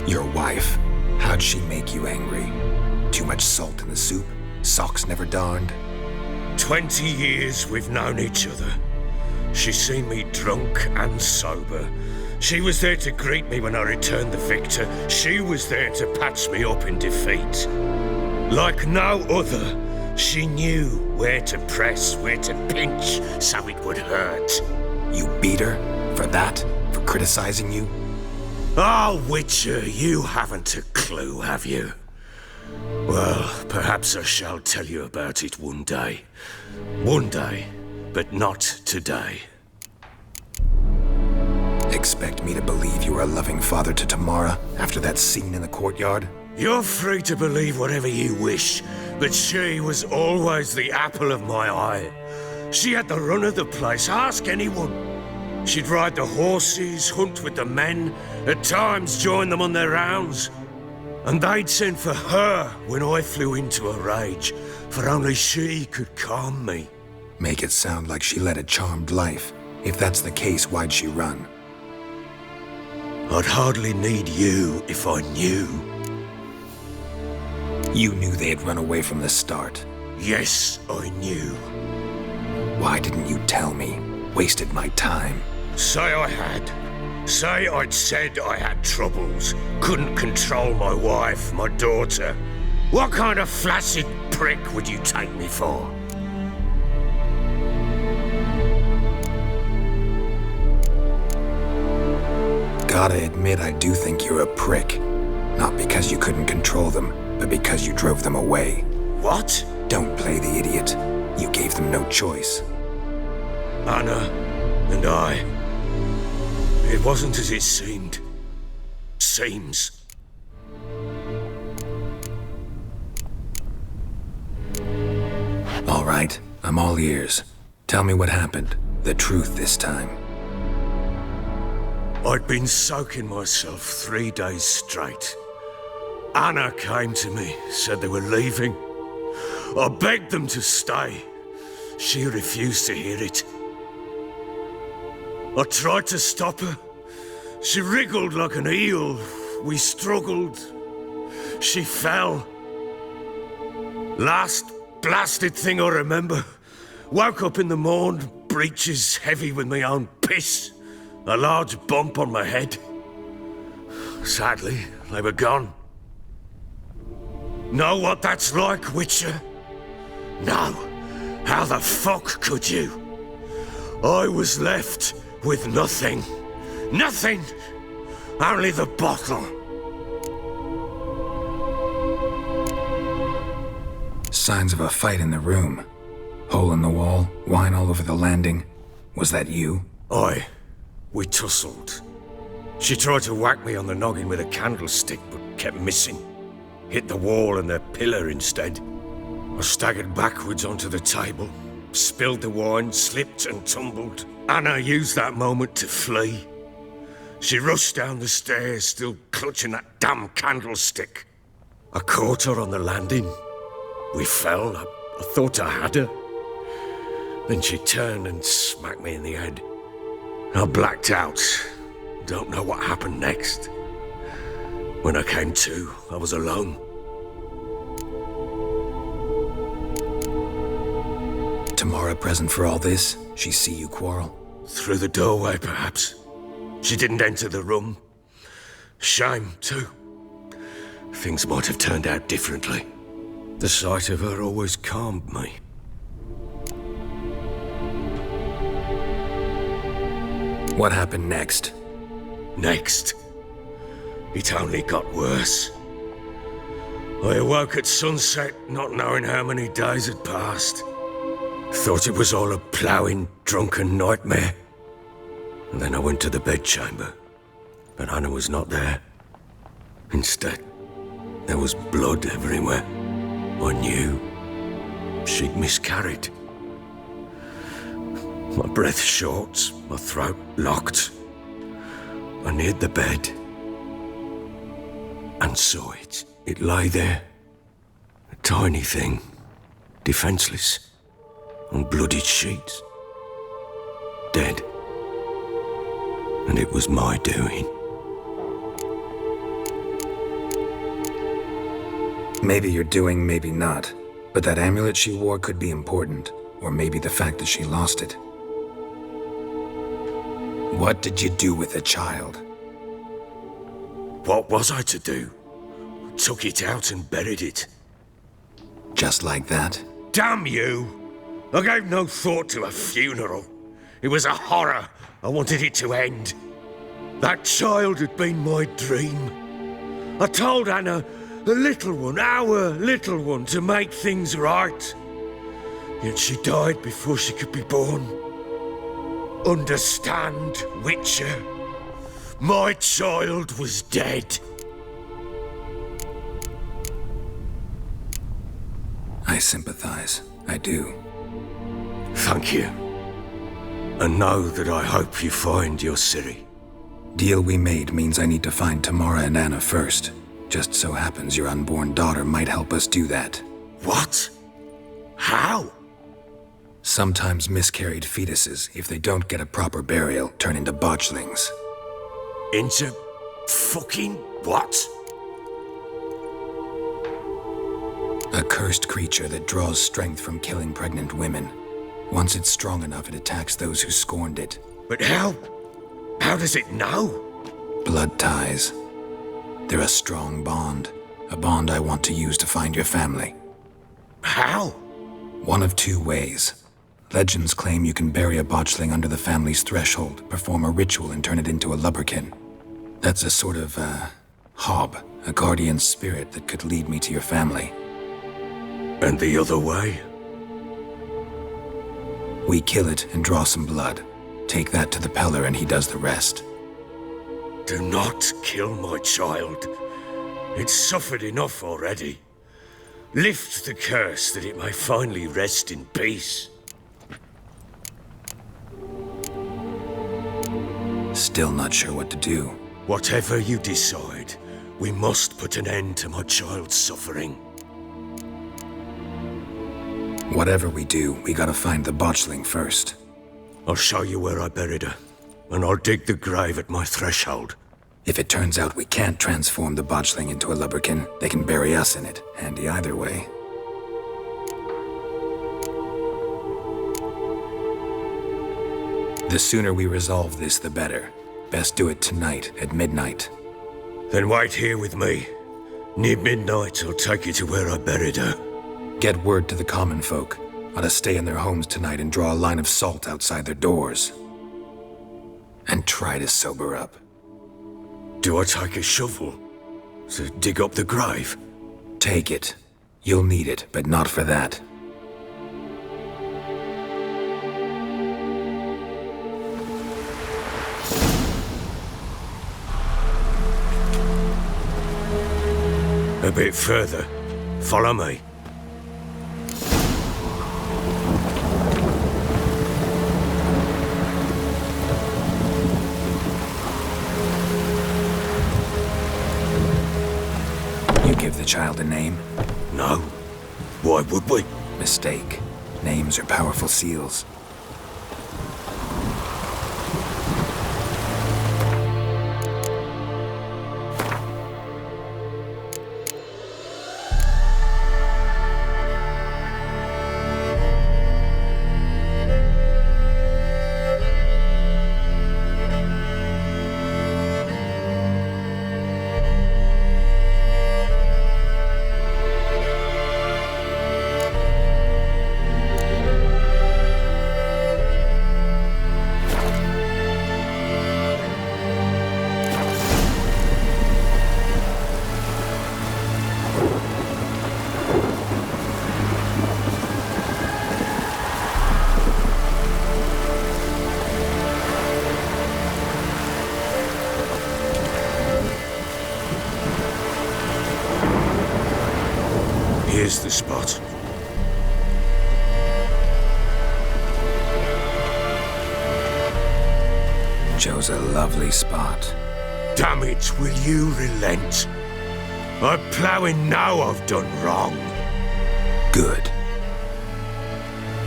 [SPEAKER 20] Your wife. How'd she make you angry? Too much salt in the soup? Socks never darned?
[SPEAKER 11] 20 years we've known each other. She's seen me drunk and sober. She was there to greet me when I returned the victor. She was there to patch me up in defeat. Like no other, she knew where to press, where to pinch, so it would hurt.
[SPEAKER 20] You beat her? For that? For criticizing you?
[SPEAKER 11] Oh, Witcher, you haven't a clue, have you? Well, perhaps I shall tell you about it one day. One day, but not today.
[SPEAKER 20] Expect me to believe you were a loving father to Tamara after that scene in the courtyard?
[SPEAKER 11] You're free to believe whatever you wish, but she was always the apple of my eye. She had the run of the place, ask anyone. She'd ride the horses, hunt with the men, at times join them on their rounds. And they'd send for her when I flew into a rage, for only she could calm me.
[SPEAKER 20] Make it sound like she led a charmed life. If that's the case, why'd she run?
[SPEAKER 11] I'd hardly need you if I knew.
[SPEAKER 20] You knew they'd run away from the start.
[SPEAKER 11] Yes, I knew.
[SPEAKER 20] Why didn't you tell me? Wasted my time.
[SPEAKER 11] Say I had. Say I'd said I had troubles. Couldn't control my wife, my daughter. What kind of flaccid prick would you take me for?
[SPEAKER 20] Gotta admit, I do think you're a prick. Not because you couldn't control them, but because you drove them away.
[SPEAKER 11] What?
[SPEAKER 20] Don't play the idiot. You gave them no choice.
[SPEAKER 11] Anna and I. It wasn't as it seemed. Seems.
[SPEAKER 20] All right, I'm all ears. Tell me what happened. The truth this time.
[SPEAKER 11] I'd been soaking myself 3 days straight. Anna came to me, said they were leaving. I begged them to stay. She refused to hear it. I tried to stop her. She wriggled like an eel. We struggled. She fell. Last blasted thing I remember. Woke up in the morn, breeches heavy with my own piss. A large bump on my head. Sadly, they were gone. Know what that's like, Witcher? No. How the fuck could you? I was left with nothing. Nothing! Only the bottle.
[SPEAKER 20] Signs of a fight in the room. Hole in the wall, wine all over the landing. Was that you?
[SPEAKER 11] Aye. We tussled. She tried to whack me on the noggin with a candlestick, but kept missing. Hit the wall and the pillar instead. I staggered backwards onto the table, spilled the wine, slipped and tumbled. Anna used that moment to flee. She rushed down the stairs, still clutching that damn candlestick. I caught her on the landing. We fell. I thought I had her. Then she turned and smacked me in the head. I blacked out. Don't know what happened next. When I came to, I was alone.
[SPEAKER 20] Tamara present for all this? She see you quarrel?
[SPEAKER 11] Through the doorway, perhaps. She didn't enter the room. Shame, too. Things might have turned out differently. The sight of her always calmed me.
[SPEAKER 20] What happened next?
[SPEAKER 11] Next? It only got worse. I awoke at sunset, not knowing how many days had passed. Thought it was all a ploughing, drunken nightmare. And then I went to the bedchamber, but Anna was not there. Instead, there was blood everywhere. I knew she'd miscarried. My breath short, my throat locked. I neared the bed and saw it. It lay there, a tiny thing, defenseless, on bloodied sheets, dead. And it was my doing.
[SPEAKER 20] Maybe you're doing, maybe not. But that amulet she wore could be important. Or maybe the fact that she lost it. What did you do with the child?
[SPEAKER 11] What was I to do? Took it out and buried it.
[SPEAKER 20] Just like that?
[SPEAKER 11] Damn you! I gave no thought to a funeral. It was a horror. I wanted it to end. That child had been my dream. I told Anna, the little one, our little one, to make things right. Yet she died before she could be born. Understand, Witcher? My child was dead.
[SPEAKER 20] I sympathize. I do.
[SPEAKER 11] Thank you. And know that I hope you find your Ciri.
[SPEAKER 20] Deal we made means I need to find Tamara and Anna first. Just so happens your unborn daughter might help us do that.
[SPEAKER 11] What? How?
[SPEAKER 20] Sometimes miscarried fetuses, if they don't get a proper burial, turn into botchlings.
[SPEAKER 11] Into fucking what?
[SPEAKER 20] A cursed creature that draws strength from killing pregnant women. Once it's strong enough, it attacks those who scorned it.
[SPEAKER 11] But how? How does it know?
[SPEAKER 20] Blood ties. They're a strong bond. A bond I want to use to find your family.
[SPEAKER 11] How?
[SPEAKER 20] One of two ways. Legends claim you can bury a botchling under the family's threshold, perform a ritual and turn it into a lubberkin. That's a sort of, hob, a guardian spirit that could lead me to your family.
[SPEAKER 11] And the other way?
[SPEAKER 20] We kill it and draw some blood. Take that to the Peller and he does the rest.
[SPEAKER 11] Do not kill my child. It's suffered enough already. Lift the curse that it may finally rest in peace.
[SPEAKER 20] Still not sure what to do.
[SPEAKER 11] Whatever you decide, we must put an end to my child's suffering.
[SPEAKER 20] Whatever we do, we gotta find the botchling first.
[SPEAKER 11] I'll show you where I buried her, and I'll dig the grave at my threshold.
[SPEAKER 20] If it turns out we can't transform the botchling into a lubberkin, they can bury us in it. Handy either way. The sooner we resolve this, the better. Best do it tonight, at midnight.
[SPEAKER 11] Then wait here with me. Near midnight, I'll take you to where I buried her.
[SPEAKER 20] Get word to the common folk. Ought to stay in their homes tonight and draw a line of salt outside their doors. And try to sober up.
[SPEAKER 11] Do I take a shovel to dig up the grave?
[SPEAKER 20] Take it. You'll need it, but not for that.
[SPEAKER 11] A bit further. Follow me.
[SPEAKER 20] You give the child a name?
[SPEAKER 11] No. Why would we?
[SPEAKER 20] Mistake. Names are powerful seals.
[SPEAKER 11] Here's the spot.
[SPEAKER 20] chose a lovely spot.
[SPEAKER 11] Damn it, will you relent? I'm ploughing now I've done wrong.
[SPEAKER 20] Good.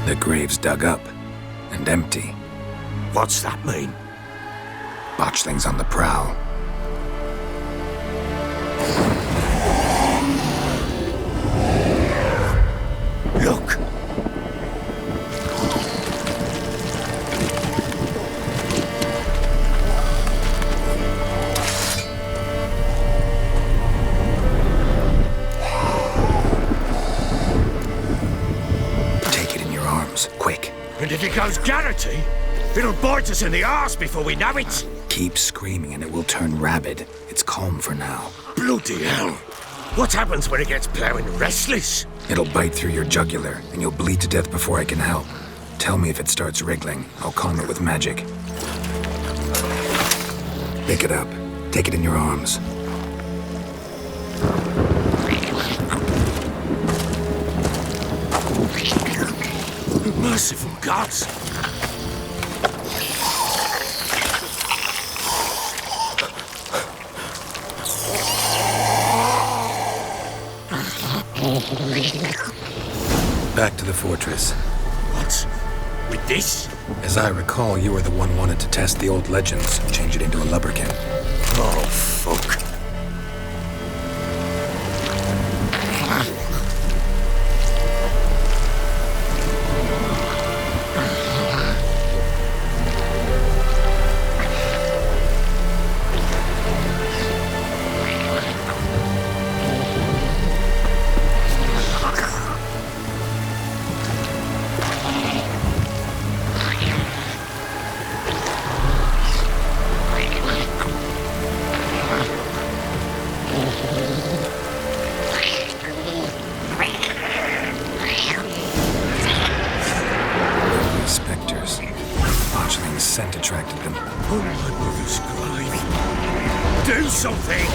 [SPEAKER 20] The grave's dug up and empty.
[SPEAKER 11] What's that mean?
[SPEAKER 20] Botchling's on the prowl.
[SPEAKER 11] Look!
[SPEAKER 20] Take it in your arms, quick.
[SPEAKER 11] And if it goes Garrity, it'll bite us in the arse before we know it.
[SPEAKER 20] Keep screaming and it will turn rabid. It's calm for now.
[SPEAKER 11] Bloody hell! What happens when it gets ploughing restless?
[SPEAKER 20] It'll bite through your jugular, and you'll bleed to death before I can help. Tell me if it starts wriggling. I'll calm it with magic. Pick it up. Take it in your arms.
[SPEAKER 11] Merciful gods!
[SPEAKER 20] Back to the fortress.
[SPEAKER 11] What? With this?
[SPEAKER 20] As I recall, you were the one wanted to test the old legends, change it into a lubberkin.
[SPEAKER 11] Oh, fuck.
[SPEAKER 20] Spectres. Botchling's scent attracted them.
[SPEAKER 11] Oh, my mother's grave. Do something!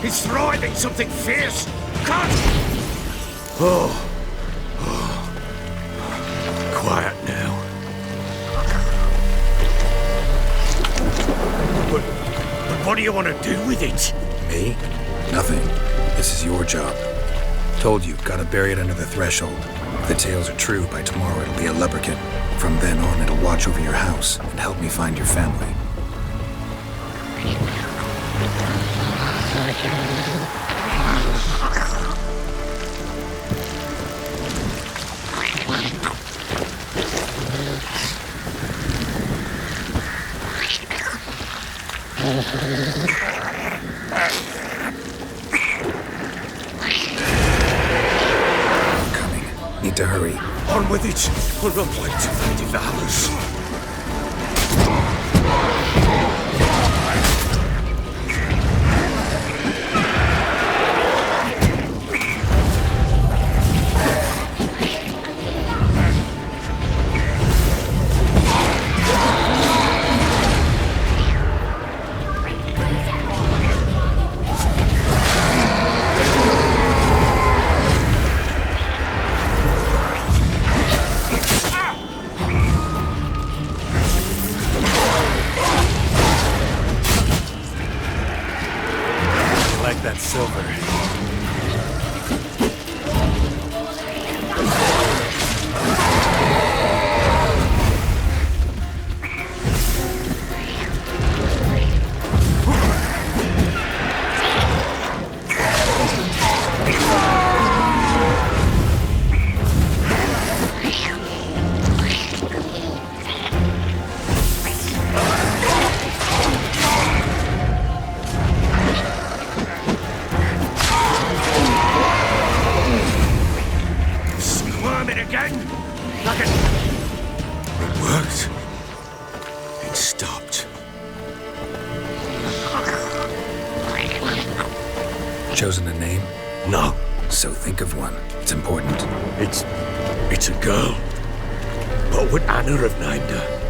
[SPEAKER 11] He's thriving something fierce! Cut! Oh. Quiet now. But what do you want to do with it?
[SPEAKER 20] Me? Nothing. This is your job. Told you, gotta bury it under the threshold. If the tales are true, by tomorrow it'll be a lubberkin. From then on, it'll watch over your house and help me find your family. Coming. Need to hurry.
[SPEAKER 11] On with it! We're not like to find devours. It worked. It stopped.
[SPEAKER 20] Chosen a name?
[SPEAKER 11] No.
[SPEAKER 20] So think of one. It's important.
[SPEAKER 11] It's a girl. What would Anna have named her?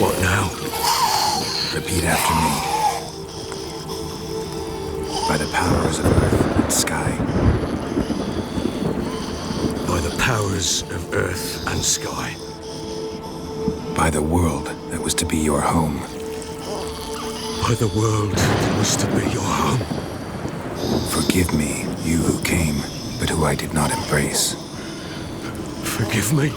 [SPEAKER 11] What now?
[SPEAKER 20] Repeat after me. By the powers of earth and sky.
[SPEAKER 11] By the powers of earth and sky.
[SPEAKER 20] By the world that was to be your home.
[SPEAKER 11] By the world that was to be your home.
[SPEAKER 20] Forgive me, you who came, but who I did not embrace.
[SPEAKER 11] Forgive me,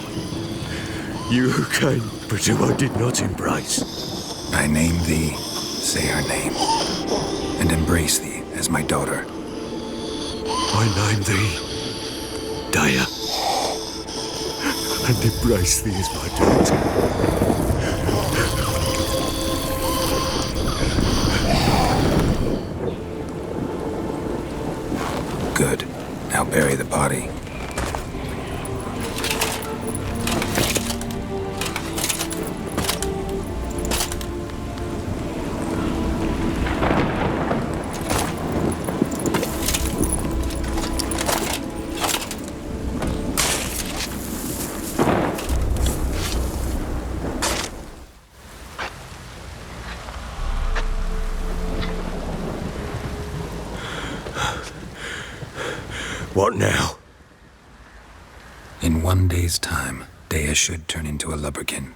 [SPEAKER 11] you who came, but who I did not embrace.
[SPEAKER 20] I name thee, say her name, and embrace thee as my daughter.
[SPEAKER 11] I name thee, Daya, and embrace thee as my daughter.
[SPEAKER 20] Good. Now bury the body.
[SPEAKER 11] What now?
[SPEAKER 20] In 1 day's time, Dea should turn into a lubberkin.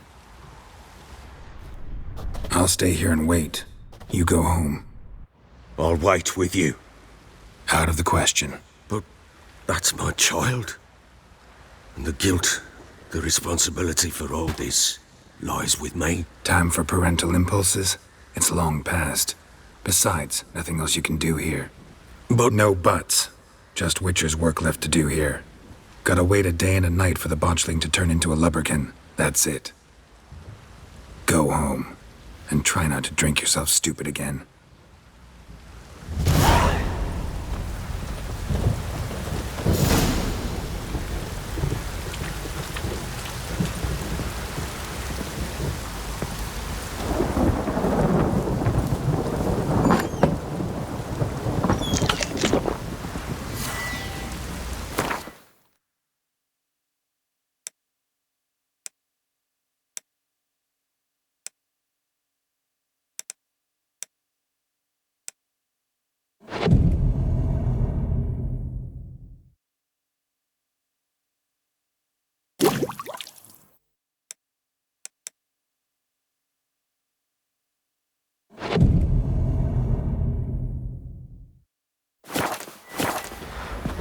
[SPEAKER 20] I'll stay here and wait. You go home.
[SPEAKER 11] I'll wait with you.
[SPEAKER 20] Out of the question.
[SPEAKER 11] But that's my child. And the guilt, the responsibility for all this lies with me.
[SPEAKER 20] Time for parental impulses? It's long past. Besides, nothing else you can do here.
[SPEAKER 11] But
[SPEAKER 20] no buts. Just Witcher's work left to do here. Gotta wait a day and a night for the botchling to turn into a lubberkin. That's it. Go home. And try not to drink yourself stupid again.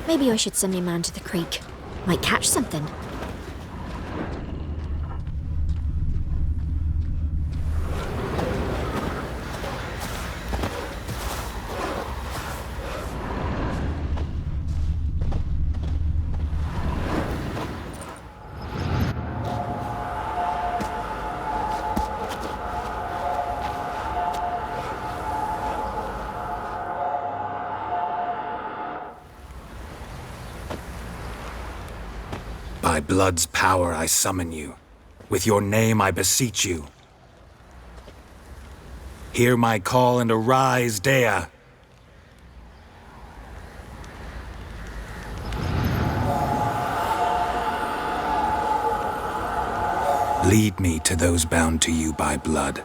[SPEAKER 15] Maybe I should send my man to the creek. Might catch something.
[SPEAKER 20] By blood's power I summon you. With your name I beseech you. Hear my call and arise, Dea. Lead me to those bound to you by blood.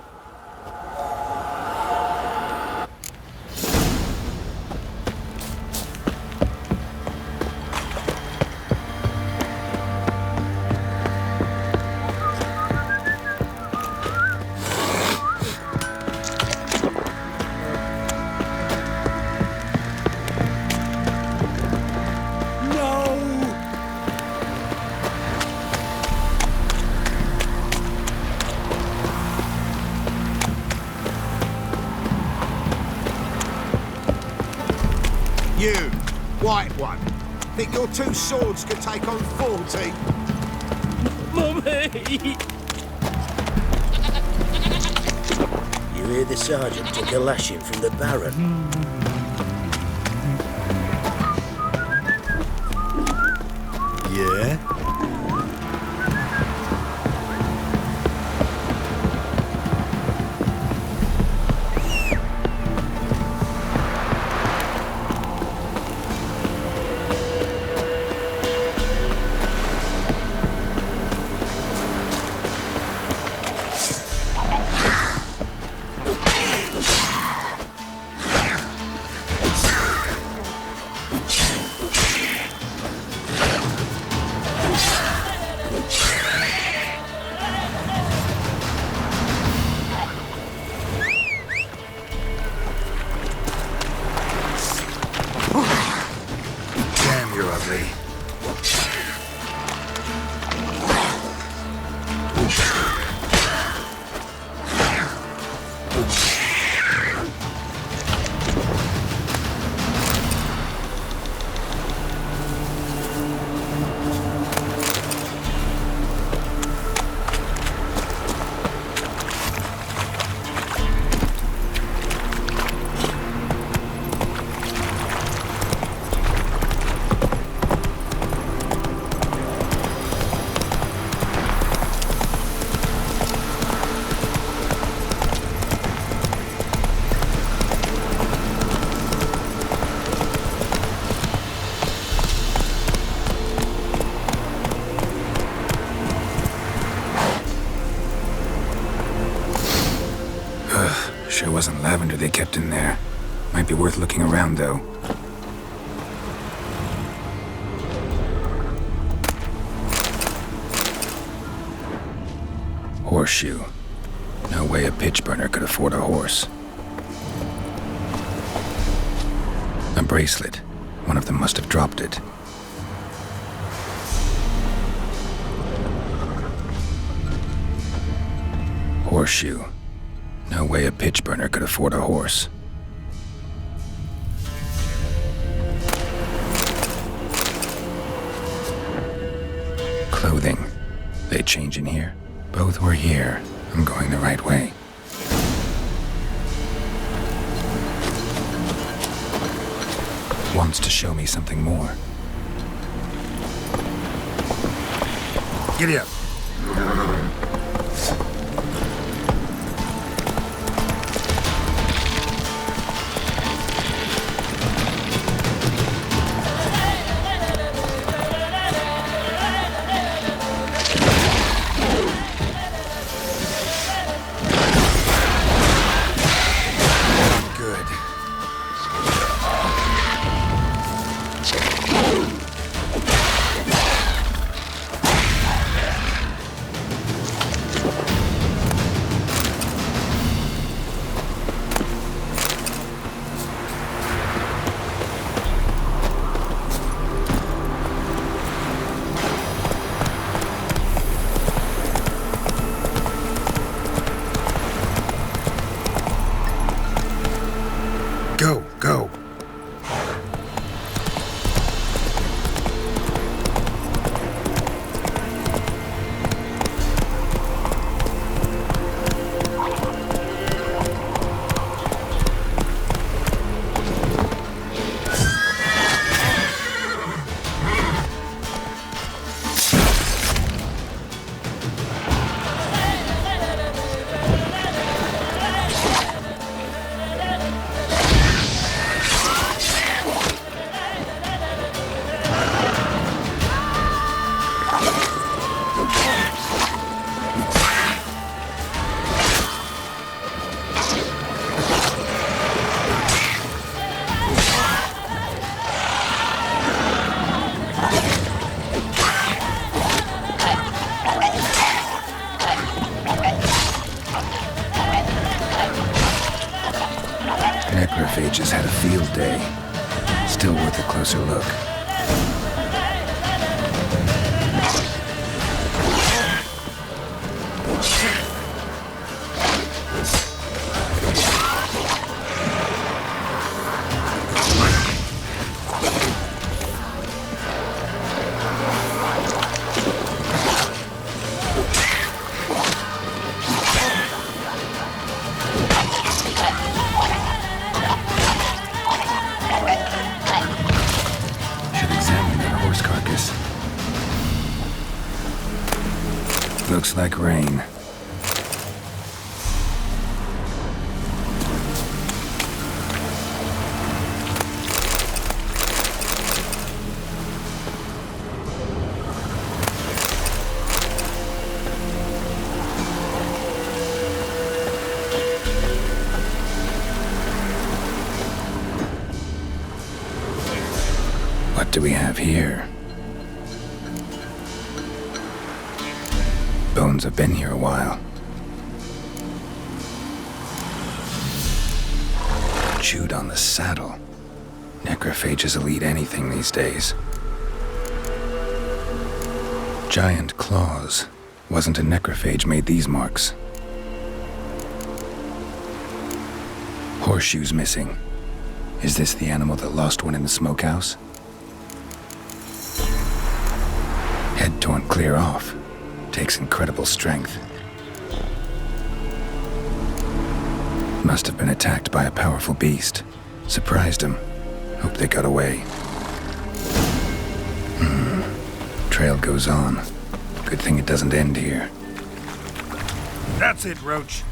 [SPEAKER 13] white one. Think your two swords could take on 40?
[SPEAKER 10] Mummy!
[SPEAKER 5] You hear the sergeant took a lashing from the Baron?
[SPEAKER 14] Yeah?
[SPEAKER 20] Damn, you're ugly. Sure wasn't lavender they kept in there. Might be worth looking around, though. Horseshoe. No way a pitch burner could afford a horse. A bracelet. One of them must have dropped it. Horseshoe. No way a pitch burner could afford a horse. Clothing. They change in here? Both were here. I'm going the right way. Wants to show me something more.
[SPEAKER 21] Giddy up. Go.
[SPEAKER 20] Necrophages had a field day. Still worth a closer look.
[SPEAKER 1] Looks like rain. What do we have here? Bones have been here a while. Chewed on the saddle. Necrophages will eat anything these days. Giant claws. Wasn't a necrophage made these marks. Horseshoes missing. Is this the animal that lost one in the smokehouse? Head torn clear off. Takes incredible strength. Must have been attacked by a powerful beast. Surprised him. Hope they got away. Trail goes on. Good thing it doesn't end here.
[SPEAKER 21] That's it, Roach.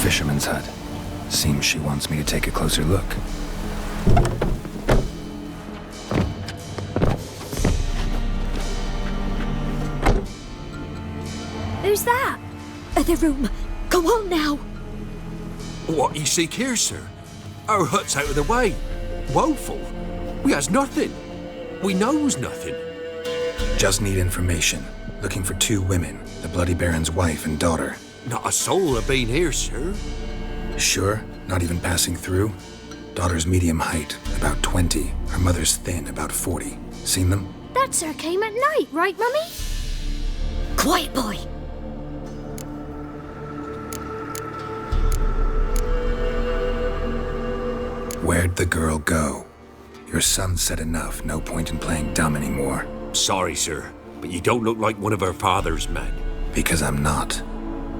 [SPEAKER 1] Fisherman's hut. Seems she wants me to take a closer look.
[SPEAKER 15] Who's that? The room. Go on now.
[SPEAKER 11] What you seek here, sir? Our hut's out of the way. Woeful. We has nothing. We knows nothing.
[SPEAKER 20] Just need information. Looking for 2 women, the Bloody Baron's wife and daughter.
[SPEAKER 11] Not a soul have been here, sir.
[SPEAKER 20] Sure? Not even passing through? Daughter's medium height, about 20. Her mother's thin, about 40. Seen them?
[SPEAKER 15] That sir came at night, right, Mummy? Quiet, boy.
[SPEAKER 20] Where'd the girl go? Your son said enough, no point in playing dumb anymore.
[SPEAKER 11] Sorry, sir, but you don't look like one of her father's men.
[SPEAKER 20] Because I'm not.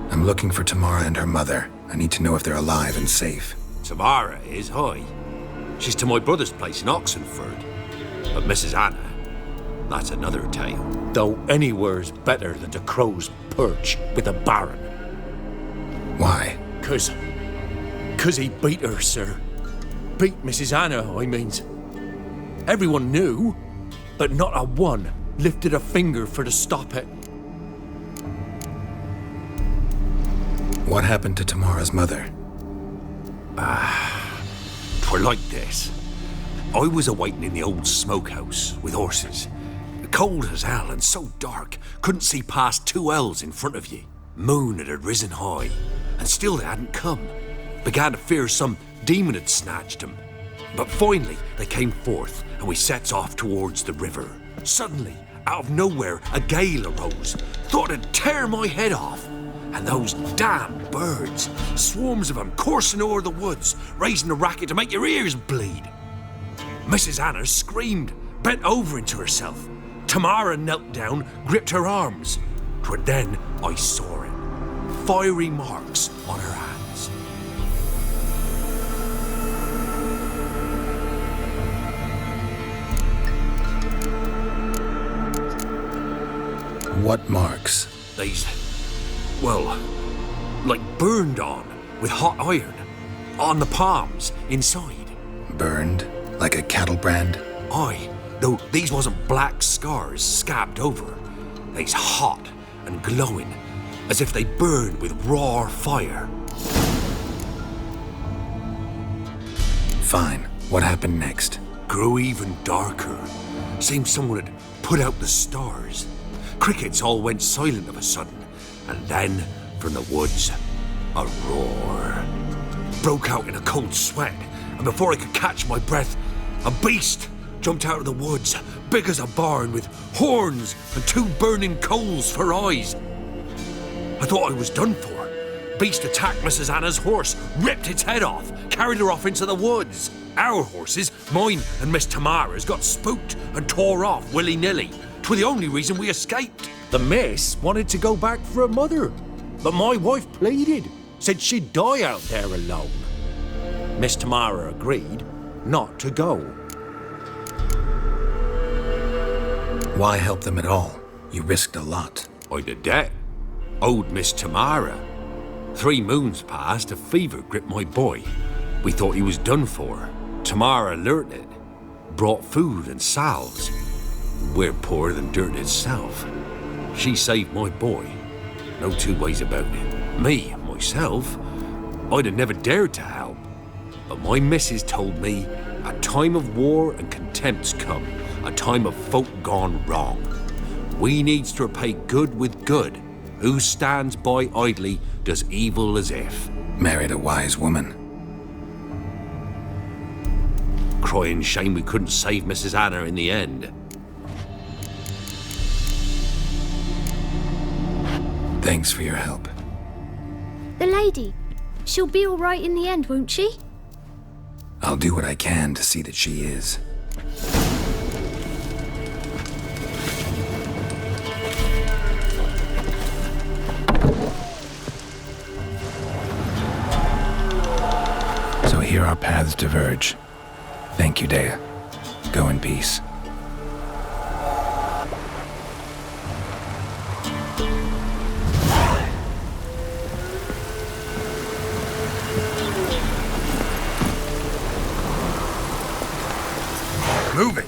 [SPEAKER 20] I'm looking for Tamara and her mother. I need to know if they're alive and safe.
[SPEAKER 11] Tamara is, hi. She's to my brother's place in Oxenford. But Mrs. Anna, that's another tale. Though anywhere's better than the Crow's Perch with a Baron.
[SPEAKER 20] Why?
[SPEAKER 11] 'Cause he beat her, sir. Beat Mrs. Anna, I means. Everyone knew, but not a one lifted a finger for to stop it.
[SPEAKER 20] What happened to Tamara's mother?
[SPEAKER 11] 'Twere like this. I was awaiting in the old smokehouse with horses. Cold as hell and so dark, couldn't see past 2 ells in front of ye. Moon had risen high, and still they hadn't come. Began to fear some demon had snatched them. But finally they came forth, and we sets off towards the river. Suddenly, out of nowhere, a gale arose. Thought it'd tear my head off. And those damn birds, swarms of them coursing o'er the woods, raising a racket to make your ears bleed. Mrs. Anna screamed, bent over into herself. Tamara knelt down, gripped her arms. 'Twere then I saw it. fiery marks on her hands.
[SPEAKER 20] What marks?
[SPEAKER 11] These, well, like burned on with hot iron. On the palms, inside.
[SPEAKER 20] Burned? Like a cattle brand?
[SPEAKER 11] Aye, though these wasn't black scars scabbed over. They's hot and glowing, as if they burned with raw fire.
[SPEAKER 20] Fine. What happened next?
[SPEAKER 11] Grew even darker. Seemed someone had put out the stars. Crickets all went silent of a sudden, and then, from the woods, a roar. Broke out in a cold sweat, and before I could catch my breath, a beast jumped out of the woods, big as a barn, with horns and 2 burning coals for eyes. I thought I was done for. Beast attacked Mrs. Anna's horse, ripped its head off, carried her off into the woods. Our horses, mine and Miss Tamara's, got spooked and tore off willy-nilly. 'Twas the only reason we escaped.
[SPEAKER 10] The miss wanted to go back for her mother, but my wife pleaded, said she'd die out there alone. Miss Tamara agreed not to go.
[SPEAKER 20] Why help them at all? You risked a lot.
[SPEAKER 11] I'd a debt. Owed Miss Tamara. 3 moons passed, a fever gripped my boy. We thought he was done for. Tamara learnt it. Brought food and salves. We're poorer than dirt itself. She saved my boy. No 2 ways about it. Me, myself, I'd have never dared to help. But my missus told me a time of war and contempt's come. A time of folk gone wrong. We needs to repay good with good. Who stands by idly does evil as if.
[SPEAKER 20] Married a wise woman.
[SPEAKER 11] Crying shame we couldn't save Mrs. Anna in the end.
[SPEAKER 20] Thanks for your help.
[SPEAKER 8] The lady. She'll be all right in the end, won't she?
[SPEAKER 20] I'll do what I can to see that she is. So here our paths diverge. Thank you, Dea. Go in peace.
[SPEAKER 11] Move it!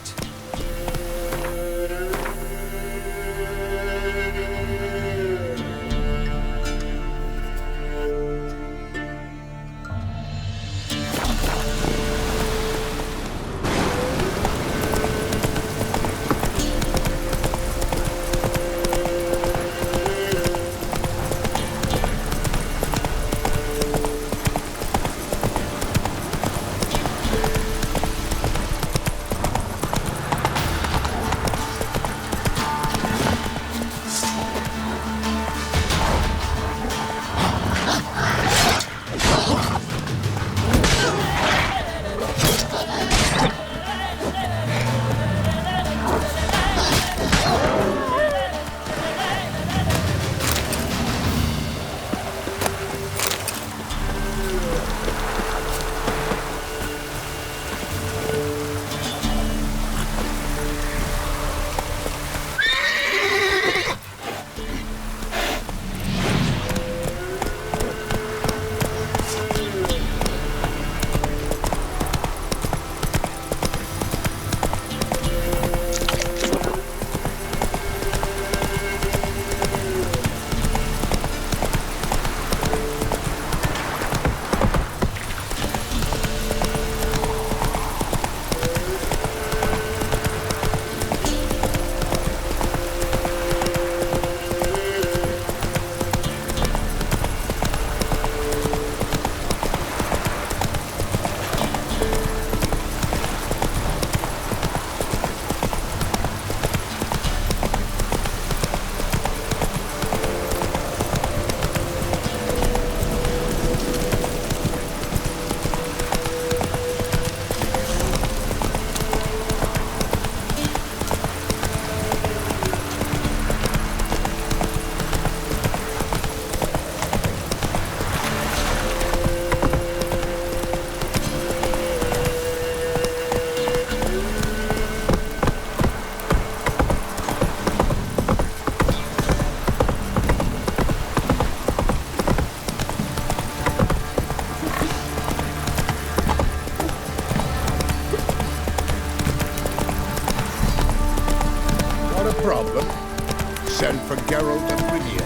[SPEAKER 13] send for Geralt and Rivia.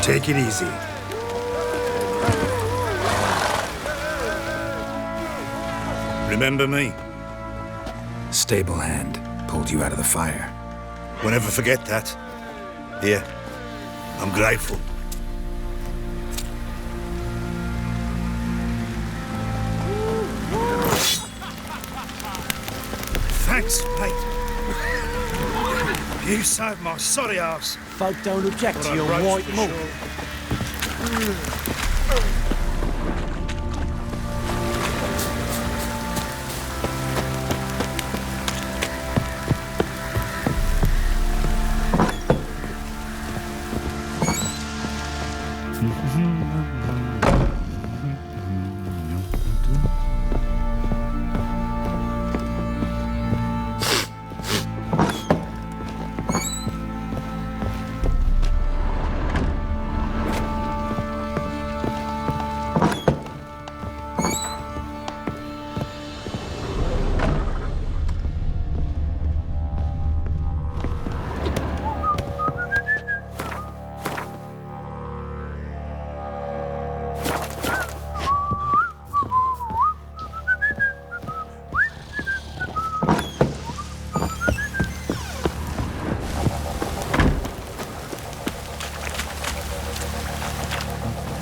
[SPEAKER 21] Take it easy. Remember me?
[SPEAKER 20] Stable hand pulled you out of the fire.
[SPEAKER 21] We'll never forget that. Here, I'm grateful. Thanks, mate. You saved my sorry ass.
[SPEAKER 10] Folk don't object to your white malt.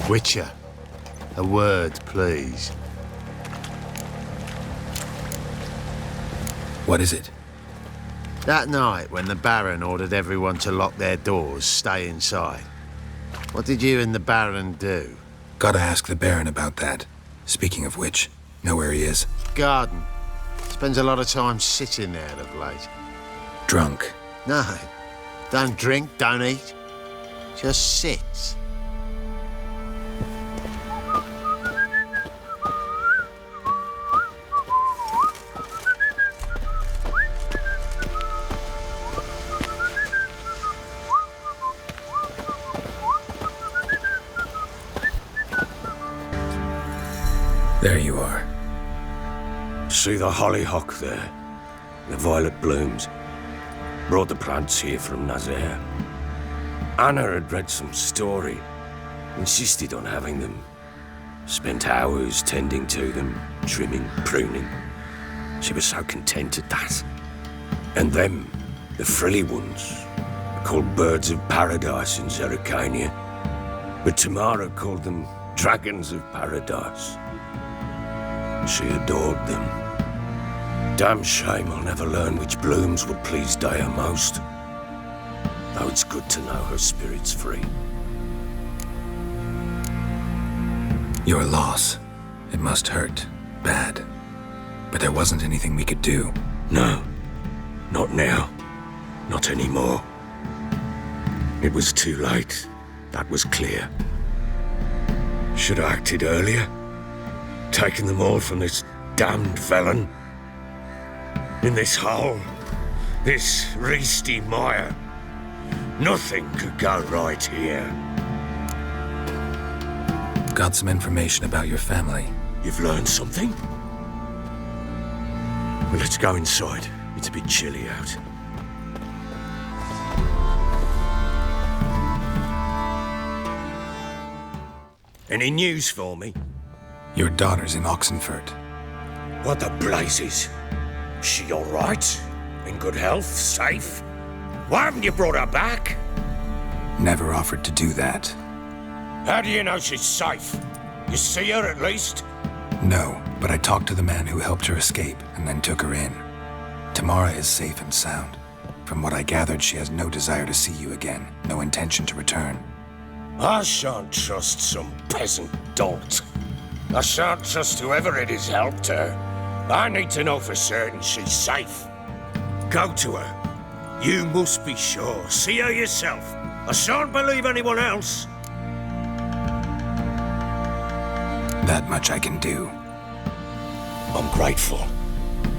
[SPEAKER 7] Witcher, a word, please.
[SPEAKER 20] What is it?
[SPEAKER 7] That night when the Baron ordered everyone to lock their doors, stay inside. What did you and the Baron do?
[SPEAKER 20] Gotta ask the Baron about that. Speaking of which, know where he is?
[SPEAKER 7] Garden. Spends a lot of time sitting there of late.
[SPEAKER 20] Drunk.
[SPEAKER 7] No. Don't drink, don't eat. Just sits.
[SPEAKER 20] There you are.
[SPEAKER 11] See the hollyhock there? The violet blooms. Brought the plants here from Nazaire. Anna had read some story. Insisted on having them. Spent hours tending to them, trimming, pruning. She was so content at that. And them, the frilly ones, are called birds of paradise in Zerrikania. But Tamara called them dragons of paradise. She adored them. Damn shame I'll never learn which blooms would please Daya most. Though it's good to know her spirit's free.
[SPEAKER 20] Your loss. It must hurt. Bad. But there wasn't anything we could do.
[SPEAKER 11] No. Not now. Not anymore. It was too late. That was clear. Should have acted earlier. Taken them all from this damned felon. In this hole. This reesty mire. Nothing could go right here.
[SPEAKER 20] Got some information about your family.
[SPEAKER 11] You've learned something? Well, let's go inside. It's a bit chilly out. Any news for me?
[SPEAKER 20] Your daughter's in Oxenfurt.
[SPEAKER 11] What the blazes? She all right? In good health? Safe? Why haven't you brought her back?
[SPEAKER 20] Never offered to do that.
[SPEAKER 11] How do you know she's safe? You see her at least?
[SPEAKER 20] No, but I talked to the man who helped her escape and then took her in. Tamara is safe and sound. From what I gathered, she has no desire to see you again, no intention to return.
[SPEAKER 11] I shan't trust some peasant dolt. I shan't trust whoever it is helped her. I need to know for certain she's safe. Go to her. You must be sure. See her yourself. I shan't believe anyone else.
[SPEAKER 20] That much I can do.
[SPEAKER 11] I'm grateful.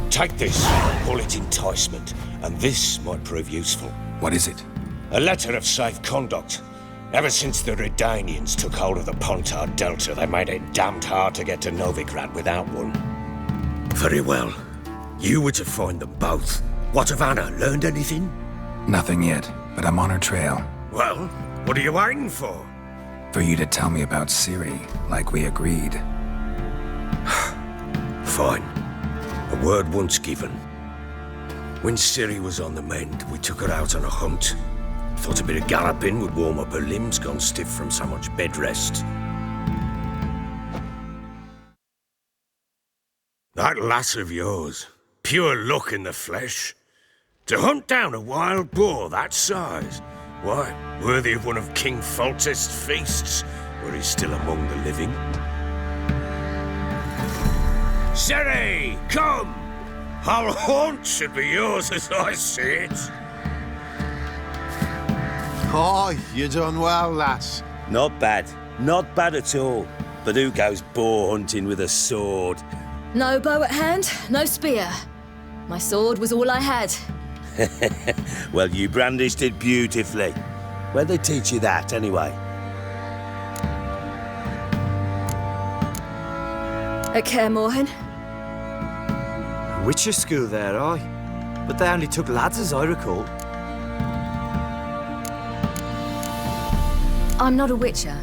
[SPEAKER 11] Take this, call it enticement, and this might prove useful.
[SPEAKER 20] What is it?
[SPEAKER 11] A letter of safe conduct. Ever since the Redanians took hold of the Pontard Delta, they made it damned hard to get to Novigrad without one. Very well. You were to find them both. What of Anna? Learned anything?
[SPEAKER 20] Nothing yet, but I'm on her trail.
[SPEAKER 11] Well, what are you waiting for?
[SPEAKER 20] For you to tell me about Ciri, like we agreed.
[SPEAKER 11] Fine. A word once given. When Ciri was on the mend, we took her out on a hunt. Thought a bit of galloping would warm up her limbs gone stiff from so much bed rest. That lass of yours, pure luck in the flesh. To hunt down a wild boar that size, why, worthy of one of King Foltest's feasts, where he's still among the living. Ciri, come! Our haunt should be yours as I see it.
[SPEAKER 13] Oh, you done well, lass.
[SPEAKER 10] Not bad. Not bad at all. But who goes boar hunting with a sword?
[SPEAKER 18] No bow at hand, no spear. My sword was all I had.
[SPEAKER 10] Well, you brandished it beautifully. Where'd they teach you that, anyway?
[SPEAKER 18] At Kaer Morhen.
[SPEAKER 19] Witcher school there, aye. But they only took lads, as I recall.
[SPEAKER 18] I'm not a witcher.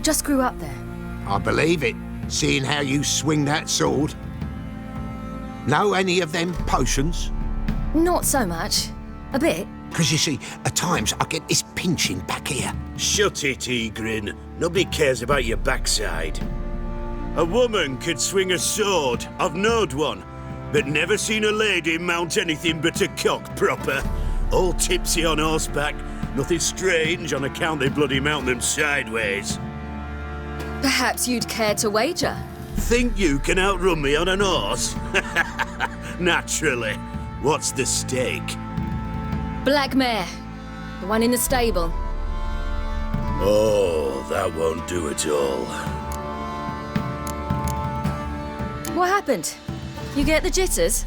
[SPEAKER 18] Just grew up there.
[SPEAKER 13] I believe it, seeing how you swing that sword. Know any of them potions?
[SPEAKER 18] Not so much. A bit.
[SPEAKER 13] Because you see, at times I get this pinching back here.
[SPEAKER 9] Shut it, Egrin. Nobody cares about your backside. A woman could swing a sword. I've knowed one. But never seen a lady mount anything but a cock proper. All tipsy on horseback. Nothing strange on account they bloody mount them sideways.
[SPEAKER 18] Perhaps you'd care to wager?
[SPEAKER 9] Think you can outrun me on an horse? Naturally. What's the stake?
[SPEAKER 18] Black mare. The one in the stable.
[SPEAKER 9] Oh, that won't do at all.
[SPEAKER 18] What happened? You get the jitters?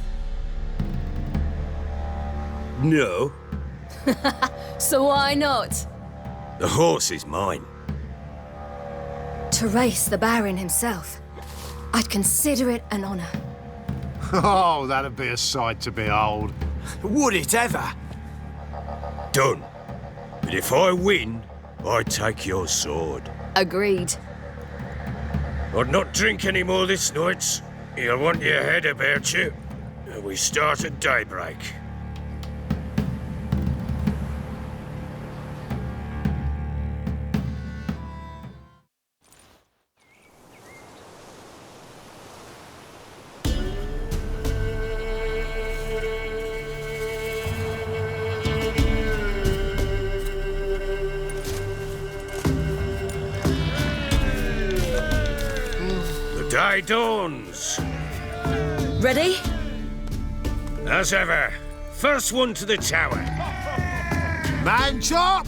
[SPEAKER 9] No.
[SPEAKER 18] So why not?
[SPEAKER 11] The horse is mine.
[SPEAKER 18] To race the Baron himself. I'd consider it an honor.
[SPEAKER 13] Oh, that'd be a sight to behold.
[SPEAKER 19] Would it ever?
[SPEAKER 11] Done. But if I win, I take your sword.
[SPEAKER 18] Agreed.
[SPEAKER 11] I'd not drink any more this night. You'll want your head about you. We start at daybreak. The day dawns.
[SPEAKER 18] Ready?
[SPEAKER 11] As ever, first one to the tower.
[SPEAKER 13] Man chop!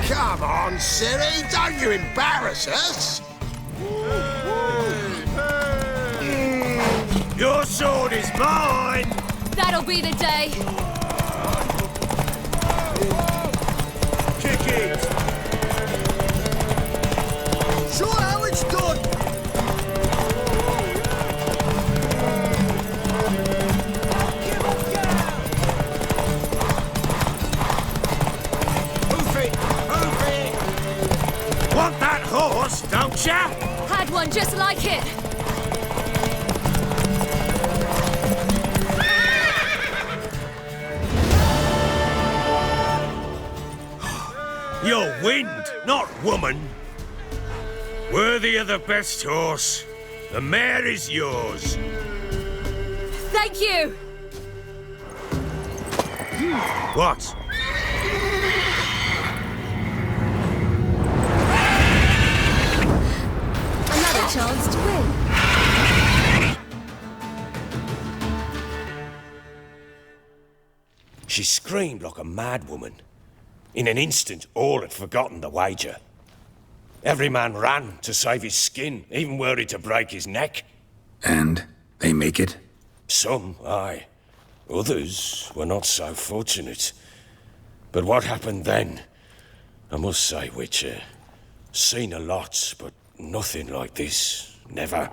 [SPEAKER 13] Come on, Ciri, don't you embarrass us!
[SPEAKER 11] Your sword is mine!
[SPEAKER 18] That'll be the day.
[SPEAKER 9] Kick it!
[SPEAKER 13] Show how it's done!
[SPEAKER 11] Hoof it! Hoof it! Want that horse, don't ya?
[SPEAKER 18] Had one just like it.
[SPEAKER 11] You're wind, not woman. Worthy of the best horse. The mare is yours.
[SPEAKER 18] Thank you.
[SPEAKER 11] What?
[SPEAKER 18] Another chance to win.
[SPEAKER 11] She screamed like a mad woman. In an instant, all had forgotten the wager. Every man ran to save his skin, even were he to break his neck.
[SPEAKER 20] And they make it?
[SPEAKER 11] Some, aye. Others were not so fortunate. But what happened then? I must say, Witcher, seen a lot, but nothing like this. Never.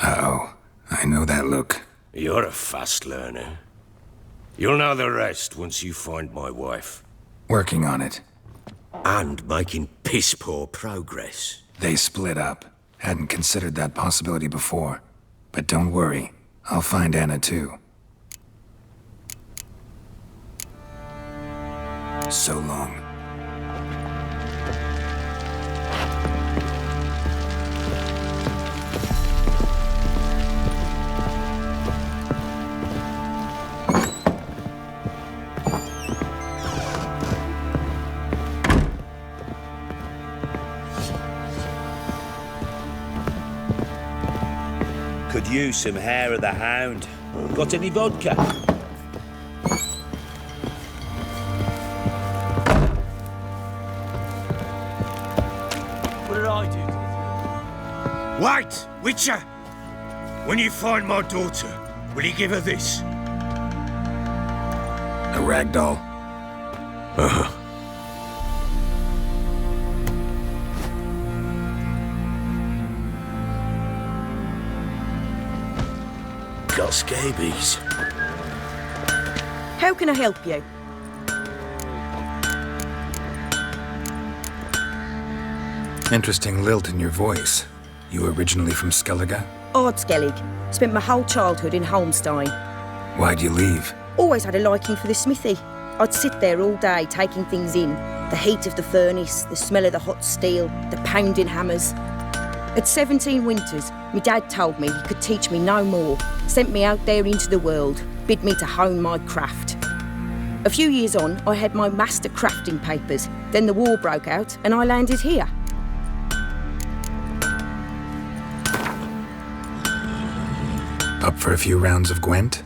[SPEAKER 20] Uh-oh. I know that look.
[SPEAKER 11] You're a fast learner. You'll know the rest once you find my wife.
[SPEAKER 20] Working on it.
[SPEAKER 11] And making piss-poor progress.
[SPEAKER 20] They split up. Hadn't considered that possibility before. But don't worry. I'll find Anna too. So long.
[SPEAKER 10] Could use some hair of the hound. Got any vodka? What did I do?
[SPEAKER 11] Wait, Witcher! When you find my daughter, will you give her this?
[SPEAKER 20] A rag doll.
[SPEAKER 11] Uh-huh.
[SPEAKER 5] Got scabies.
[SPEAKER 17] How can I help you?
[SPEAKER 20] Interesting lilt in your voice. You originally from Skellige?
[SPEAKER 17] Ardskellig. Spent my whole childhood in Holmstein.
[SPEAKER 20] Why'd you leave?
[SPEAKER 17] Always had a liking for the smithy. I'd sit there all day taking things in. The heat of the furnace, the smell of the hot steel, the pounding hammers. At 17 winters, my dad told me he could teach me no more, sent me out there into the world, bid me to hone my craft. A few years on, I had my master crafting papers. Then the war broke out and I landed here.
[SPEAKER 20] Up for a few rounds of Gwent?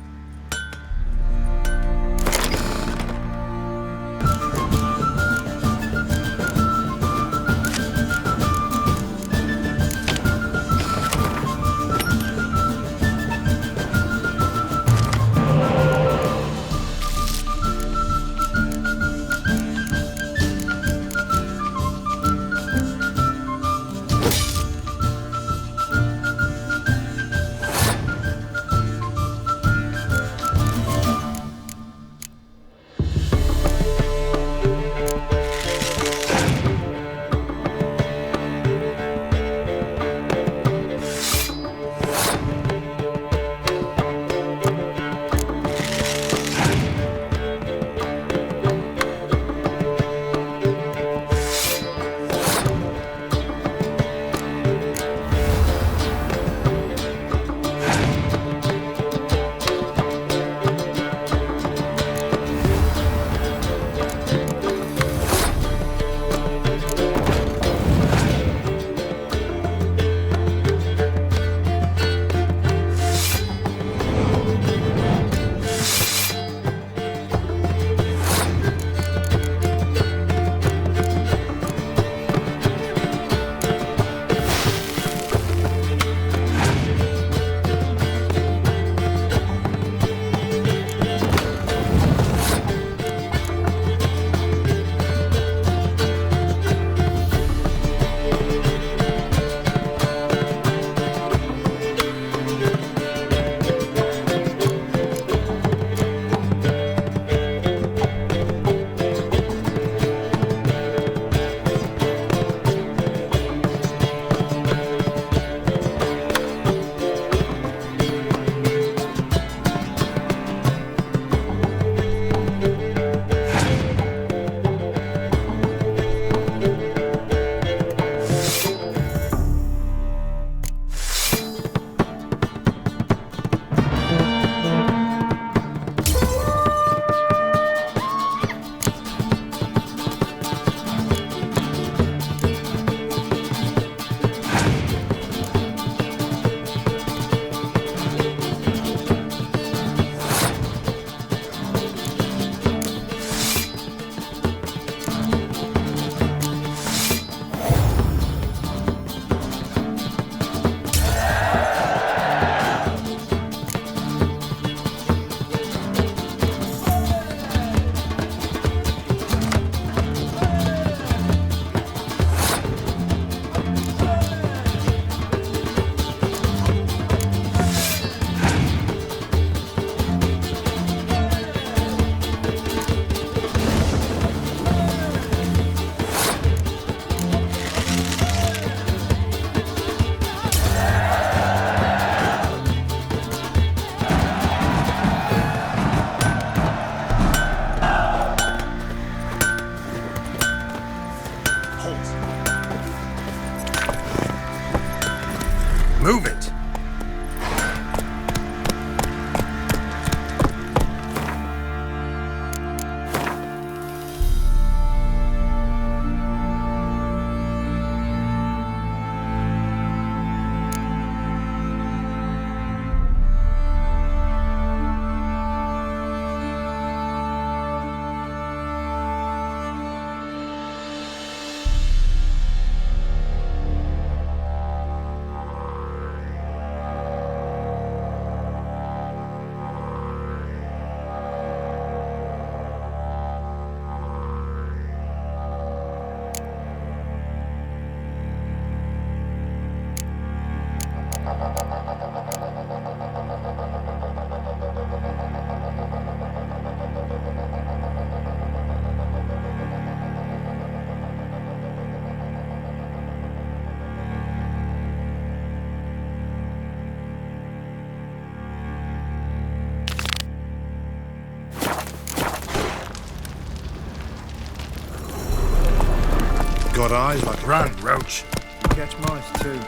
[SPEAKER 21] got eyes like a...
[SPEAKER 1] Run, Roach.
[SPEAKER 21] Catch mice, too.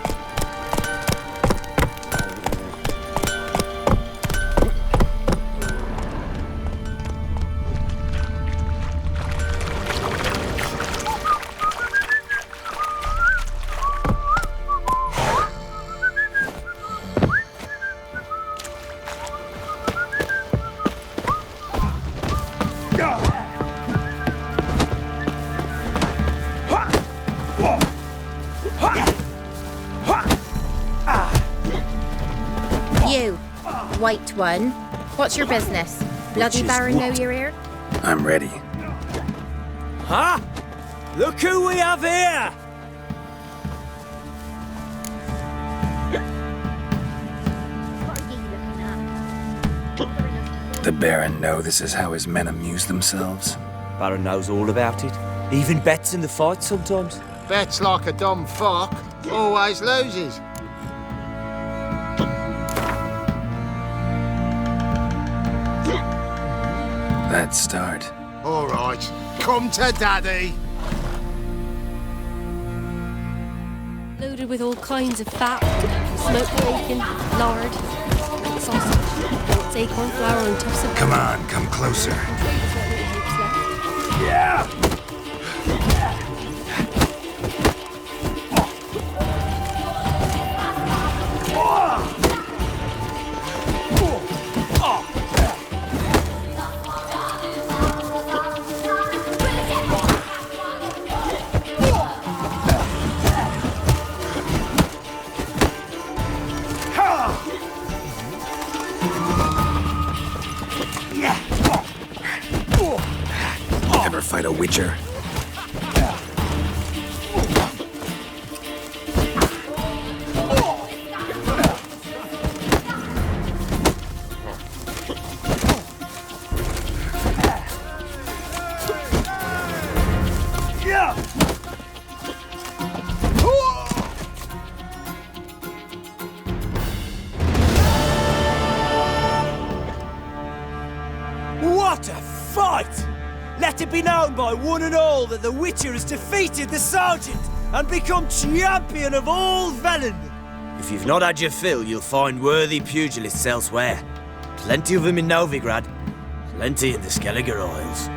[SPEAKER 3] You, white one. What's your business? Bloody Baron know you're here?
[SPEAKER 20] I'm ready.
[SPEAKER 10] Huh? Look who we have here!
[SPEAKER 20] The Baron know this is how his men amuse themselves?
[SPEAKER 19] Baron knows all about it. Even bets in the fight sometimes.
[SPEAKER 7] Bets like a dumb fuck. Always loses.
[SPEAKER 20] Let's start.
[SPEAKER 7] All right. Come to Daddy.
[SPEAKER 18] Loaded with all kinds of fat, smoked bacon, lard, sausage, acorn flour and tufts of...
[SPEAKER 20] Come on, come closer.
[SPEAKER 18] Yeah!
[SPEAKER 20] Ever fight a witcher?
[SPEAKER 10] What a fight! Let it be known by one and all that the Witcher has defeated the Sergeant and become champion of all Velen.
[SPEAKER 19] If you've not had your fill, you'll find worthy pugilists elsewhere. Plenty of them in Novigrad. Plenty in the Skelliger Isles.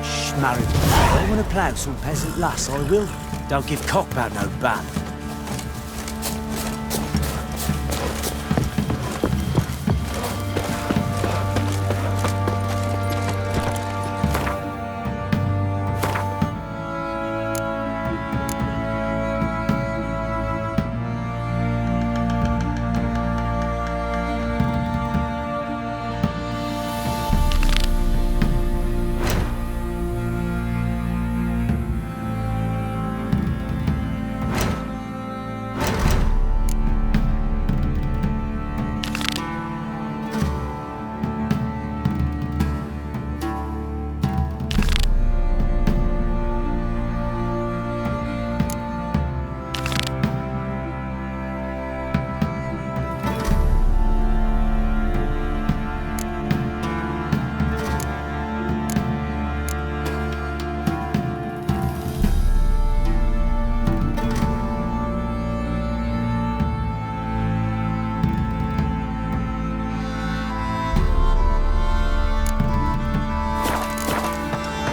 [SPEAKER 10] Shh, Mary. If I want to plough some peasant lass, I will. Don't give cock about no ban.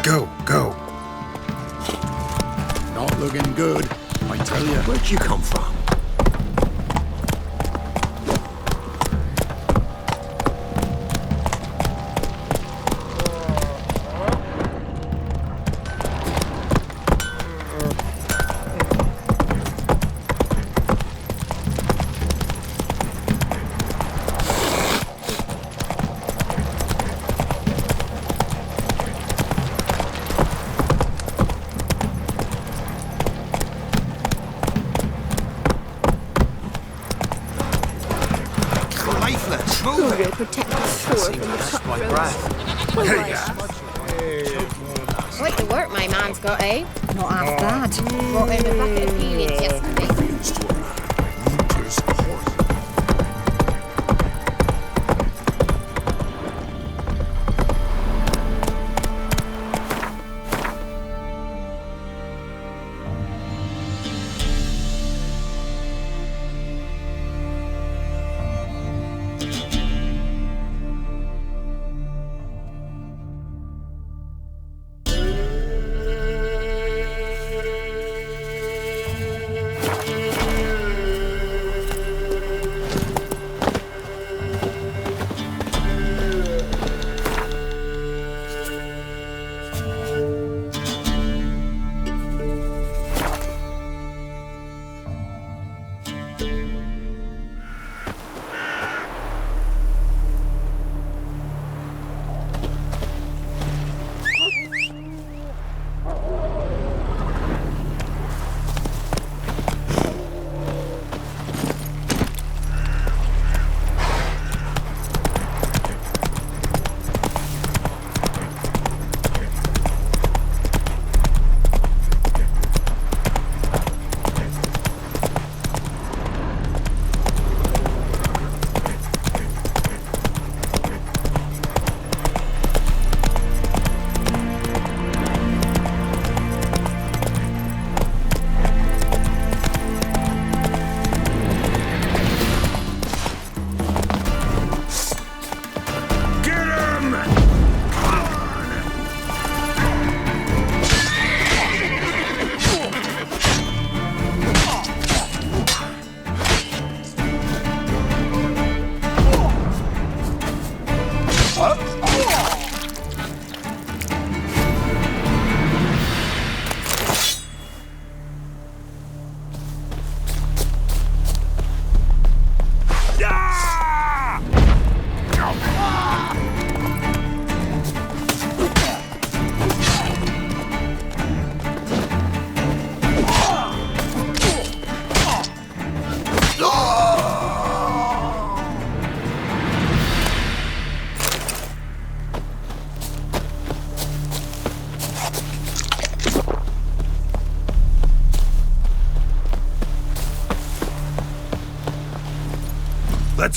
[SPEAKER 20] Go, go.
[SPEAKER 13] Not looking good, I tell you.
[SPEAKER 11] Where'd you come from?
[SPEAKER 12] Hunger protect the shore from the cutthroats.
[SPEAKER 3] Quite the work my man's got, eh? Not half bad. Brought home a bucket of peanuts yesterday.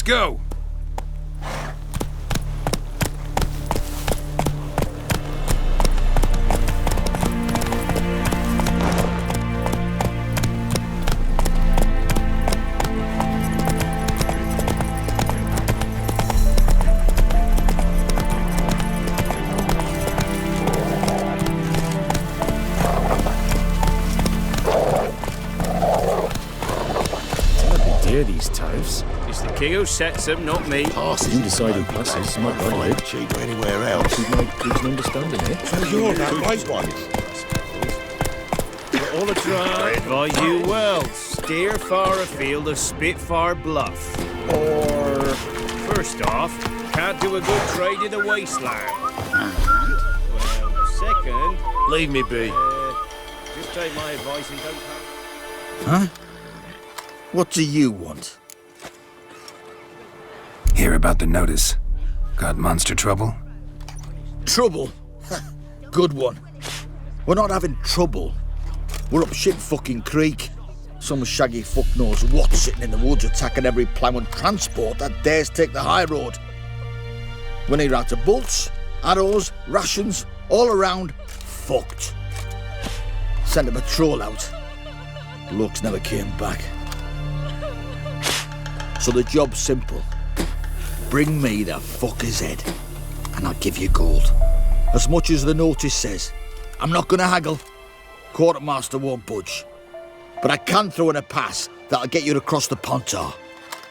[SPEAKER 20] go!
[SPEAKER 4] These times.
[SPEAKER 6] It's the king who sets them, not me.
[SPEAKER 4] You decide who passes. Might run it.
[SPEAKER 13] Cheaper anywhere else.
[SPEAKER 4] You might reach an understanding here.
[SPEAKER 13] So you're that right one.
[SPEAKER 6] For all a try. I advise you well. Steer far afield of Spitfire Bluff. Or, first off, can't do a good trade in the wasteland. Well, second...
[SPEAKER 13] Leave me be.
[SPEAKER 6] Just take my advice and don't...
[SPEAKER 13] Huh? What do you want?
[SPEAKER 20] Hear about the notice. Got monster trouble?
[SPEAKER 13] Trouble? Good one. We're not having trouble. We're up shit fucking creek. Some shaggy fuck knows what sitting in the woods attacking every plough and transport that dares take the high road. We need out of bolts, arrows, rations, all around, fucked. Sent a patrol out. Blokes never came back. So the job's simple. Bring me the fucker's head, and I'll give you gold. As much as the notice says. I'm not gonna haggle. Quartermaster won't budge. But I can throw in a pass that'll get you across the Pontar.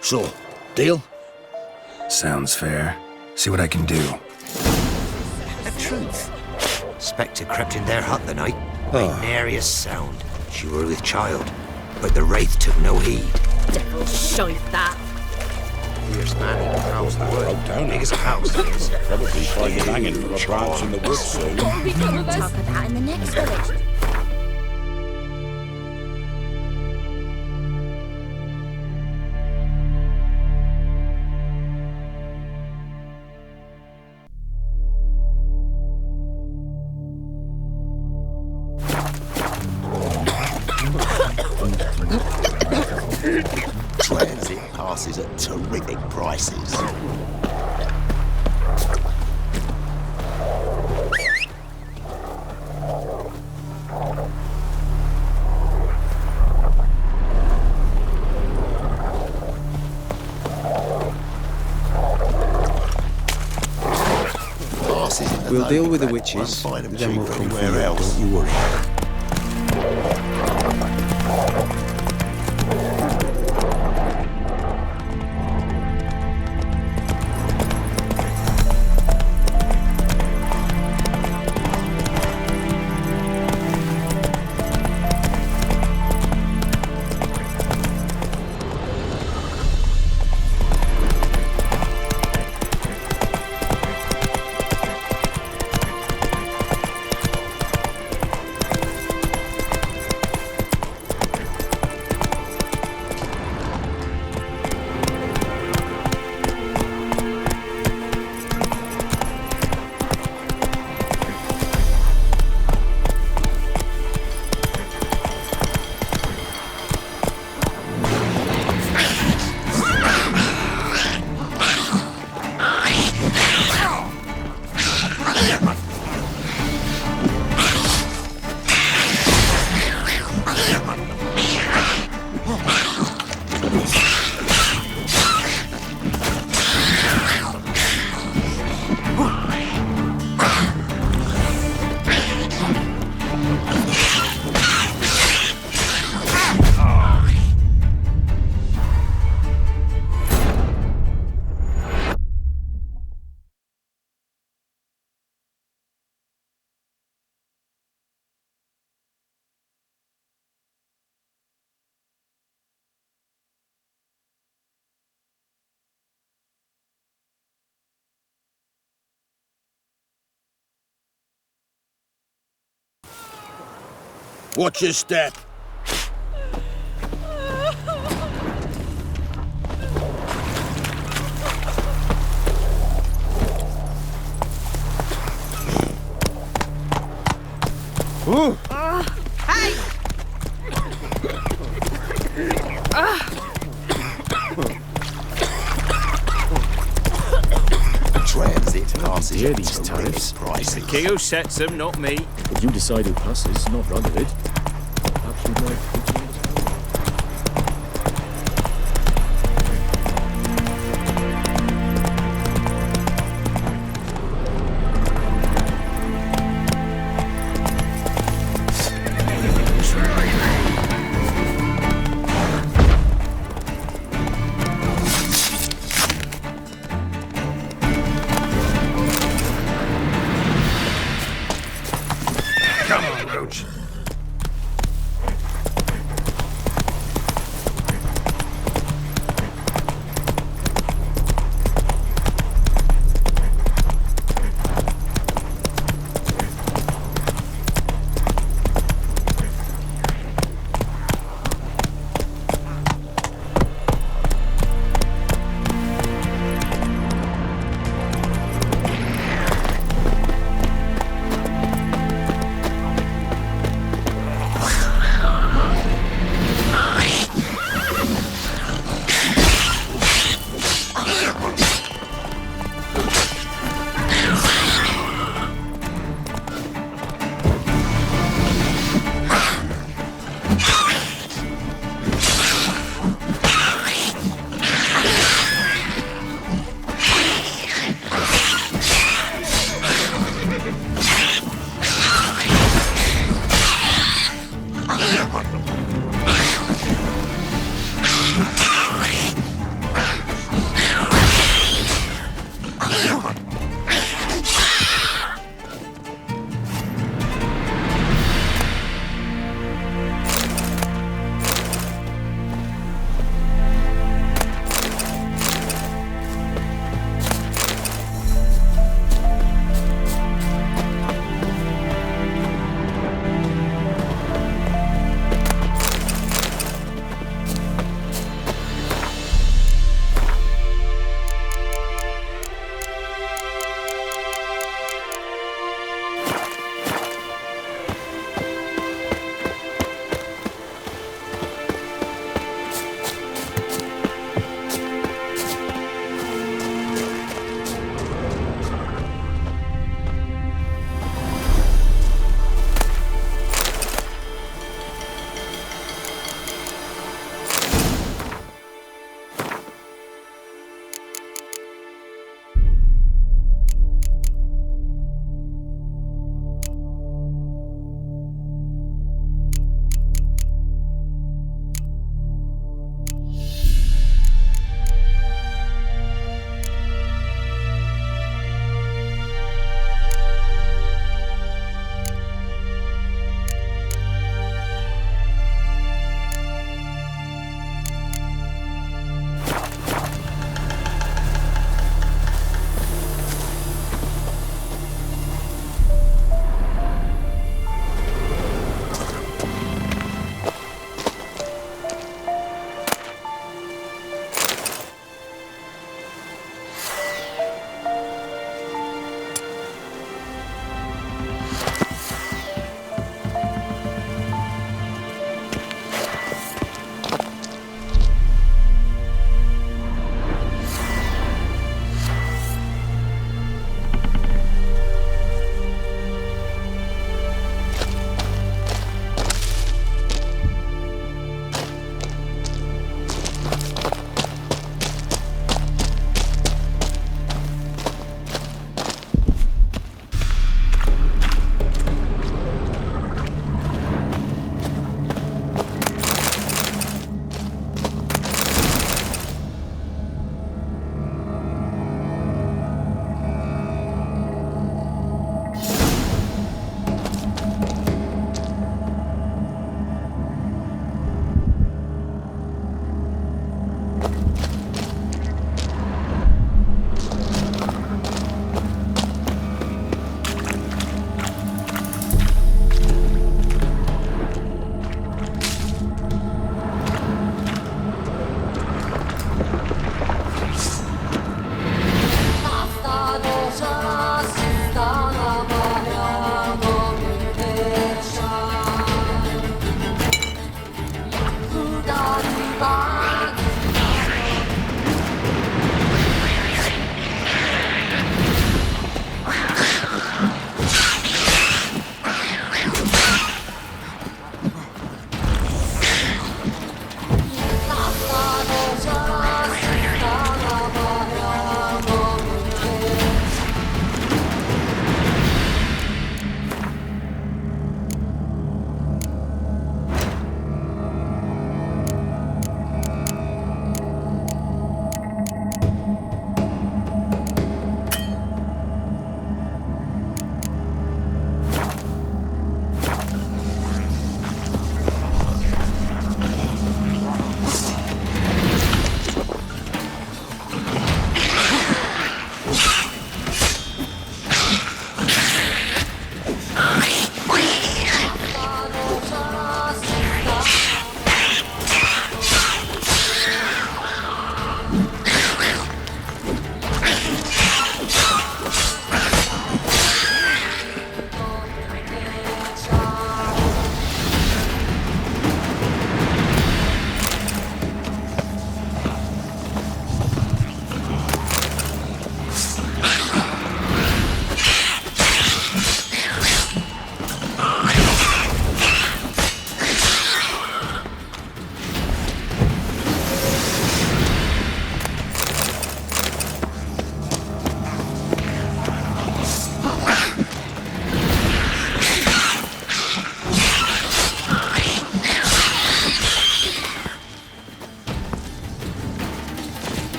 [SPEAKER 13] So, deal?
[SPEAKER 20] Sounds fair. See what I can do.
[SPEAKER 7] The truth. Spectre crept in their hut the night. Made nary a sound. She were with child, but the wraith took no heed.
[SPEAKER 15] Devil shite that.
[SPEAKER 7] Fierce man, he prowls the wood. Big as a house, he is.
[SPEAKER 16] Probably find him hanging from a branch in the woods soon.
[SPEAKER 2] Talk of that in the next village.
[SPEAKER 13] Transit passes at terrific prices.
[SPEAKER 14] We'll deal with the witches, then we'll come for you, don't you worry.
[SPEAKER 13] Watch your step.
[SPEAKER 15] Ooh. Hey!
[SPEAKER 11] transit passes
[SPEAKER 4] Hear
[SPEAKER 11] at
[SPEAKER 4] these tariffs?
[SPEAKER 6] It's the king who sets them, not me.
[SPEAKER 4] But you decide who passes, not Rutherford. Perhaps you'd like to...
[SPEAKER 1] Come on, Roach.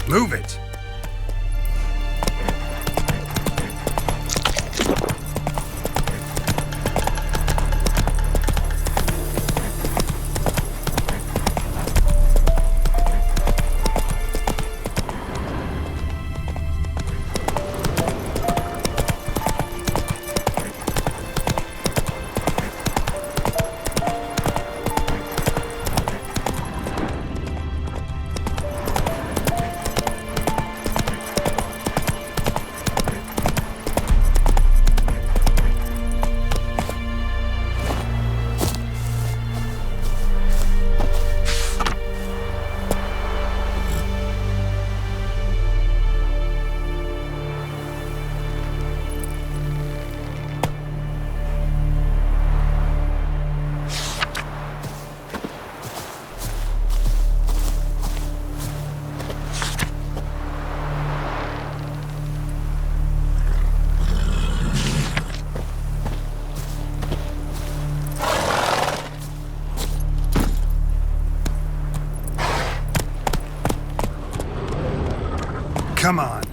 [SPEAKER 1] Move it! Come on.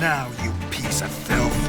[SPEAKER 13] now, you piece of filth.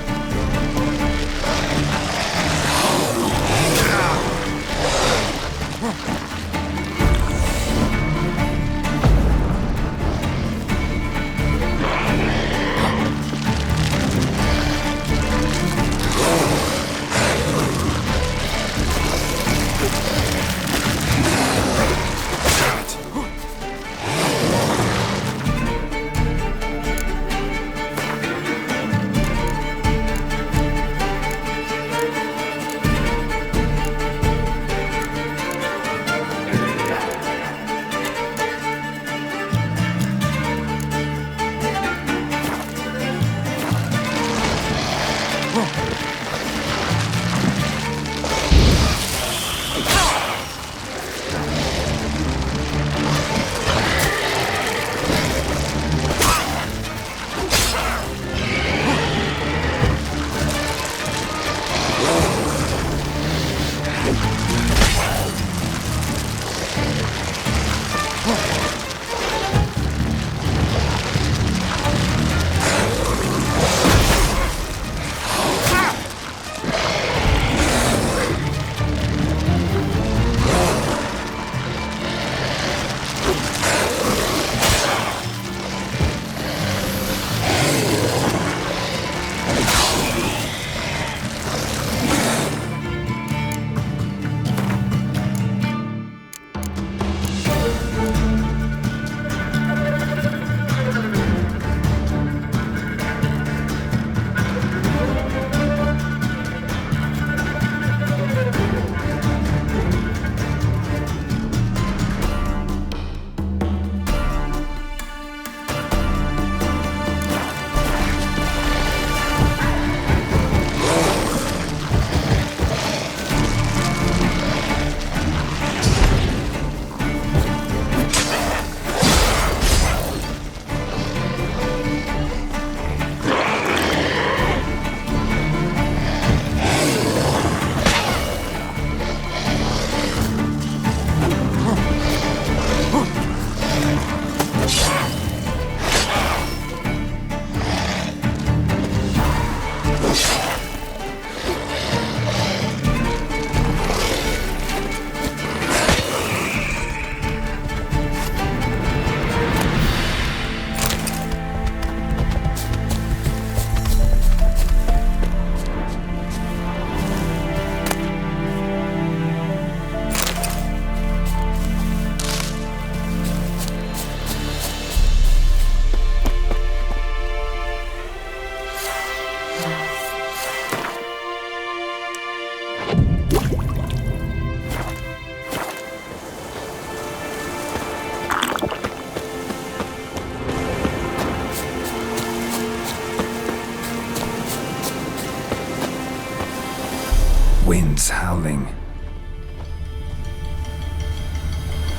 [SPEAKER 1] Winds howling.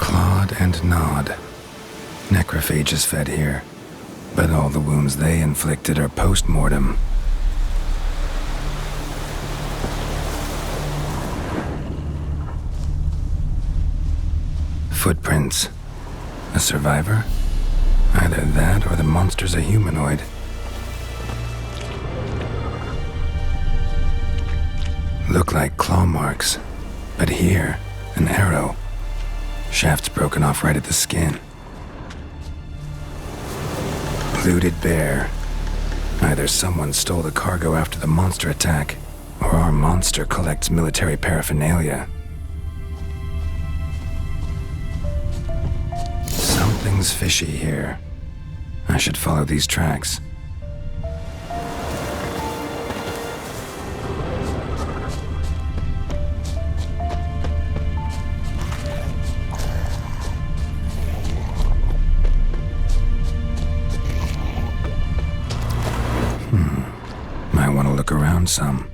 [SPEAKER 1] Clawed and gnawed. Necrophages fed here, but all the wounds they inflicted are post-mortem. Footprints. A survivor? Either that or the monster's a humanoid. Look like claw marks, but here, an arrow. Shaft's broken off right at the skin. Looted bear. Either someone stole the cargo after the monster attack, or our monster collects military paraphernalia. Something's fishy here. I should follow these tracks. Might want to look around some.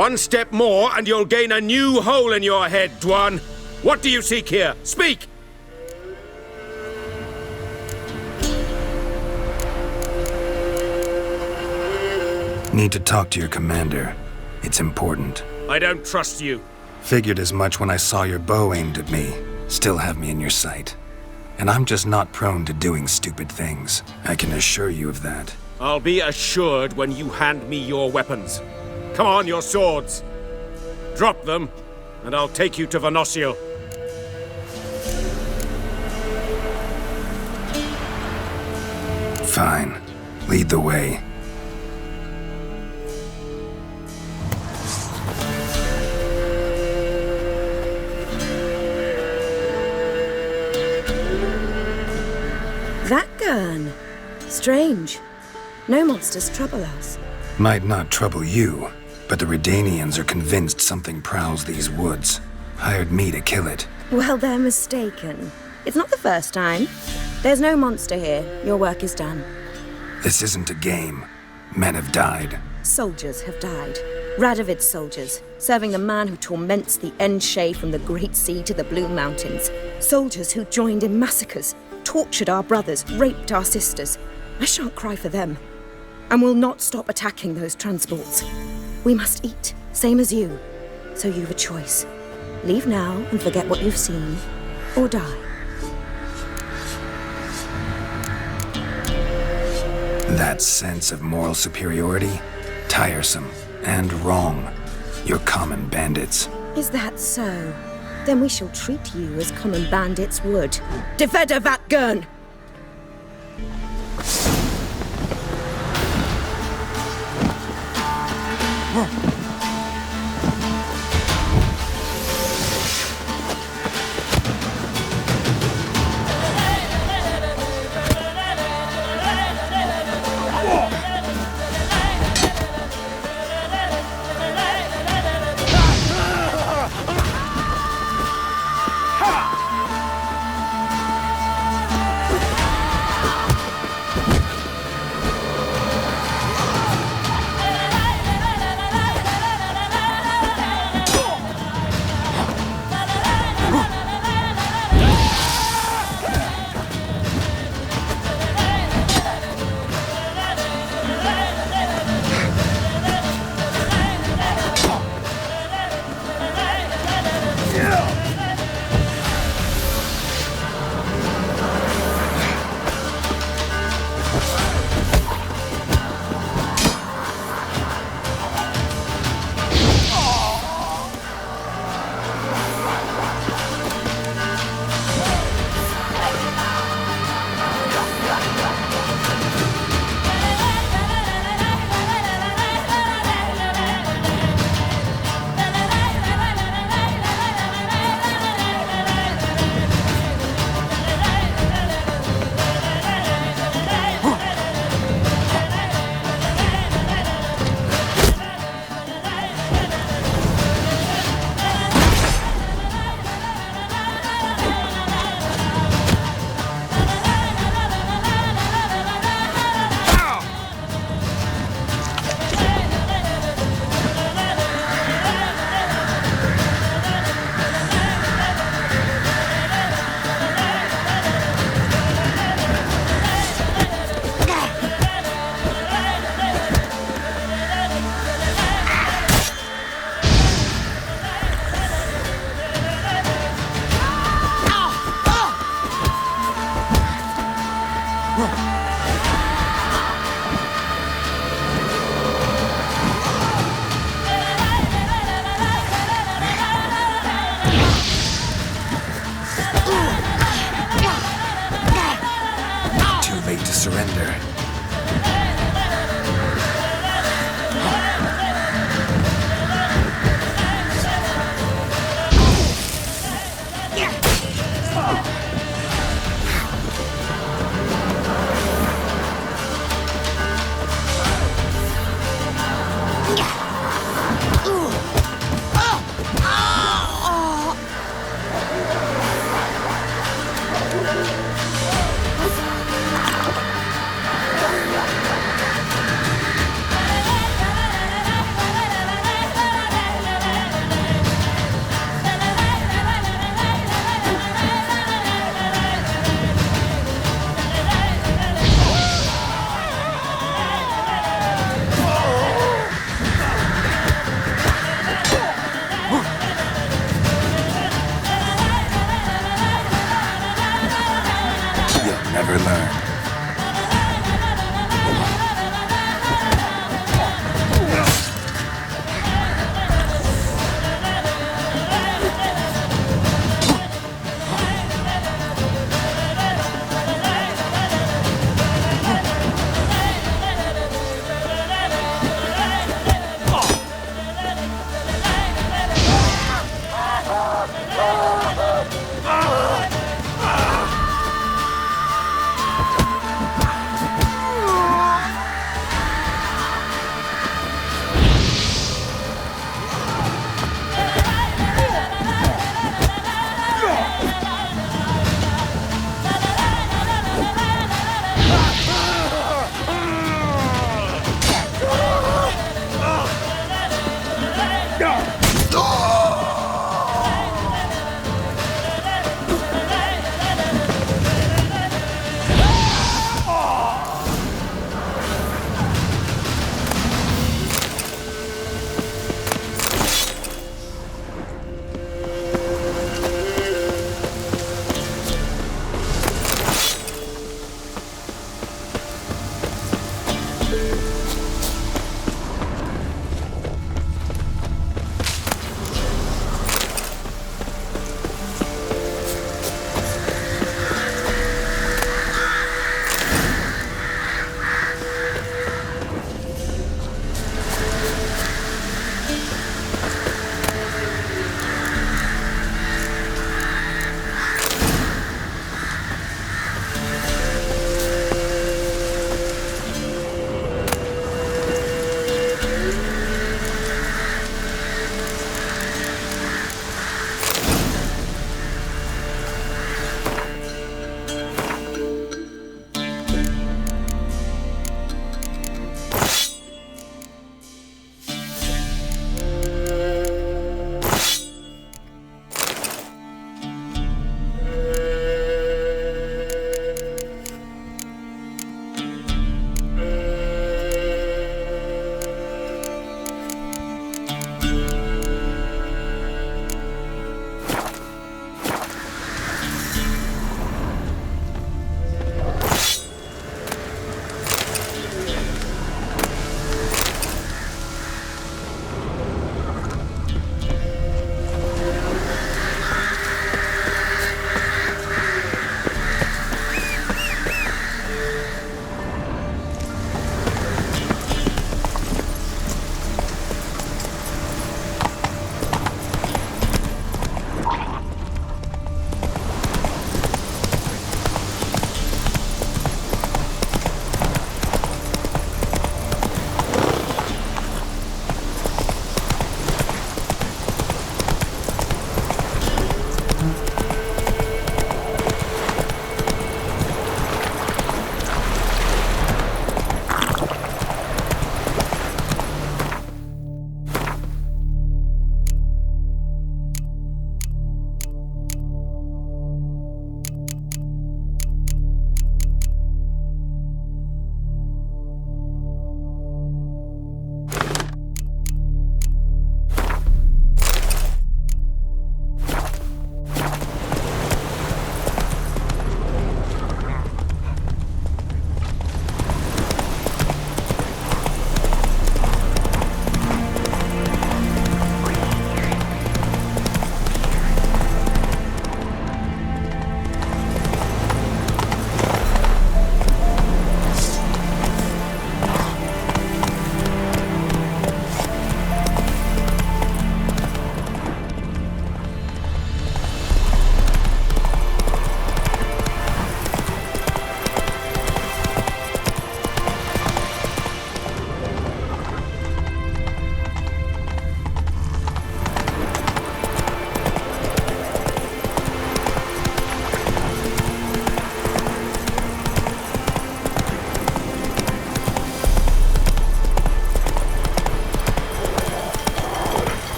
[SPEAKER 11] One step more and you'll gain a new hole in your head, Dwan. What do you seek here? Speak!
[SPEAKER 20] Need to talk to your commander. It's important.
[SPEAKER 11] I don't trust you.
[SPEAKER 20] Figured as much when I saw your bow aimed at me. Still have me in your sight. And I'm just not prone to doing stupid things. I can assure you of that.
[SPEAKER 11] I'll be assured when you hand me your weapons. Come on, your swords. Drop them, and I'll take you to Venosio.
[SPEAKER 20] Fine. Lead the way.
[SPEAKER 8] That gun. Strange. No monsters trouble us.
[SPEAKER 20] Might not trouble you, but the Redanians are convinced something prowls these woods. Hired me to kill it.
[SPEAKER 8] Well, they're mistaken. It's not the first time. There's no monster here. Your work is done.
[SPEAKER 20] This isn't a game. Men have died.
[SPEAKER 8] Soldiers have died. Radovid's soldiers, serving the man who torments the Enshe from the Great Sea to the Blue Mountains. Soldiers who joined in massacres, tortured our brothers, raped our sisters. I shan't cry for them, and will not stop attacking those transports. We must eat, same as you. So you've a choice. Leave now and forget what you've seen, or die.
[SPEAKER 20] That sense of moral superiority? Tiresome and wrong. You're common bandits.
[SPEAKER 8] Is that so? Then we shall treat you as common bandits would. Defender that gun!
[SPEAKER 20] Surrender. never learn.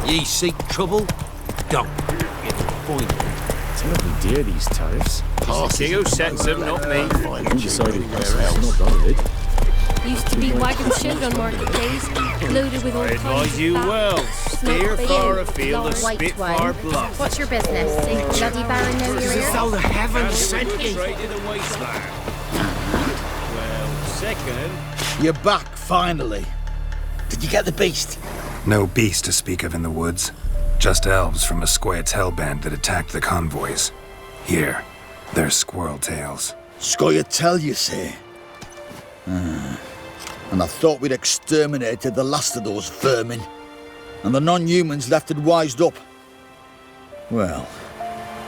[SPEAKER 11] Ye seek trouble? Don't. It'll find you.
[SPEAKER 4] Terribly dear, these tariffs.
[SPEAKER 6] It's the king who sets them, not me.
[SPEAKER 4] You decided it's not done with it.
[SPEAKER 18] Used to be wagons showed on market days, loaded with all
[SPEAKER 6] I
[SPEAKER 18] kinds
[SPEAKER 6] advise
[SPEAKER 18] of
[SPEAKER 6] you
[SPEAKER 18] fat,
[SPEAKER 6] well. Steer
[SPEAKER 18] smoked
[SPEAKER 6] far
[SPEAKER 18] bacon,
[SPEAKER 6] afield of
[SPEAKER 18] lard.
[SPEAKER 6] Spitfire Bluff.
[SPEAKER 3] What's your business? Bloody Baron know you're here?
[SPEAKER 11] though the heavens sent you.
[SPEAKER 6] Straight in the wasteland. Well, second.
[SPEAKER 9] You're back, finally. Did you get the beast?
[SPEAKER 20] No beast to speak of in the woods. Just elves from a Square's hellband that attacked the convoys. Here, they're squirrel tails.
[SPEAKER 9] Scoia'tael, you say? And I thought we'd exterminated the last of those vermin. And the non-humans left it wised up. Well,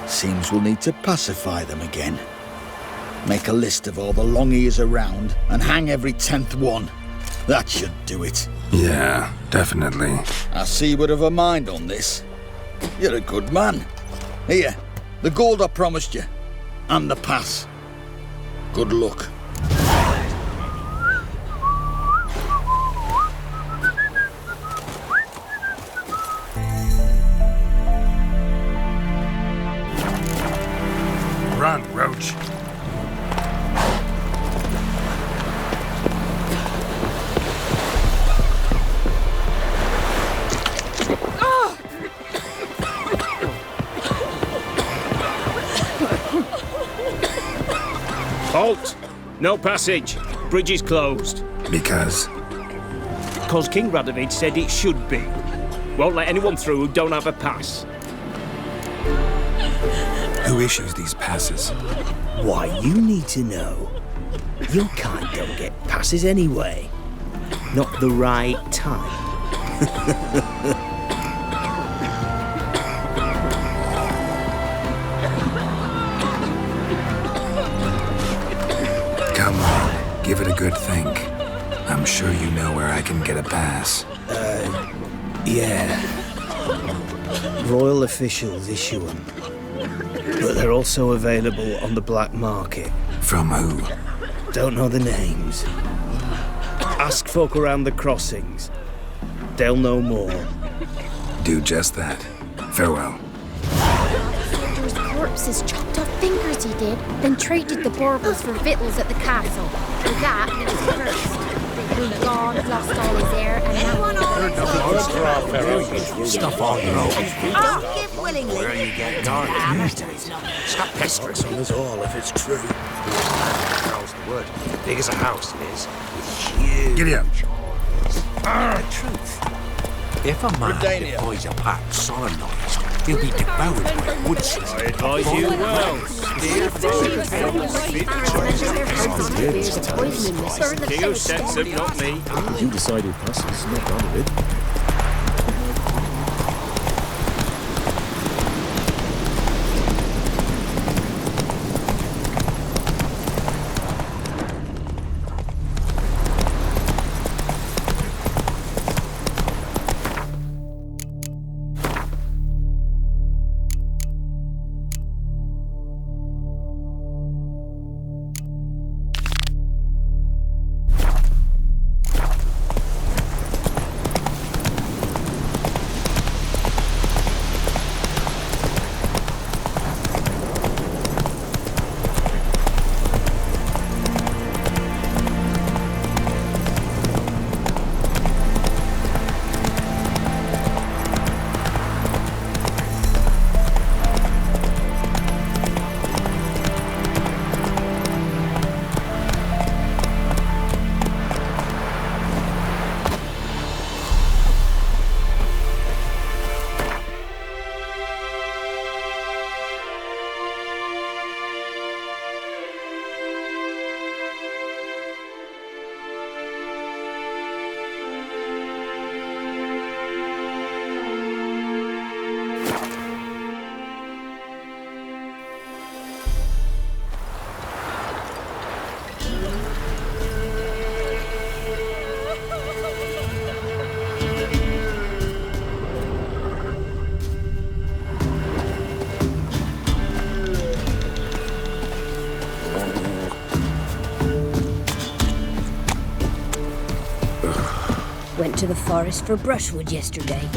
[SPEAKER 9] seems we'll need to pacify them again. Make a list of all the long ears around and hang every 10th one. That should do it.
[SPEAKER 20] Yeah, definitely.
[SPEAKER 9] I see you would have a mind on this. You're a good man. Here, the gold I promised you. And the pass. Good luck.
[SPEAKER 20] Run, Roach.
[SPEAKER 6] Halt! No passage. Bridge is closed.
[SPEAKER 20] Because?
[SPEAKER 6] Because King Radovid said it should be. Won't let anyone through who don't have a pass.
[SPEAKER 20] Who issues these passes?
[SPEAKER 10] Why, you need to know. Your kind don't get passes anyway. Not the right time.
[SPEAKER 20] Come on, give it a good think. I'm sure you know where I can get a pass.
[SPEAKER 10] Yeah. Royal officials issue them. But they're also available on the black market.
[SPEAKER 20] From who?
[SPEAKER 10] Don't know the names. Ask folk around the crossings. They'll know more.
[SPEAKER 20] Do just that. Farewell.
[SPEAKER 2] Soldiers' corpses chopped off fingers he did, then traded the baubles for victuals at the castle. For that, he was cursed. God lost all his hair, and now
[SPEAKER 7] Stuff on your own.
[SPEAKER 17] I'll give willingly.
[SPEAKER 7] Where are you getting on? Stop pestering
[SPEAKER 11] On us all if it's true.
[SPEAKER 7] How's the wood? Big as a house it is. With huge.
[SPEAKER 20] Giddy up.
[SPEAKER 7] The truth. If a man defies a pact solemnised, he'll be devoured by woodsmen.
[SPEAKER 6] I advise you well. Steer far afield of Spitfire. King who sets them, not me.
[SPEAKER 4] You decided passes, not Radovid.
[SPEAKER 12] Went to the forest for brushwood yesterday.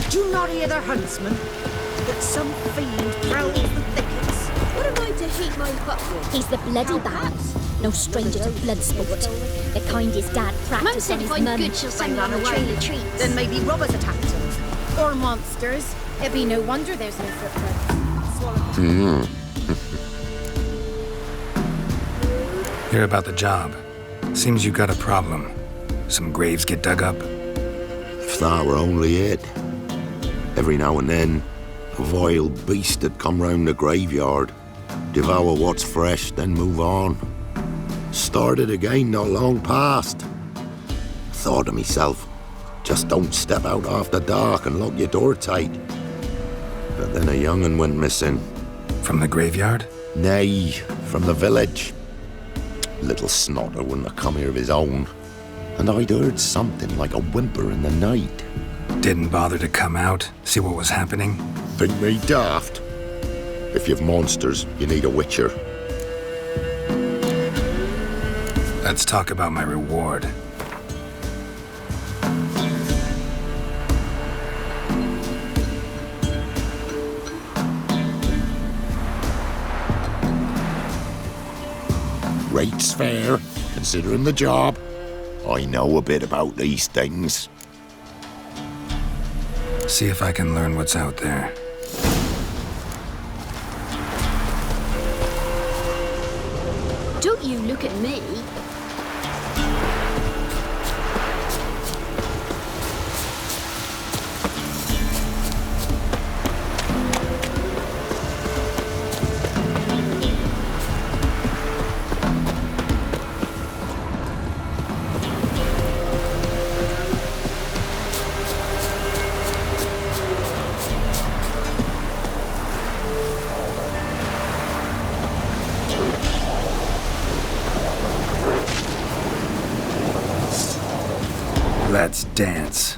[SPEAKER 17] Do you not hear the huntsman? That some fiend prowls the thickets.
[SPEAKER 12] What am I to heat my hut with?
[SPEAKER 2] He's the bloody Baron.
[SPEAKER 15] No stranger to blood sport. The kind his dad
[SPEAKER 2] Mum
[SPEAKER 15] practiced
[SPEAKER 2] said
[SPEAKER 15] on
[SPEAKER 2] if
[SPEAKER 15] his
[SPEAKER 2] I'm
[SPEAKER 15] mum.
[SPEAKER 2] good, she'll send
[SPEAKER 15] They
[SPEAKER 2] me on
[SPEAKER 15] ran
[SPEAKER 2] a
[SPEAKER 15] away.
[SPEAKER 2] trail of treats.
[SPEAKER 17] Then maybe robbers attacked him.
[SPEAKER 3] Or monsters. It'd be no wonder there's no footprints.
[SPEAKER 20] Hear about the job. Seems you got a problem. Some graves get dug up.
[SPEAKER 16] If that were only it. Every now and then, a vile beast would come round the graveyard, devour what's fresh, then move on. Started again not long past. Thought to myself, just don't step out after dark and lock your door tight. But then a young'un went missing.
[SPEAKER 20] From the graveyard?
[SPEAKER 16] Nay, from the village. Little snotter wouldn't have come here of his own. And I'd heard something like a whimper in the night.
[SPEAKER 20] Didn't bother to come out, see what was happening?
[SPEAKER 16] Think me daft? If you've monsters, you need a witcher.
[SPEAKER 20] Let's talk about my reward.
[SPEAKER 16] Rate's fair, considering the job. I know a bit about these things.
[SPEAKER 20] See if I can learn what's out there.
[SPEAKER 2] Don't you look at me.
[SPEAKER 20] Let's dance.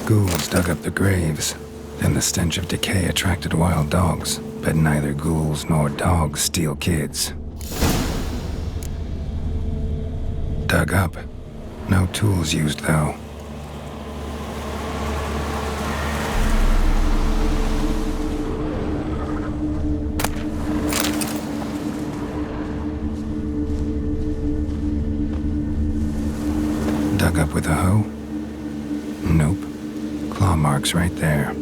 [SPEAKER 20] Ghouls dug up the graves. Then the stench of decay attracted wild dogs. But neither ghouls nor dogs steal kids. Dug up. No tools used, though. Dug up with a hoe? Nope. Claw marks right there.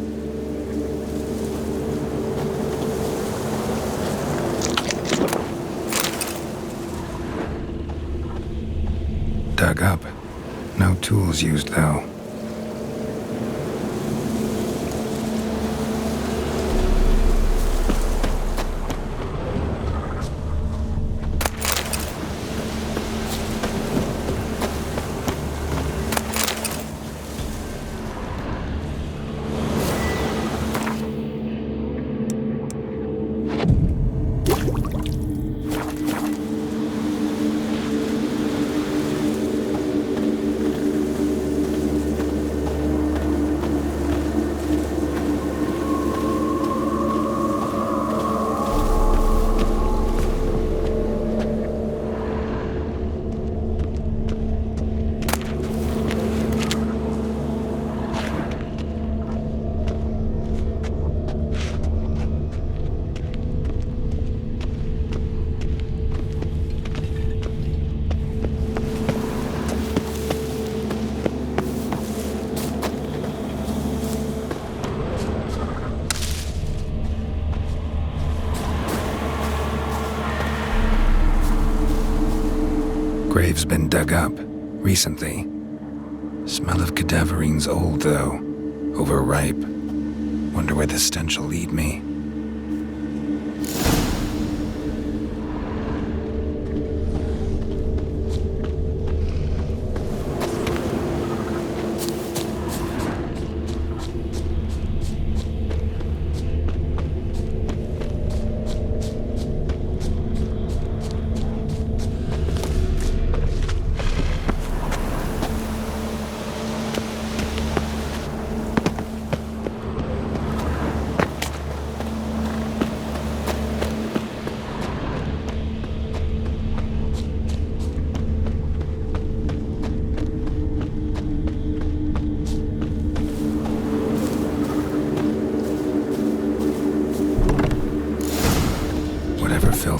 [SPEAKER 20] Dug up. No tools used, though. Grave's been dug up, recently. Smell of cadaverine's old, though. Overripe. Wonder where the stench will lead me.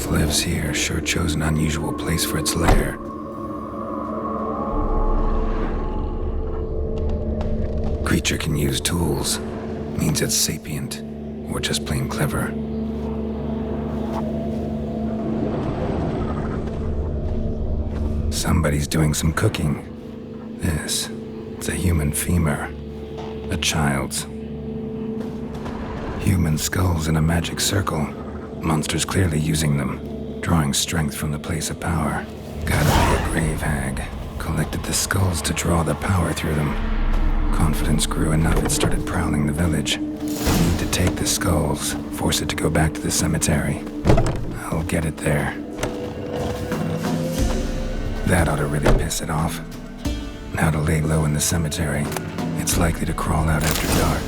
[SPEAKER 1] wolf lives here sure chose an unusual place for its lair. Creature can use tools. Means it's sapient, or just plain clever. Somebody's doing some cooking. It's a human femur. A child's. Human skulls in a magic circle. Monsters clearly using them, drawing strength from the place of power. Gotta be a grave hag. Collected the skulls to draw the power through them. Confidence grew enough it started prowling the village. Need to take the skulls, force it to go back to the cemetery. I'll get it there. That ought to really piss it off. Now to lay low in the cemetery. It's likely to crawl out after dark.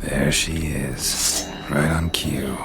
[SPEAKER 1] There she is, right on cue.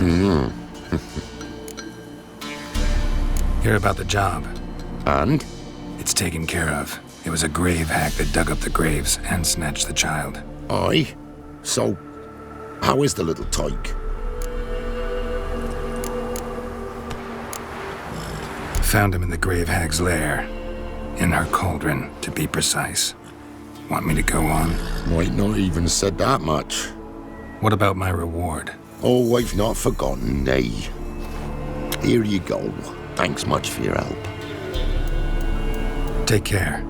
[SPEAKER 20] Hear about the job?
[SPEAKER 16] And?
[SPEAKER 20] It's taken care of. It was a grave hack that dug up the graves and snatched the child.
[SPEAKER 16] Aye? So, how is the little tyke?
[SPEAKER 20] Found him in the grave hag's lair. In her cauldron, to be precise. Want me to go on?
[SPEAKER 16] Might not even said that much.
[SPEAKER 20] What about my reward?
[SPEAKER 16] Oh, I've not forgotten, nay. Here you go. Thanks much for your help.
[SPEAKER 20] Take care.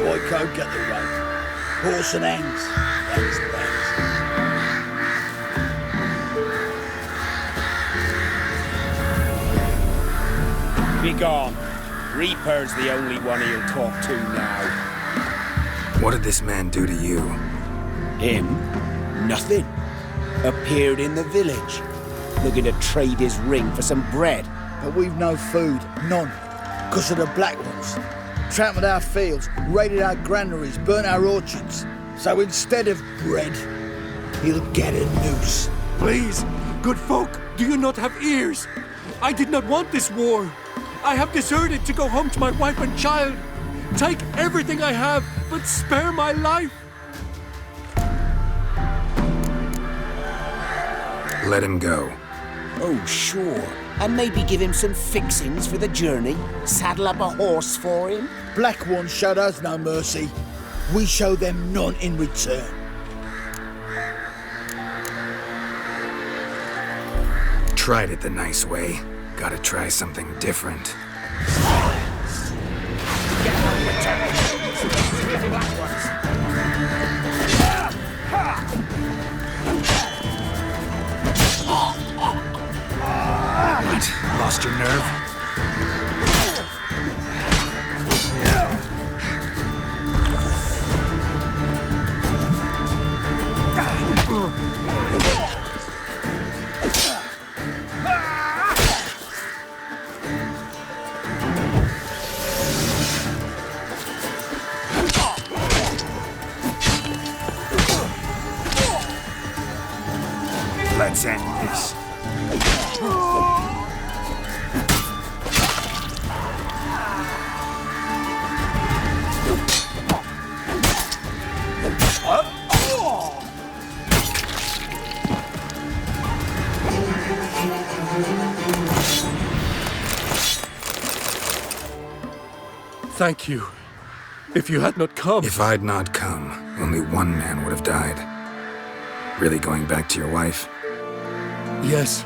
[SPEAKER 9] I can't get the right. Horse and hens. That's that.
[SPEAKER 6] Be gone. Reaper's the only one he'll talk to now.
[SPEAKER 20] What did this man do to you?
[SPEAKER 6] Him? Nothing. Appeared in the village, looking to trade his ring for some bread.
[SPEAKER 9] But we've no food, none, because of the Black Ones. Trampled our fields, raided our granaries, burnt our orchards. So instead of bread, he'll get a noose.
[SPEAKER 5] Please, good folk, do you not have ears? I did not want this war. I have deserted to go home to my wife and child. Take everything I have, but spare my life.
[SPEAKER 20] Let him go.
[SPEAKER 10] Oh, sure. And maybe give him some fixings for the journey. Saddle up a horse for him.
[SPEAKER 9] Black Ones showed us no mercy. We show them none in return.
[SPEAKER 20] Tried it the nice way. Gotta try something different.
[SPEAKER 19] What? Lost your nerve?
[SPEAKER 20] Let's end this.
[SPEAKER 5] Thank you. If you had not come...
[SPEAKER 20] If I'd not come, only one man would have died. Really going back to your wife?
[SPEAKER 5] Yes.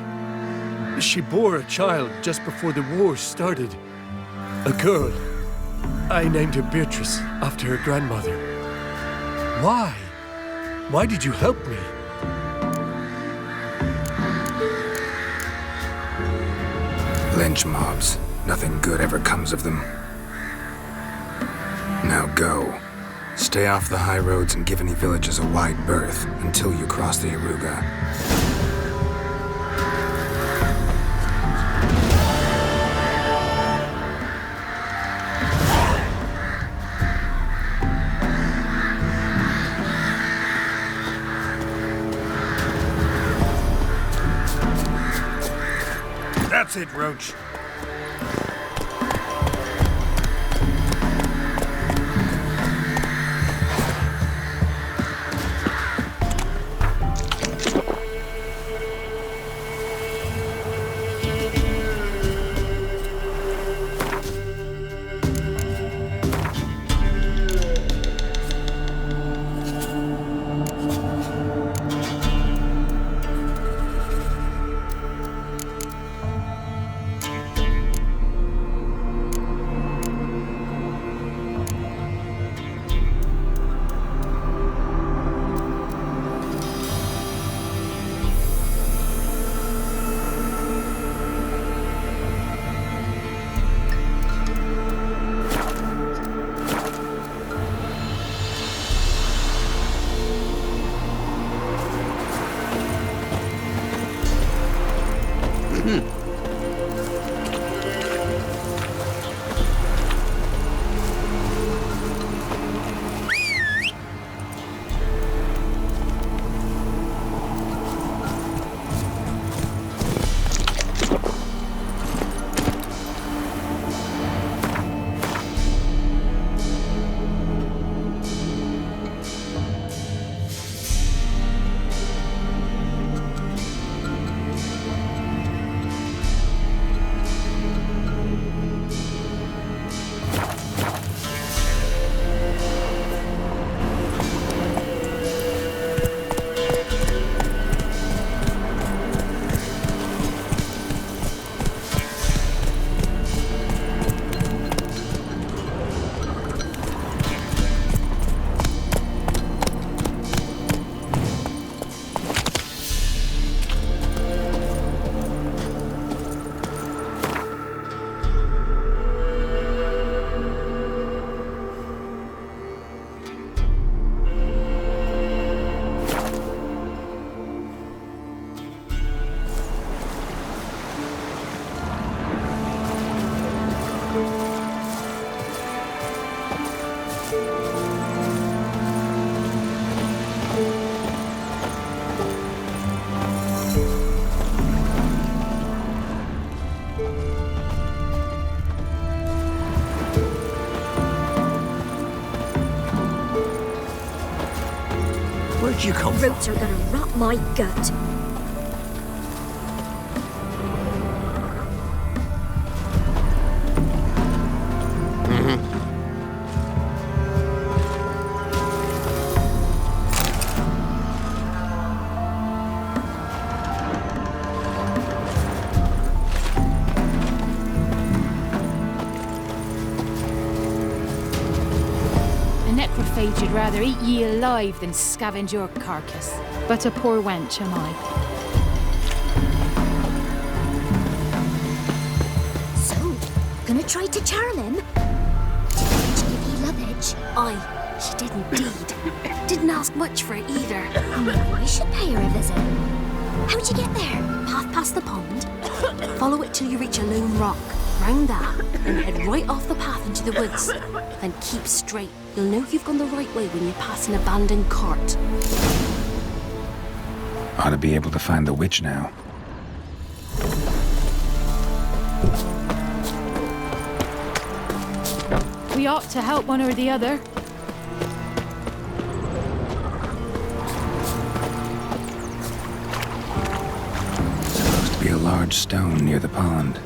[SPEAKER 5] She bore a child just before the war started. A girl. I named her Beatrice, after her grandmother. Why? Why did you help me?
[SPEAKER 20] Lynch mobs. Nothing good ever comes of them. Now go. Stay off the high roads and give any villages a wide berth until you cross the Aruga.
[SPEAKER 21] That's it, Roach.
[SPEAKER 7] Where'd you come from?
[SPEAKER 15] Roots are gonna rot my gut.
[SPEAKER 14] Necrophage would rather eat ye alive than scavenge your carcass. But a poor wench am I.
[SPEAKER 15] So, gonna try to charm him? Did she give ye lovage? Aye, she did indeed. Didn't ask much for it either. I should pay her a visit. How'd you get there? Path past the pond? Follow it till you reach a lone rock. Round that, and head right off the path into the woods. Then keep straight. You'll know you've gone the right way when you pass an abandoned cart.
[SPEAKER 1] Ought to be able to find the witch now.
[SPEAKER 14] We ought to help one or the other.
[SPEAKER 1] Supposed to be a large stone near the pond.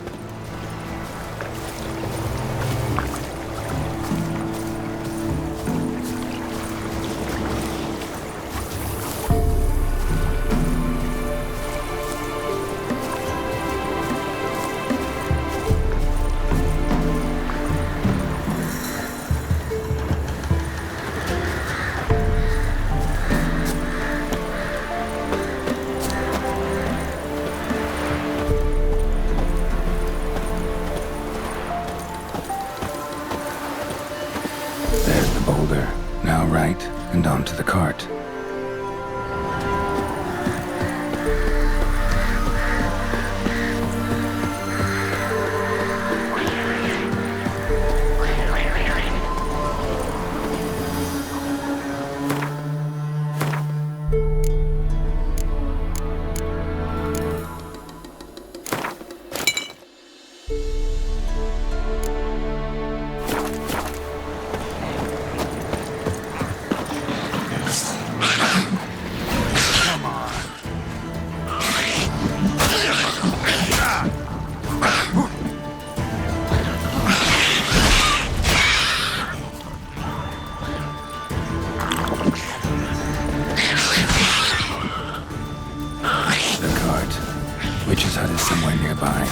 [SPEAKER 1] Now right, and onto the cart. Witch's hut is somewhere nearby.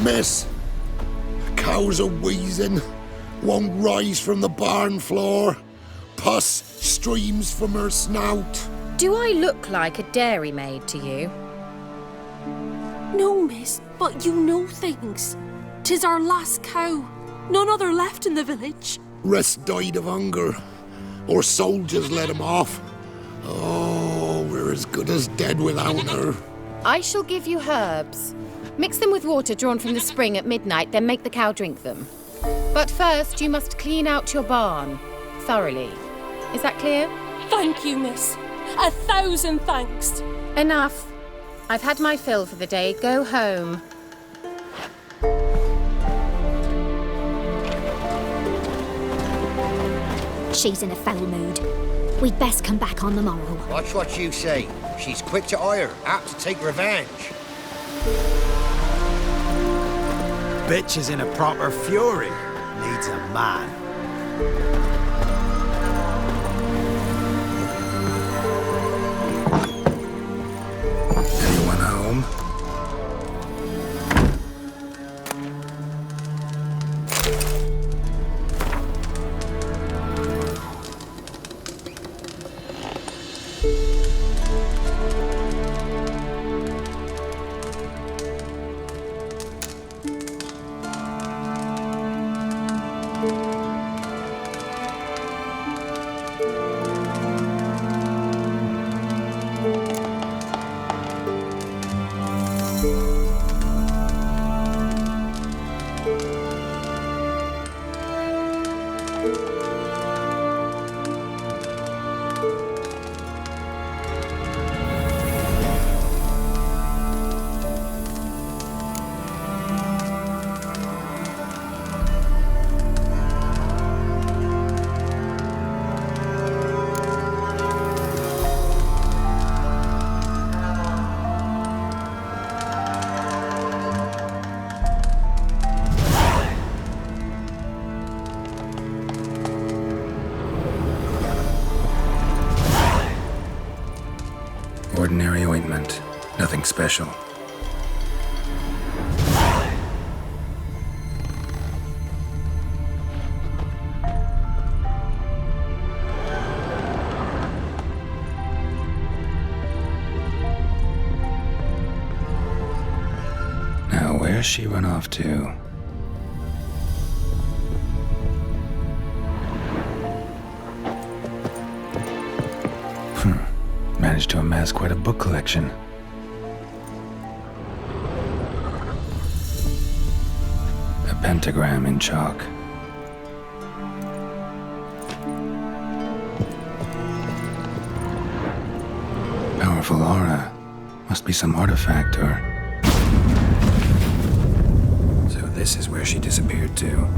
[SPEAKER 13] Miss, cows are wheezing, won't rise from the barn floor, pus streams from her snout.
[SPEAKER 3] Do I look like a dairymaid to you?
[SPEAKER 18] No, miss, but you know things. 'Tis our last cow. None other left in the village.
[SPEAKER 13] Rest died of hunger, or soldiers let him off. Oh, we're as good as dead without her.
[SPEAKER 3] I shall give you herbs. Mix them with water drawn from the spring at midnight, then make the cow drink them. But first, you must clean out your barn thoroughly. Is that clear?
[SPEAKER 18] Thank you, miss. 1,000 thanks.
[SPEAKER 3] Enough. I've had my fill for the day. Go home.
[SPEAKER 15] She's in a foul mood. We'd best come back on the morrow.
[SPEAKER 7] Watch what you say. She's quick to ire, apt to take revenge.
[SPEAKER 19] Bitch is in a proper fury. Needs a man.
[SPEAKER 20] Anyone home? Ordinary ointment. Nothing special. Now, where's she run off to? Managed to amass quite a book collection. A pentagram in chalk. Powerful aura. Must be some artifact or... So this is where she disappeared to.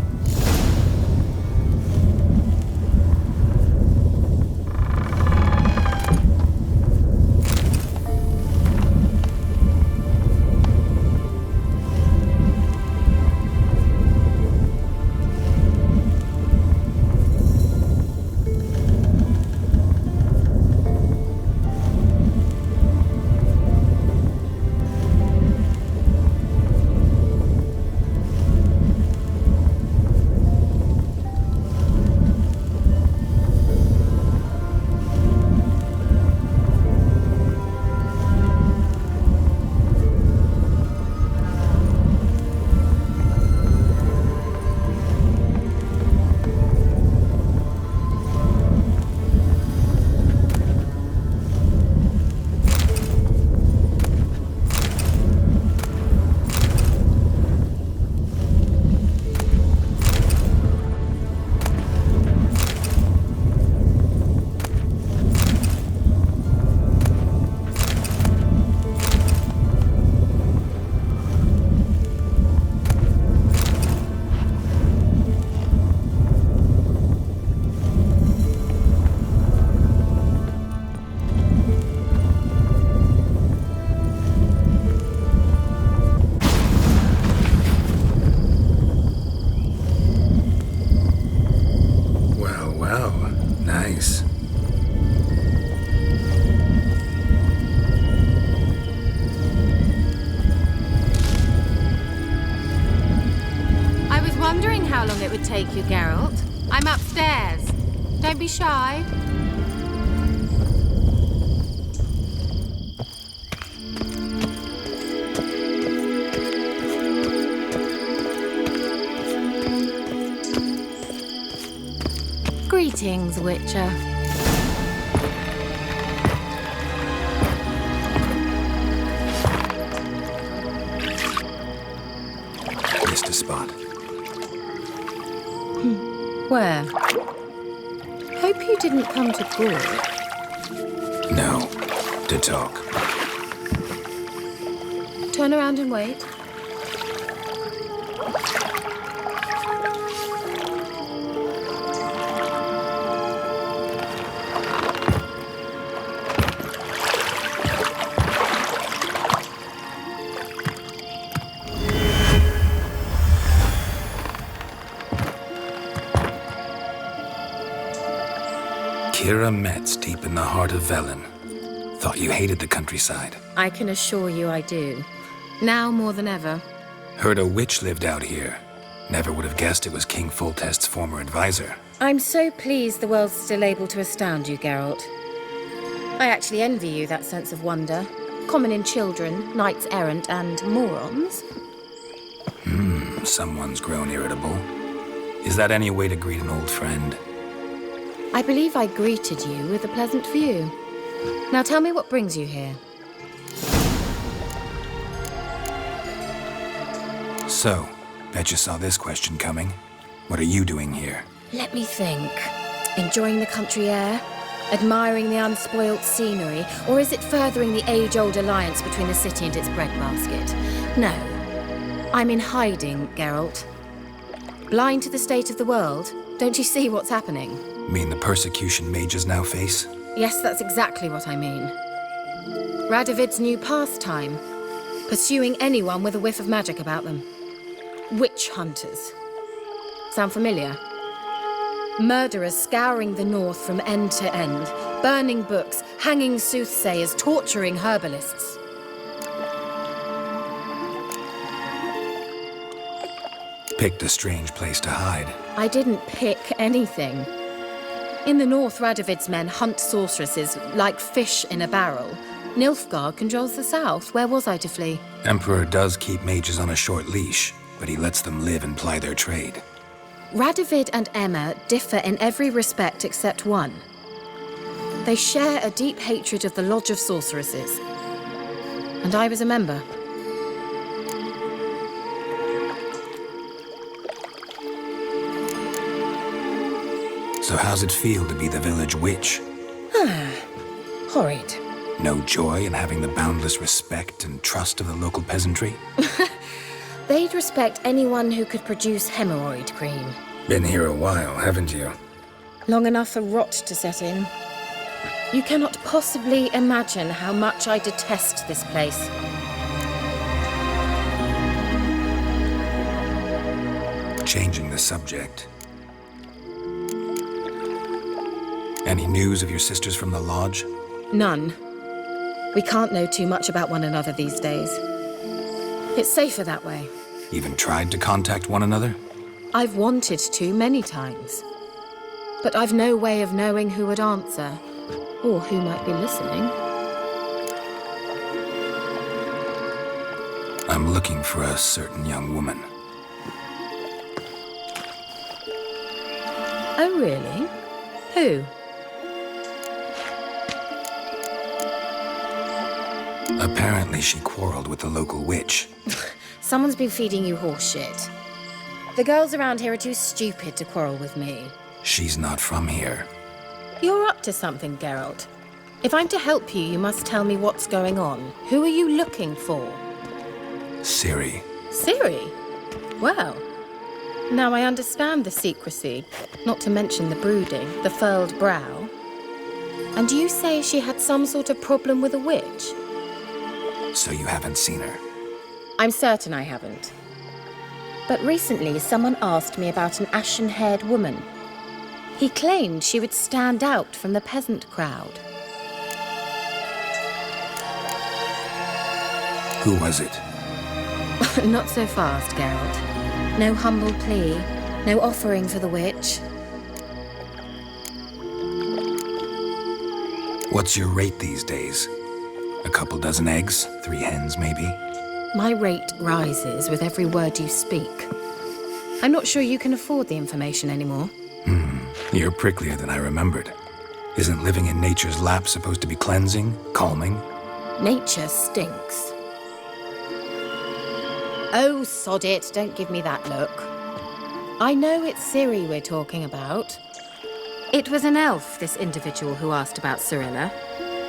[SPEAKER 3] How long it would take you, Geralt? I'm upstairs. Don't be shy. Greetings, Witcher.
[SPEAKER 20] Missed a spot.
[SPEAKER 3] Where? Hope you didn't come to Gwent.
[SPEAKER 20] No, to talk.
[SPEAKER 3] Turn around and wait.
[SPEAKER 20] Kira Metz, deep in the heart of Velen. Thought you hated the countryside.
[SPEAKER 3] I can assure you I do. Now more than ever.
[SPEAKER 20] Heard a witch lived out here. Never would have guessed it was King Foltest's former advisor.
[SPEAKER 3] I'm so pleased the world's still able to astound you, Geralt. I actually envy you that sense of wonder. Common in children, knights errant, and morons.
[SPEAKER 20] Someone's grown irritable. Is that any way to greet an old friend?
[SPEAKER 3] I believe I greeted you with a pleasant view. Now tell me what brings you here.
[SPEAKER 20] So, bet you saw this question coming. What are you doing here?
[SPEAKER 3] Let me think. Enjoying the country air? Admiring the unspoilt scenery? Or is it furthering the age-old alliance between the city and its breadbasket? No. I'm in hiding, Geralt. Blind to the state of the world? Don't you see what's happening?
[SPEAKER 20] Mean the persecution mages now face?
[SPEAKER 3] Yes, that's exactly what I mean. Radovid's new pastime. Pursuing anyone with a whiff of magic about them. Witch hunters. Sound familiar? Murderers scouring the north from end to end, burning books, hanging soothsayers, torturing herbalists.
[SPEAKER 20] Picked a strange place to hide.
[SPEAKER 3] I didn't pick anything. In the north, Radovid's men hunt sorceresses like fish in a barrel. Nilfgaard controls the south. Where was I to flee?
[SPEAKER 20] Emperor does keep mages on a short leash, but he lets them live and ply their trade.
[SPEAKER 3] Radovid and Emma differ in every respect except one. They share a deep hatred of the Lodge of Sorceresses. And I was a member.
[SPEAKER 20] So how's it feel to be the village witch?
[SPEAKER 3] Horrid.
[SPEAKER 20] No joy in having the boundless respect and trust of the local peasantry?
[SPEAKER 3] They'd respect anyone who could produce hemorrhoid cream.
[SPEAKER 20] Been here a while, haven't you?
[SPEAKER 3] Long enough for rot to set in. You cannot possibly imagine how much I detest this place.
[SPEAKER 20] Changing the subject. Any news of your sisters from the lodge?
[SPEAKER 3] None. We can't know too much about one another these days. It's safer that way.
[SPEAKER 20] Even tried to contact one another?
[SPEAKER 3] I've wanted to many times. But I've no way of knowing who would answer, or who might be listening.
[SPEAKER 20] I'm looking for a certain young woman.
[SPEAKER 3] Oh, really? Who?
[SPEAKER 20] Apparently she quarreled with the local witch.
[SPEAKER 3] Someone's been feeding you horse shit. The girls around here are too stupid to quarrel with me.
[SPEAKER 20] She's not from here.
[SPEAKER 3] You're up to something, Geralt. If I'm to help you, you must tell me what's going on. Who are you looking for?
[SPEAKER 20] Ciri.
[SPEAKER 3] Ciri? Well, now I understand the secrecy, not to mention the brooding, the furled brow. And you say she had some sort of problem with a witch?
[SPEAKER 20] So you haven't seen her?
[SPEAKER 3] I'm certain I haven't. But recently, someone asked me about an ashen-haired woman. He claimed she would stand out from the peasant crowd.
[SPEAKER 20] Who was it?
[SPEAKER 3] Not so fast, Geralt. No humble plea, no offering for the witch.
[SPEAKER 20] What's your rate these days? A couple dozen eggs? 3 hens, maybe?
[SPEAKER 3] My rate rises with every word you speak. I'm not sure you can afford the information anymore.
[SPEAKER 20] You're pricklier than I remembered. Isn't living in nature's lap supposed to be cleansing, calming?
[SPEAKER 3] Nature stinks. Oh, sod it, don't give me that look. I know it's Ciri we're talking about. It was an elf, this individual who asked about Cirilla.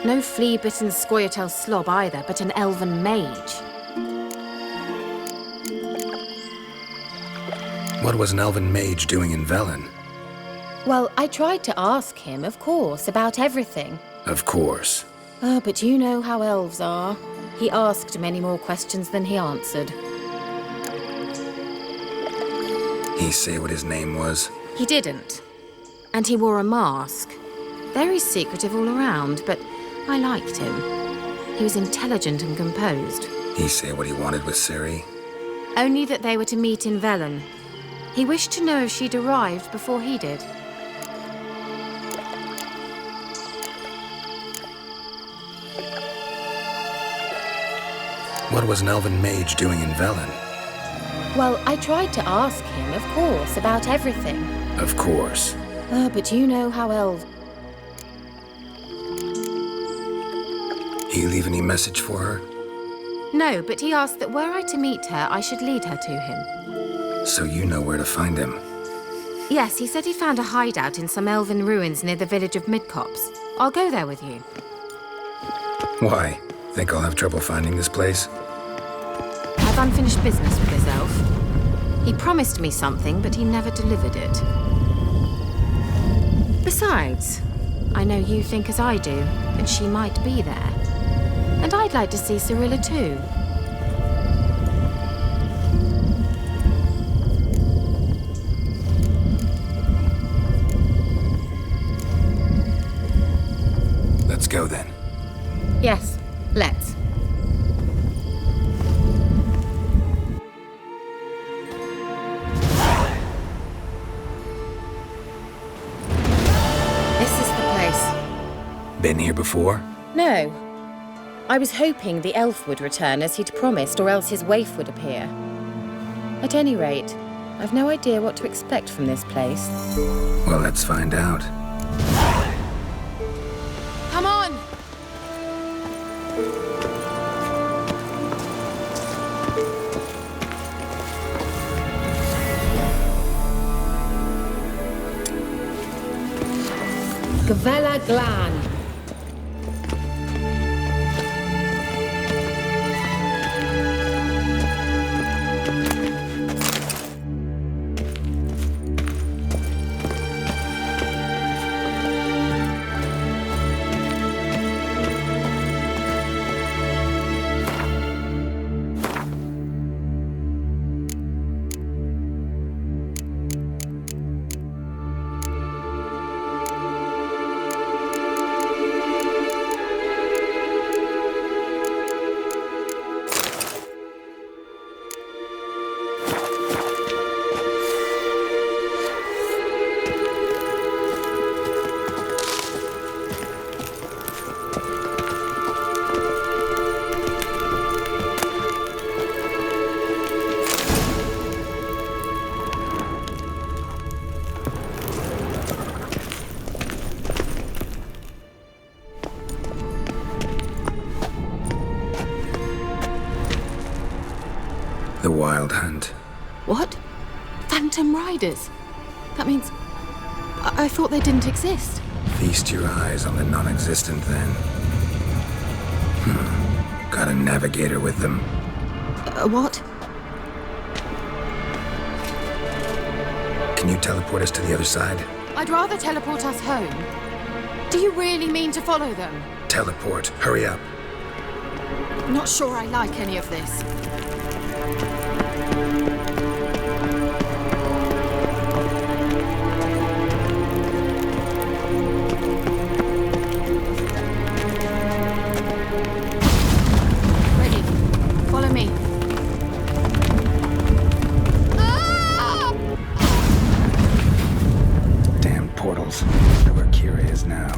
[SPEAKER 3] No flea-bitten Scoia'tael slob either, but an elven mage.
[SPEAKER 20] What was an elven mage doing in Velen?
[SPEAKER 3] Well, I tried to ask him, of course, about everything.
[SPEAKER 20] Of course.
[SPEAKER 3] Oh, but you know how elves are. He asked many more questions than he answered.
[SPEAKER 20] He say what his name was?
[SPEAKER 3] He didn't. And he wore a mask. Very secretive all around, but I liked him. He was intelligent and composed.
[SPEAKER 20] He say what he wanted with Ciri?
[SPEAKER 3] Only that they were to meet in Velen. He wished to know if she'd arrived before he did.
[SPEAKER 20] What was an elven mage doing in Velen?
[SPEAKER 3] Well, I tried to ask him, of course, about everything.
[SPEAKER 20] Of course.
[SPEAKER 3] But you know how elves...
[SPEAKER 20] He leave any message for her?
[SPEAKER 3] No, but he asked that were I to meet her, I should lead her to him.
[SPEAKER 20] So you know where to find him?
[SPEAKER 3] Yes, he said he found a hideout in some elven ruins near the village of Midcopse. I'll go there with you.
[SPEAKER 20] Why? Think I'll have trouble finding this place?
[SPEAKER 3] I've unfinished business with this elf. He promised me something, but he never delivered it. Besides, I know you think as I do, that she might be there. And I'd like to see Cirilla too.
[SPEAKER 20] Let's go then.
[SPEAKER 3] Yes, let's. This is the place.
[SPEAKER 20] Been here before?
[SPEAKER 3] No. I was hoping the elf would return as he'd promised, or else his waif would appear. At any rate, I've no idea what to expect from this place.
[SPEAKER 20] Well, let's find out.
[SPEAKER 3] Come on! Gavella Glan.
[SPEAKER 20] The Wild Hunt.
[SPEAKER 14] What? Phantom Riders? That means... I thought they didn't exist.
[SPEAKER 20] Feast your eyes on the non-existent then. Got a navigator with them.
[SPEAKER 14] What?
[SPEAKER 20] Can you teleport us to the other side?
[SPEAKER 14] I'd rather teleport us home. Do you really mean to follow them?
[SPEAKER 20] Teleport. Hurry up.
[SPEAKER 14] Not sure I like any of this. Ready. Follow me.
[SPEAKER 20] Damn portals. Know where Kira is now.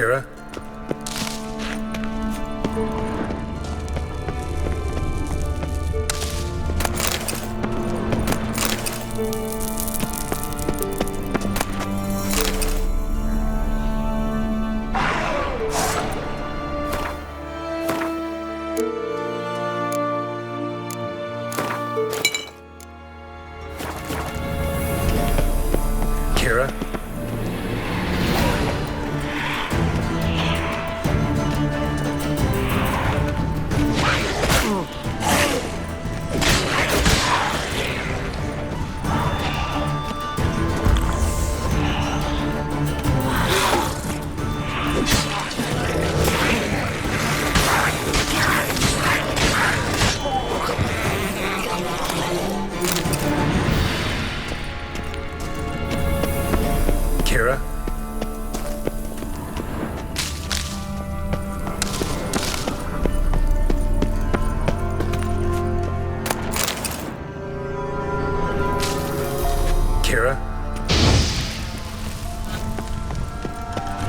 [SPEAKER 20] Kira? Kira? Kira? Kira?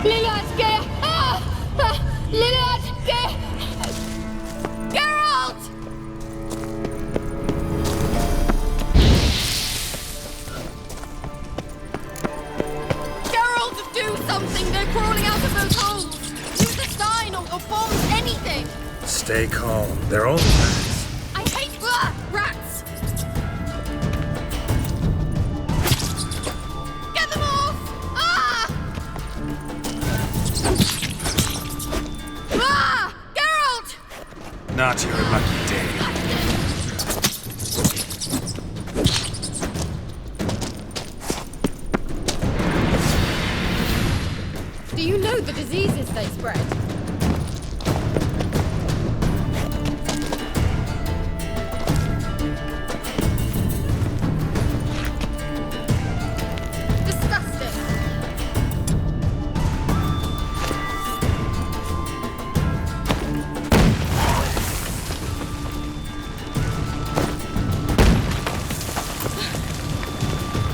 [SPEAKER 14] Liliadke! Liliadke! Geralt! Geralt, do something! They're crawling out of those holes! Use a sign or bombs, anything!
[SPEAKER 20] Stay calm. They're only rats.
[SPEAKER 14] I hate rats! Get them off! Ah! Ah! Geralt!
[SPEAKER 20] Not your lucky day.
[SPEAKER 3] Do you know the diseases they spread? Disgusting!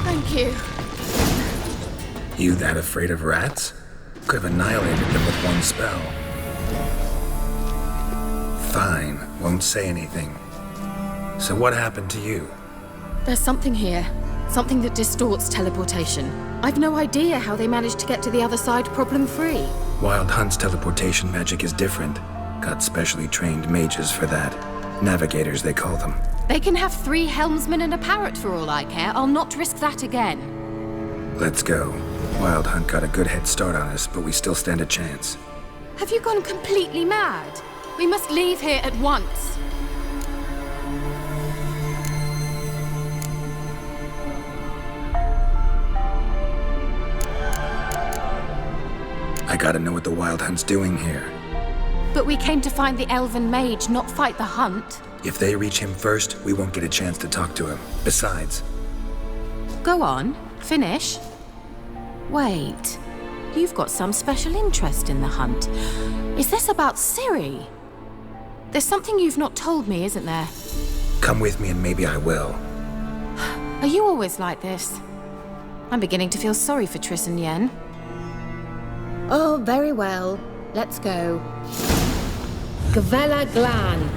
[SPEAKER 3] Thank you.
[SPEAKER 20] You that afraid of rats? Could have annihilated them with one spell. Fine, won't say anything. So what happened to you?
[SPEAKER 3] There's something here. Something that distorts teleportation. I've no idea how they managed to get to the other side problem-free.
[SPEAKER 20] Wild Hunt's teleportation magic is different. Got specially trained mages for that. Navigators, they call them.
[SPEAKER 3] They can have 3 helmsmen and a parrot for all I care. I'll not risk that again.
[SPEAKER 20] Let's go. Wild Hunt got a good head start on us, but we still stand a chance.
[SPEAKER 3] Have you gone completely mad? We must leave here at once.
[SPEAKER 20] I gotta know what the Wild Hunt's doing here.
[SPEAKER 3] But we came to find the elven mage, not fight the hunt.
[SPEAKER 20] If they reach him first, we won't get a chance to talk to him. Besides...
[SPEAKER 3] Go on, finish. Wait, you've got some special interest in the hunt. Is this about Ciri? There's something you've not told me, isn't there?
[SPEAKER 20] Come with me and maybe I will.
[SPEAKER 3] Are you always like this? I'm beginning to feel sorry for Triss and Yen. Oh, very well. Let's go. Gavella Glan.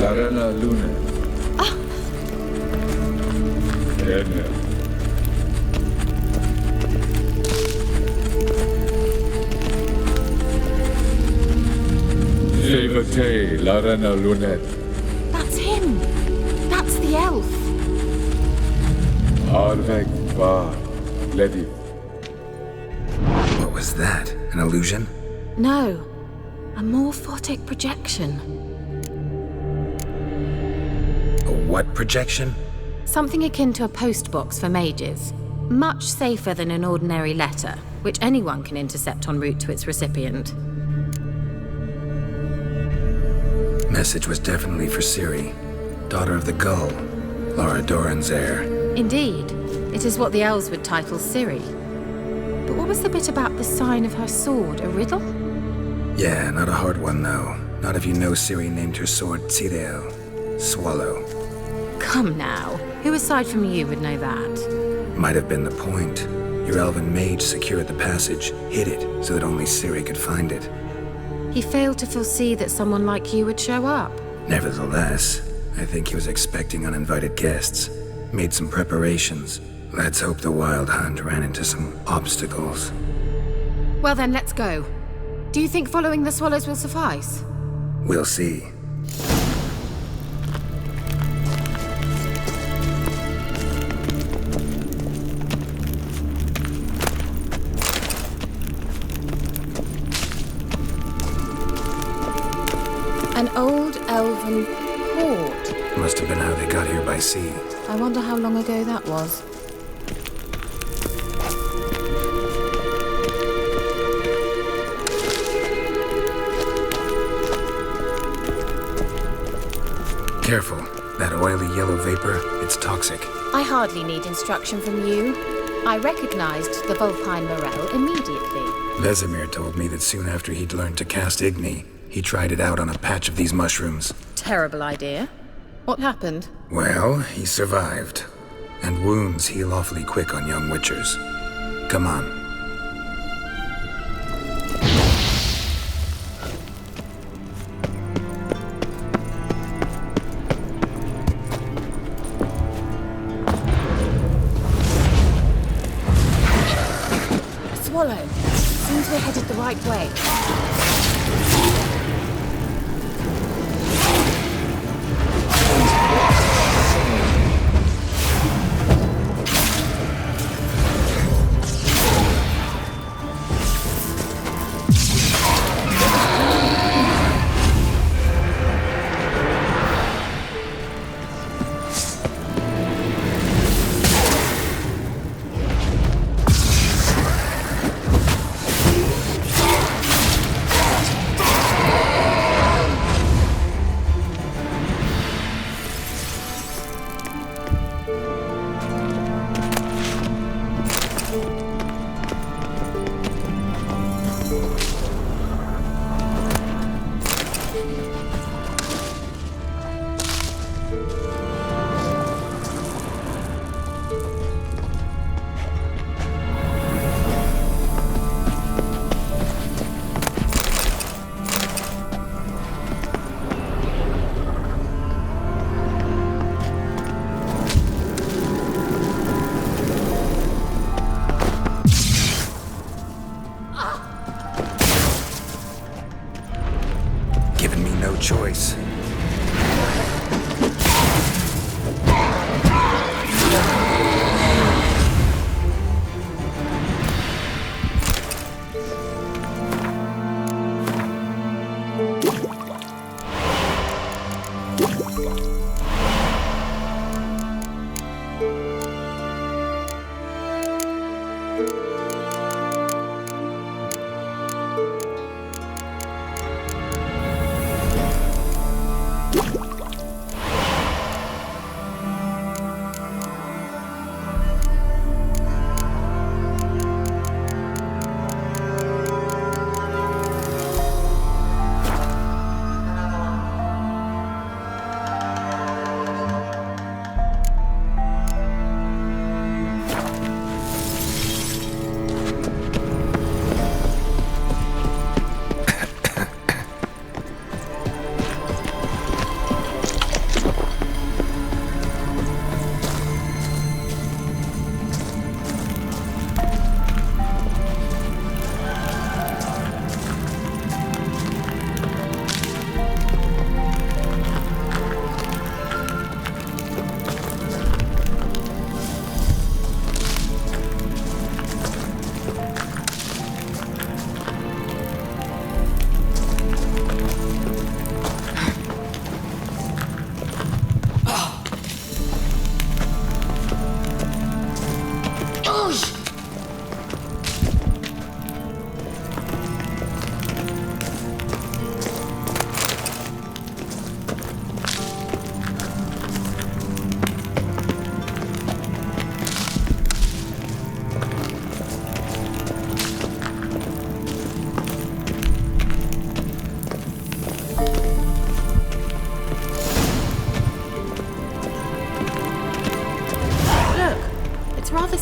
[SPEAKER 16] Larena Luna. Emil. Jevate Larena Lunet.
[SPEAKER 14] That's him. That's the elf.
[SPEAKER 16] Arvek Va Ledi.
[SPEAKER 20] What was that? An illusion?
[SPEAKER 3] No. A morphotic projection.
[SPEAKER 20] A what projection?
[SPEAKER 3] Something akin to a postbox for mages. Much safer than an ordinary letter, which anyone can intercept en route to its recipient.
[SPEAKER 20] Message was definitely for Ciri, daughter of the Gull, Lara Doran's heir.
[SPEAKER 3] Indeed. It is what the elves would title Ciri. But what was the bit about the sign of her sword? A riddle?
[SPEAKER 20] Yeah, not a hard one though. Not if you know Ciri named her sword Tirel, Swallow.
[SPEAKER 3] Come now. Who aside from you would know that?
[SPEAKER 20] Might have been the point. Your elven mage secured the passage, hid it, so that only Ciri could find it.
[SPEAKER 3] He failed to foresee that someone like you would show up.
[SPEAKER 20] Nevertheless, I think he was expecting uninvited guests. Made some preparations. Let's hope the Wild Hunt ran into some obstacles.
[SPEAKER 3] Well then, let's go. Do you think following the swallows will suffice?
[SPEAKER 20] We'll see.
[SPEAKER 3] An old elven port.
[SPEAKER 20] Must have been how they got here by sea.
[SPEAKER 3] I wonder how long ago that was.
[SPEAKER 20] Careful. That oily yellow vapor, it's toxic.
[SPEAKER 3] I hardly need instruction from you. I recognized the Vulpine Morel immediately.
[SPEAKER 20] Vesemir told me that soon after he'd learned to cast Igni, he tried it out on a patch of these mushrooms.
[SPEAKER 3] Terrible idea. What happened?
[SPEAKER 20] Well, he survived. And wounds heal awfully quick on young witchers. Come on.
[SPEAKER 3] Swallow. Seems we're headed the right way.
[SPEAKER 20] Choice.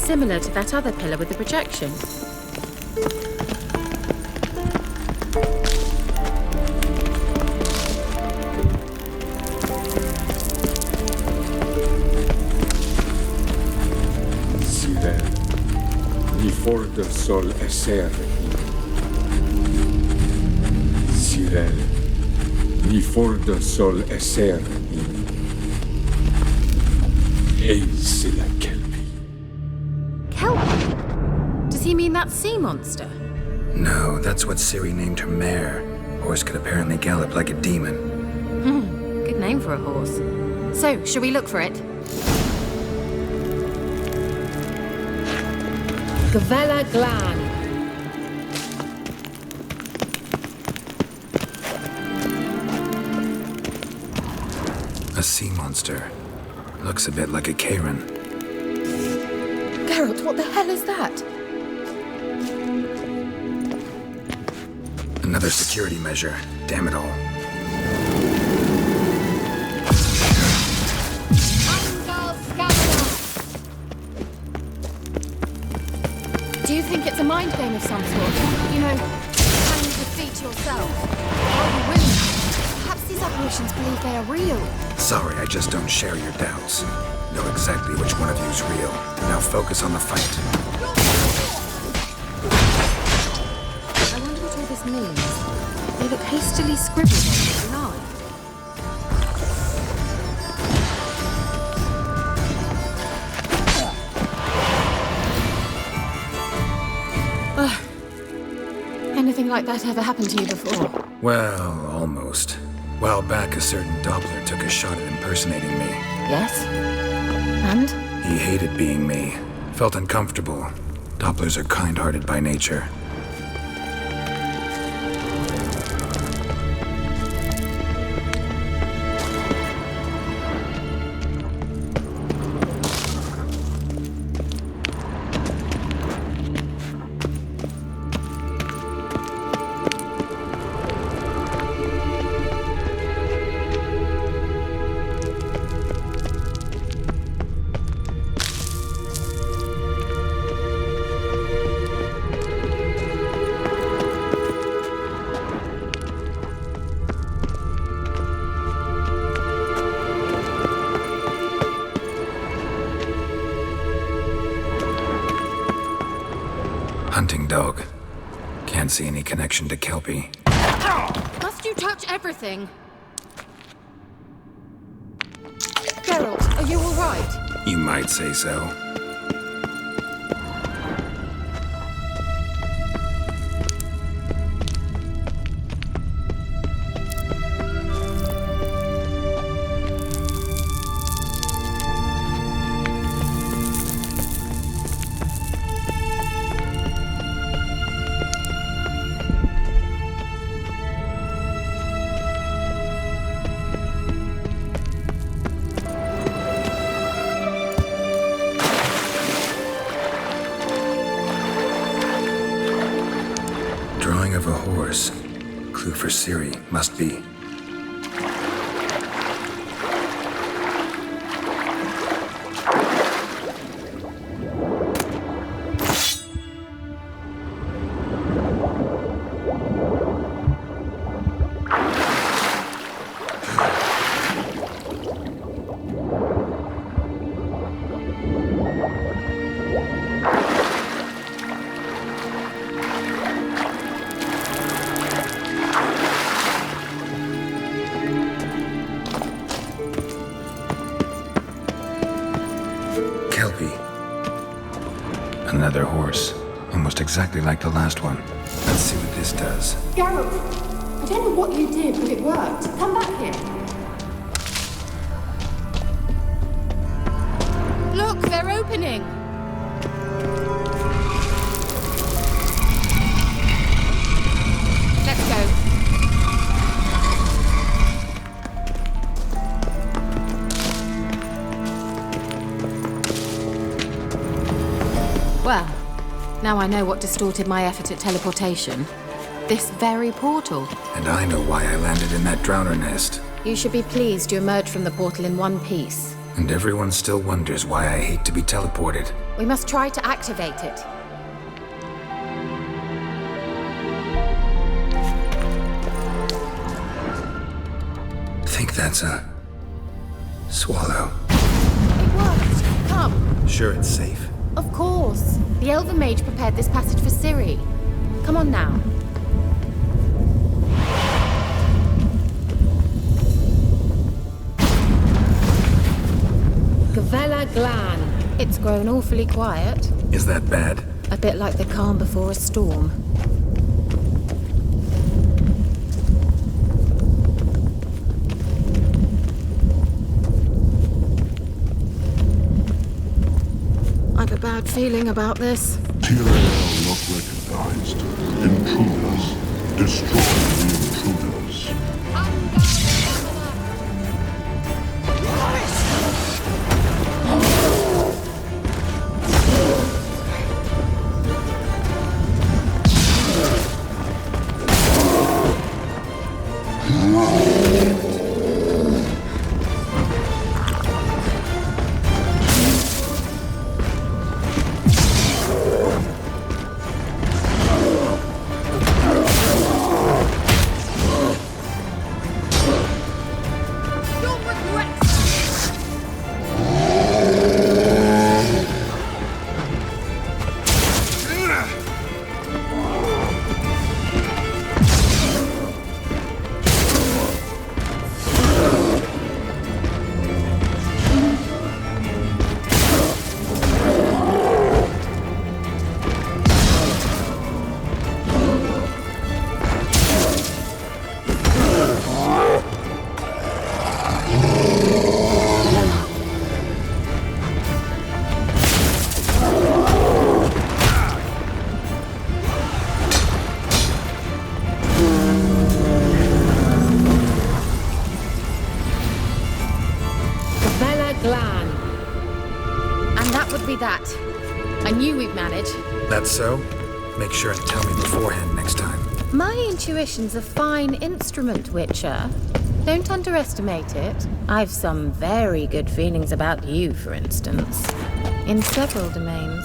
[SPEAKER 3] similar to that other pillar with the projection.
[SPEAKER 8] Forder sol esser Sirel, ni forder sol esser Eisila Kelpie.
[SPEAKER 3] Kelpie? Does he mean that sea monster?
[SPEAKER 20] No, that's what Ciri named her mare. Horse could apparently gallop like a demon.
[SPEAKER 3] Good name for a horse. So, shall we look for it?
[SPEAKER 12] Gavella Glan.
[SPEAKER 20] A sea monster. Looks a bit like a Karen.
[SPEAKER 3] Geralt, what the hell is that?
[SPEAKER 20] Another security measure. Damn it all.
[SPEAKER 3] Do you think it's a mind game of some sort? You know, can you defeat yourself? Are you willing? Perhaps these apparitions believe they are real.
[SPEAKER 20] Sorry, I just don't share your doubts. Know exactly which one of you is real. Now focus on the fight.
[SPEAKER 3] I wonder what all this means. They look hastily scribbled on the line. Anything like that ever happened to you before?
[SPEAKER 20] Well, almost. While back, a certain Doppler took a shot at impersonating me.
[SPEAKER 3] Yes? And?
[SPEAKER 20] He hated being me. Felt uncomfortable. Dopplers are kind-hearted by nature. Hunting dog. Can't see any connection to Kelpie.
[SPEAKER 3] Must you touch everything? Geralt, are you all right?
[SPEAKER 20] You might say so. Drawing of a horse. Clue for Ciri, must be. Another horse. Almost exactly like the last one. Let's see what this does.
[SPEAKER 3] Geralt, I don't know what you did, but it worked. Come back here. Look, they're opening. Let's go. Well, now I know what distorted my effort at teleportation. This very portal.
[SPEAKER 20] And I know why I landed in that drowner nest.
[SPEAKER 3] You should be pleased you emerged from the portal in one piece.
[SPEAKER 20] And everyone still wonders why I hate to be teleported.
[SPEAKER 3] We must try to activate it.
[SPEAKER 20] Think that's a swallow.
[SPEAKER 3] It worked. Come.
[SPEAKER 20] Sure it's safe.
[SPEAKER 3] Of course. The Elven Mage prepared this passage for Ciri. Come on now. Gavella Glan. It's grown awfully quiet.
[SPEAKER 20] Is that bad?
[SPEAKER 3] A bit like the calm before a storm. I've a bad feeling about this.
[SPEAKER 11] Tyrael not recognized. Intruders. Destroy the intruders.
[SPEAKER 3] I knew we'd manage.
[SPEAKER 20] That's so? Make sure to tell me beforehand next time.
[SPEAKER 3] My intuition's a fine instrument, Witcher. Don't underestimate it. I've some very good feelings about you, for instance. In several domains.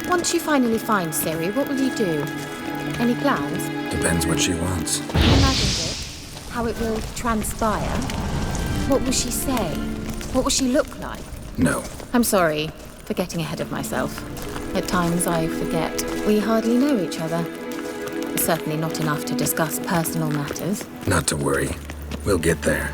[SPEAKER 3] Once you finally find Ciri, what will you do? Any plans?
[SPEAKER 20] Depends what she wants.
[SPEAKER 3] Imagine it. How it will transpire. What will she say? What will she look like?
[SPEAKER 20] No.
[SPEAKER 3] I'm sorry for getting ahead of myself. At times I forget we hardly know each other. Certainly not enough to discuss personal matters.
[SPEAKER 20] Not to worry. We'll get there.